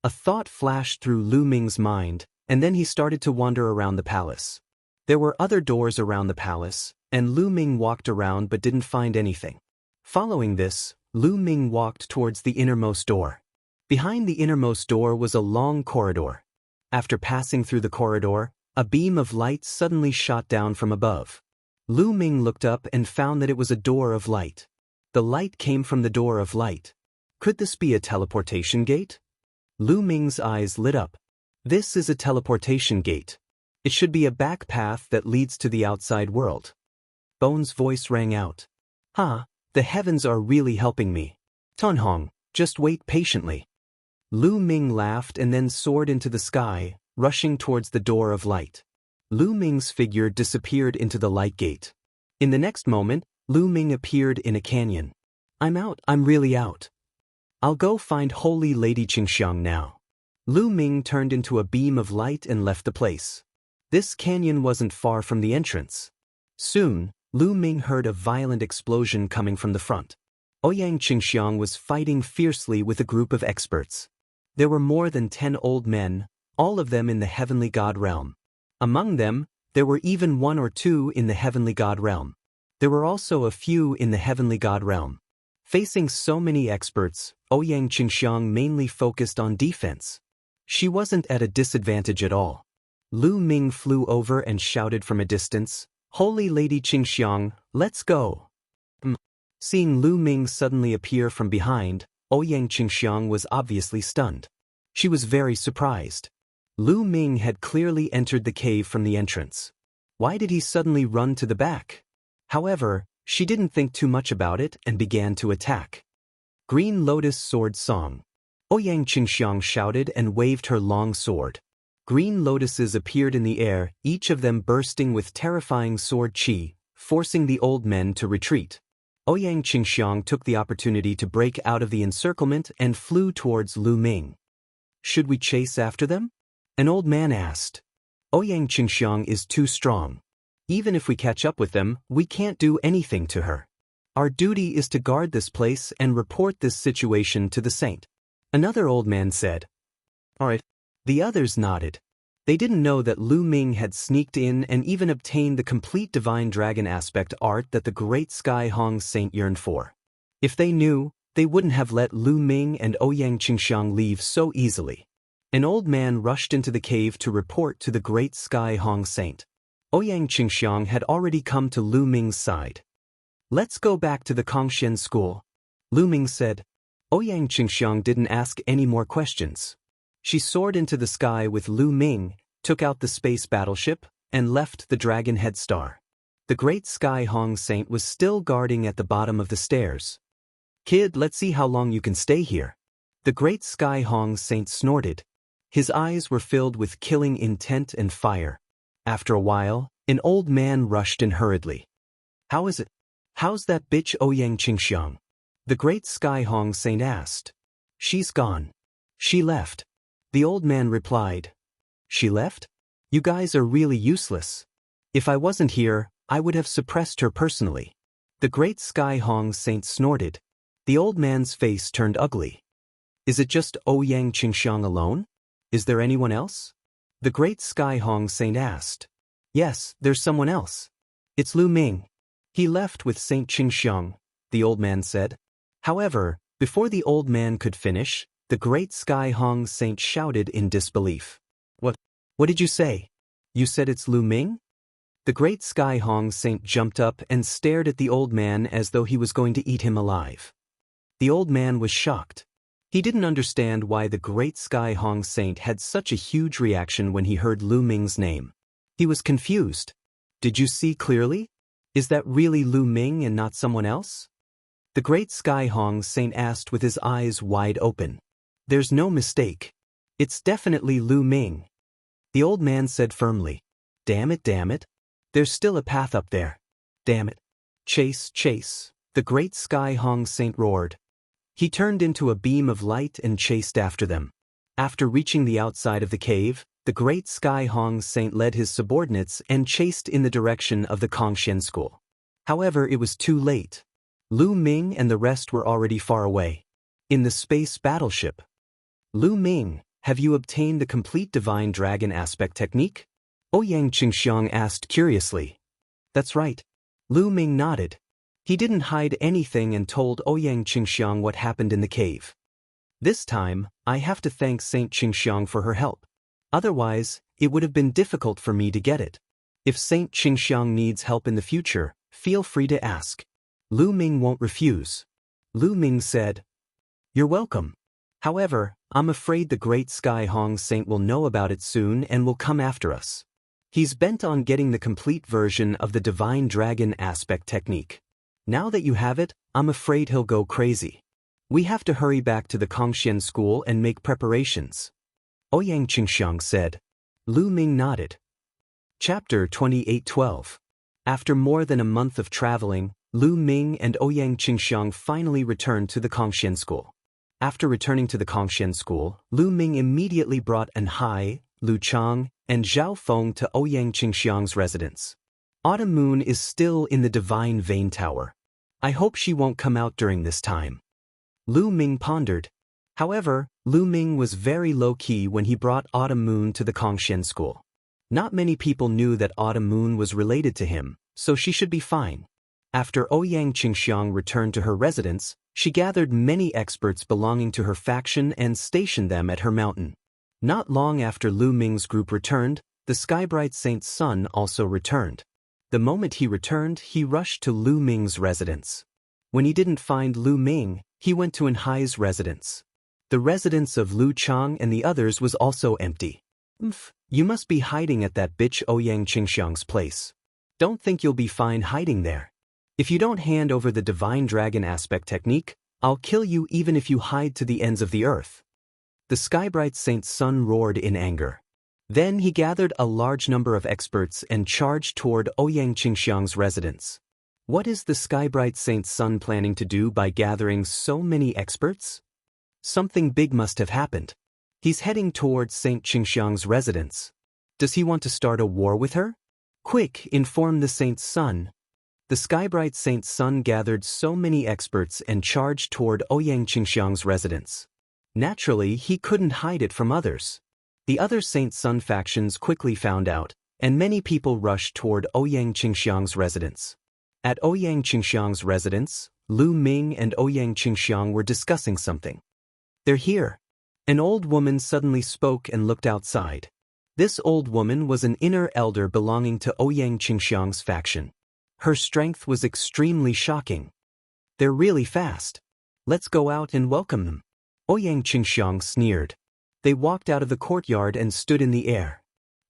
A thought flashed through Lu Ming's mind, and then he started to wander around the palace. There were other doors around the palace, and Lu Ming walked around but didn't find anything. Following this, Lu Ming walked towards the innermost door. Behind the innermost door was a long corridor. After passing through the corridor, a beam of light suddenly shot down from above. Lu Ming looked up and found that it was a door of light. The light came from the door of light. Could this be a teleportation gate? Lu Ming's eyes lit up. This is a teleportation gate. It should be a back path that leads to the outside world. Bones' voice rang out. The heavens are really helping me. Tonhong, just wait patiently. Lu Ming laughed and then soared into the sky, rushing towards the door of light. Lu Ming's figure disappeared into the light gate. In the next moment, Lu Ming appeared in a canyon. I'm out, I'm really out. I'll go find Holy Lady Qingxiang now. Lu Ming turned into a beam of light and left the place. This canyon wasn't far from the entrance. Soon, Lu Ming heard a violent explosion coming from the front. Ouyang Qingxiang was fighting fiercely with a group of experts. There were more than 10 old men, all of them in the heavenly god realm. Among them, there were even 1 or 2 in the heavenly god realm. There were also a few in the heavenly god realm. Facing so many experts, Ouyang Qingxiang mainly focused on defense. She wasn't at a disadvantage at all. Lu Ming flew over and shouted from a distance, "Holy Lady Qingxiang, let's go!" Seeing Lu Ming suddenly appear from behind, Ouyang Qingxiang was obviously stunned. She was very surprised. Lu Ming had clearly entered the cave from the entrance. Why did he suddenly run to the back? However, she didn't think too much about it and began to attack. Green Lotus Sword Song. Ouyang Qingxiang shouted and waved her long sword. Green lotuses appeared in the air, each of them bursting with terrifying sword chi, forcing the old men to retreat. Ouyang Qingxiang took the opportunity to break out of the encirclement and flew towards Lu Ming. Should we chase after them? An old man asked. Ouyang Qingxiang is too strong. Even if we catch up with them, we can't do anything to her. Our duty is to guard this place and report this situation to the saint. Another old man said. All right. The others nodded. They didn't know that Lu Ming had sneaked in and even obtained the complete divine dragon aspect art that the great Sky Hong Saint yearned for. If they knew, they wouldn't have let Lu Ming and Ouyang Qingxiang leave so easily. An old man rushed into the cave to report to the great Sky Hong Saint. Ouyang Qingxiang had already come to Lu Ming's side. Let's go back to the Kongxian school, Lu Ming said. Ouyang Qingxiang didn't ask any more questions. She soared into the sky with Lu Ming, took out the space battleship, and left the Dragon Head Star. The great Sky Hong Saint was still guarding at the bottom of the stairs. Kid, let's see how long you can stay here. The great Sky Hong Saint snorted. His eyes were filled with killing intent and fire. After a while, an old man rushed in hurriedly. How is it? How's that bitch Ouyang Qingxiang? The great Sky Hong Saint asked. She's gone. She left. The old man replied. She left? You guys are really useless. If I wasn't here, I would have suppressed her personally. The great Sky Hong Saint snorted. The old man's face turned ugly. Is it just Ouyang Qingxiang alone? Is there anyone else? The great Sky Hong Saint asked. Yes, there's someone else. It's Lu Ming. He left with Saint Qingxiang, the old man said. However, before the old man could finish, the great Sky Hong Saint shouted in disbelief. What did you say? You said it's Lu Ming? The great Sky Hong Saint jumped up and stared at the old man as though he was going to eat him alive. The old man was shocked. He didn't understand why the great Sky Hong Saint had such a huge reaction when he heard Lu Ming's name. He was confused. Did you see clearly? Is that really Lu Ming and not someone else? The great Sky Hong Saint asked with his eyes wide open. There's no mistake. It's definitely Lu Ming. The old man said firmly. Damn it. There's still a path up there. Damn it. Chase. The great Sky Hong Saint roared. He turned into a beam of light and chased after them. After reaching the outside of the cave, the great Sky Hong Saint led his subordinates and chased in the direction of the Kongxian school. However, it was too late. Lu Ming and the rest were already far away. In the space battleship. Lu Ming, have you obtained the complete divine dragon aspect technique? Ouyang Qingxiang asked curiously. That's right. Lu Ming nodded. He didn't hide anything and told Ouyang Qingxiang what happened in the cave. This time, I have to thank Saint Qingxiang for her help. Otherwise, it would have been difficult for me to get it. If Saint Qingxiang needs help in the future, feel free to ask. Lu Ming won't refuse. Lu Ming said. You're welcome. However, I'm afraid the great Sky Hong Saint will know about it soon and will come after us. He's bent on getting the complete version of the Divine Dragon Aspect technique. Now that you have it, I'm afraid he'll go crazy. We have to hurry back to the Kongxian school and make preparations. Ouyang Qingxiang said. Lu Ming nodded. Chapter 28:12. After more than a month of traveling, Lu Ming and Ouyang Qingxiang finally returned to the Kongxian school. After returning to the Kongxian school, Lu Ming immediately brought An Hai, Lu Chang, and Zhao Feng to Ouyang Qingxiang's residence. Autumn Moon is still in the Divine Vein Tower. I hope she won't come out during this time. Lu Ming pondered. However, Lu Ming was very low-key when he brought Autumn Moon to the Kongxian school. Not many people knew that Autumn Moon was related to him, so she should be fine. After Ouyang Qingxiang returned to her residence, she gathered many experts belonging to her faction and stationed them at her mountain. Not long after Lu Ming's group returned, the Skybright Saint's son also returned. The moment he returned, he rushed to Lu Ming's residence. When he didn't find Lu Ming, he went to An Hai's residence. The residence of Lu Chang and the others was also empty. You must be hiding at that bitch Ouyang Qingxiang's place. Don't think you'll be fine hiding there. If you don't hand over the Divine Dragon Aspect technique, I'll kill you even if you hide to the ends of the earth. The Skybright Saint's son roared in anger. Then he gathered a large number of experts and charged toward Ouyang Qingxiang's residence. What is the Skybright Saint's son planning to do by gathering so many experts? Something big must have happened. He's heading towards Saint Qingxiang's residence. Does he want to start a war with her? Quick, inform the Saint's son. The Skybright Saint's son gathered so many experts and charged toward Ouyang Qingxiang's residence. Naturally, he couldn't hide it from others. The other Saint's son factions quickly found out, and many people rushed toward Ouyang Qingxiang's residence. At Ouyang Qingxiang's residence, Lu Ming and Ouyang Qingxiang were discussing something. They're here. An old woman suddenly spoke and looked outside. This old woman was an inner elder belonging to Ouyang Qingxiang's faction. Her strength was extremely shocking. They're really fast. Let's go out and welcome them. Ouyang Qingxiang sneered. They walked out of the courtyard and stood in the air.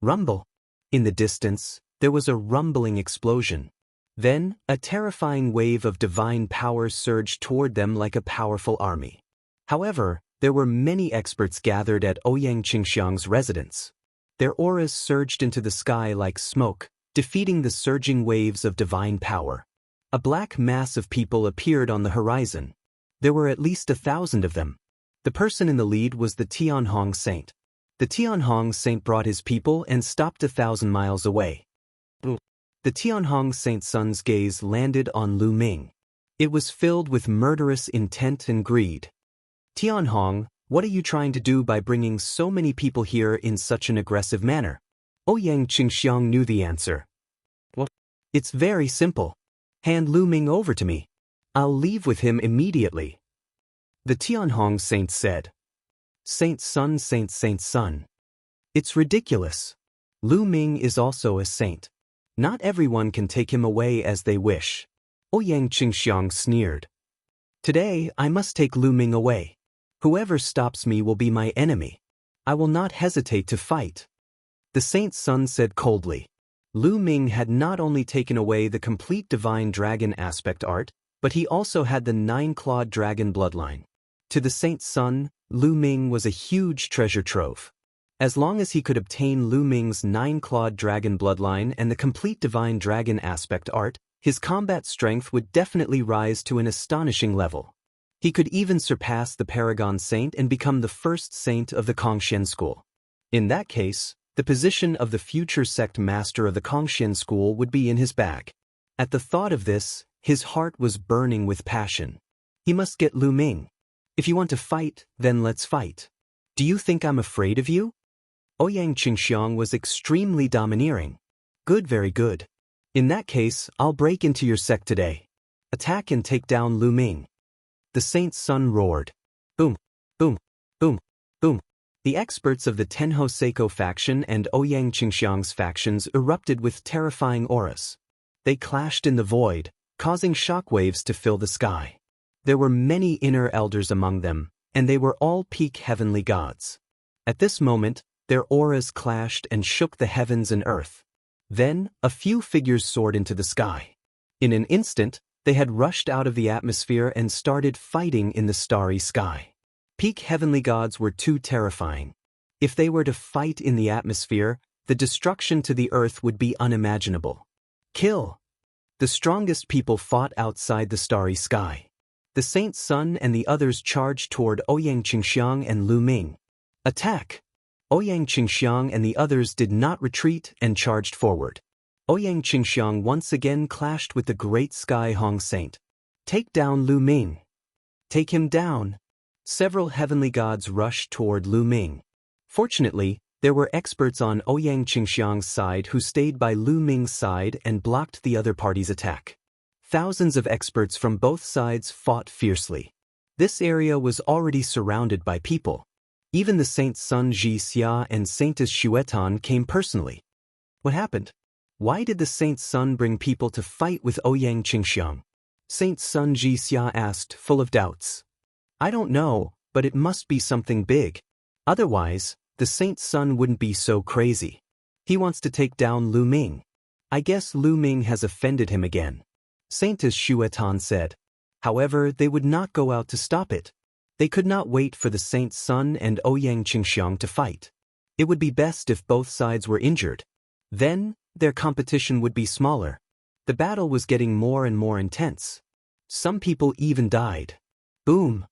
Rumble. In the distance, there was a rumbling explosion. Then, a terrifying wave of divine power surged toward them like a powerful army. However, there were many experts gathered at Ouyang Qingxiang's residence. Their auras surged into the sky like smoke, defeating the surging waves of divine power. A black mass of people appeared on the horizon. There were at least 1,000 of them. The person in the lead was the Tianhong Saint. The Tianhong Saint brought his people and stopped 1,000 miles away. The Tianhong Saint's son's gaze landed on Lu Ming. It was filled with murderous intent and greed. Tianhong, what are you trying to do by bringing so many people here in such an aggressive manner? Ouyang Qingxiang knew the answer. What? It's very simple. Hand Lu Ming over to me. I'll leave with him immediately. The Tianhong Saint said. Saint's son. It's ridiculous. Lu Ming is also a saint. Not everyone can take him away as they wish. Ouyang Qingxiang sneered. Today, I must take Lu Ming away. Whoever stops me will be my enemy. I will not hesitate to fight. The Saint's son said coldly. Lu Ming had not only taken away the complete Divine Dragon Aspect art, but he also had the 9-clawed dragon bloodline. To the Saint's son, Lu Ming was a huge treasure trove. As long as he could obtain Lu Ming's 9-clawed dragon bloodline and the complete Divine Dragon Aspect art, his combat strength would definitely rise to an astonishing level. He could even surpass the Paragon Saint and become the first saint of the Kongxian school. In that case, the position of the future sect master of the Kongxian school would be in his bag. At the thought of this, his heart was burning with passion. He must get Lu Ming. If you want to fight, then let's fight. Do you think I'm afraid of you? Ouyang Qingxiang was extremely domineering. Good, very good. In that case, I'll break into your sect today. Attack and take down Lu Ming. The Saint's son roared. Boom, boom, boom, boom. The experts of the Tenho Seiko faction and Ouyang Qingxiang's factions erupted with terrifying auras. They clashed in the void, causing shockwaves to fill the sky. There were many inner elders among them, and they were all peak heavenly gods. At this moment, their auras clashed and shook the heavens and earth. Then, a few figures soared into the sky. In an instant, they had rushed out of the atmosphere and started fighting in the starry sky. Peak heavenly gods were too terrifying. If they were to fight in the atmosphere, the destruction to the earth would be unimaginable. Kill! The strongest people fought outside the starry sky. The Saint Sun and the others charged toward Ouyang Qingxiang and Lu Ming. Attack! Ouyang Qingxiang and the others did not retreat and charged forward. Ouyang Qingxiang once again clashed with the great Sky Hong Saint. Take down Lu Ming. Take him down. Several heavenly gods rushed toward Lu Ming. Fortunately, there were experts on Ouyang Qingxiang's side who stayed by Lu Ming's side and blocked the other party's attack. Thousands of experts from both sides fought fiercely. This area was already surrounded by people. Even the Saint Sun Ji Xia and Saintess Xuetan came personally. What happened? Why did the Saint Sun bring people to fight with Ouyang Qingxiang? Saint Sun Ji Xia asked, full of doubts. I don't know, but it must be something big. Otherwise, the Saint Sun wouldn't be so crazy. He wants to take down Lu Ming. I guess Lu Ming has offended him again. Saintess Xuetan said. However, they would not go out to stop it. They could not wait for the Saint Sun and Ouyang Qingxiang to fight. It would be best if both sides were injured. Then, their competition would be smaller. The battle was getting more and more intense. Some people even died. Boom!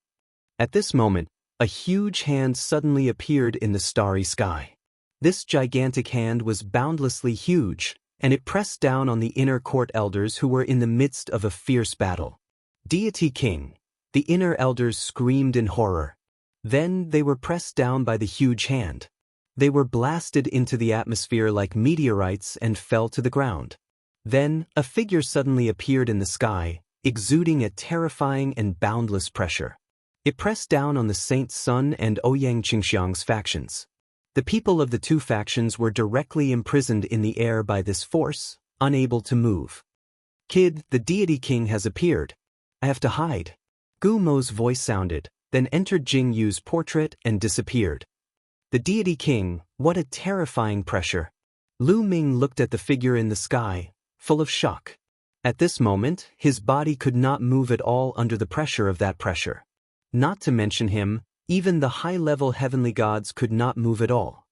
At this moment, a huge hand suddenly appeared in the starry sky. This gigantic hand was boundlessly huge, and it pressed down on the inner court elders who were in the midst of a fierce battle. Deity King! The inner elders screamed in horror. Then they were pressed down by the huge hand. They were blasted into the atmosphere like meteorites and fell to the ground. Then, a figure suddenly appeared in the sky, exuding a terrifying and boundless pressure. It pressed down on the Saint Sun and Ouyang Qingxiang's factions. The people of the two factions were directly imprisoned in the air by this force, unable to move. Kid, the Deity King has appeared. I have to hide. Gu Mo's voice sounded, then entered Jing Yu's portrait and disappeared. The Deity King, what a terrifying pressure. Lu Ming looked at the figure in the sky, full of shock. At this moment, his body could not move at all under the pressure of that pressure. Not to mention him, even the high-level heavenly gods could not move at all.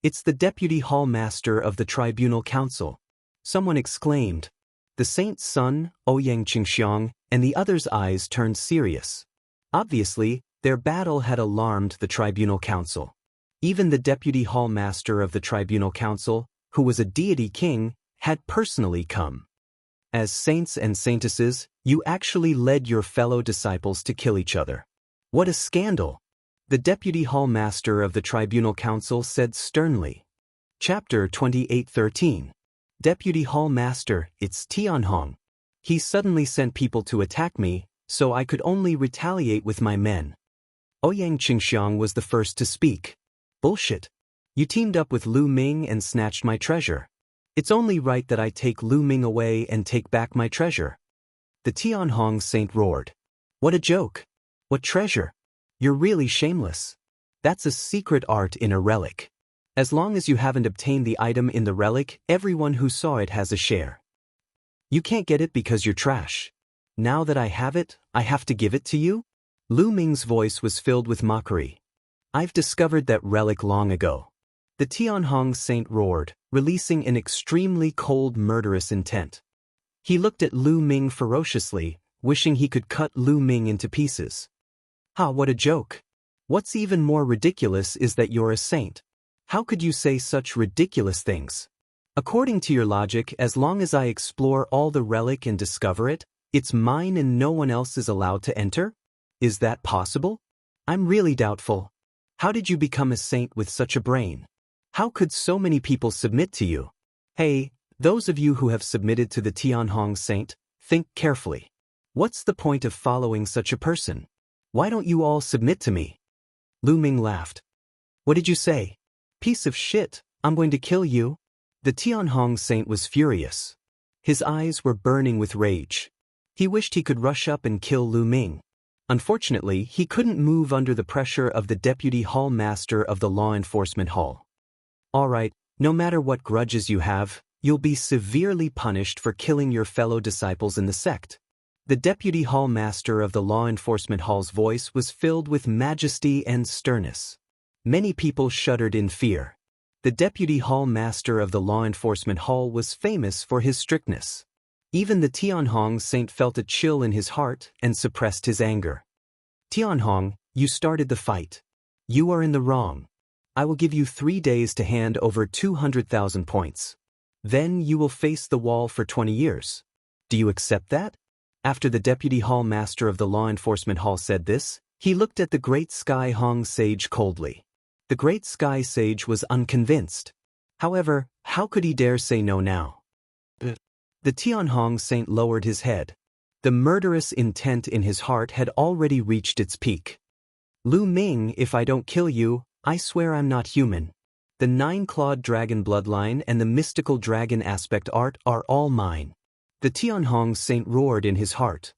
It's the Deputy Hall Master of the Tribunal Council. Someone exclaimed. The Saint Sun, Ouyang Qingxiang, and the others' eyes turned serious. Obviously, their battle had alarmed the Tribunal Council. Even the Deputy Hall Master of the Tribunal Council, who was a Deity King, had personally come. As saints and saintesses, you actually led your fellow disciples to kill each other. What a scandal! The Deputy Hall Master of the Tribunal Council said sternly. Chapter 28:13. Deputy Hall Master, it's Tianhong. He suddenly sent people to attack me, so I could only retaliate with my men. Ouyang Qingxiang was the first to speak. Bullshit. You teamed up with Lu Ming and snatched my treasure. It's only right that I take Lu Ming away and take back my treasure. The Tianhong Saint roared. What a joke. What treasure? You're really shameless. That's a secret art in a relic. As long as you haven't obtained the item in the relic, everyone who saw it has a share. You can't get it because you're trash. Now that I have it, I have to give it to you? Lu Ming's voice was filled with mockery. I've discovered that relic long ago. The Tianhong Saint roared, releasing an extremely cold, murderous intent. He looked at Lu Ming ferociously, wishing he could cut Lu Ming into pieces. Ha, what a joke. What's even more ridiculous is that you're a saint. How could you say such ridiculous things? According to your logic, as long as I explore all the relic and discover it, it's mine and no one else is allowed to enter? Is that possible? I'm really doubtful. How did you become a saint with such a brain? How could so many people submit to you? Hey, those of you who have submitted to the Tianhong Saint, think carefully. What's the point of following such a person? Why don't you all submit to me? Lu Ming laughed. What did you say? Piece of shit, I'm going to kill you. The Tianhong Saint was furious. His eyes were burning with rage. He wished he could rush up and kill Lu Ming. Unfortunately, he couldn't move under the pressure of the Deputy Hall Master of the Law Enforcement Hall. Alright, no matter what grudges you have, you'll be severely punished for killing your fellow disciples in the sect. The Deputy Hall Master of the Law Enforcement Hall's voice was filled with majesty and sternness. Many people shuddered in fear. The Deputy Hall Master of the Law Enforcement Hall was famous for his strictness. Even the Tianhong Saint felt a chill in his heart and suppressed his anger. Tianhong, you started the fight. You are in the wrong. I will give you 3 days to hand over 200,000 points. Then you will face the wall for 20 years. Do you accept that? After the Deputy Hall Master of the Law Enforcement Hall said this, he looked at the Great Sky Hong Sage coldly. The Great Sky Sage was unconvinced. However, how could he dare say no now? The Tianhong Saint lowered his head. The murderous intent in his heart had already reached its peak. Lu Ming, if I don't kill you, I swear I'm not human. The 9-clawed dragon bloodline and the mystical dragon aspect art are all mine. The Tianhong Saint roared in his heart.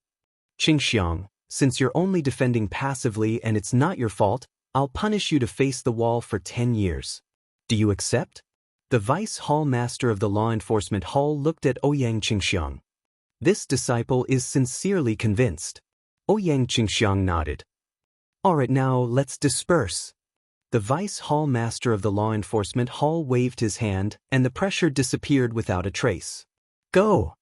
Qingxiang, since you're only defending passively and it's not your fault, I'll punish you to face the wall for 10 years. Do you accept? The Vice Hall Master of the Law Enforcement Hall looked at Ouyang Qingxiang. This disciple is sincerely convinced. Ouyang Qingxiang nodded. Alright, now let's disperse. The Vice Hall Master of the Law Enforcement Hall waved his hand, and the pressure disappeared without a trace. Go!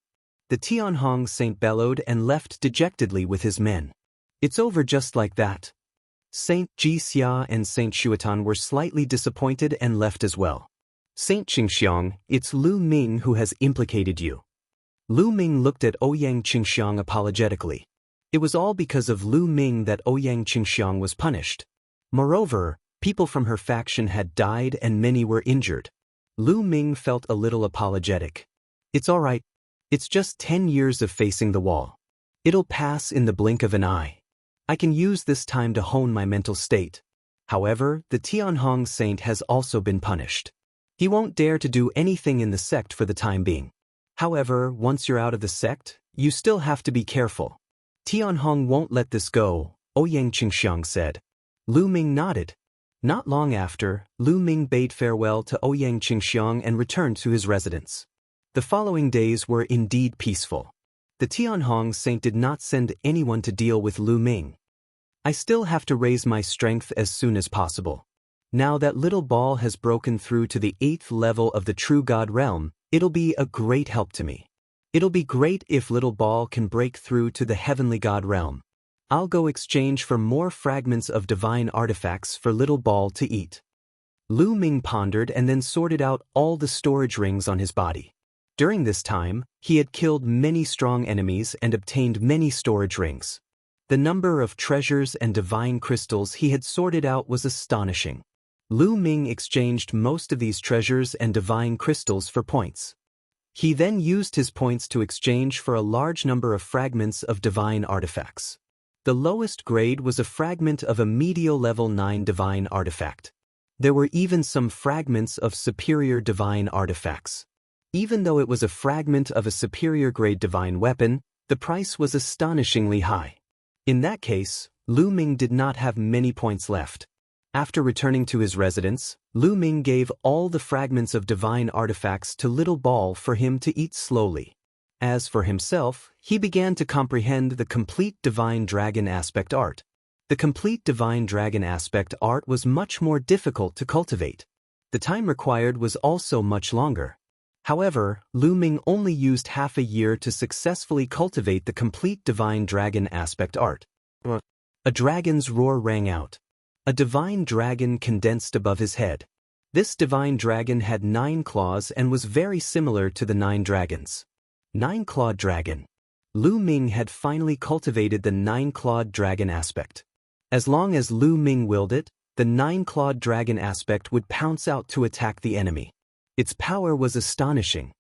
The Tianhong Saint bellowed and left dejectedly with his men. It's over just like that. Saint Jixia and Saint Shuatan were slightly disappointed and left as well. Saint Qingxiang, it's Lu Ming who has implicated you. Lu Ming looked at Ouyang Qingxiang apologetically. It was all because of Lu Ming that Ouyang Qingxiang was punished. Moreover, people from her faction had died and many were injured. Lu Ming felt a little apologetic. It's alright. It's just 10 years of facing the wall. It'll pass in the blink of an eye. I can use this time to hone my mental state. However, the Tianhong Saint has also been punished. He won't dare to do anything in the sect for the time being. However, once you're out of the sect, you still have to be careful. Tianhong won't let this go, Ouyang Qingxiang said. Lu Ming nodded. Not long after, Lu Ming bade farewell to Ouyang Qingxiang and returned to his residence. The following days were indeed peaceful. The Tianhong Saint did not send anyone to deal with Lu Ming. I still have to raise my strength as soon as possible. Now that Little Ball has broken through to the 8th level of the True God realm, it'll be a great help to me. It'll be great if Little Ball can break through to the Heavenly God realm. I'll go exchange for more fragments of divine artifacts for Little Ball to eat. Lu Ming pondered and then sorted out all the storage rings on his body. During this time, he had killed many strong enemies and obtained many storage rings. The number of treasures and divine crystals he had sorted out was astonishing. Lu Ming exchanged most of these treasures and divine crystals for points. He then used his points to exchange for a large number of fragments of divine artifacts. The lowest grade was a fragment of a medial level 9 divine artifact. There were even some fragments of superior divine artifacts. Even though it was a fragment of a superior grade divine weapon, the price was astonishingly high. In that case, Lu Ming did not have many points left. After returning to his residence, Lu Ming gave all the fragments of divine artifacts to Little Ball for him to eat slowly. As for himself, he began to comprehend the complete divine dragon aspect art. The complete divine dragon aspect art was much more difficult to cultivate. The time required was also much longer. However, Lu Ming only used half a year to successfully cultivate the complete divine dragon aspect art. A dragon's roar rang out. A divine dragon condensed above his head. This divine dragon had 9 claws and was very similar to the 9 dragons. 9-clawed dragon. Lu Ming had finally cultivated the 9-clawed dragon aspect. As long as Lu Ming willed it, the 9-clawed dragon aspect would pounce out to attack the enemy. Its power was astonishing.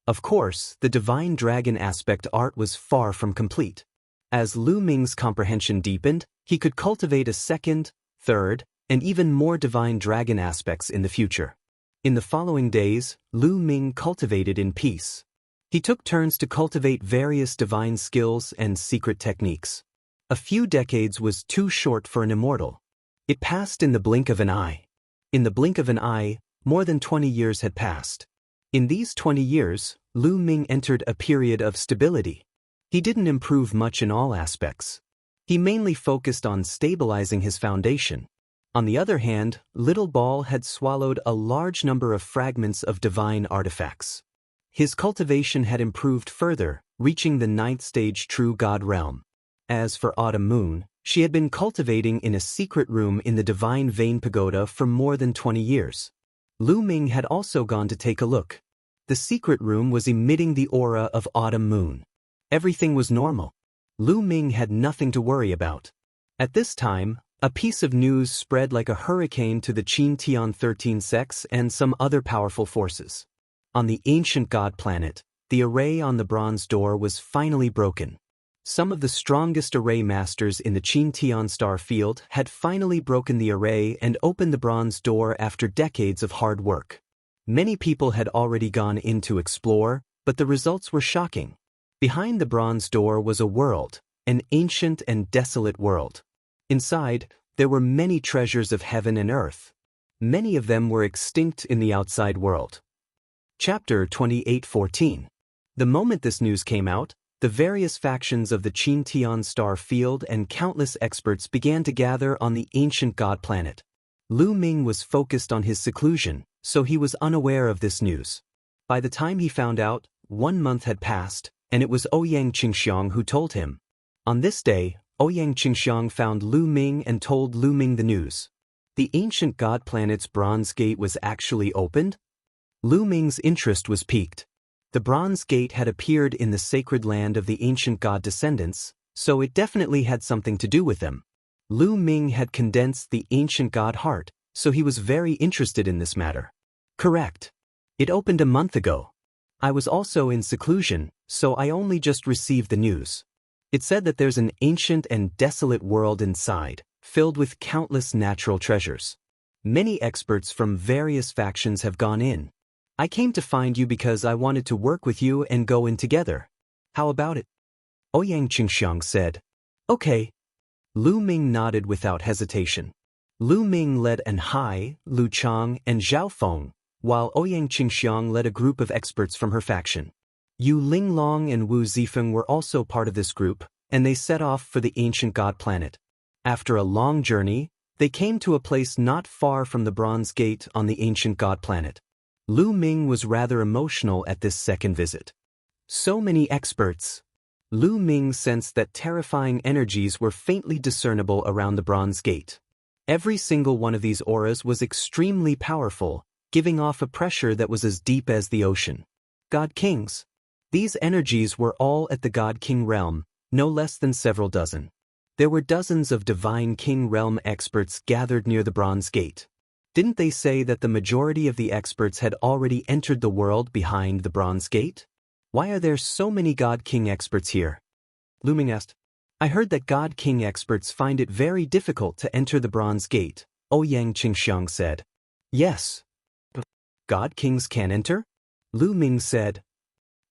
Of course, the divine dragon aspect art was far from complete. As Lu Ming's comprehension deepened, he could cultivate a second, third, and even more divine dragon aspects in the future. In the following days, Lu Ming cultivated in peace. He took turns to cultivate various divine skills and secret techniques. A few decades was too short for an immortal. It passed in the blink of an eye. In the blink of an eye, more than 20 years had passed. In these 20 years, Lu Ming entered a period of stability. He didn't improve much in all aspects. He mainly focused on stabilizing his foundation. On the other hand, Little Ball had swallowed a large number of fragments of divine artifacts. His cultivation had improved further, reaching the 9th stage True God realm. As for Autumn Moon, she had been cultivating in a secret room in the Divine Vein Pagoda for more than 20 years. Lu Ming had also gone to take a look. The secret room was emitting the aura of Autumn Moon. Everything was normal. Lu Ming had nothing to worry about. At this time, a piece of news spread like a hurricane to the Qin Tian 13 sects and some other powerful forces. On the ancient god planet, the array on the bronze door was finally broken. Some of the strongest array masters in the Qin Tian star field had finally broken the array and opened the bronze door after decades of hard work. Many people had already gone in to explore, but the results were shocking. Behind the bronze door was a world, an ancient and desolate world. Inside, there were many treasures of heaven and earth. Many of them were extinct in the outside world. Chapter 28:14. The moment this news came out, the various factions of the Qin Tian star field and countless experts began to gather on the ancient god planet. Lu Ming was focused on his seclusion, so he was unaware of this news. By the time he found out, 1 month had passed, and it was Ouyang Qingxiang who told him. On this day, Ouyang Qingxiang found Lu Ming and told Lu Ming the news. The ancient god planet's bronze gate was actually opened? Lu Ming's interest was piqued. The bronze gate had appeared in the sacred land of the ancient god descendants, so it definitely had something to do with them. Lu Ming had condensed the ancient god heart, so he was very interested in this matter. Correct. It opened a month ago. I was also in seclusion, so I only just received the news. It said that there's an ancient and desolate world inside, filled with countless natural treasures. Many experts from various factions have gone in. I came to find you because I wanted to work with you and go in together. How about it? Ouyang Qingxiang said. Okay. Lu Ming nodded without hesitation. Lu Ming led An Hai, Lu Chang, and Zhao Feng, while Ouyang Qingxiang led a group of experts from her faction. Yu Linglong and Wu Zifeng were also part of this group, and they set off for the ancient god planet. After a long journey, they came to a place not far from the Bronze Gate on the ancient god planet. Lu Ming was rather emotional at this second visit. So many experts. Lu Ming sensed that terrifying energies were faintly discernible around the Bronze Gate. Every single one of these auras was extremely powerful, giving off a pressure that was as deep as the ocean. God Kings. These energies were all at the God King realm, no less than several dozen. There were dozens of Divine King realm experts gathered near the Bronze Gate. Didn't they say that the majority of the experts had already entered the world behind the Bronze Gate? Why are there so many God King experts here? Lu Ming asked. I heard that God King experts find it very difficult to enter the Bronze Gate, Ouyang Qingxiang said. Yes. God Kings can enter? Lu Ming said.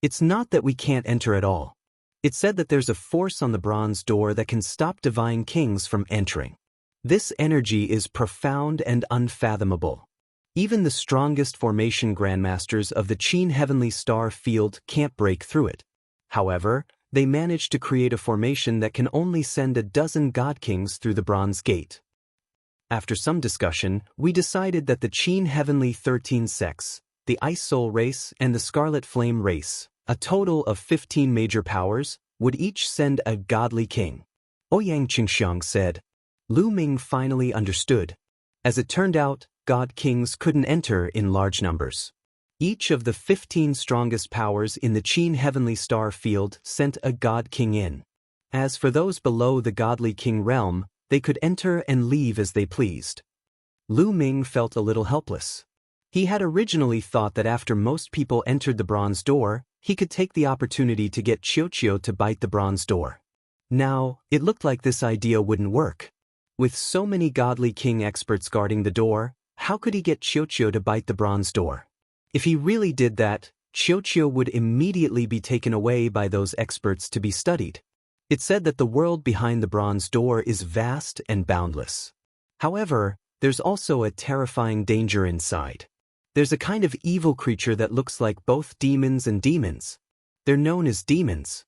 It's not that we can't enter at all. It said that there's a force on the bronze door that can stop divine kings from entering. This energy is profound and unfathomable. Even the strongest formation grandmasters of the Qin heavenly star field can't break through it. However, they managed to create a formation that can only send a dozen god kings through the bronze gate. After some discussion, we decided that the Qin heavenly 13 sects, the Ice Soul race and the Scarlet Flame race, a total of 15 major powers, would each send a godly king. Ouyang Qingxiang said. Lu Ming finally understood. As it turned out, god kings couldn't enter in large numbers. Each of the 15 strongest powers in the Qin heavenly star field sent a god king in. As for those below the godly king realm, they could enter and leave as they pleased. Lu Ming felt a little helpless. He had originally thought that after most people entered the bronze door, he could take the opportunity to get Qiuqiu to bite the bronze door. Now, it looked like this idea wouldn't work. With so many godly king experts guarding the door, how could he get Qiuqiu to bite the bronze door? If he really did that, Qiuqiu would immediately be taken away by those experts to be studied. It said that the world behind the bronze door is vast and boundless. However, there's also a terrifying danger inside. There's a kind of evil creature that looks like both demons and demons. They're known as demons.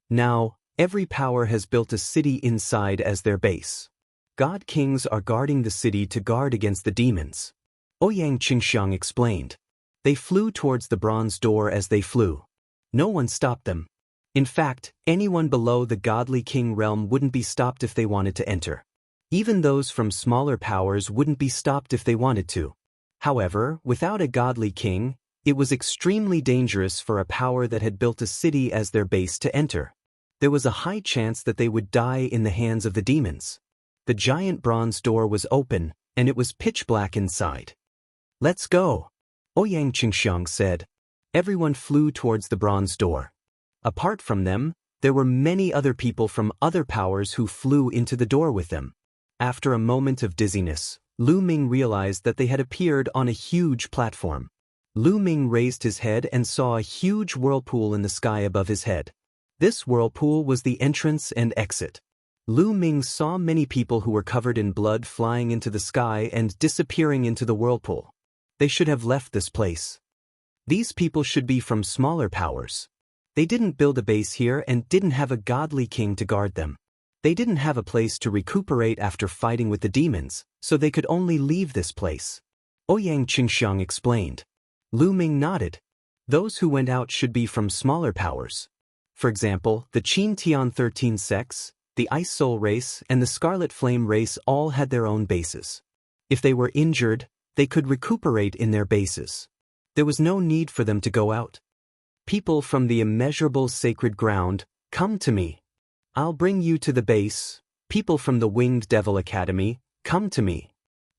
Now, every power has built a city inside as their base. God kings are guarding the city to guard against the demons. Ouyang Qingxiang explained. They flew towards the bronze door as they flew. No one stopped them. In fact, anyone below the godly king realm wouldn't be stopped if they wanted to enter. Even those from smaller powers wouldn't be stopped if they wanted to. However, without a godly king, it was extremely dangerous for a power that had built a city as their base to enter. There was a high chance that they would die in the hands of the demons. The giant bronze door was open, and it was pitch black inside. "Let's go," Ouyang Qingxiang said. Everyone flew towards the bronze door. Apart from them, there were many other people from other powers who flew into the door with them. After a moment of dizziness, Lu Ming realized that they had appeared on a huge platform. Lu Ming raised his head and saw a huge whirlpool in the sky above his head. This whirlpool was the entrance and exit. Lu Ming saw many people who were covered in blood flying into the sky and disappearing into the whirlpool. They should have left this place. These people should be from smaller powers. They didn't build a base here and didn't have a godly king to guard them. They didn't have a place to recuperate after fighting with the demons, so they could only leave this place. Ouyang Qingxiang explained. Lu Ming nodded. Those who went out should be from smaller powers. For example, the Qin Tian 13 sects, the Ice Soul race, and the Scarlet Flame race all had their own bases. If they were injured, they could recuperate in their bases. There was no need for them to go out. People from the immeasurable sacred ground, come to me. I'll bring you to the base. People from the Winged Devil Academy, come to me.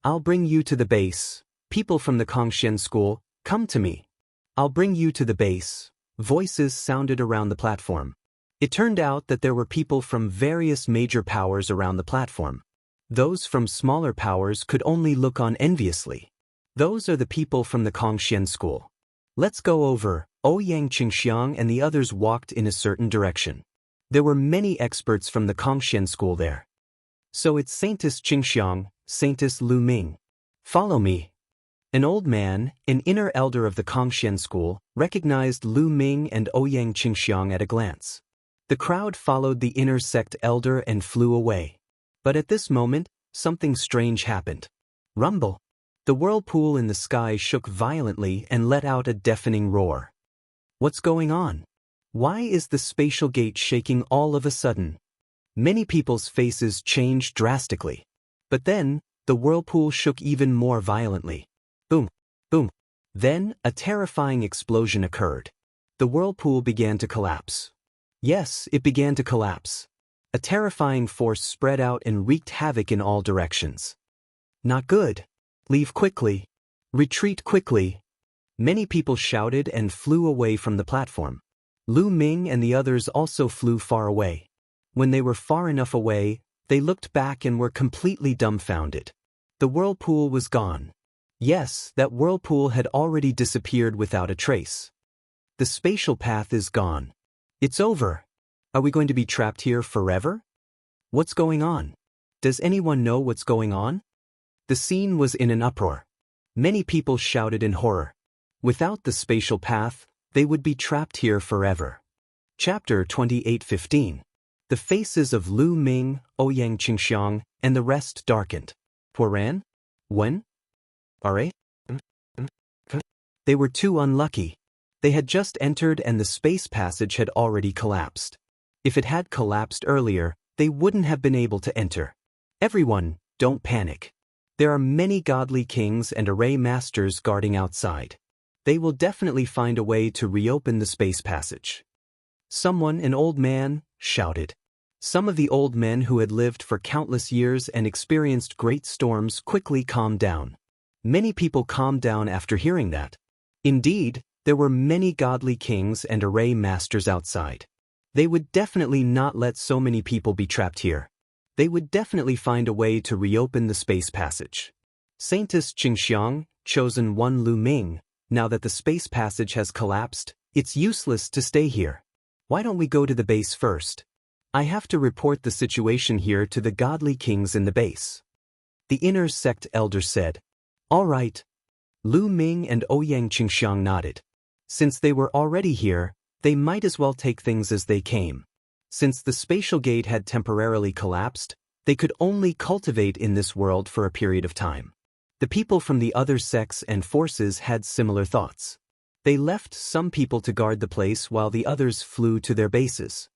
I'll bring you to the base. People from the Kongxian School, come to me. I'll bring you to the base. Voices sounded around the platform. It turned out that there were people from various major powers around the platform. Those from smaller powers could only look on enviously. Those are the people from the Kongxian School. Let's go over. Ouyang Qingxiang and the others walked in a certain direction. There were many experts from the Kongxian School there. So it's Saintess Qingxiang, Saintess Lu Ming. Follow me. An old man, an inner elder of the Kongxian School, recognized Lu Ming and Ouyang Qingxiang at a glance. The crowd followed the inner sect elder and flew away. But at this moment, something strange happened. Rumble. The whirlpool in the sky shook violently and let out a deafening roar. What's going on? Why is the spatial gate shaking all of a sudden? Many people's faces changed drastically. But then, the whirlpool shook even more violently. Boom, boom. Then, a terrifying explosion occurred. The whirlpool began to collapse. Yes, it began to collapse. A terrifying force spread out and wreaked havoc in all directions. Not good. Leave quickly. Retreat quickly. Many people shouted and flew away from the platform. Lu Ming and the others also flew far away. When they were far enough away, they looked back and were completely dumbfounded. The whirlpool was gone. Yes, that whirlpool had already disappeared without a trace. The spatial path is gone. It's over. Are we going to be trapped here forever? What's going on? Does anyone know what's going on? The scene was in an uproar. Many people shouted in horror. Without the spatial path, they would be trapped here forever. Chapter 28:15. The faces of Lu Ming, Ouyang Qingxiang, and the rest darkened. Puran? When? Are? They were too unlucky. They had just entered and the space passage had already collapsed. If it had collapsed earlier, they wouldn't have been able to enter. Everyone, don't panic. There are many godly kings and array masters guarding outside. They will definitely find a way to reopen the space passage. Someone, an old man, shouted. Some of the old men who had lived for countless years and experienced great storms quickly calmed down. Many people calmed down after hearing that. Indeed, there were many godly kings and array masters outside. They would definitely not let so many people be trapped here. They would definitely find a way to reopen the space passage. Saintess Qingxiang, chosen one Lu Ming, now that the space passage has collapsed, it's useless to stay here. Why don't we go to the base first? I have to report the situation here to the godly kings in the base. The inner sect elder said. All right. Lu Ming and Ouyang Qingxiang nodded. Since they were already here, they might as well take things as they came. Since the spatial gate had temporarily collapsed, they could only cultivate in this world for a period of time. The people from the other sects and forces had similar thoughts. They left some people to guard the place while the others flew to their bases.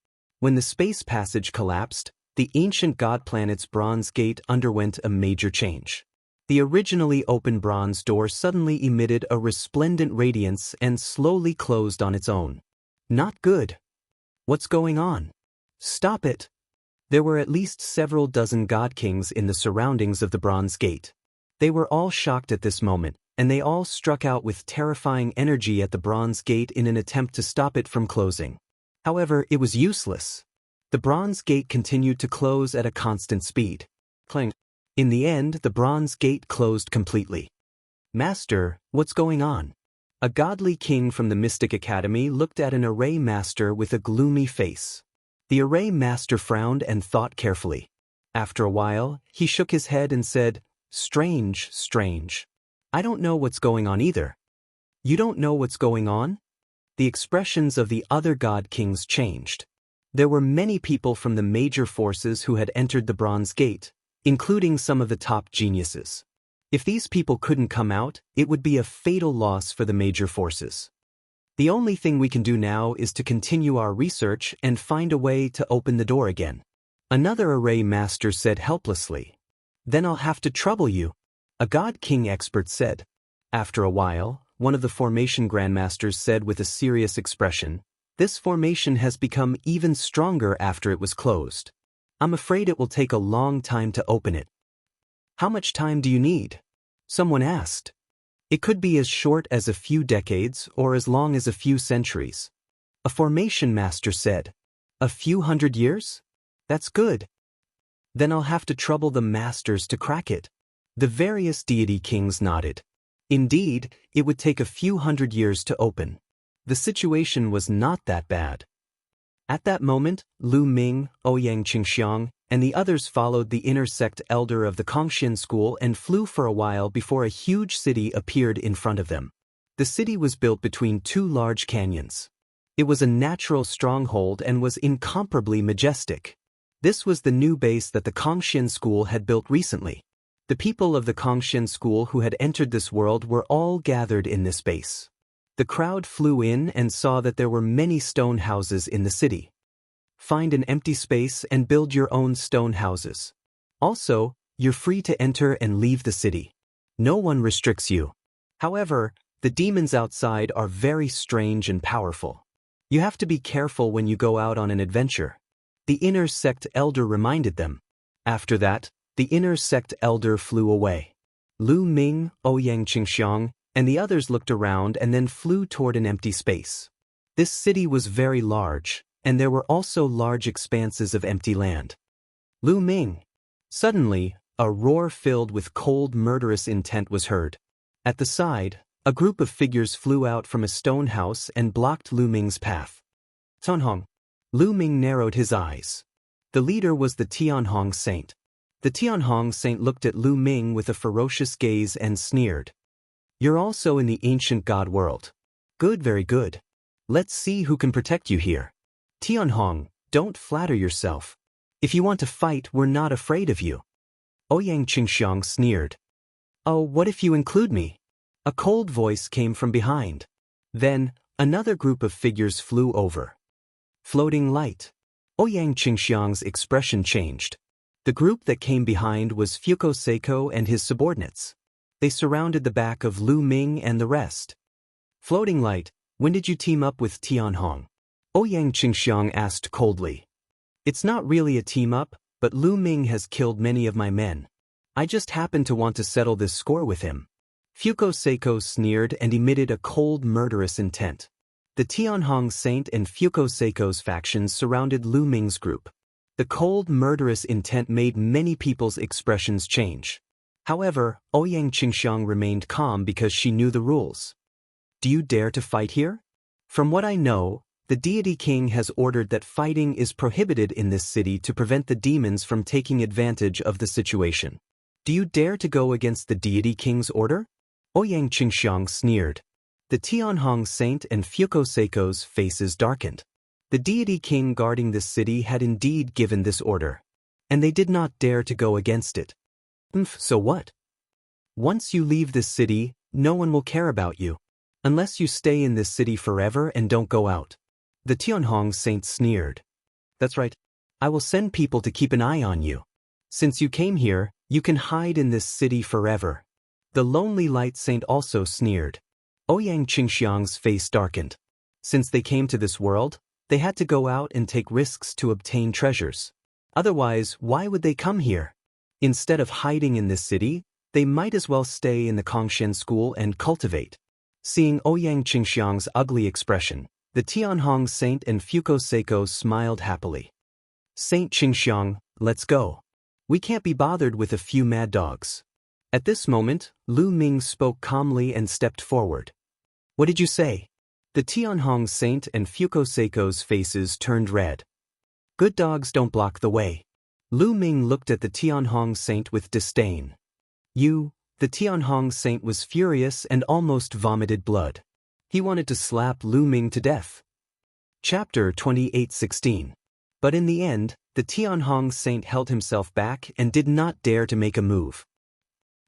When the space passage collapsed, the ancient god planet's bronze gate underwent a major change. The originally open bronze door suddenly emitted a resplendent radiance and slowly closed on its own. Not good. What's going on? Stop it. There were at least several dozen god kings in the surroundings of the bronze gate. They were all shocked at this moment, and they all struck out with terrifying energy at the bronze gate in an attempt to stop it from closing. However, it was useless. The bronze gate continued to close at a constant speed. Clang. In the end, the bronze gate closed completely. Master, what's going on? A godly king from the Mystic Academy looked at an array master with a gloomy face. The array master frowned and thought carefully. After a while, he shook his head and said, Strange, strange. I don't know what's going on either. You don't know what's going on? The expressions of the other god kings changed. There were many people from the major forces who had entered the Bronze Gate, including some of the top geniuses. If these people couldn't come out, it would be a fatal loss for the major forces. The only thing we can do now is to continue our research and find a way to open the door again. Another array master said helplessly. Then I'll have to trouble you, a god king expert said. After a while, one of the formation grandmasters said with a serious expression, this formation has become even stronger after it was closed. I'm afraid it will take a long time to open it. How much time do you need? Someone asked. It could be as short as a few decades or as long as a few centuries. A formation master said. A few hundred years? That's good. Then I'll have to trouble the masters to crack it. The various deity kings nodded. Indeed, it would take a few hundred years to open. The situation was not that bad. At that moment, Lu Ming, Ouyang Qingxiang, and the others followed the inner sect elder of the Kongxian school and flew for a while before a huge city appeared in front of them. The city was built between two large canyons. It was a natural stronghold and was incomparably majestic. This was the new base that the Kongxian school had built recently. The people of the Kongxian school who had entered this world were all gathered in this base. The crowd flew in and saw that there were many stone houses in the city. Find an empty space and build your own stone houses. Also, you're free to enter and leave the city. No one restricts you. However, the demons outside are very strange and powerful. You have to be careful when you go out on an adventure. The inner sect elder reminded them. After that, the inner sect elder flew away. Lu Ming, Ouyang Qingxiang, and the others looked around and then flew toward an empty space. This city was very large, and there were also large expanses of empty land. Lu Ming. Suddenly, a roar filled with cold, murderous intent was heard. At the side, a group of figures flew out from a stone house and blocked Lu Ming's path. Tianhong. Lu Ming narrowed his eyes. The leader was the Tianhong saint. The Tianhong saint looked at Lu Ming with a ferocious gaze and sneered. You're also in the ancient god world. Good, very good. Let's see who can protect you here. Tianhong, don't flatter yourself. If you want to fight, we're not afraid of you. Ouyang Qingxiang sneered. Oh, what if you include me? A cold voice came from behind. Then, another group of figures flew over. Floating light. Ouyang Qingxiang's expression changed. The group that came behind was Fuko Seiko and his subordinates. They surrounded the back of Lu Ming and the rest. Floating light, when did you team up with Tianhong? Ouyang Qingxiang asked coldly. It's not really a team-up, but Lu Ming has killed many of my men. I just happen to want to settle this score with him. Fuko Seiko sneered and emitted a cold, murderous intent. The Tianhong Saint and Fuko Seiko's factions surrounded Lu Ming's group. The cold, murderous intent made many people's expressions change. However, Ouyang Qingxiang remained calm because she knew the rules. Do you dare to fight here? From what I know, The deity king has ordered that fighting is prohibited in this city to prevent the demons from taking advantage of the situation. Do you dare to go against the deity king's order? Ouyang Qingxiang sneered. The Tianhong saint and Fuko Seiko's faces darkened. The deity king guarding this city had indeed given this order, and they did not dare to go against it. So what? Once you leave this city, no one will care about you, unless you stay in this city forever and don't go out. The Tianhong saint sneered. That's right. I will send people to keep an eye on you. Since you came here, you can hide in this city forever. The lonely light saint also sneered. Ouyang Qingxiang's face darkened. Since they came to this world, they had to go out and take risks to obtain treasures. Otherwise, why would they come here? Instead of hiding in this city, they might as well stay in the Kongshen school and cultivate. Seeing Ouyang Qingxiang's ugly expression, the Tianhong saint and Fuko Seiko smiled happily. Saint Qingxiang, let's go. We can't be bothered with a few mad dogs. At this moment, Lu Ming spoke calmly and stepped forward. What did you say? The Tianhong saint and Fuko Seiko's faces turned red. Good dogs don't block the way. Lu Ming looked at the Tianhong saint with disdain. The Tianhong saint was furious and almost vomited blood. He wanted to slap Lu Ming to death. Chapter 28:16. But in the end, the Tianhong saint held himself back and did not dare to make a move.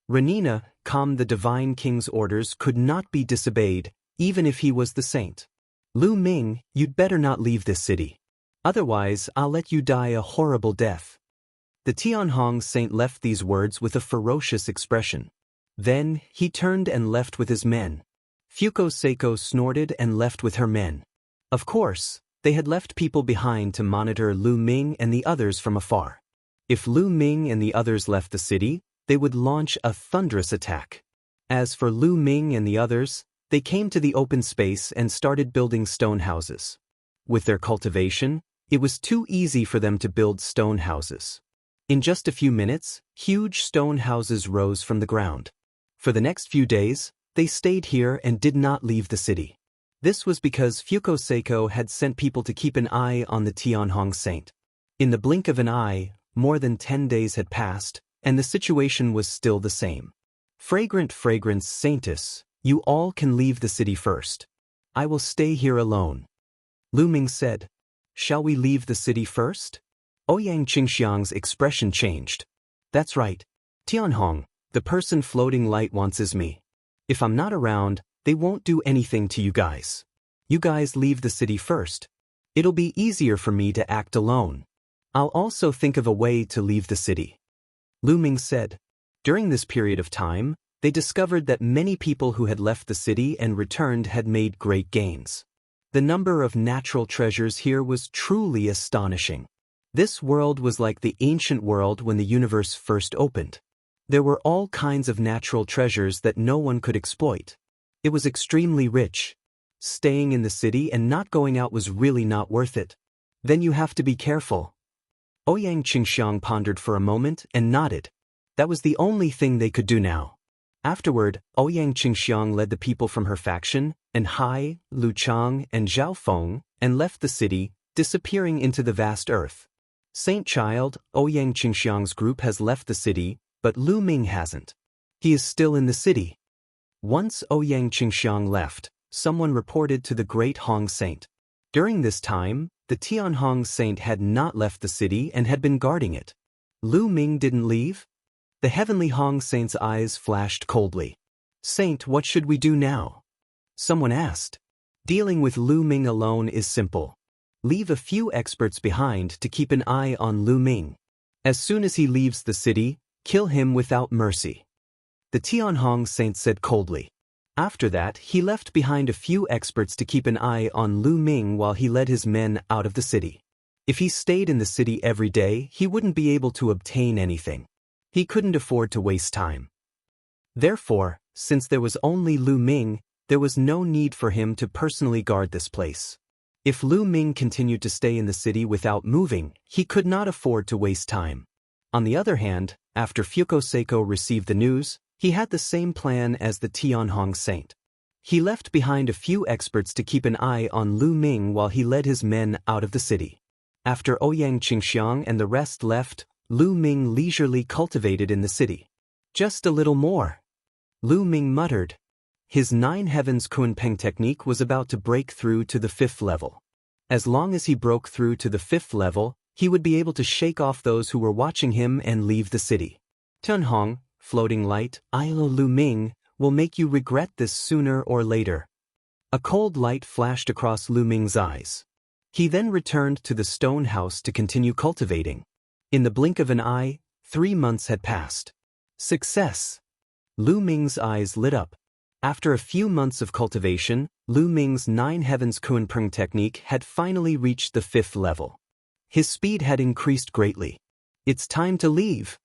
Renina, the divine king's orders could not be disobeyed, even if he was the saint. Lu Ming, you'd better not leave this city. Otherwise, I'll let you die a horrible death. The Tianhong saint left these words with a ferocious expression. Then, he turned and left with his men. Fuko Seiko snorted and left with her men. Of course, they had left people behind to monitor Lu Ming and the others from afar. If Lu Ming and the others left the city, they would launch a thunderous attack. As for Lu Ming and the others, they came to the open space and started building stone houses. With their cultivation, it was too easy for them to build stone houses. In just a few minutes, huge stone houses rose from the ground. For the next few days, they stayed here and did not leave the city. This was because Fuko Seiko had sent people to keep an eye on the Tianhong saint. In the blink of an eye, more than 10 days had passed, and the situation was still the same. Fragrant fragrance saintess, you all can leave the city first. I will stay here alone. Lu Ming said. Shall we leave the city first? Ouyang Qingxiang's expression changed. That's right. Tianhong, the person floating light wants me. If I'm not around, they won't do anything to you guys. You guys leave the city first. It'll be easier for me to act alone. I'll also think of a way to leave the city. Lu Ming said. During this period of time, they discovered that many people who had left the city and returned had made great gains. The number of natural treasures here was truly astonishing. This world was like the ancient world when the universe first opened. There were all kinds of natural treasures that no one could exploit. It was extremely rich. Staying in the city and not going out was really not worth it. Then you have to be careful. Ouyang Qingxiang pondered for a moment and nodded. That was the only thing they could do now. Afterward, Ouyang Qingxiang led the people from her faction, and Hai, Lu Chang, and Zhao Feng, and left the city, disappearing into the vast earth. Saint Child, Ouyang Qingxiang's group has left the city, but Lu Ming hasn't. He is still in the city. Once Ouyang Qingxiang left, someone reported to the great Hong Saint. During this time, the Tianhong Saint had not left the city and had been guarding it. Lu Ming didn't leave? The heavenly Hong Saint's eyes flashed coldly. Saint, what should we do now? Someone asked. Dealing with Lu Ming alone is simple. Leave a few experts behind to keep an eye on Lu Ming. As soon as he leaves the city, kill him without mercy. The Tianhong Saint said coldly. After that, he left behind a few experts to keep an eye on Lu Ming while he led his men out of the city. If he stayed in the city every day, he wouldn't be able to obtain anything. He couldn't afford to waste time. Therefore, since there was only Lu Ming, there was no need for him to personally guard this place. If Lu Ming continued to stay in the city without moving, he could not afford to waste time. On the other hand, after Fuko Seiko received the news, he had the same plan as the Tianhong Saint. He left behind a few experts to keep an eye on Lu Ming while he led his men out of the city. After Ouyang Qingxiang and the rest left, Lu Ming leisurely cultivated in the city. Just a little more. Lu Ming muttered. His 9 heavens Kunpeng technique was about to break through to the 5th level. As long as he broke through to the 5th level, he would be able to shake off those who were watching him and leave the city. Tunhong, floating light, Ilo Lu Ming, will make you regret this sooner or later. A cold light flashed across Lu Ming's eyes. He then returned to the stone house to continue cultivating. In the blink of an eye, 3 months had passed. Success! Lu Ming's eyes lit up. After a few months of cultivation, Lu Ming's 9 heavens Kunpeng technique had finally reached the 5th level. His speed had increased greatly. It's time to leave.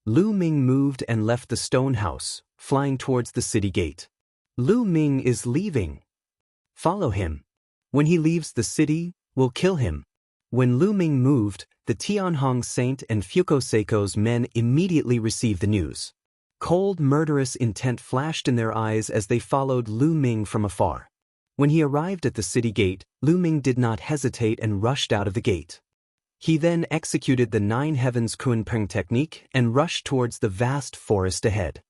Lu Ming moved and left the stone house, flying towards the city gate. Lu Ming is leaving. Follow him. When he leaves the city, we'll kill him. When Lu Ming moved, the Tianhong Saint and Fukoseiko's men immediately received the news. Cold, murderous intent flashed in their eyes as they followed Lu Ming from afar. When he arrived at the city gate, Lu Ming did not hesitate and rushed out of the gate. He then executed the 9 heavens Kunpeng technique and rushed towards the vast forest ahead.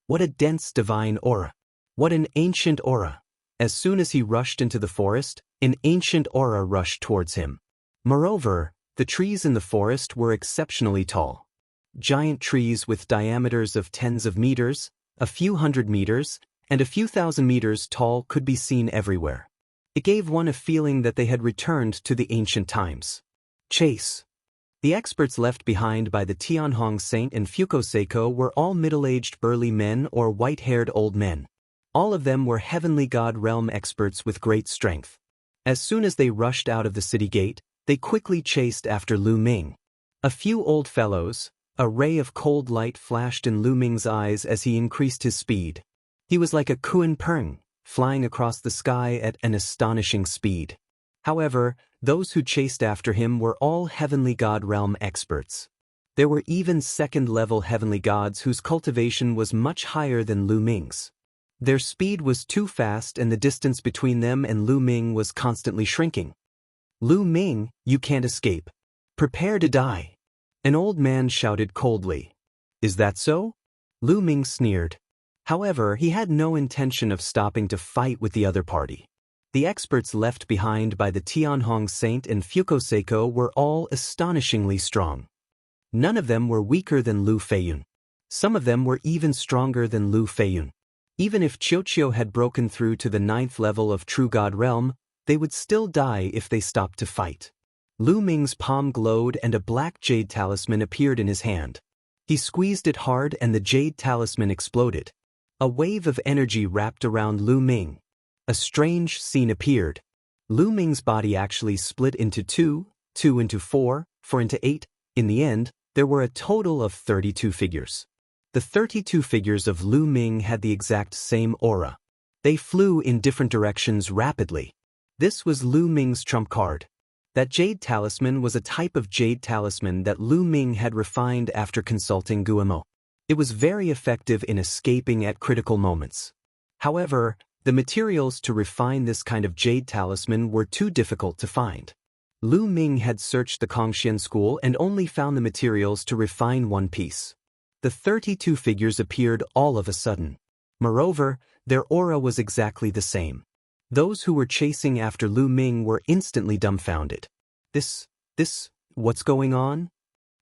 What a dense divine aura! What an ancient aura! As soon as he rushed into the forest, an ancient aura rushed towards him. Moreover, the trees in the forest were exceptionally tall. Giant trees with diameters of tens of meters, a few hundred meters, and a few thousand meters tall could be seen everywhere. It gave one a feeling that they had returned to the ancient times. Chase. The experts left behind by the Tianhong Saint and Fukoseiko were all middle-aged burly men or white-haired old men. All of them were heavenly god realm experts with great strength. As soon as they rushed out of the city gate, they quickly chased after Lu Ming. A few old fellows. A ray of cold light flashed in Lu Ming's eyes as he increased his speed. He was like a Kunpeng, flying across the sky at an astonishing speed. However, those who chased after him were all heavenly god realm experts. There were even second-level heavenly gods whose cultivation was much higher than Lu Ming's. Their speed was too fast and the distance between them and Lu Ming was constantly shrinking. Lu Ming, you can't escape. Prepare to die. An old man shouted coldly. Is that so? Lu Ming sneered. However, he had no intention of stopping to fight with the other party. The experts left behind by the Tianhong Saint and Fukoseiko were all astonishingly strong. None of them were weaker than Lu Feiyun. Some of them were even stronger than Lu Feiyun. Even if Qiuqiu had broken through to the 9th level of True God Realm, they would still die if they stopped to fight. Lu Ming's palm glowed and a black jade talisman appeared in his hand. He squeezed it hard and the jade talisman exploded. A wave of energy wrapped around Lu Ming. A strange scene appeared. Lu Ming's body actually split into 2, 2 into 4, 4 into 8. In the end, there were a total of 32 figures. The 32 figures of Lu Ming had the exact same aura. They flew in different directions rapidly. This was Lu Ming's trump card. That jade talisman was a type of jade talisman that Lu Ming had refined after consulting Guillemot. It was very effective in escaping at critical moments. However, the materials to refine this kind of jade talisman were too difficult to find. Lu Ming had searched the Kongxian school and only found the materials to refine one piece. The 32 figures appeared all of a sudden. Moreover, their aura was exactly the same. Those who were chasing after Lu Ming were instantly dumbfounded. What's going on?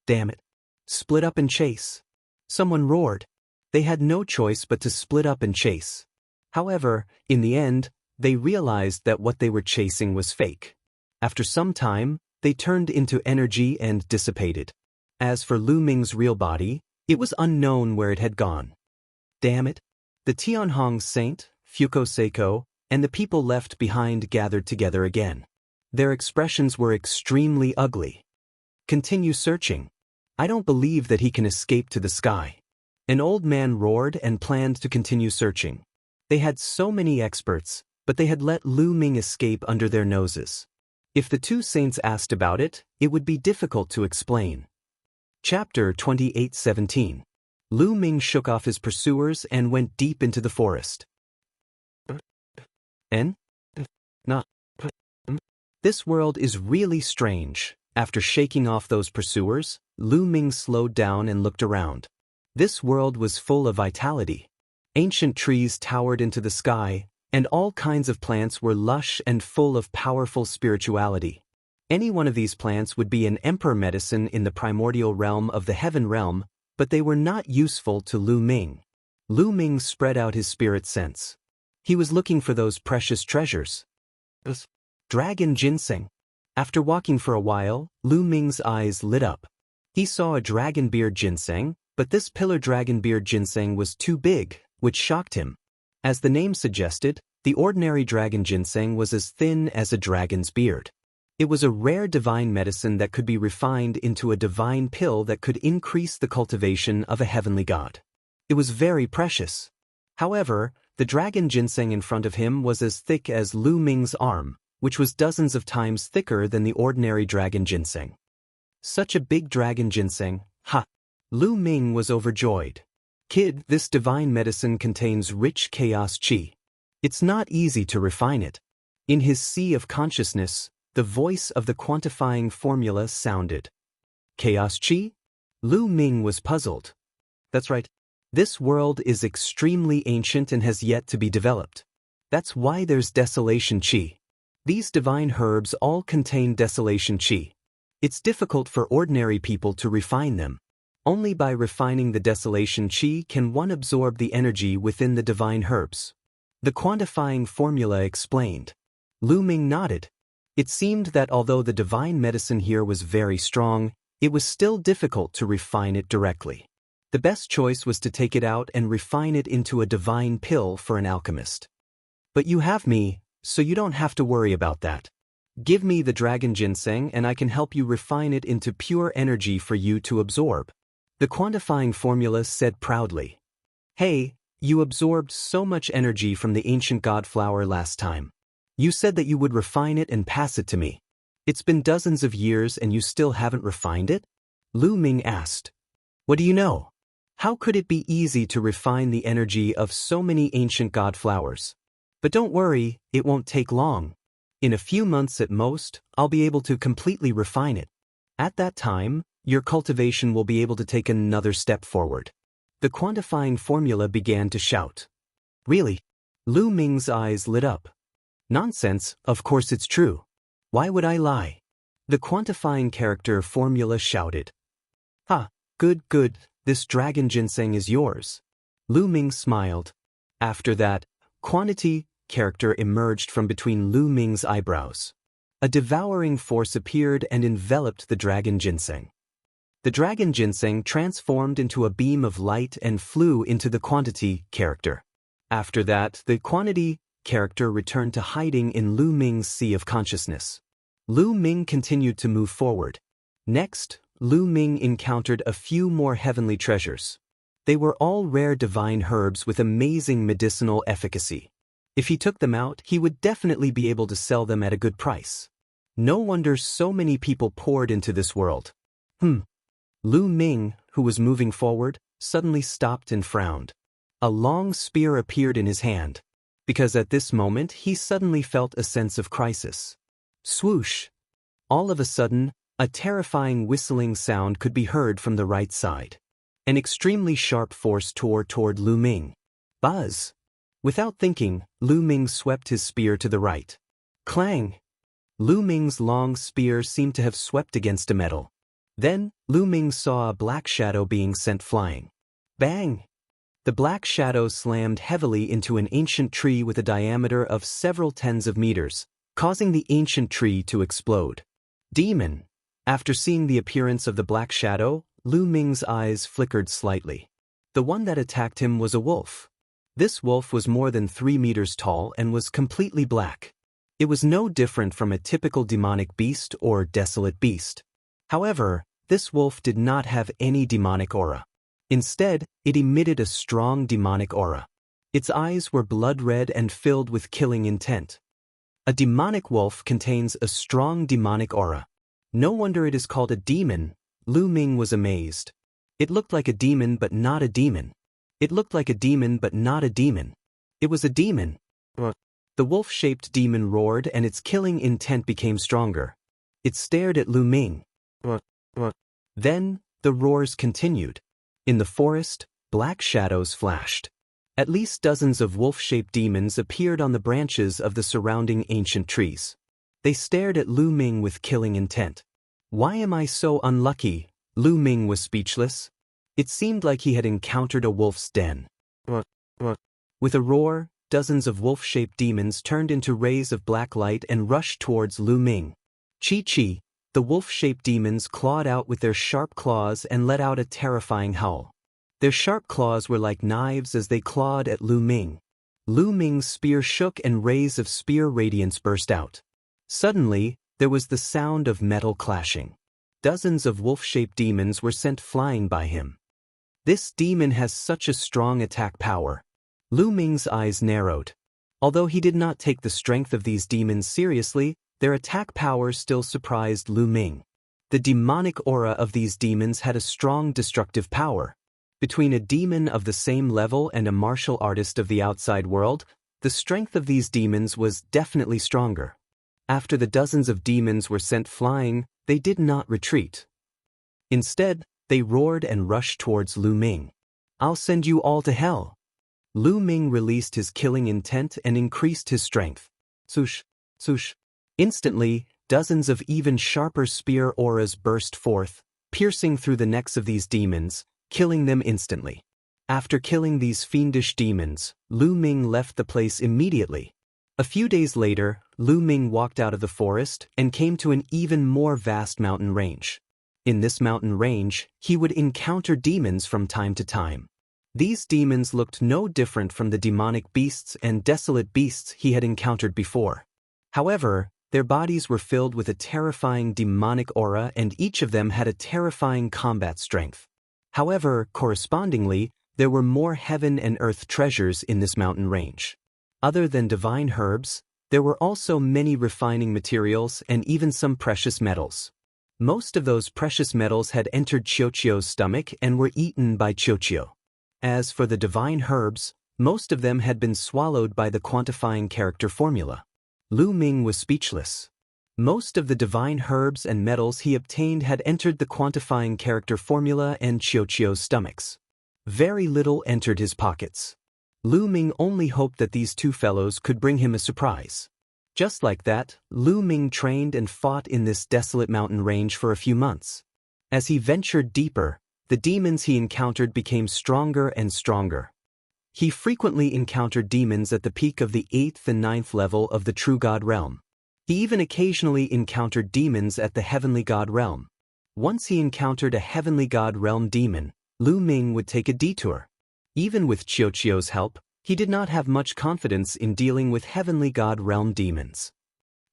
Damn it. Split up and chase. Someone roared. They had no choice but to split up and chase. However, in the end, they realized that what they were chasing was fake. After some time, they turned into energy and dissipated. As for Lu Ming's real body, it was unknown where it had gone. Damn it. The Tianhong Saint, Fukoseiko, and the people left behind gathered together again. Their expressions were extremely ugly. Continue searching. I don't believe that he can escape to the sky. An old man roared and planned to continue searching. They had so many experts, but they had let Lu Ming escape under their noses. If the two saints asked about it, it would be difficult to explain. Chapter 28:17. Lu Ming shook off his pursuers and went deep into the forest. N? Not. This world is really strange. After shaking off those pursuers, Lu Ming slowed down and looked around. This world was full of vitality. Ancient trees towered into the sky, and all kinds of plants were lush and full of powerful spirituality. Any one of these plants would be an emperor medicine in the primordial realm of the heaven realm, but they were not useful to Lu Ming. Lu Ming spread out his spirit sense. He was looking for those precious treasures. Dragon ginseng. After walking for a while, Lu Ming's eyes lit up. He saw a dragon beard ginseng, but this pillar dragon beard ginseng was too big, which shocked him. As the name suggested, the ordinary dragon ginseng was as thin as a dragon's beard. It was a rare divine medicine that could be refined into a divine pill that could increase the cultivation of a heavenly god. It was very precious. However, the dragon ginseng in front of him was as thick as Lu Ming's arm, which was dozens of times thicker than the ordinary dragon ginseng. Such a big dragon ginseng, ha! Lu Ming was overjoyed. Kid, this divine medicine contains rich chaos chi. It's not easy to refine it. In his sea of consciousness, the voice of the quantifying formula sounded. Chaos chi? Lu Ming was puzzled. That's right. This world is extremely ancient and has yet to be developed. That's why there's desolation chi. These divine herbs all contain desolation chi. It's difficult for ordinary people to refine them. Only by refining the desolation chi can one absorb the energy within the divine herbs. The quantifying formula explained. Lu Ming nodded. It seemed that although the divine medicine here was very strong, it was still difficult to refine it directly. The best choice was to take it out and refine it into a divine pill for an alchemist. But you have me, so you don't have to worry about that. Give me the dragon ginseng and I can help you refine it into pure energy for you to absorb. The quantifying formula said proudly. Hey, you absorbed so much energy from the ancient god flower last time. You said that you would refine it and pass it to me. It's been dozens of years and you still haven't refined it? Lu Ming asked. What do you know? How could it be easy to refine the energy of so many ancient god flowers? But don't worry, it won't take long. In a few months at most, I'll be able to completely refine it. At that time, your cultivation will be able to take another step forward. The quantifying formula began to shout. Really? Lu Ming's eyes lit up. Nonsense, of course it's true. Why would I lie? The quantifying character formula shouted. Ha, good, this dragon ginseng is yours. Lu Ming smiled. After that, quantity character emerged from between Lu Ming's eyebrows. A devouring force appeared and enveloped the dragon ginseng. The dragon ginseng transformed into a beam of light and flew into the quantity character. After that, the quantity character returned to hiding in Lu Ming's sea of consciousness. Lu Ming continued to move forward. Next, Lu Ming encountered a few more heavenly treasures. They were all rare divine herbs with amazing medicinal efficacy. If he took them out, he would definitely be able to sell them at a good price. No wonder so many people poured into this world. Lu Ming, who was moving forward, suddenly stopped and frowned. A long spear appeared in his hand. Because at this moment he suddenly felt a sense of crisis. Swoosh! All of a sudden, a terrifying whistling sound could be heard from the right side. An extremely sharp force tore toward Lu Ming. Buzz! Without thinking, Lu Ming swept his spear to the right. Clang! Lu Ming's long spear seemed to have swept against a metal. Then, Lu Ming saw a black shadow being sent flying. Bang! The black shadow slammed heavily into an ancient tree with a diameter of several tens of meters, causing the ancient tree to explode. Demon! After seeing the appearance of the black shadow, Lu Ming's eyes flickered slightly. The one that attacked him was a wolf. This wolf was more than 3 meters tall and was completely black. It was no different from a typical demonic beast or desolate beast. However, this wolf did not have any demonic aura. Instead, it emitted a strong demonic aura. Its eyes were blood red and filled with killing intent. A demonic wolf contains a strong demonic aura. No wonder it is called a demon. Lu Ming was amazed. It looked like a demon but not a demon. It looked like a demon but not a demon. It was a demon. The The wolf-shaped demon roared and its killing intent became stronger. It stared at Lu Ming. What? Then, the roars continued. In the forest, black shadows flashed. At least dozens of wolf-shaped demons appeared on the branches of the surrounding ancient trees. They stared at Lu Ming with killing intent. Why am I so unlucky? Lu Ming was speechless. It seemed like he had encountered a wolf's den. What? With a roar, dozens of wolf-shaped demons turned into rays of black light and rushed towards Lu Ming. Chi-chi, the wolf-shaped demons clawed out with their sharp claws and let out a terrifying howl. Their sharp claws were like knives as they clawed at Lu Ming. Lu Ming's spear shook and rays of spear radiance burst out. Suddenly, there was the sound of metal clashing. Dozens of wolf-shaped demons were sent flying by him. This demon has such a strong attack power. Lu Ming's eyes narrowed. Although he did not take the strength of these demons seriously, their attack power still surprised Lu Ming. The demonic aura of these demons had a strong destructive power. Between a demon of the same level and a martial artist of the outside world, the strength of these demons was definitely stronger. After the dozens of demons were sent flying, they did not retreat. Instead, they roared and rushed towards Lu Ming. I'll send you all to hell. Lu Ming released his killing intent and increased his strength. Swoosh, swoosh. Instantly, dozens of even sharper spear auras burst forth, piercing through the necks of these demons, killing them instantly. After killing these fiendish demons, Lu Ming left the place immediately. A few days later, Lu Ming walked out of the forest and came to an even more vast mountain range. In this mountain range, he would encounter demons from time to time. These demons looked no different from the demonic beasts and desolate beasts he had encountered before. However, their bodies were filled with a terrifying demonic aura and each of them had a terrifying combat strength. However, correspondingly, there were more heaven and earth treasures in this mountain range. Other than divine herbs, there were also many refining materials and even some precious metals. Most of those precious metals had entered Qiuqiu's stomach and were eaten by Qiuqiu. As for the divine herbs, most of them had been swallowed by the quantifying character formula. Lu Ming was speechless. Most of the divine herbs and metals he obtained had entered the quantifying character formula and Qiuqiu's stomachs. Very little entered his pockets. Lu Ming only hoped that these two fellows could bring him a surprise. Just like that, Lu Ming trained and fought in this desolate mountain range for a few months. As he ventured deeper, the demons he encountered became stronger and stronger. He frequently encountered demons at the peak of the 8th and 9th level of the True God realm. He even occasionally encountered demons at the Heavenly God realm. Once he encountered a Heavenly God realm demon, Lu Ming would take a detour. Even with Qiuqiu's help, he did not have much confidence in dealing with Heavenly God realm demons.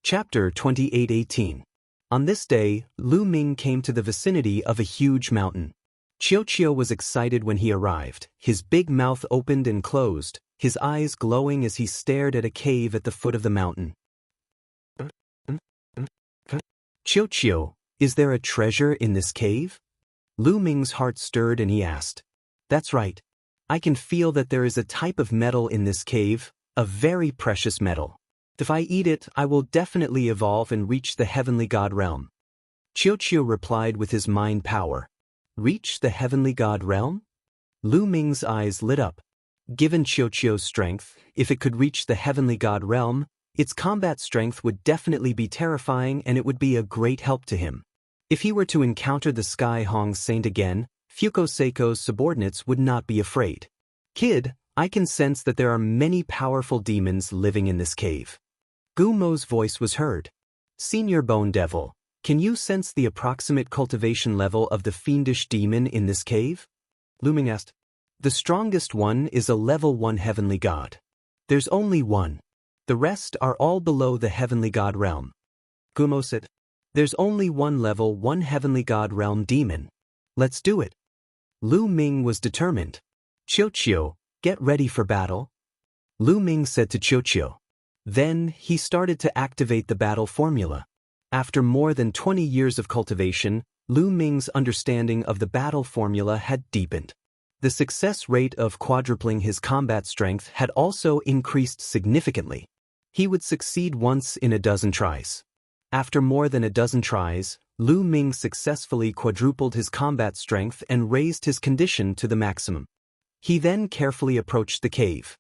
Chapter 28:18. On this day, Lu Ming came to the vicinity of a huge mountain. Qiuqiu was excited when he arrived. His big mouth opened and closed, his eyes glowing as he stared at a cave at the foot of the mountain. Qiuqiu, is there a treasure in this cave? Lu Ming's heart stirred and he asked. That's right. I can feel that there is a type of metal in this cave, a very precious metal. If I eat it, I will definitely evolve and reach the Heavenly God realm. Qiuqiu replied with his mind power. Reach the Heavenly God realm? Lu Ming's eyes lit up. Given Qiuqiu's strength, if it could reach the Heavenly God realm, its combat strength would definitely be terrifying and it would be a great help to him. If he were to encounter the Sky Hong Saint again, Fuko Seiko's subordinates would not be afraid. Kid, I can sense that there are many powerful demons living in this cave. Gu Mo's voice was heard. Senior Bone Devil, can you sense the approximate cultivation level of the fiendish demon in this cave? Lu Ming asked. The strongest one is a level 1 Heavenly God. There's only one. The rest are all below the Heavenly God realm. Gu Mo said. There's only one level 1 Heavenly God realm demon. Let's do it. Lu Ming was determined. Qiuqiu, get ready for battle. Lu Ming said to Qiuqiu. Then, he started to activate the battle formula. After more than 20 years of cultivation, Lu Ming's understanding of the battle formula had deepened. The success rate of quadrupling his combat strength had also increased significantly. He would succeed once in a dozen tries. After more than a dozen tries, Lu Ming successfully quadrupled his combat strength and raised his condition to the maximum. He then carefully approached the cave.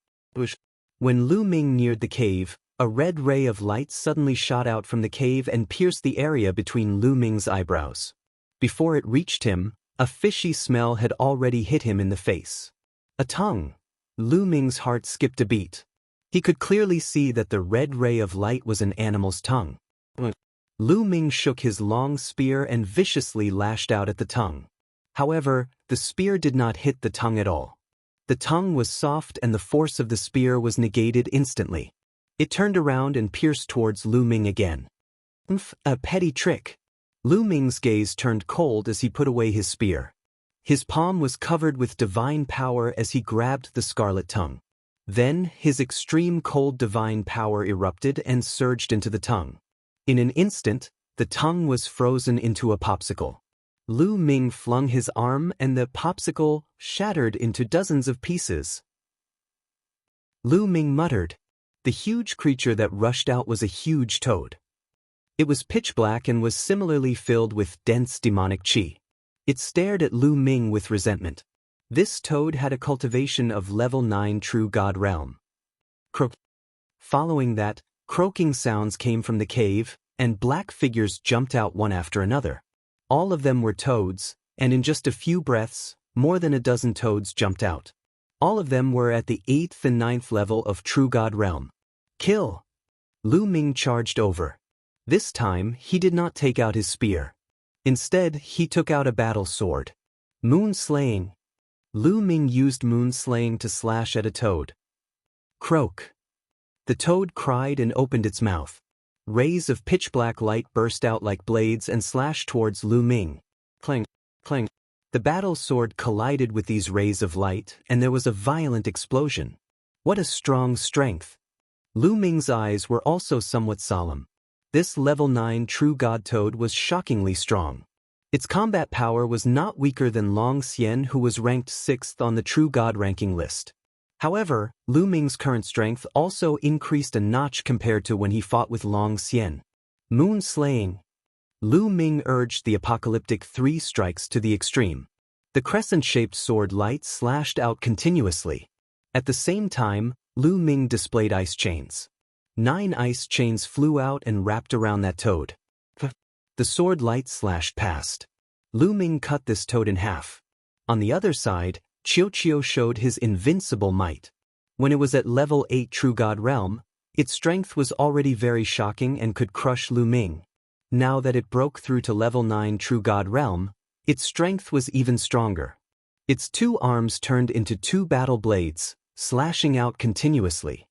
When Lu Ming neared the cave, a red ray of light suddenly shot out from the cave and pierced the area between Lu Ming's eyebrows. Before it reached him, a fishy smell had already hit him in the face. A tongue. Lu Ming's heart skipped a beat. He could clearly see that the red ray of light was an animal's tongue. Lu Ming shook his long spear and viciously lashed out at the tongue. However, the spear did not hit the tongue at all. The tongue was soft and the force of the spear was negated instantly. It turned around and pierced towards Lu Ming again. A petty trick. Lu Ming's gaze turned cold as he put away his spear. His palm was covered with divine power as he grabbed the scarlet tongue. Then, his extreme cold divine power erupted and surged into the tongue. In an instant, the tongue was frozen into a popsicle. Lu Ming flung his arm and the popsicle shattered into dozens of pieces. Lu Ming muttered. The huge creature that rushed out was a huge toad. It was pitch black and was similarly filled with dense demonic qi. It stared at Lu Ming with resentment. This toad had a cultivation of level 9 true god realm. Croak. Following that, croaking sounds came from the cave, and black figures jumped out one after another. All of them were toads, and in just a few breaths, more than a dozen toads jumped out. All of them were at the 8th and 9th level of true god realm. Kill! Lu Ming charged over. This time, he did not take out his spear. Instead, he took out a battle sword. Moon slaying. Lu Ming used moon slaying to slash at a toad. Croak. The toad cried and opened its mouth. Rays of pitch-black light burst out like blades and slashed towards Lu Ming. Clang, clang. The battle sword collided with these rays of light, and there was a violent explosion. What a strong strength! Lu Ming's eyes were also somewhat solemn. This level 9 true god toad was shockingly strong. Its combat power was not weaker than Long Xian, who was ranked 6th on the true god ranking list. However, Lu Ming's current strength also increased a notch compared to when he fought with Long Xian. Moon slaying. Lu Ming urged the apocalyptic 3 strikes to the extreme. The crescent-shaped sword light slashed out continuously. At the same time, Lu Ming displayed ice chains. 9 ice chains flew out and wrapped around that toad. The sword light slashed past. Lu Ming cut this toad in half. On the other side, Qiu showed his invincible might. When it was at level 8 true god realm, its strength was already very shocking and could crush Lu Ming. Now that it broke through to level 9 true god realm, its strength was even stronger. Its 2 arms turned into 2 battle blades, slashing out continuously.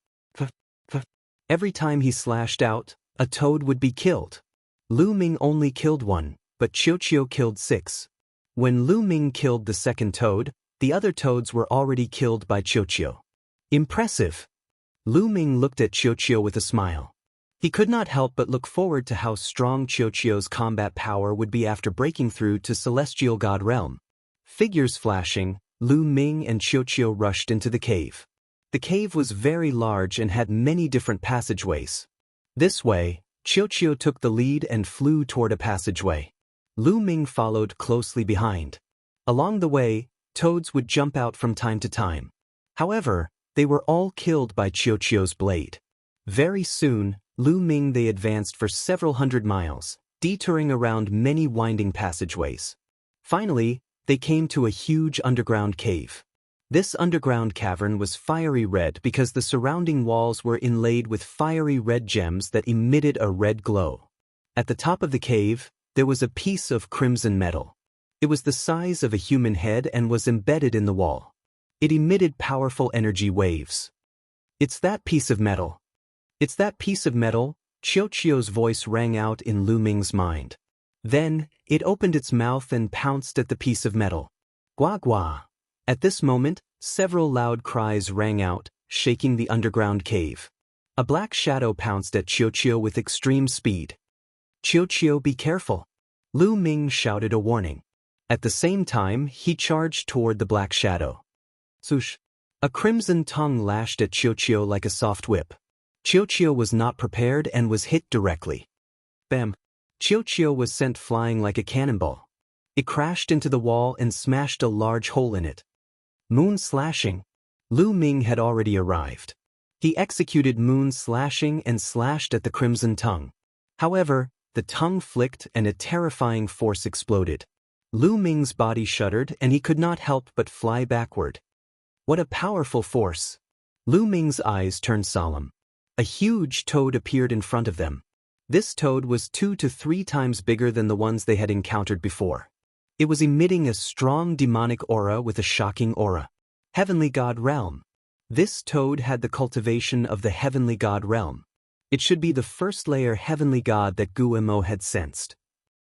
Every time he slashed out, a toad would be killed. Lu Ming only killed 1, but Qiu killed 6. When Lu Ming killed the second toad, the other toads were already killed by Qiu. Impressive! Lu Ming looked at Qiu with a smile. He could not help but look forward to how strong Qiu's combat power would be after breaking through to Celestial God Realm. Figures flashing, Lu Ming and Qiu rushed into the cave. The cave was very large and had many different passageways. This way, Qiu took the lead and flew toward a passageway. Lu Ming followed closely behind. Along the way, toads would jump out from time to time. However, they were all killed by Qiu's blade. Very soon, Lu Ming they advanced for several hundred miles, detouring around many winding passageways. Finally, they came to a huge underground cave. This underground cavern was fiery red because the surrounding walls were inlaid with fiery red gems that emitted a red glow. At the top of the cave, there was a piece of crimson metal. It was the size of a human head and was embedded in the wall. It emitted powerful energy waves. "It's that piece of metal. It's that piece of metal," Qiu's voice rang out in Lu Ming's mind. Then, it opened its mouth and pounced at the piece of metal. Gua gua! At this moment, several loud cries rang out, shaking the underground cave. A black shadow pounced at Qiu with extreme speed. "Qiu, be careful!" Lu Ming shouted a warning. At the same time, he charged toward the black shadow. Swoosh! A crimson tongue lashed at Qiu like a soft whip. Chiu was not prepared and was hit directly. Bam! Chiu was sent flying like a cannonball. It crashed into the wall and smashed a large hole in it. Moon slashing. Lu Ming had already arrived. He executed moon slashing and slashed at the crimson tongue. However, the tongue flicked and a terrifying force exploded. Lu Ming's body shuddered and he could not help but fly backward. What a powerful force! Lu Ming's eyes turned solemn. A huge toad appeared in front of them. This toad was 2 to 3 times bigger than the ones they had encountered before. It was emitting a strong demonic aura with a shocking aura. Heavenly God Realm. This toad had the cultivation of the Heavenly God Realm. It should be the first layer Heavenly God that Guillemot had sensed.